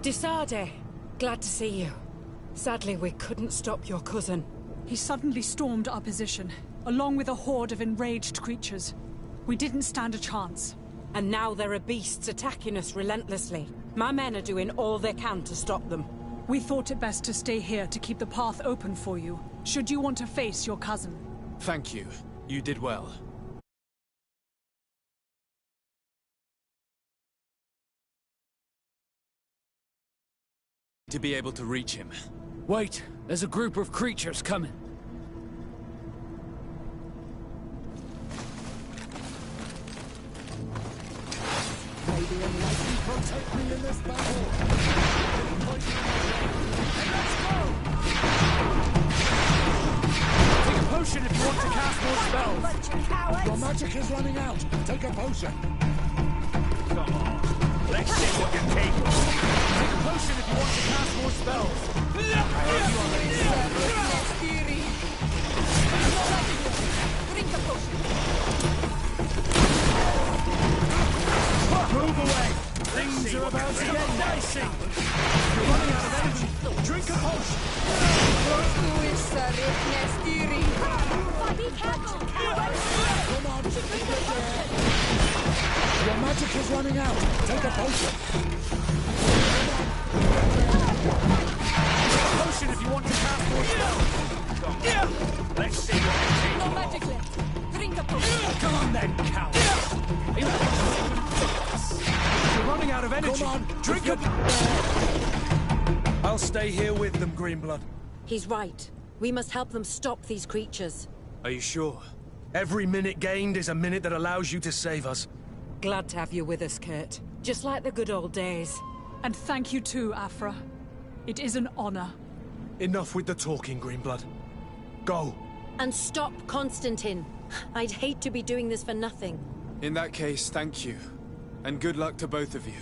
Disade, glad to see you. Sadly, we couldn't stop your cousin. He suddenly stormed our position, along with a horde of enraged creatures. We didn't stand a chance. And now there are beasts attacking us relentlessly. My men are doing all they can to stop them. We thought it best to stay here to keep the path open for you, should you want to face your cousin. Thank you. You did well. To be able to reach him. Wait, there's a group of creatures coming. May the enlightened protect me in this battle. And let's go! Take a potion if you want to cast more spells. Bunch of cowards. Your magic is running out. Take a potion. Come on. Let's see what you're capable of. Take a potion if you want to cast more spells. Drink the potion. Move away! Things are about to get dicey! You're running out of energy! Drink a potion! Come on. Your magic is running out. Take a potion. Take a potion if you want to cast more spells! Let's see what you take. No magic left. Drink a potion. Come on then, coward! You're running out of energy! Come on, drink it! I'll stay here with them, Greenblood. He's right. We must help them stop these creatures. Are you sure? Every minute gained is a minute that allows you to save us. Glad to have you with us, Kurt. Just like the good old days. And thank you too, Afra. It is an honor. Enough with the talking, Greenblood. Go. And stop Constantine. I'd hate to be doing this for nothing. In that case, thank you. And good luck to both of you.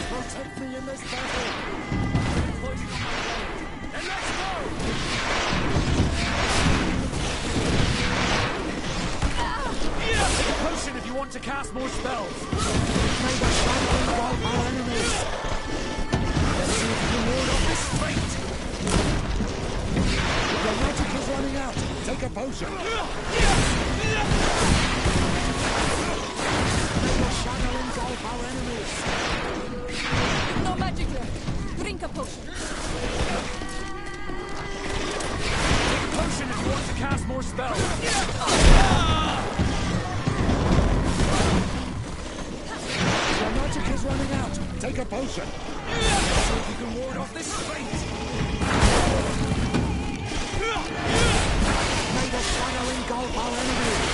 Protect me in this battle! And let's go! Take a potion if you want to cast more spells! May the shadow engulf our enemies! Let's see if we can ward off this fate! Your magic is running out! Take a potion! May the shadow engulf our enemies! No magic left. Drink a potion. Take a potion if you want to cast more spells! Your magic is running out! Take a potion! So you can ward off this fate! May the shadow engulf our enemies!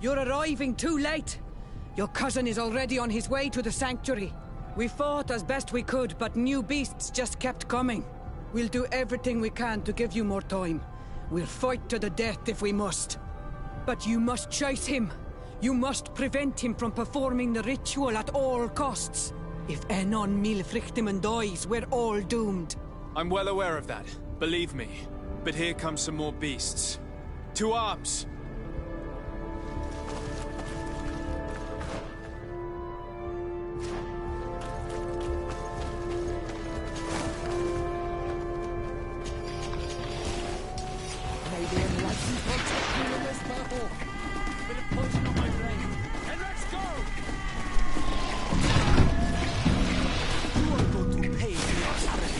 You're arriving too late. Your cousin is already on his way to the sanctuary. We fought as best we could, but new beasts just kept coming. We'll do everything we can to give you more time. We'll fight to the death if we must. But you must chase him. You must prevent him from performing the ritual at all costs. If Enon Milfrichtimen dies, we're all doomed. I'm well aware of that, believe me. But here come some more beasts. To arms! May the enlightened protect me in this battle. Bit of poison on my blade. And let's go! You are going to pay for your service.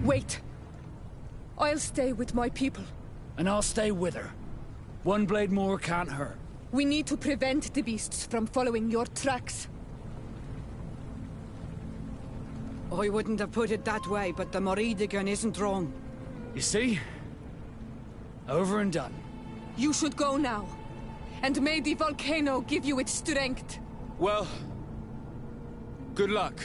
Wait. I'll stay with my people. And I'll stay with her. One blade more can't hurt. We need to prevent the beasts from following your tracks. I wouldn't have put it that way, but the Moridigan isn't wrong. You see? Over and done. You should go now. And may the volcano give you its strength. Well, good luck.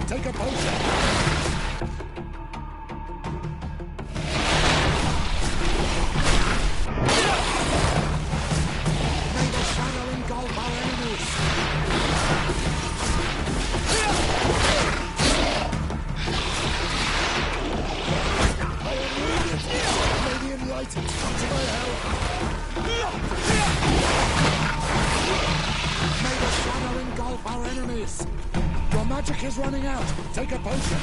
Take a potion! May the shadow engulf our enemies! I am wounded! May the enlightened come to my help! May the shadow engulf our enemies! Your magic is running out. Take a potion.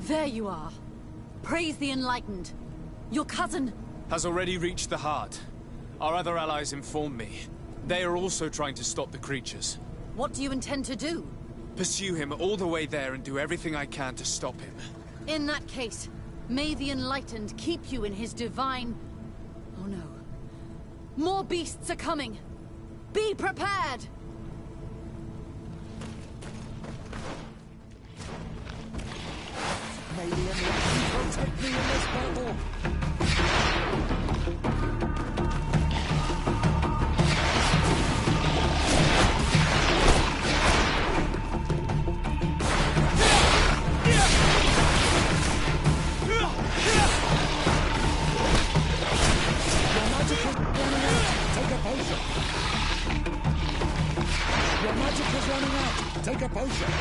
There you are. Praise the Enlightened. Your cousin... has already reached the heart. Our other allies informed me. They are also trying to stop the creatures. What do you intend to do? pursue him all the way there and do everything I can to stop him. In that case, may the Enlightened keep you in his divine... Oh no. More beasts are coming! Be prepared! May the Enlightened protect me in this battle! Your magic is running out! Take a potion!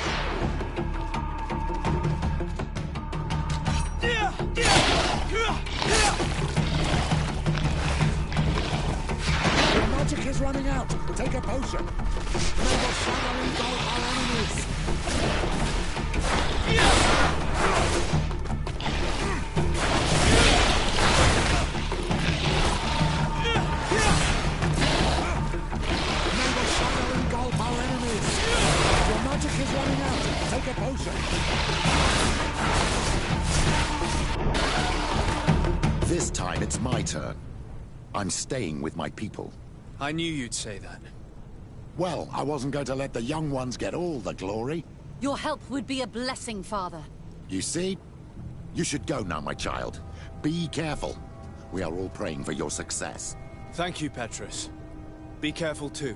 Your magic is running out! Take a potion! May the shadow engulf our enemies! Is running out. Take a potion. This time it's my turn. I'm staying with my people. I knew you'd say that. Well, I wasn't going to let the young ones get all the glory. Your help would be a blessing, Father. You see? You should go now, my child. Be careful. We are all praying for your success. Thank you, Petrus. Be careful too.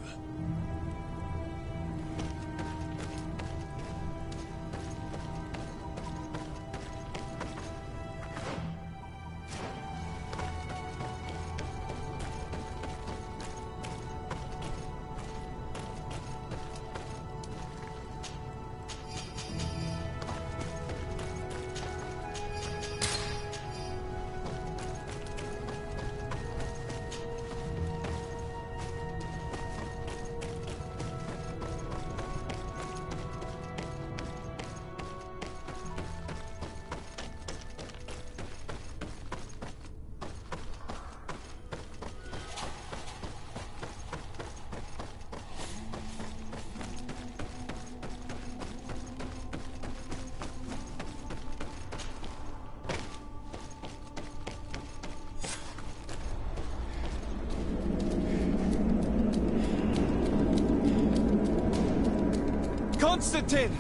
Constantine!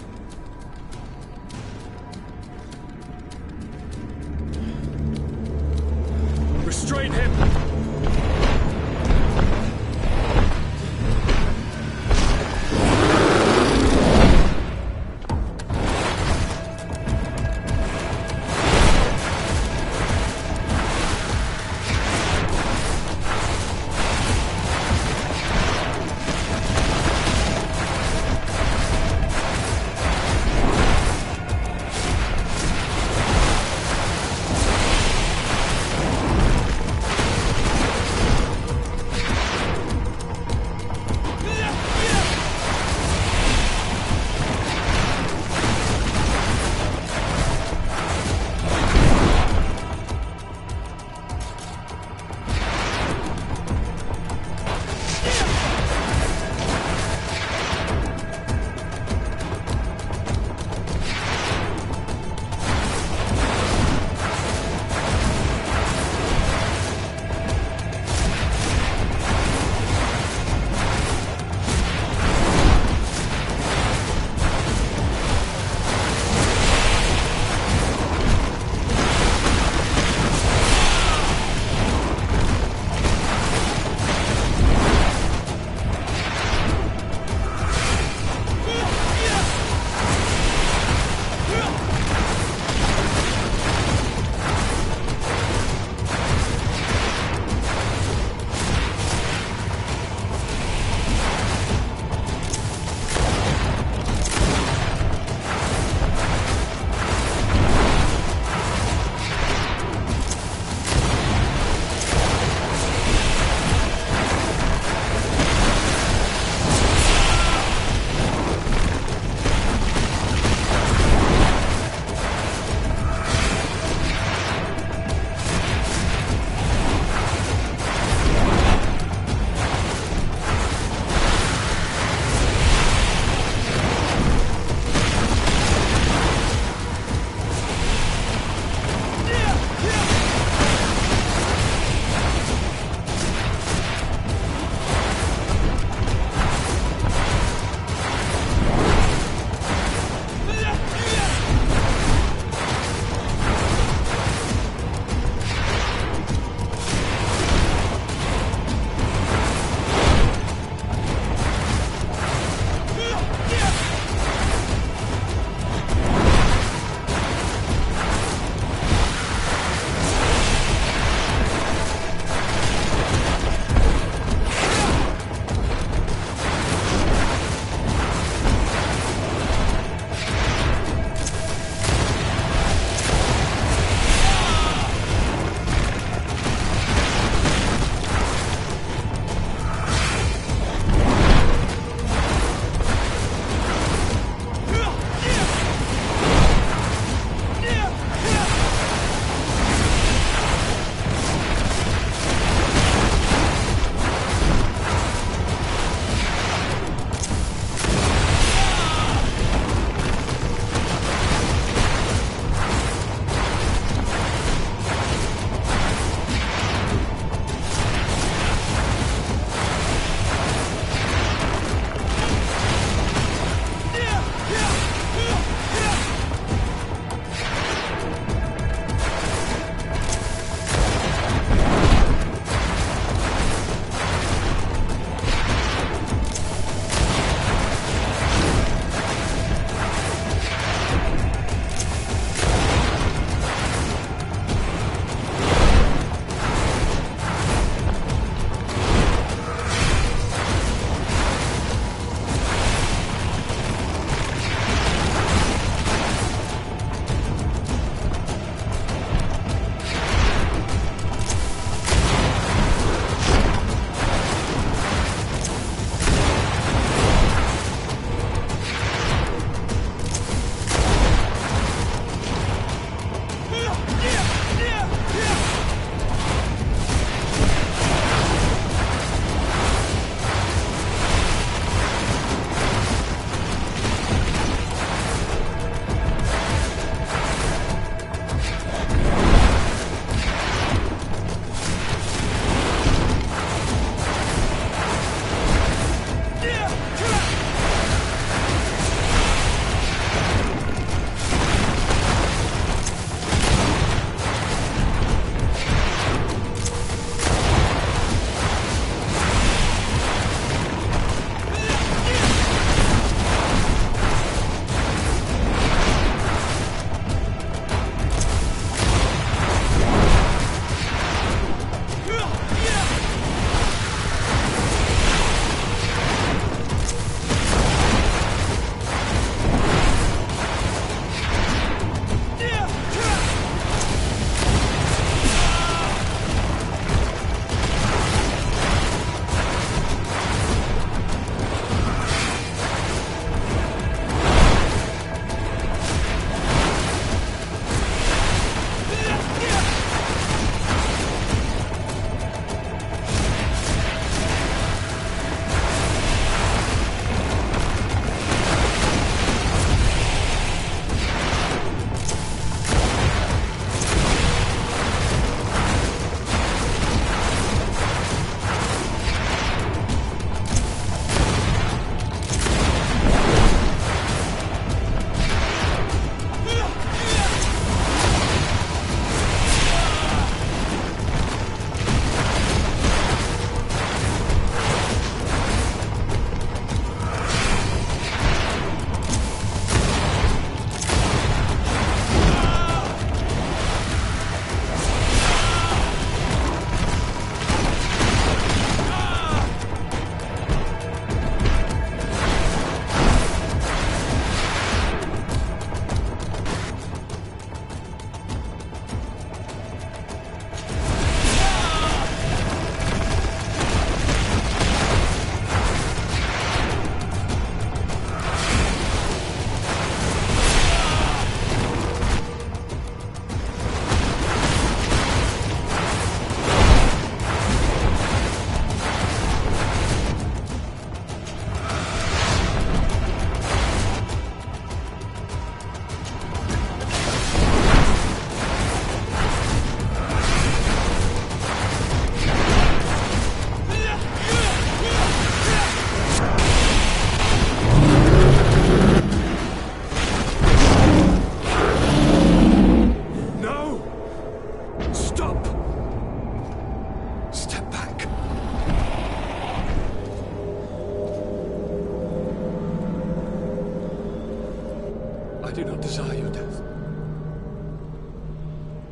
Restrain him!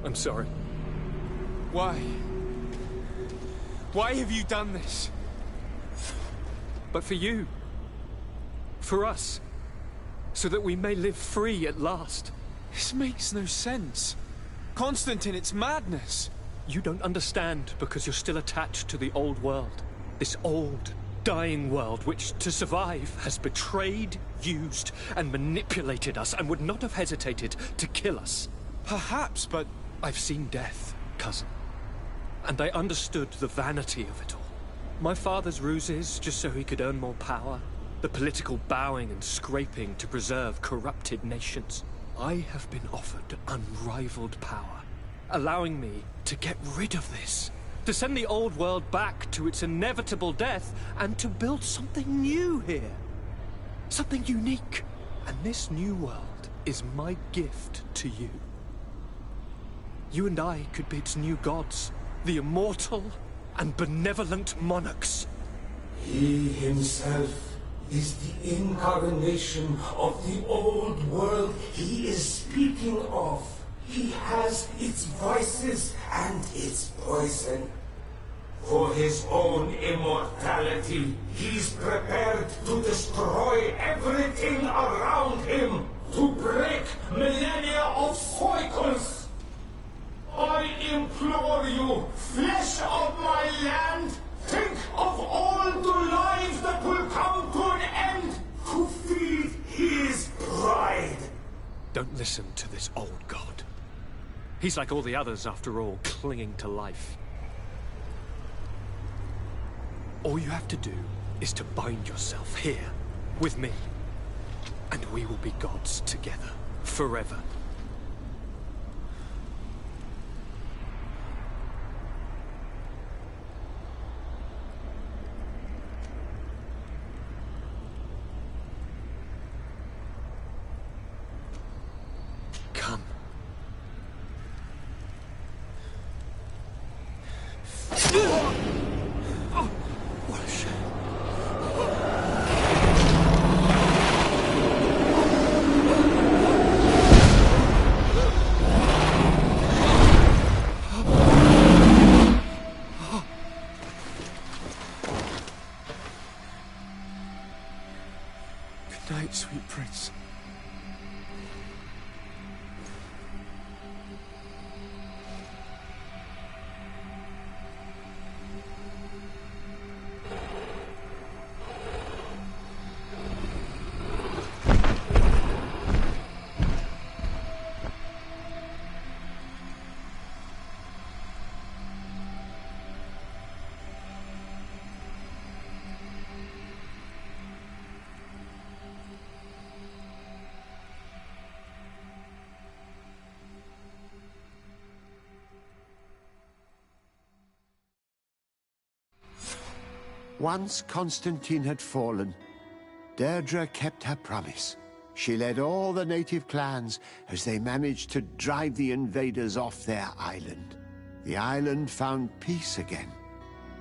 I'm sorry. Why? Why have you done this? But for you. For us. So that we may live free at last. This makes no sense. Constantine, it's madness. You don't understand because you're still attached to the old world. This old, dying world which, to survive, has betrayed, used, and manipulated us and would not have hesitated to kill us. Perhaps, but I've seen death, cousin. And I understood the vanity of it all. My father's ruses just so he could earn more power. The political bowing and scraping to preserve corrupted nations. I have been offered unrivaled power, allowing me to get rid of this. To send the old world back to its inevitable death and to build something new here. Something unique. And this new world is my gift to you. You and I could be its new gods, the immortal and benevolent monarchs. He himself is the incarnation of the old world he is speaking of. He has its vices and its poison. For his own immortality, he's prepared to destroy everything around him, to break millennia of cycles. I implore you, flesh of my land, think of all the lives that will come to an end to feed his pride. Don't listen to this old god. He's like all the others, after all, clinging to life. All you have to do is to bind yourself here, with me. And we will be gods together, forever. Come. What a shame. Good night, sweet prince. Once Constantine had fallen, Deirdre kept her promise. She led all the native clans as they managed to drive the invaders off their island. The island found peace again,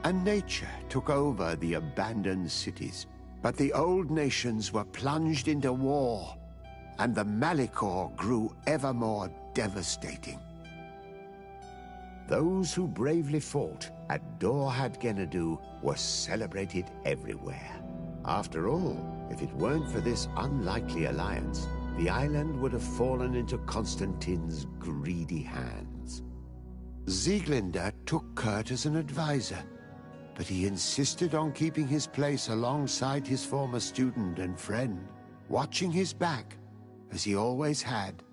and nature took over the abandoned cities. But the old nations were plunged into war, and the Malicor grew ever more devastating. Those who bravely fought at Dorhad Genadu were celebrated everywhere. After all, if it weren't for this unlikely alliance, the island would have fallen into Constantine's greedy hands. Sieglinde took Kurt as an advisor, but he insisted on keeping his place alongside his former student and friend, watching his back, as he always had.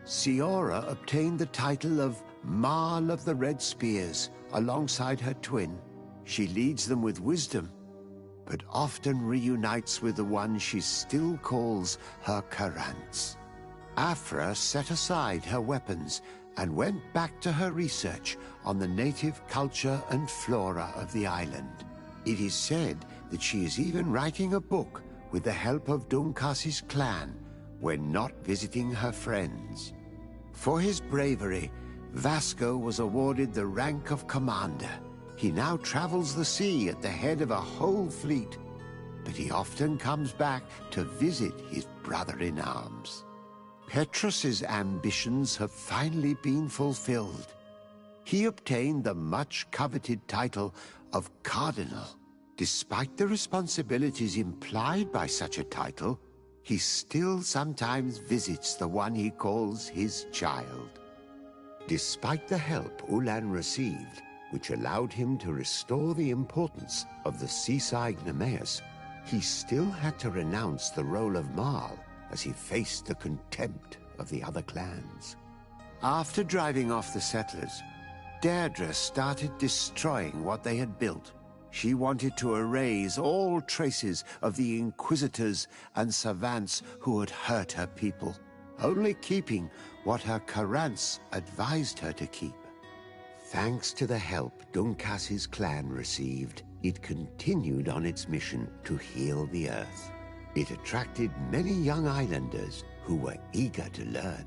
Siora obtained the title of Marl of the Red Spears alongside her twin. She leads them with wisdom, but often reunites with the one she still calls her Karants. Afra set aside her weapons and went back to her research on the native culture and flora of the island. It is said that she is even writing a book with the help of Dunkas's clan when not visiting her friends. For his bravery, Vasco was awarded the rank of commander. He now travels the sea at the head of a whole fleet, but he often comes back to visit his brother-in-arms. Petrus's ambitions have finally been fulfilled. He obtained the much-coveted title of Cardinal. Despite the responsibilities implied by such a title, he still sometimes visits the one he calls his child. Despite the help Ulan received, which allowed him to restore the importance of the seaside Nemeus, he still had to renounce the role of Marl as he faced the contempt of the other clans. After driving off the settlers, Deirdre started destroying what they had built. She wanted to erase all traces of the Inquisitors and savants who had hurt her people, only keeping what her Karants advised her to keep. Thanks to the help Dunkas's clan received, it continued on its mission to heal the Earth. It attracted many young islanders who were eager to learn.